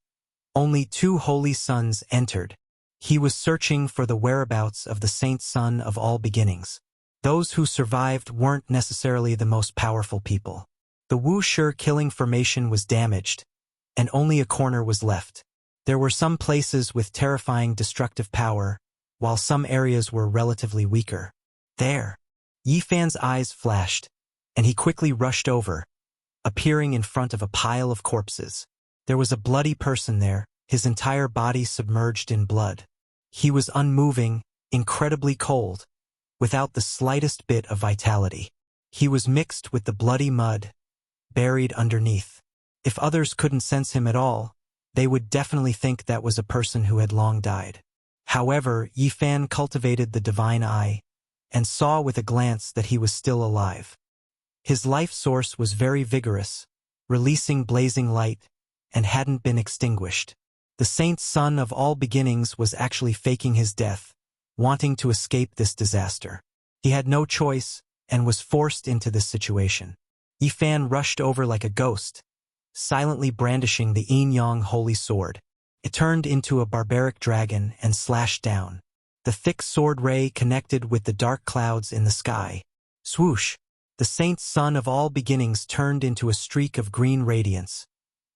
Speaker 1: only 2 holy sons entered. He was searching for the whereabouts of the saint son of all beginnings. Those who survived weren't necessarily the most powerful people. The Wuxia killing formation was damaged, and only a corner was left. There were some places with terrifying destructive power, while some areas were relatively weaker. There! Yifan's eyes flashed, and he quickly rushed over, appearing in front of a pile of corpses. There was a bloody person there, his entire body submerged in blood. He was unmoving, incredibly cold, without the slightest bit of vitality. He was mixed with the bloody mud, buried underneath. If others couldn't sense him at all, they would definitely think that was a person who had long died. However, Yi Fan cultivated the divine eye and saw with a glance that he was still alive. His life source was very vigorous, releasing blazing light, and hadn't been extinguished. The saint son of all beginnings was actually faking his death, wanting to escape this disaster. He had no choice and was forced into this situation. Yi Fan rushed over like a ghost, silently brandishing the Yin-Yang holy sword. It turned into a barbaric dragon and slashed down. The thick sword ray connected with the dark clouds in the sky. Swoosh! The saint son of all beginnings turned into a streak of green radiance,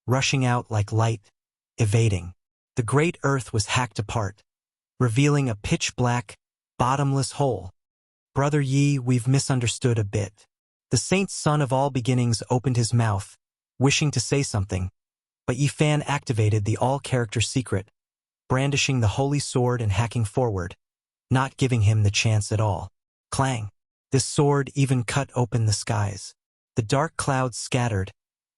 Speaker 1: rushing out like light, evading. The great earth was hacked apart, revealing a pitch-black, bottomless hole. Brother Yi, we've misunderstood a bit. The saint son of all beginnings opened his mouth, wishing to say something, but Yi Fan activated the all-character secret, brandishing the holy sword and hacking forward, not giving him the chance at all. Clang! This sword even cut open the skies. The dark clouds scattered,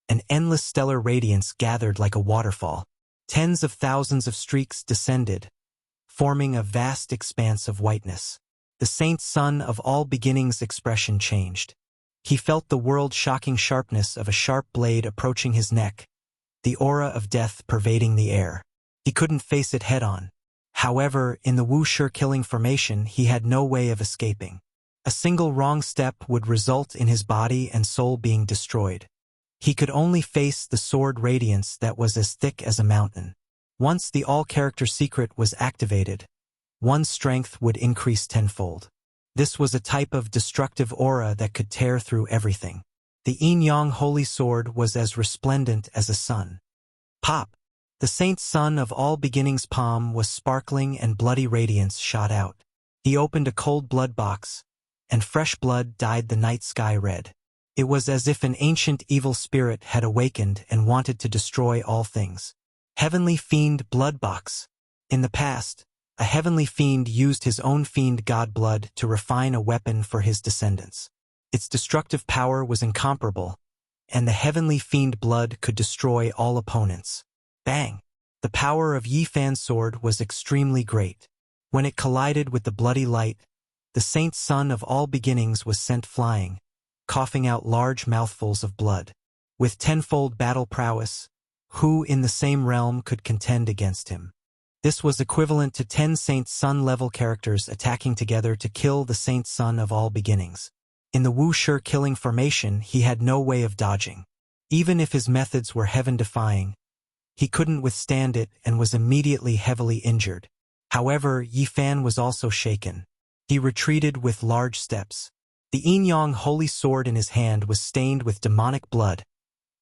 Speaker 1: and endless stellar radiance gathered like a waterfall. Tens of thousands of streaks descended, forming a vast expanse of whiteness. The saint son of all beginnings' expression changed. He felt the world-shocking sharpness of a sharp blade approaching his neck, the aura of death pervading the air. He couldn't face it head-on. However, in the Wuxia killing formation, he had no way of escaping. A single wrong step would result in his body and soul being destroyed. He could only face the sword radiance that was as thick as a mountain. Once the all-character secret was activated, one's strength would increase tenfold. This was a type of destructive aura that could tear through everything. The Yin-Yang holy sword was as resplendent as a sun. Pop! The saint son of all beginnings' palm was sparkling and bloody radiance shot out. He opened a cold blood box, and fresh blood dyed the night sky red. It was as if an ancient evil spirit had awakened and wanted to destroy all things. Heavenly Fiend Blood Box. In the past, a heavenly fiend used his own fiend god blood to refine a weapon for his descendants. Its destructive power was incomparable, and the heavenly fiend blood could destroy all opponents. Bang! The power of Yi Fan's sword was extremely great. When it collided with the bloody light, the saint son of all beginnings was sent flying, coughing out large mouthfuls of blood. With tenfold battle prowess, who in the same realm could contend against him? This was equivalent to 10 saint son-level characters attacking together to kill the saint son of all beginnings. In the Wuxia killing formation, he had no way of dodging. Even if his methods were heaven-defying, he couldn't withstand it and was immediately heavily injured. However, Yi Fan was also shaken. He retreated with large steps. The Yin-Yang holy sword in his hand was stained with demonic blood,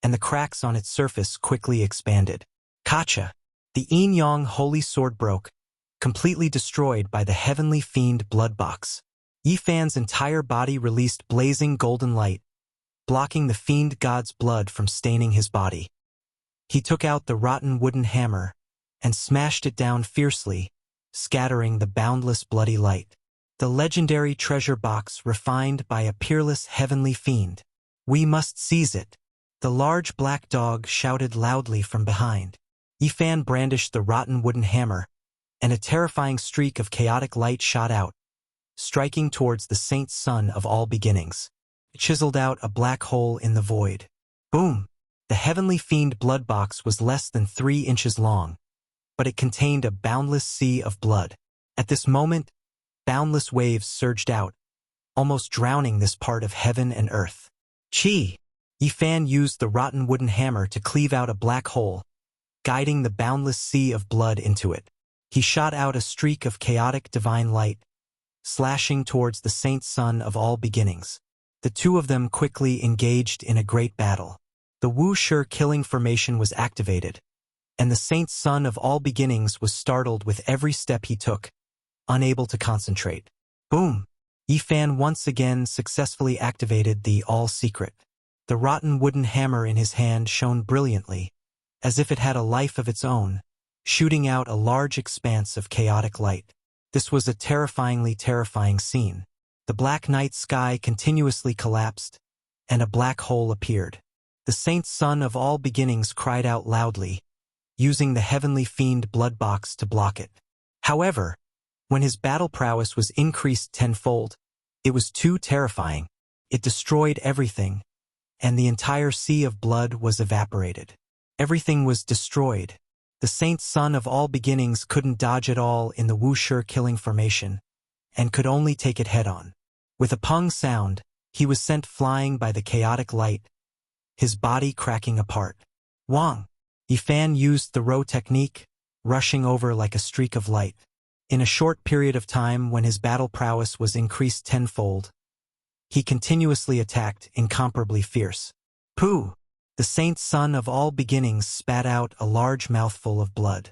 Speaker 1: and the cracks on its surface quickly expanded. Kacha! The Yin-Yang holy sword broke, completely destroyed by the heavenly fiend blood box. Yi Fan's entire body released blazing golden light, blocking the fiend god's blood from staining his body. He took out the rotten wooden hammer and smashed it down fiercely, scattering the boundless bloody light. The legendary treasure box refined by a peerless heavenly fiend. We must seize it. The large black dog shouted loudly from behind. Yi Fan brandished the rotten wooden hammer, and a terrifying streak of chaotic light shot out, striking towards the saint son of all beginnings. It chiseled out a black hole in the void. Boom! The heavenly fiend blood box was less than 3 inches long, but it contained a boundless sea of blood. At this moment, boundless waves surged out, almost drowning this part of heaven and earth. Chi! Yi Fan used the rotten wooden hammer to cleave out a black hole, guiding the boundless sea of blood into it. He shot out a streak of chaotic divine light, slashing towards the saint son of all beginnings. The two of them quickly engaged in a great battle. The Wuxia killing formation was activated, and the saint son of all beginnings was startled with every step he took, unable to concentrate. Boom! Yi Fan once again successfully activated the all-secret. The rotten wooden hammer in his hand shone brilliantly, as if it had a life of its own, shooting out a large expanse of chaotic light. This was a terrifying scene. The black night sky continuously collapsed, and a black hole appeared. The saint son of all beginnings cried out loudly, using the heavenly fiend blood box to block it. However, when his battle prowess was increased tenfold, it was too terrifying. It destroyed everything, and the entire sea of blood was evaporated. Everything was destroyed. The saint's son of all beginnings couldn't dodge at all in the Wuxia killing formation, and could only take it head-on. With a pung sound, he was sent flying by the chaotic light, his body cracking apart. Wang Yifan used the row technique, rushing over like a streak of light. In a short period of time when his battle prowess was increased tenfold, he continuously attacked, incomparably fierce. Pooh! The saint's son of all beginnings spat out a large mouthful of blood.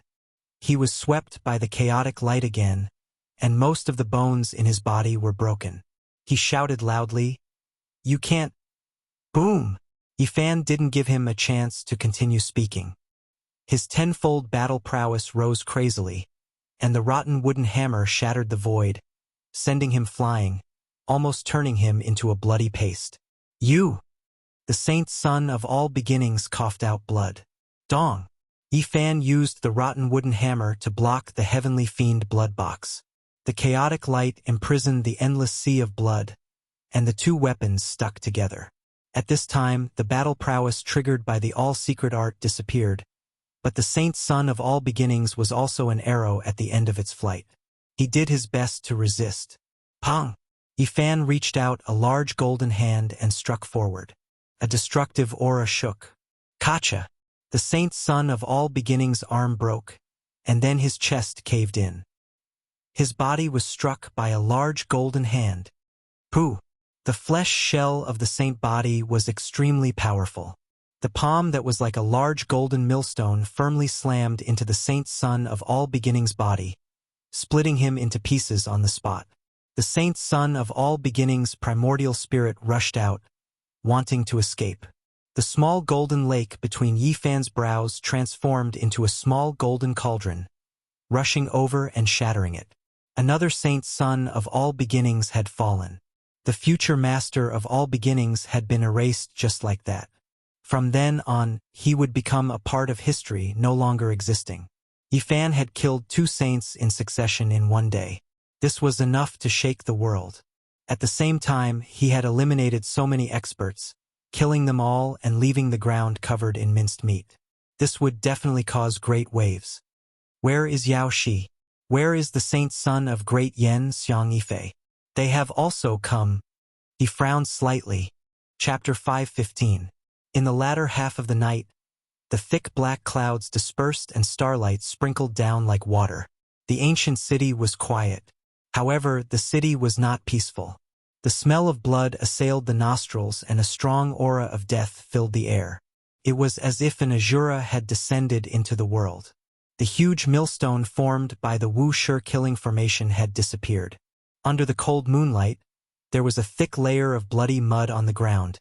Speaker 1: He was swept by the chaotic light again, and most of the bones in his body were broken. He shouted loudly, "You can't—" Boom! Yifan didn't give him a chance to continue speaking. His tenfold battle prowess rose crazily, and the rotten wooden hammer shattered the void, sending him flying, almost turning him into a bloody paste. "You!" The saint's son of all beginnings coughed out blood. Dong! Yifan used the rotten wooden hammer to block the heavenly fiend blood box. The chaotic light imprisoned the endless sea of blood, and the two weapons stuck together. At this time, the battle prowess triggered by the all-secret art disappeared, but the saint's son of all beginnings was also an arrow at the end of its flight. He did his best to resist. Pong! Yifan reached out a large golden hand and struck forward. A destructive aura shook. Kacha! The saint's son of all beginnings' arm broke, and then his chest caved in. His body was struck by a large golden hand. Pooh! The flesh shell of the saint body was extremely powerful. The palm that was like a large golden millstone firmly slammed into the saint's son of all beginnings' body, splitting him into pieces on the spot. The saint's son of all beginnings' primordial spirit rushed out, wanting to escape. The small golden lake between Yifan's brows transformed into a small golden cauldron, rushing over and shattering it. Another saint's son of all beginnings had fallen. The future master of all beginnings had been erased just like that. From then on, he would become a part of history no longer existing. Yifan had killed 2 saints in succession in one day. This was enough to shake the world. At the same time, he had eliminated so many experts, killing them all and leaving the ground covered in minced meat. This would definitely cause great waves. Where is Yao Shi? Where is the saint's son of great Yen Xiang Yifei? They have also come. He frowned slightly. Chapter 5:15. In the latter half of the night, the thick black clouds dispersed and starlight sprinkled down like water. The ancient city was quiet. However, the city was not peaceful. The smell of blood assailed the nostrils and a strong aura of death filled the air. It was as if an Azura had descended into the world. The huge millstone formed by the Wuxia killing formation had disappeared. Under the cold moonlight, there was a thick layer of bloody mud on the ground,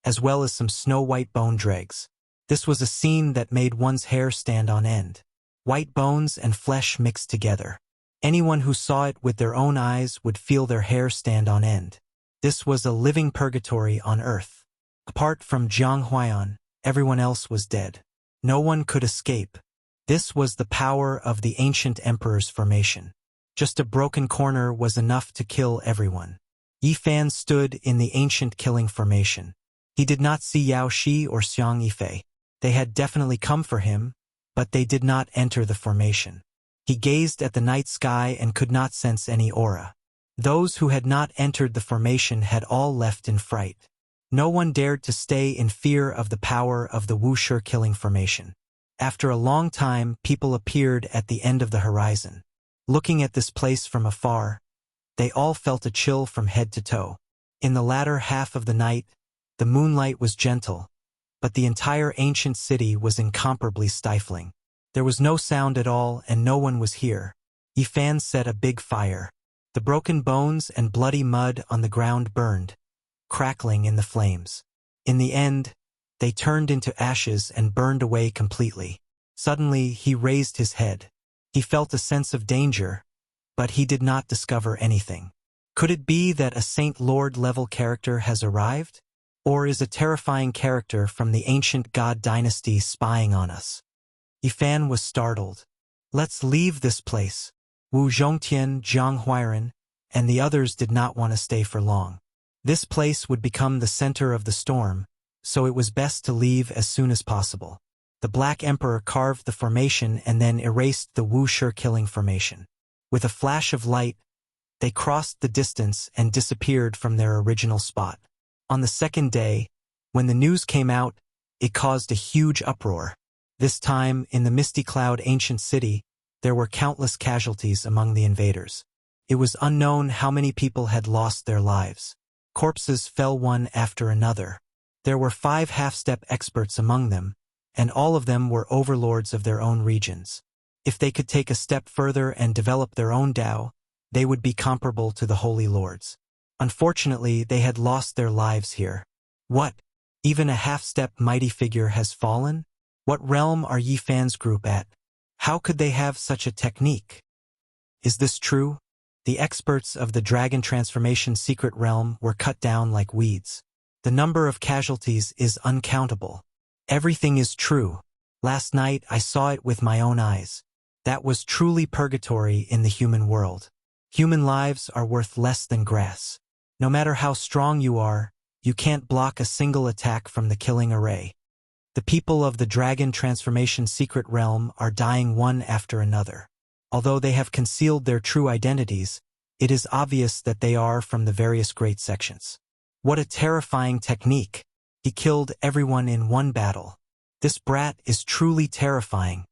Speaker 1: as well as some snow-white bone dregs. This was a scene that made one's hair stand on end. White bones and flesh mixed together. Anyone who saw it with their own eyes would feel their hair stand on end. This was a living purgatory on earth. Apart from Jiang Huaiyan, everyone else was dead. No one could escape. This was the power of the ancient emperor's formation. Just a broken corner was enough to kill everyone. Yifan stood in the ancient killing formation. He did not see Yao Shi or Xiang Yifei. They had definitely come for him, but they did not enter the formation. He gazed at the night sky and could not sense any aura. Those who had not entered the formation had all left in fright. No one dared to stay in fear of the power of the Wuxia killing formation. After a long time, people appeared at the end of the horizon. Looking at this place from afar, they all felt a chill from head to toe. In the latter half of the night, the moonlight was gentle, but the entire ancient city was incomparably stifling. There was no sound at all and no one was here. Yifan set a big fire. The broken bones and bloody mud on the ground burned, crackling in the flames. In the end, they turned into ashes and burned away completely. Suddenly, he raised his head. He felt a sense of danger, but he did not discover anything. Could it be that a Saint Lord-level character has arrived? Or is a terrifying character from the ancient god dynasty spying on us? Yifan was startled. Let's leave this place. Wu Zhongtian, Zhang Huairan, and the others did not want to stay for long. This place would become the center of the storm, so it was best to leave as soon as possible. The Black Emperor carved the formation and then erased the Wuxia killing formation. With a flash of light, they crossed the distance and disappeared from their original spot. On the second day, when the news came out, it caused a huge uproar. This time, in the Misty Cloud ancient city, there were countless casualties among the invaders. It was unknown how many people had lost their lives. Corpses fell one after another. There were 5 half-step experts among them, and all of them were overlords of their own regions. If they could take a step further and develop their own Tao, they would be comparable to the Holy Lords. Unfortunately, they had lost their lives here. What? Even a half-step mighty figure has fallen? What realm are Yi Fan's group at? How could they have such a technique? Is this true? The experts of the Dragon Transformation secret realm were cut down like weeds. The number of casualties is uncountable. Everything is true. Last night I saw it with my own eyes. That was truly purgatory in the human world. Human lives are worth less than grass. No matter how strong you are, you can't block a single attack from the killing array. The people of the Dragon Transformation secret realm are dying one after another. Although they have concealed their true identities, it is obvious that they are from the various great sections. What a terrifying technique! He killed everyone in one battle. This brat is truly terrifying.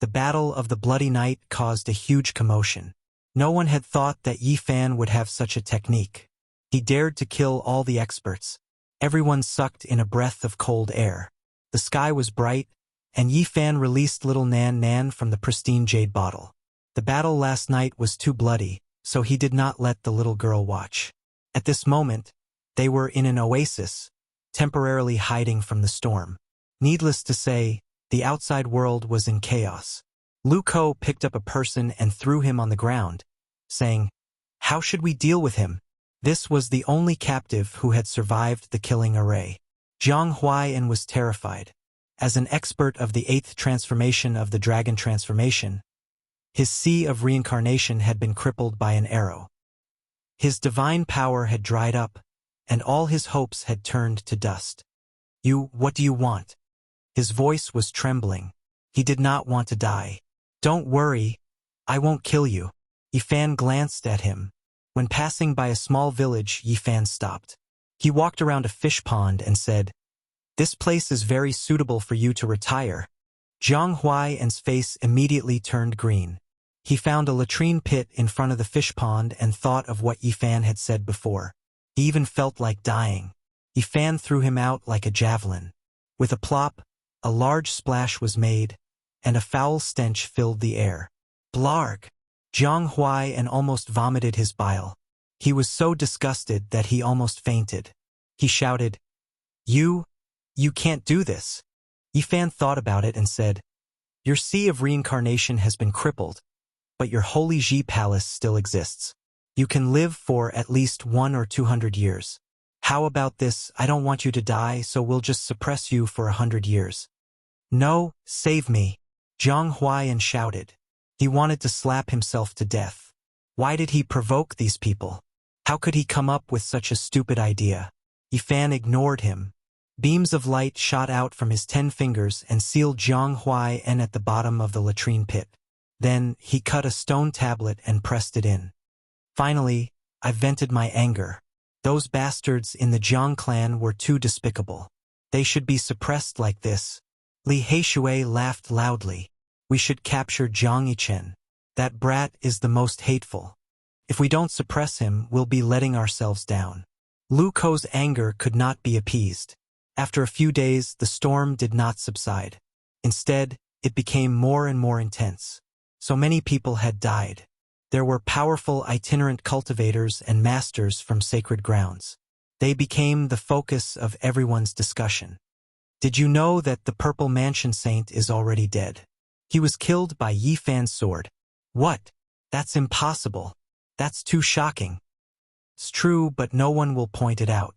Speaker 1: The Battle of the Bloody Night caused a huge commotion. No one had thought that Yi Fan would have such a technique. He dared to kill all the experts. Everyone sucked in a breath of cold air. The sky was bright, and Yi Fan released little Nan Nan from the pristine jade bottle. The battle last night was too bloody, so he did not let the little girl watch. At this moment, they were in an oasis, temporarily hiding from the storm. Needless to say, the outside world was in chaos. Lu Ko picked up a person and threw him on the ground, saying, "How should we deal with him?" This was the only captive who had survived the killing array. Zhang Huaiyan was terrified. As an expert of the 8th transformation of the Dragon Transformation, his sea of reincarnation had been crippled by an arrow. His divine power had dried up, and all his hopes had turned to dust. What do you want?" His voice was trembling. He did not want to die. "Don't worry, I won't kill you." Yi Fan glanced at him. When passing by a small village, Yi Fan stopped. He walked around a fish pond and said, "This place is very suitable for you to retire." Zhang Huaiyan's face immediately turned green. He found a latrine pit in front of the fish pond and thought of what Yi Fan had said before. He even felt like dying. Yi Fan threw him out like a javelin. With a plop, a large splash was made, and a foul stench filled the air. Blarg! Zhang Huaiyan almost vomited his bile. He was so disgusted that he almost fainted. He shouted, You can't do this." Yi Fan thought about it and said, "Your sea of reincarnation has been crippled, but your holy Ji palace still exists. You can live for at least 100 or 200 years. How about this? I don't want you to die, so we'll just suppress you for 100 years. "No, save me," Zhang Huaiyan shouted. He wanted to slap himself to death. Why did he provoke these people? How could he come up with such a stupid idea? Yi Fan ignored him. Beams of light shot out from his 10 fingers and sealed Zhang Huaiyan at the bottom of the latrine pit. Then, he cut a stone tablet and pressed it in. Finally, I vented my anger. Those bastards in the Jiang clan were too despicable. They should be suppressed like this. Li Heishui laughed loudly. "We should capture Jiang Yichen. That brat is the most hateful. If we don't suppress him, we'll be letting ourselves down." Lu Ko's anger could not be appeased. After a few days, the storm did not subside. Instead, it became more and more intense. So many people had died. There were powerful itinerant cultivators and masters from sacred grounds. They became the focus of everyone's discussion. Did you know that the Purple Mansion Saint is already dead? He was killed by Yi Fan's sword. What? That's impossible. That's too shocking. It's true, but no one will point it out.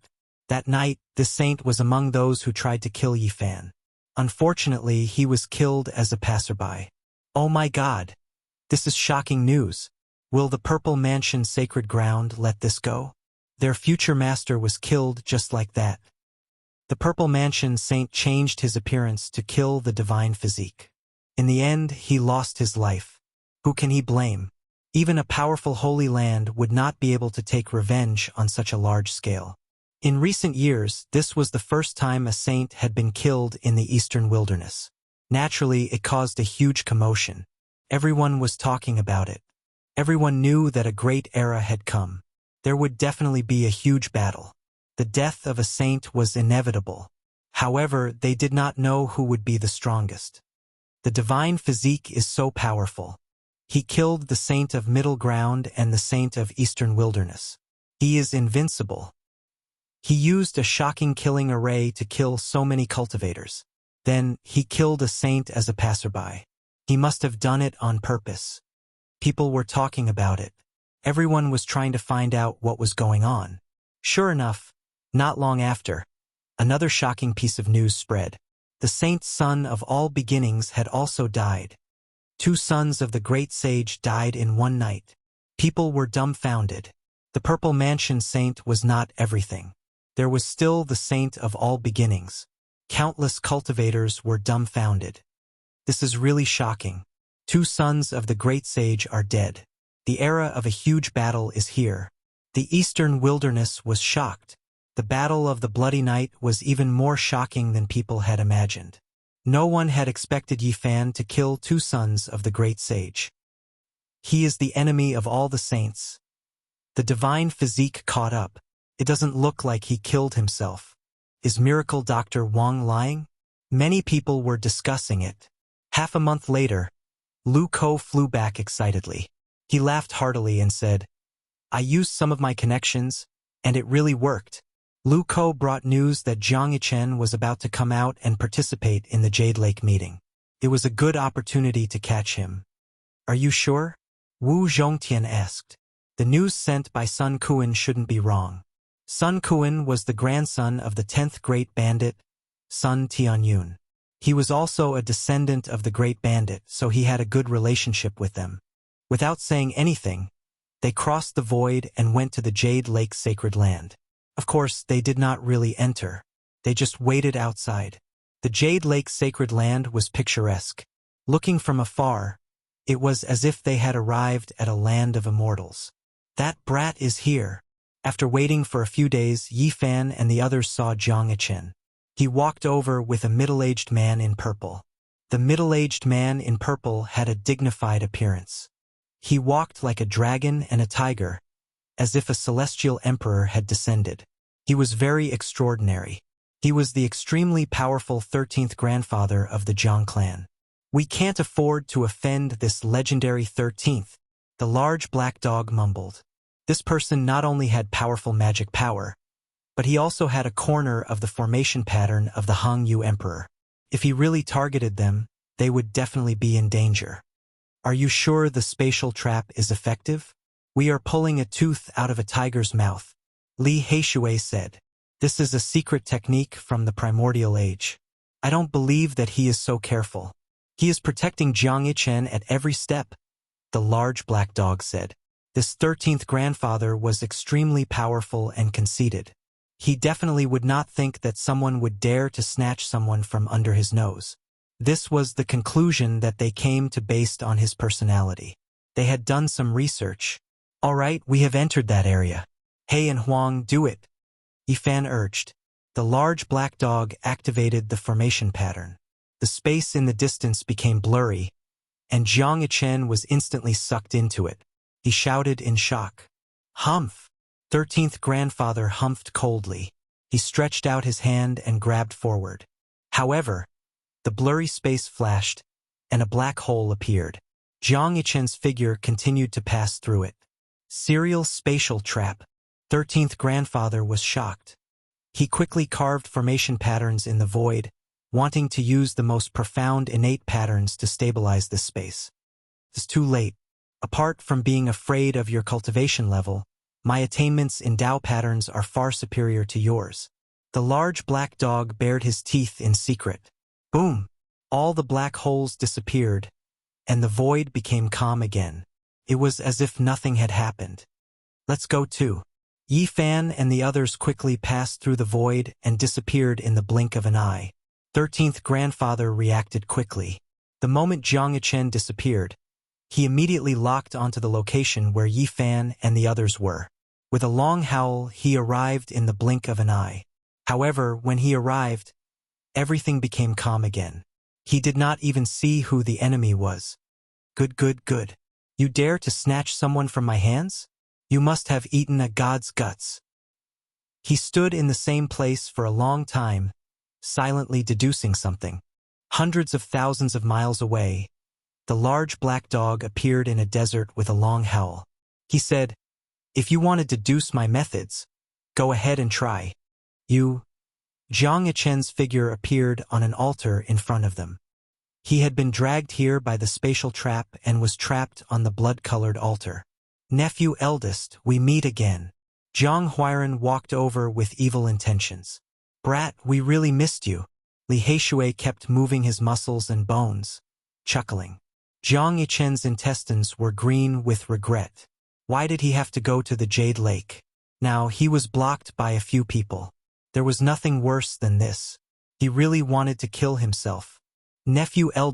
Speaker 1: That night, the saint was among those who tried to kill Yi Fan. Unfortunately, he was killed as a passerby. Oh my God! This is shocking news. Will the Purple Mansion sacred ground let this go? Their future master was killed just like that. The Purple Mansion saint changed his appearance to kill the divine physique. In the end, he lost his life. Who can he blame? Even a powerful holy land would not be able to take revenge on such a large scale. In recent years, this was the first time a saint had been killed in the eastern wilderness. Naturally, it caused a huge commotion. Everyone was talking about it. Everyone knew that a great era had come. There would definitely be a huge battle. The death of a saint was inevitable. However, they did not know who would be the strongest. The divine physique is so powerful. He killed the saint of middle ground and the saint of eastern wilderness. He is invincible. He used a shocking killing array to kill so many cultivators. Then, he killed a saint as a passerby. He must have done it on purpose. People were talking about it. Everyone was trying to find out what was going on. Sure enough, not long after, another shocking piece of news spread. The saint's son of all beginnings had also died. 2 sons of the great sage died in one night. People were dumbfounded. The Purple Mansion saint was not everything. There was still the saint of all beginnings. Countless cultivators were dumbfounded. This is really shocking. 2 sons of the great sage are dead. The era of a huge battle is here. The eastern wilderness was shocked. The Battle of the Bloody Night was even more shocking than people had imagined. No one had expected Yi Fan to kill 2 sons of the great sage. He is the enemy of all the saints. The divine physique caught up. It doesn't look like he killed himself. Is Miracle Dr. Wang lying? Many people were discussing it. Half a month later, Lu Ko flew back excitedly. He laughed heartily and said, "I used some of my connections, and it really worked." Lu Ko brought news that Jiang Yichen was about to come out and participate in the Jade Lake meeting. It was a good opportunity to catch him. "Are you sure?" Wu Zhongtian asked. The news sent by Sun Kuan shouldn't be wrong. Sun Kuan was the grandson of the 10th Great Bandit, Sun Tianyun. He was also a descendant of the Great Bandit, so he had a good relationship with them. Without saying anything, they crossed the void and went to the Jade Lake sacred land. Of course, they did not really enter. They just waited outside. The Jade Lake sacred land was picturesque. Looking from afar, it was as if they had arrived at a land of immortals. That brat is here. After waiting for a few days, Yi Fan and the others saw Jiang Yichen. He walked over with a middle-aged man in purple. The middle-aged man in purple had a dignified appearance. He walked like a dragon and a tiger, as if a celestial emperor had descended. He was very extraordinary. He was the extremely powerful 13th grandfather of the Jiang clan. "We can't afford to offend this legendary 13th, the large black dog mumbled. This person not only had powerful magic power, but he also had a corner of the formation pattern of the Hangyu Emperor. If he really targeted them, they would definitely be in danger. Are you sure the spatial trap is effective? We are pulling a tooth out of a tiger's mouth," Li Heishui said. "This is a secret technique from the primordial age. I don't believe that he is so careful. He is protecting Jiang Yichen at every step," the large black dog said. This 13th grandfather was extremely powerful and conceited. He definitely would not think that someone would dare to snatch someone from under his nose. This was the conclusion that they came to based on his personality. They had done some research. "All right, we have entered that area. He and Huang, do it," Yi Fan urged. The large black dog activated the formation pattern. The space in the distance became blurry, and Jiang Yichen was instantly sucked into it. He shouted in shock. "Humph!" 13th grandfather humphed coldly. He stretched out his hand and grabbed forward. However, the blurry space flashed, and a black hole appeared. Jiang Yichen's figure continued to pass through it. Serial spatial trap. 13th grandfather was shocked. He quickly carved formation patterns in the void, wanting to use the most profound innate patterns to stabilize this space. It's too late. Apart from being afraid of your cultivation level, my attainments in Tao patterns are far superior to yours. The large black dog bared his teeth in secret. Boom! All the black holes disappeared, and the void became calm again. It was as if nothing had happened. Let's go too. Yi Fan and the others quickly passed through the void and disappeared in the blink of an eye. 13th grandfather reacted quickly. The moment Jiang Yichen disappeared, he immediately locked onto the location where Yi Fan and the others were. With a long howl, he arrived in the blink of an eye. However, when he arrived, everything became calm again. He did not even see who the enemy was. Good, good, good. You dare to snatch someone from my hands? You must have eaten a god's guts. He stood in the same place for a long time, silently deducing something. Hundreds of thousands of miles away, the large black dog appeared in a desert with a long howl. He said, "If you want to deduce my methods, go ahead and try." You. Jiang Yichen's figure appeared on an altar in front of them. He had been dragged here by the spatial trap and was trapped on the blood-colored altar. "Nephew eldest, we meet again." Jiang Huairan walked over with evil intentions. "Brat, we really missed you." Li Heishui kept moving his muscles and bones, chuckling. Jiang Yichen's intestines were green with regret. Why did he have to go to the Jade Lake? Now he was blocked by a few people. There was nothing worse than this. He really wanted to kill himself. Nephew eldest.